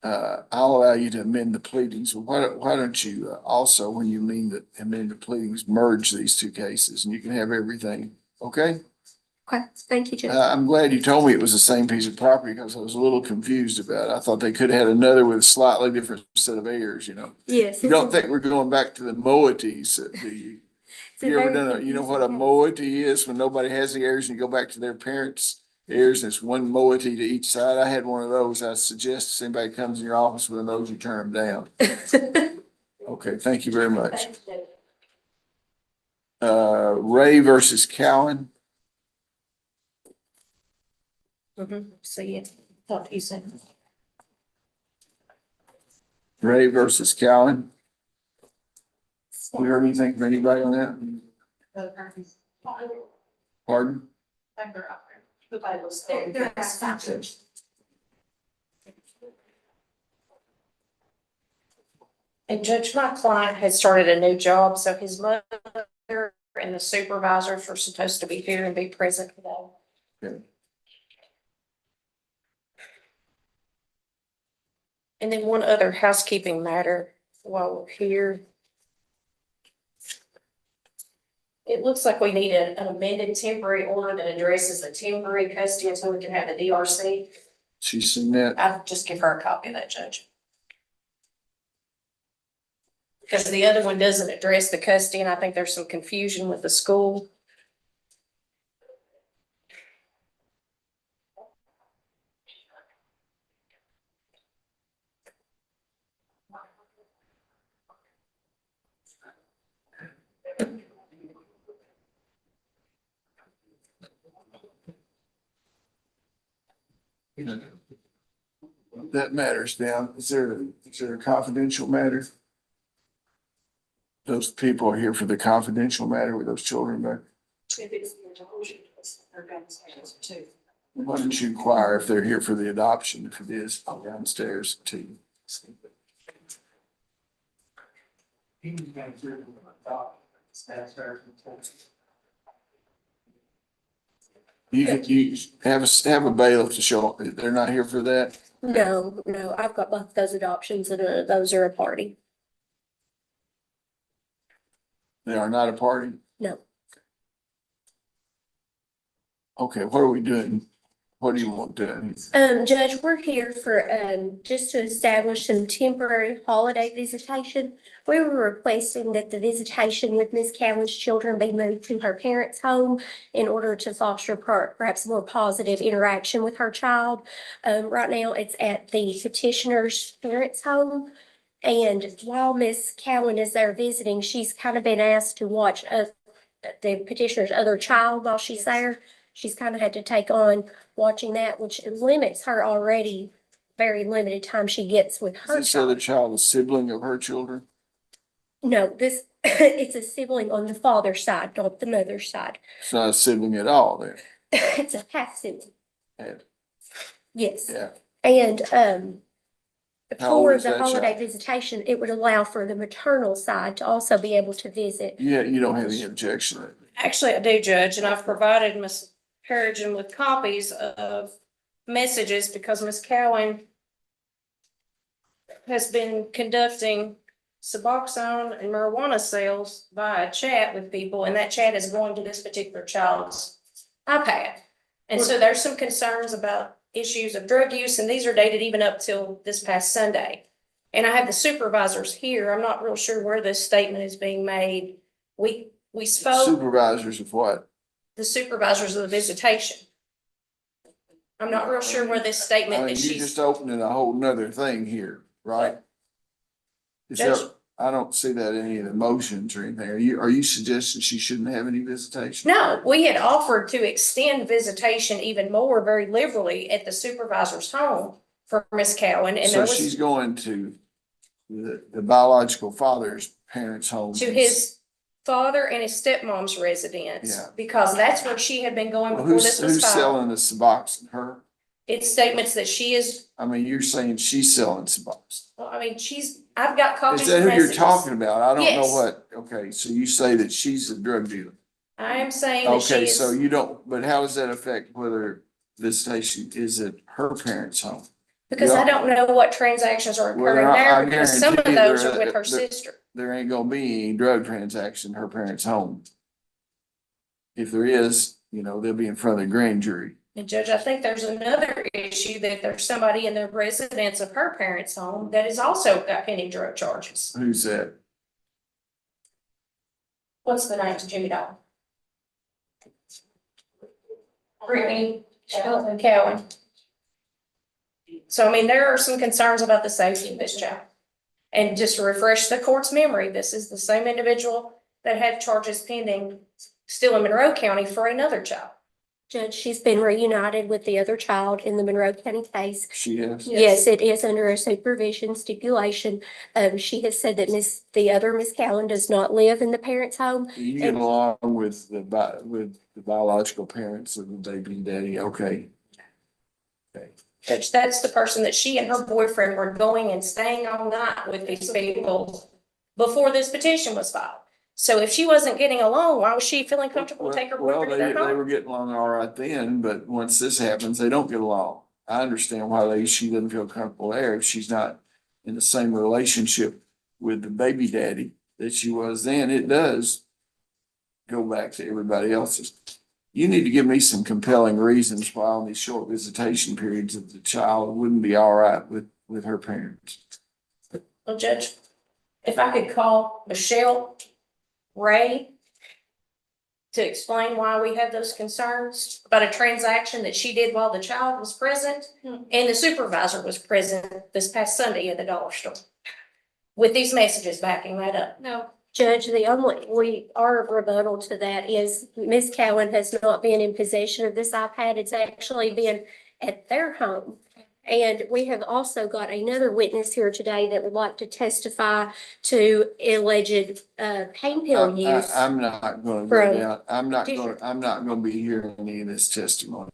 I'll allow you to amend the pleadings. Why don't you also, when you amend the pleadings, merge these two cases and you can have everything, okay? Okay, thank you, Judge. I'm glad you told me it was the same piece of property because I was a little confused about it. I thought they could have had another with a slightly different set of heirs, you know? Yes. You don't think we're going back to the moieties, do you? You ever done you know what a moiety is when nobody has the heirs and you go back to their parents' heirs and it's one moiety to each side? I had one of those. I suggest if anybody comes in your office with those, you turn them down. Okay, thank you very much. Ray versus Cowan. See you. Talk to you soon. Ray versus Cowan. We heard anything from anybody on that? Pardon? And Judge, my client has started a new job, so his mother and the supervisors are supposed to be here and be present for that. Okay. And then one other housekeeping matter while we're here. It looks like we need an amended temporary order that addresses the temporary custody until we can have the DRC. She's seen that. I'll just give her a copy of that, Judge. Because the other one doesn't address the custody, and I think there's some confusion with the school. That matters down. Is there a confidential matter? Those people are here for the confidential matter with those children back. Why don't you inquire if they're here for the adoption? If it is, I'll go downstairs to you. You have a bailiff to show, they're not here for that? No, I've got both those adoptions and those are a party. They are not a party? No. Okay, what are we doing? What do you want done? Judge, we're here for, just to establish some temporary holiday visitation. We were requesting that the visitation with Ms. Cowan's children be moved to her parents' home in order to foster perhaps more positive interaction with her child. Right now, it's at the petitioner's parents' home. And while Ms. Cowan is there visiting, she's kind of been asked to watch the petitioner's other child while she's there. She's kind of had to take on watching that, which limits her already very limited time she gets with her Is this other child. child a sibling of her children? No, this, it's a sibling on the father's side, not the mother's side. It's not a sibling at all then. It's a half sibling, Yeah. yes. Yeah. And, How old for is the that holiday child? visitation, it would allow for the maternal side to also be able to visit. Yeah, you don't have any objection. Actually, I do, Judge, and I've provided Ms. Perigin with copies of messages because Ms. Cowan has been conducting Suboxone and marijuana sales via chat with people, and that chat is going to this particular child's iPad. And so there's some concerns about issues of drug use, and these are dated even up till this past Sunday. And I have the supervisors here. I'm not real sure where this statement is being made. We spoke, Supervisors of what? the supervisors of the visitation. I'm not real sure where this I statement mean, that you're she's, just opening a whole nother thing here, right? Is Judge? that, I don't see that in any of the motions or anything. Are you suggesting she shouldn't have any visitation? no, we had offered to extend visitation even more very liberally at the supervisor's home for Ms. Cowan, and there So she's was going to the biological father's parents' home. to his father and his stepmom's residence. Yeah. Because that's where she had been going Well, before this was who's filed. selling the Suboxone? Her? It's statements that she is, I mean, you're saying she's selling Suboxone. well, I mean, I've got copies Is of that who you're messages. talking about? I don't know Yes. what, okay, so you say that she's a drug dealer. I am saying that she Okay, is. so you don't, but how does that affect whether visitation is at her parents' home? Because I don't know what transactions are occurring Well, I there, because some of guarantee those there- are with her there- sister. There ain't gonna be any drug transaction in her parents' home. If there is, they'll be in front of the grand jury. And Judge, I think there's another issue that there's somebody in the residence of her parents' home that has also got pending drug charges. Who's that? What's the name, Jimmy Dog? Brittany Cowan. So, I mean, there are some concerns about the safety of this child. And just to refresh the court's memory, this is the same individual that had charges pending still in Monroe County for another child. Judge, she's been reunited with the other child in the Monroe County case. She has? Yes, it is under a supervision stipulation. She has said that the other Miss Cowan does not live in the parents' home. You get along with the biological parents of the baby and daddy, okay. Okay. Judge, that's the person that she and her boyfriend were going and staying all night with these people before this petition was filed. So if she wasn't getting along, why was she feeling comfortable to take her Well, boyfriend to they their home? were getting along all right then, but once this happens, they don't get along. I understand why she doesn't feel comfortable there if she's not in the same relationship with the baby daddy that she was then. It does go back to everybody else's. You need to give me some compelling reasons why on these short visitation periods that the child wouldn't be all right with her parents. Well, Judge, if I could call Michelle Ray to explain why we have those concerns about a transaction that she did while the child was present and the supervisor was present this past Sunday at the dollar store. With these messages backing that up. No. Judge, our rebuttal to that is Miss Cowan has not been in possession of this iPad. It's actually been at their home. And we have also got another witness here today that would like to testify to alleged pain pill use. I'm not gonna go down, I'm not gonna be hearing any of this testimony.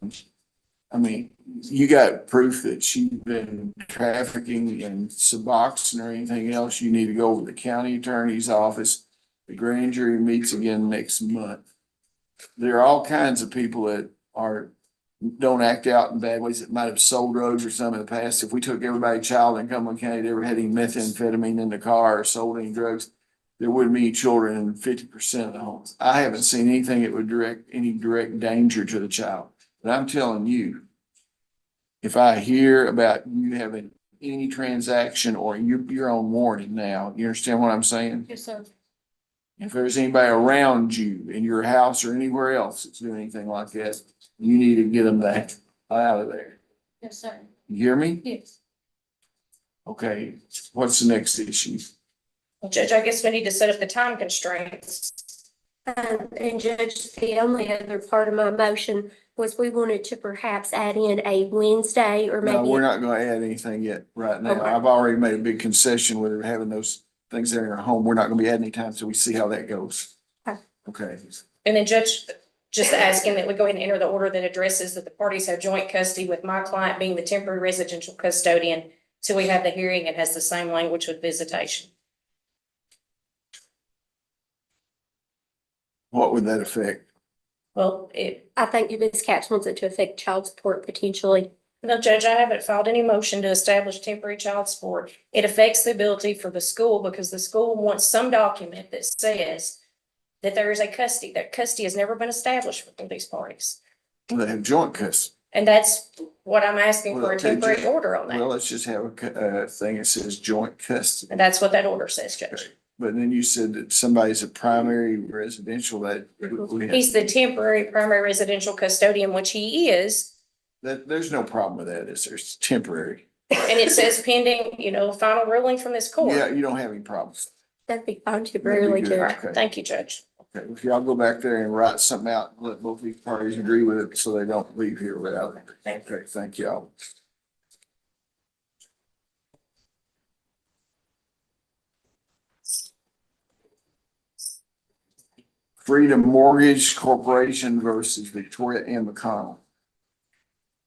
I mean, you got proof that she's been trafficking in Suboxone or anything else, you need to go over to the county attorney's office. The grand jury meets again next month. There are all kinds of people that don't act out in bad ways that might have sold drugs or something in the past. If we took everybody child in Cumberland County that ever had any methamphetamine in the car or sold any drugs, there wouldn't be any children in 50% of the homes. I haven't seen anything that would any direct danger to the child. But I'm telling you, if I hear about you having any transaction or you're on warning now, you understand what I'm saying? Yes, sir. If there's anybody around you in your house or anywhere else that's doing anything like that, you need to get them back out of there. Yes, sir. You hear me? Yes. Okay, what's the next issue? Well, Judge, I guess we need to set up the time constraints. And Judge, the only other part of my motion was we wanted to perhaps add in a Wednesday or maybe. No, we're not gonna add anything yet right now. Okay. I've already made a big concession with having those things there in our home. We're not gonna be adding any time till we see how that goes. Okay. Okay. And then Judge, just asking that we go ahead and enter the order that addresses that the parties have joint custody with my client being the temporary residential custodian till we have the hearing and has the same language with visitation. What would that affect? Well, I think Ms. Capps wants it to affect child support potentially. no, Judge, I haven't filed any motion to establish temporary child support. It affects the ability for the school because the school wants some document that says that there is a custody, that custody has never been established for these parties. Well, they have joint custody. And that's what I'm asking for Well, a they temporary just- order on Well, that. let's just have a thing that says joint custody. And that's what that order says, Judge. But then you said that somebody's a primary residential that. He's the temporary primary residential custodian, which he is. That, there's no problem with that, is there? It's temporary. And it says pending, final ruling from this court. Yeah, you don't have any problems. That'd be fine temporarily, That'd be good. Judge. Okay. Thank you, Judge. Okay, if y'all go back there and write something out, and let both these parties agree with it so they don't leave here without it. Okay, thank y'all. Freedom Mortgage Corporation versus Victoria Ann McConnell.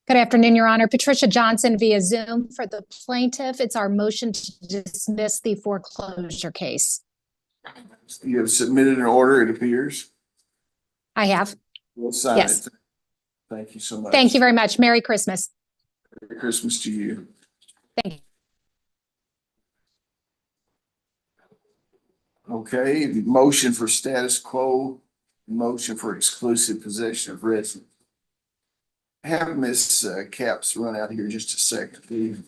Good afternoon, Your Honor. Patricia Johnson via Zoom for the plaintiff. It's our motion to dismiss the foreclosure case. You have submitted an order, it appears. I have. We'll sign Yes. it. Thank you so much. Thank you very much. Merry Christmas. Merry Christmas to you. Thank you. Okay, the motion for status quo, motion for exclusive possession of residence. Have Ms. Capps run out here just a second, please.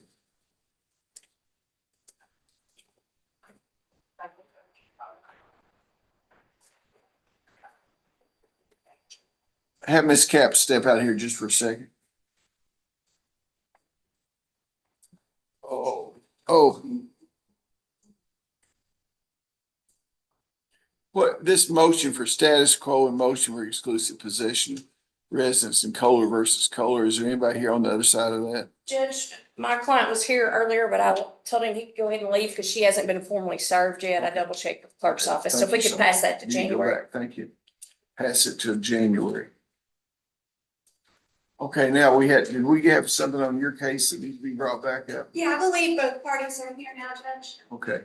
Have Ms. Capps step out here just for a second. Oh. What, this motion for status quo and motion for exclusive possession residence in Kohler versus Kohler, is there anybody here on the other side of that? Judge, my client was here earlier, but I told him he could go ahead and leave because she hasn't been formally served yet. I double checked with the clerk's office. So if we Thank you could so pass that to You can go January. back. Thank you. Pass it to January. Okay, now did we have something on your case that needs to be brought back up? Yeah, I believe both parties are here now, Judge. Okay.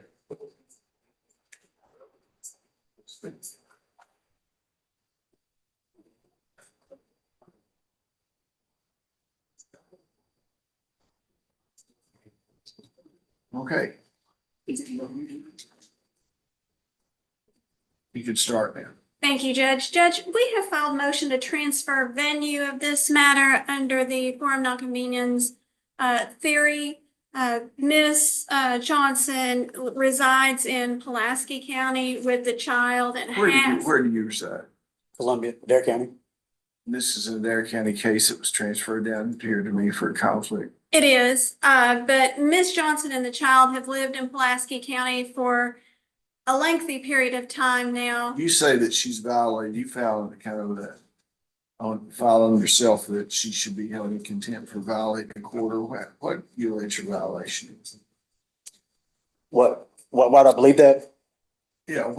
Okay. You can start now. Thank you, Judge. Judge, we have filed motion to transfer venue of this matter under the forum nonconvenience theory. Ms. Johnson resides in Pulaski County with the child and Where do you reside? Columbia, Dare County. This is a Dare County case that was transferred down here to me for a conflict. It is, but Ms. Johnson and the child have lived in Pulaski County for a lengthy period of time now. You say that she's violated, you filed on yourself that she should be held in contempt for violating a court, or what you allege your violation is? Why do I believe that? Yeah,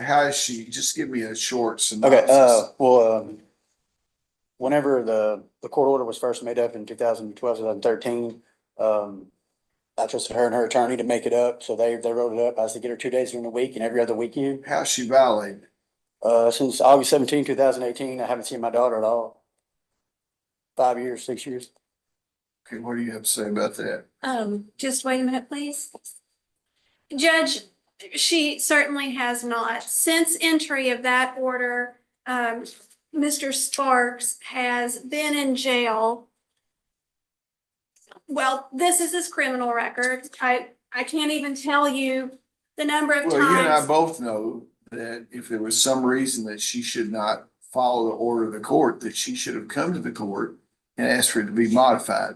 how is she, just give me a short Okay, synopsis. Whenever the court order was first made up in 2012, 2013, I trusted her and her attorney to make it up, so they wrote it up. I was to get her 2 days during the week and every other weekend. How's she violated? Since August 17, 2018, I haven't seen my daughter at all. 5 years, 6 years. Okay, what do you have to say about that? Just wait a minute, please. Judge, she certainly has not. Since entry of that order, Mr. Sparks has been in jail. Well, this is his criminal record. I can't even tell you the number of times. Well, you and I both know that if there was some reason that she should not follow the order of the court, that she should have come to the court and asked for it to be modified.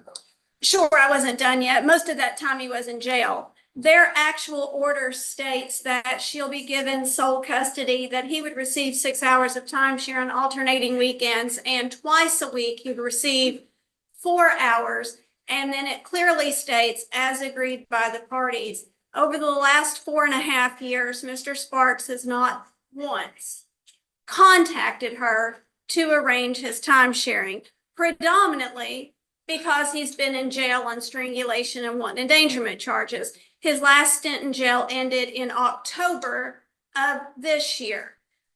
Sure, I wasn't done yet. Most of that time he was in jail. their actual order states that she'll be given sole custody, that he would receive 6 hours of timeshare on alternating weekends, and twice a week he would receive 4 hours. And then it clearly states, as agreed by the parties, over the last 4.5 years, Mr. Sparks has not once contacted her to arrange his time sharing, predominantly because he's been in jail on strangulation and wanton endangerment charges. His last stint in jail ended in October of this year.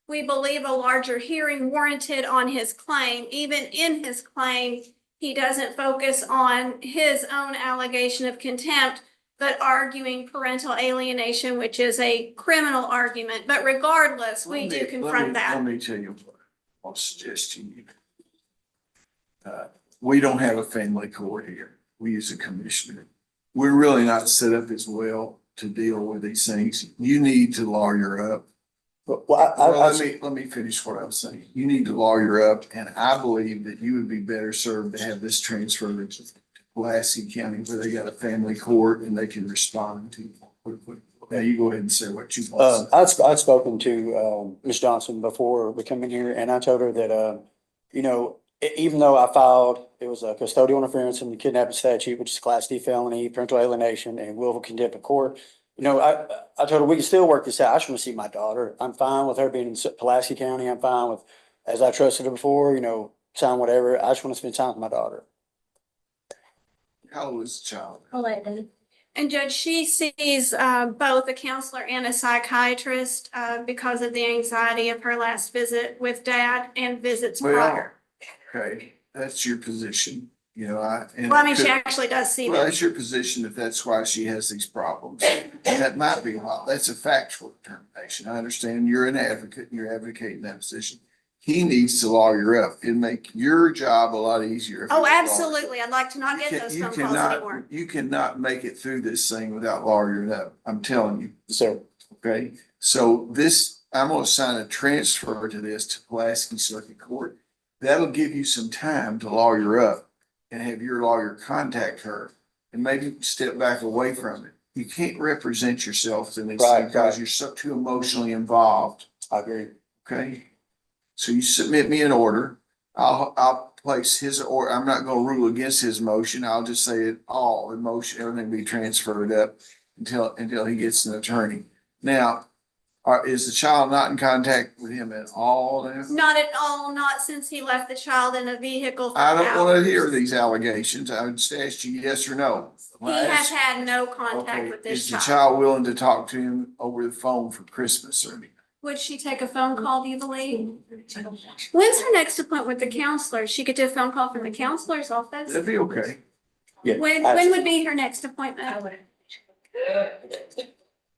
We believe a larger hearing warranted on his claim. Even in his claim, he doesn't focus on his own allegation of contempt, but arguing parental alienation, which is a criminal argument. But regardless, we do confront that. Let me tell you what I'll suggest to you. We don't have a family court here. We use a commissioner. We're really not set up as well to deal with these things. You need to lawyer up. Let me finish what I'm saying. You need to lawyer up, and I believe that you would be better served to have this transferred to Pulaski County, where they got a family court and they can respond to. Now you go ahead and say what you want. I'd spoken to Ms. Johnson before we come in here, and I told her that even though I filed, it was a custodial interference in the kidnapping statute, which is Class D felony, parental alienation, and willful contempt of court. I told her we can still work this out. I just want to see my daughter. I'm fine with her being in Pulaski County. I'm fine with, as I trusted her before, sign whatever. I just want to spend time with my daughter. How old is the child? And Judge, she sees both a counselor and a psychiatrist because of the anxiety of her last visit with Dad and visits prior. Okay, that's your position, she actually does see Well, them. that's your position if that's why she has these problems. And that might be why. That's a factual determination. I understand you're an advocate, and you're advocating that position. He needs to lawyer up. It'd make your job a lot easier. If he Oh, was lawyer. absolutely. I'd like to not get those phone calls anymore. You cannot make it through this thing without lawyering up. I'm telling you. So, okay, I'm gonna sign a transfer to this to Pulaski Circuit Court. That'll give you some time to lawyer up and have your lawyer contact her and maybe step back away from it. You can't represent yourself in this because you're so too emotionally involved. I agree. Okay, so you submit me an order. I'll place his order. I'm not gonna rule against his motion. I'll just say it all, the motion, everything be transferred up until he gets an attorney. Now, is the child not in contact with him at all now? Not at all, not since he left the child in a vehicle for I don't want to hours. hear these allegations. I would just ask you yes or no. He has had no contact with this Is the child. child willing to talk to him over the phone for Christmas or anything? Would she take a phone call, do you believe? When's her next appointment with the counselor? She could do a phone call from the counselor's office. That'd be okay. Yeah. When would be her next appointment?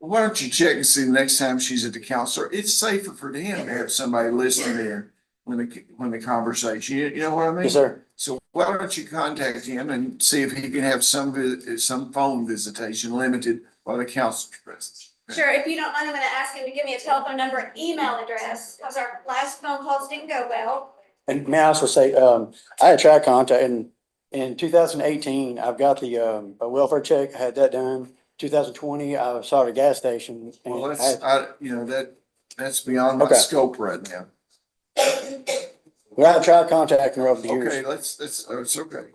Why don't you check and see the next time she's at the counselor? It's safer for them to have somebody listening there when the conversation, you know what I mean? Yes, sir. So why don't you contact him and see if he can have some phone visitation limited while the counselor's present? Sure, if you don't mind, I'm gonna ask him to give me a telephone number and email address, because our last phone calls didn't go well. And may I also say, I had tried contact in 2018, I've got the a welfare check, I had that done. 2020, I saw it at a gas station. And Well, I that's beyond my Okay. scope right now. Well, I tried contacting her over the years. Okay, it's okay.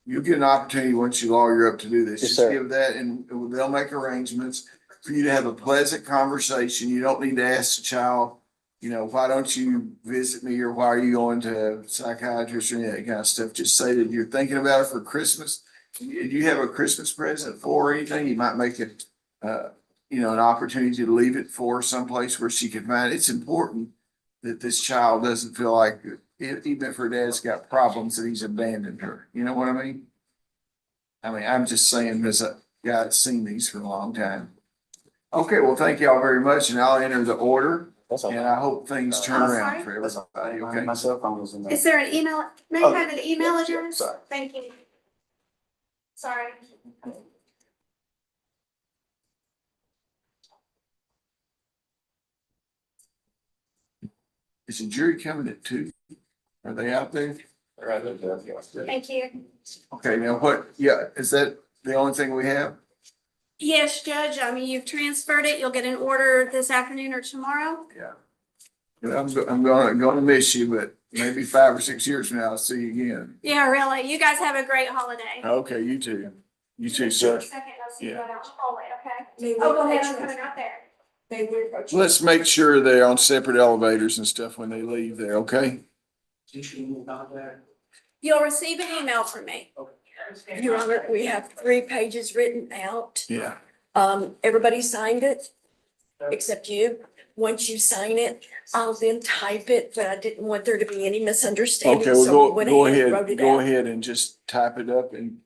You'll get an opportunity once you lawyer up to do this. Yes, Just sir. give that and they'll make arrangements for you to have a pleasant conversation. You don't need to ask the child, why don't you visit me, or why are you going to a psychiatrist or any of that kind of stuff. Just say that you're thinking about it for Christmas. If you have a Christmas present for anything, you might make it, an opportunity to leave it for someplace where she can find it. It's important that this child doesn't feel like, even if her dad's got problems, that he's abandoned her. You know what I mean? I'm just saying as a guy that's seen these for a long time. Okay, well, thank y'all very much, and I'll enter the order, and I hope things turn around for everybody, okay? My cell phone was in there. Is there an email, may I have an email address? Sorry. Thank you. Sorry. Is the jury coming at 2? Are they out there? Thank you. Okay, now is that the only thing we have? Yes, Judge. I mean, you've transferred it. You'll get an order this afternoon or tomorrow. Yeah. I'm gonna miss you, but maybe 5 or 6 years from now, I'll see you again. Yeah, really. You guys have a great holiday. Okay, you too. You too, sir. Second, I'll see you Yeah. out the hallway, okay? May we Oh, go ahead. approach I'm you? coming right there. May we approach you? Let's make sure they're on separate elevators and stuff when they leave there, okay? You'll receive an email from me. Your Honor, we have 3 pages written out. Yeah. Everybody signed it, except you. Once you sign it, I'll then type it, but I didn't want there to be any misunderstanding. Okay, well, so we go, went go and ahead, wrote it go out. ahead and just type it up and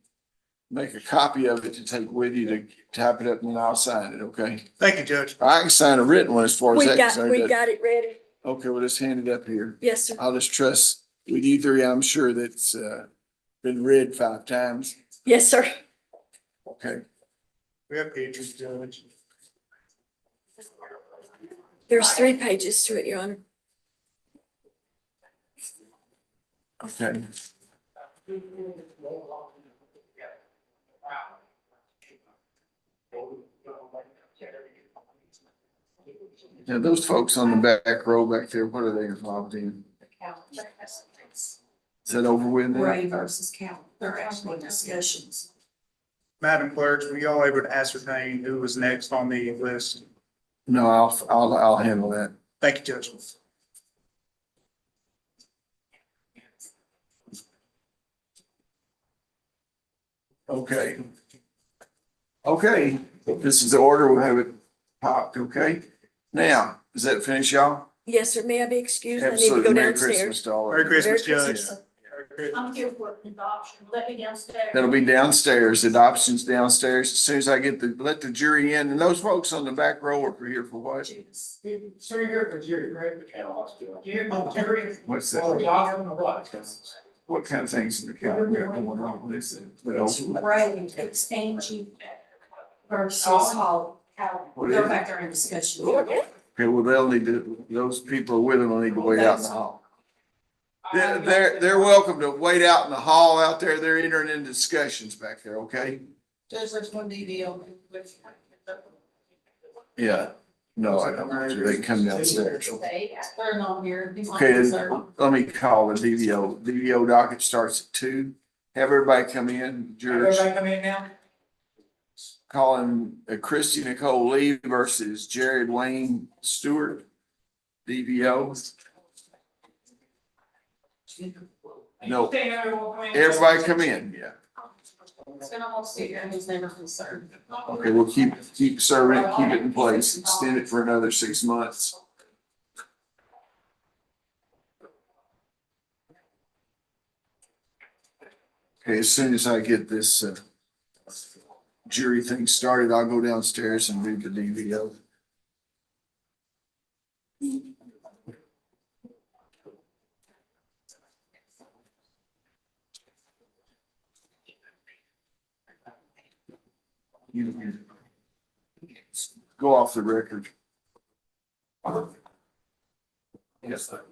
make a copy of it to take with you to type it up and I'll sign it, okay? Thank you, Judge. I can sign a written one as far as We that got, concerned. we got it ready. Okay, well, just hand it up here. Yes, sir. I'll just trust with you three. I'm sure that's, been read 5 times. Yes, sir. Okay. We have pictures, Judge. There's 3 pages to it, Your Honor. Okay. Now, those folks on the back row back there, what are they involved in? Is that over with now? Ray versus Cal. They're actually discussions. Madam Clerk, were y'all able to ascertain who was next on the list? No, I'll handle that. Thank you, Judge. Okay. Okay, this is the order. We'll have it popped, okay? Now, does that finish, y'all? Yes, sir. May I be excused? I need to Absolutely. go Merry Christmas downstairs. to all of Merry you. Christmas, Merry Judge. Christmas. I'm here for adoption. Let me downstairs. That'll be downstairs, adoptions downstairs. As soon as I get let the jury in, and those folks on the back row are here for what? Sir, you're here for jury, right? You're here for jury. What's Or that? adoption or what? What kind of things in the county we got going on with this? What else? Ray, it's Angie versus Hall. What They're is it? back there in discussion. Okay, well, they'll need to, those people with them will need to wait out in the hall. They're welcome to wait out in the hall out there. They're entering into discussions back there, okay? Judge, there's one DDO. Yeah. No, I don't. They can come downstairs. They're not here. Okay, let me call the DVO. DVO docket starts at 2. Have everybody come in, jurors. Everybody come in now? Calling Christy Nicole Lee versus Jared Wayne Stewart, DVO. No, everybody come in, yeah. It's been almost a year and he's never been served. Okay, we'll keep serving it, keep it in place, extend it for another 6 months. Okay, as soon as I get this, jury thing started, I'll go downstairs and read the DVO. You go off the record. Yes, sir.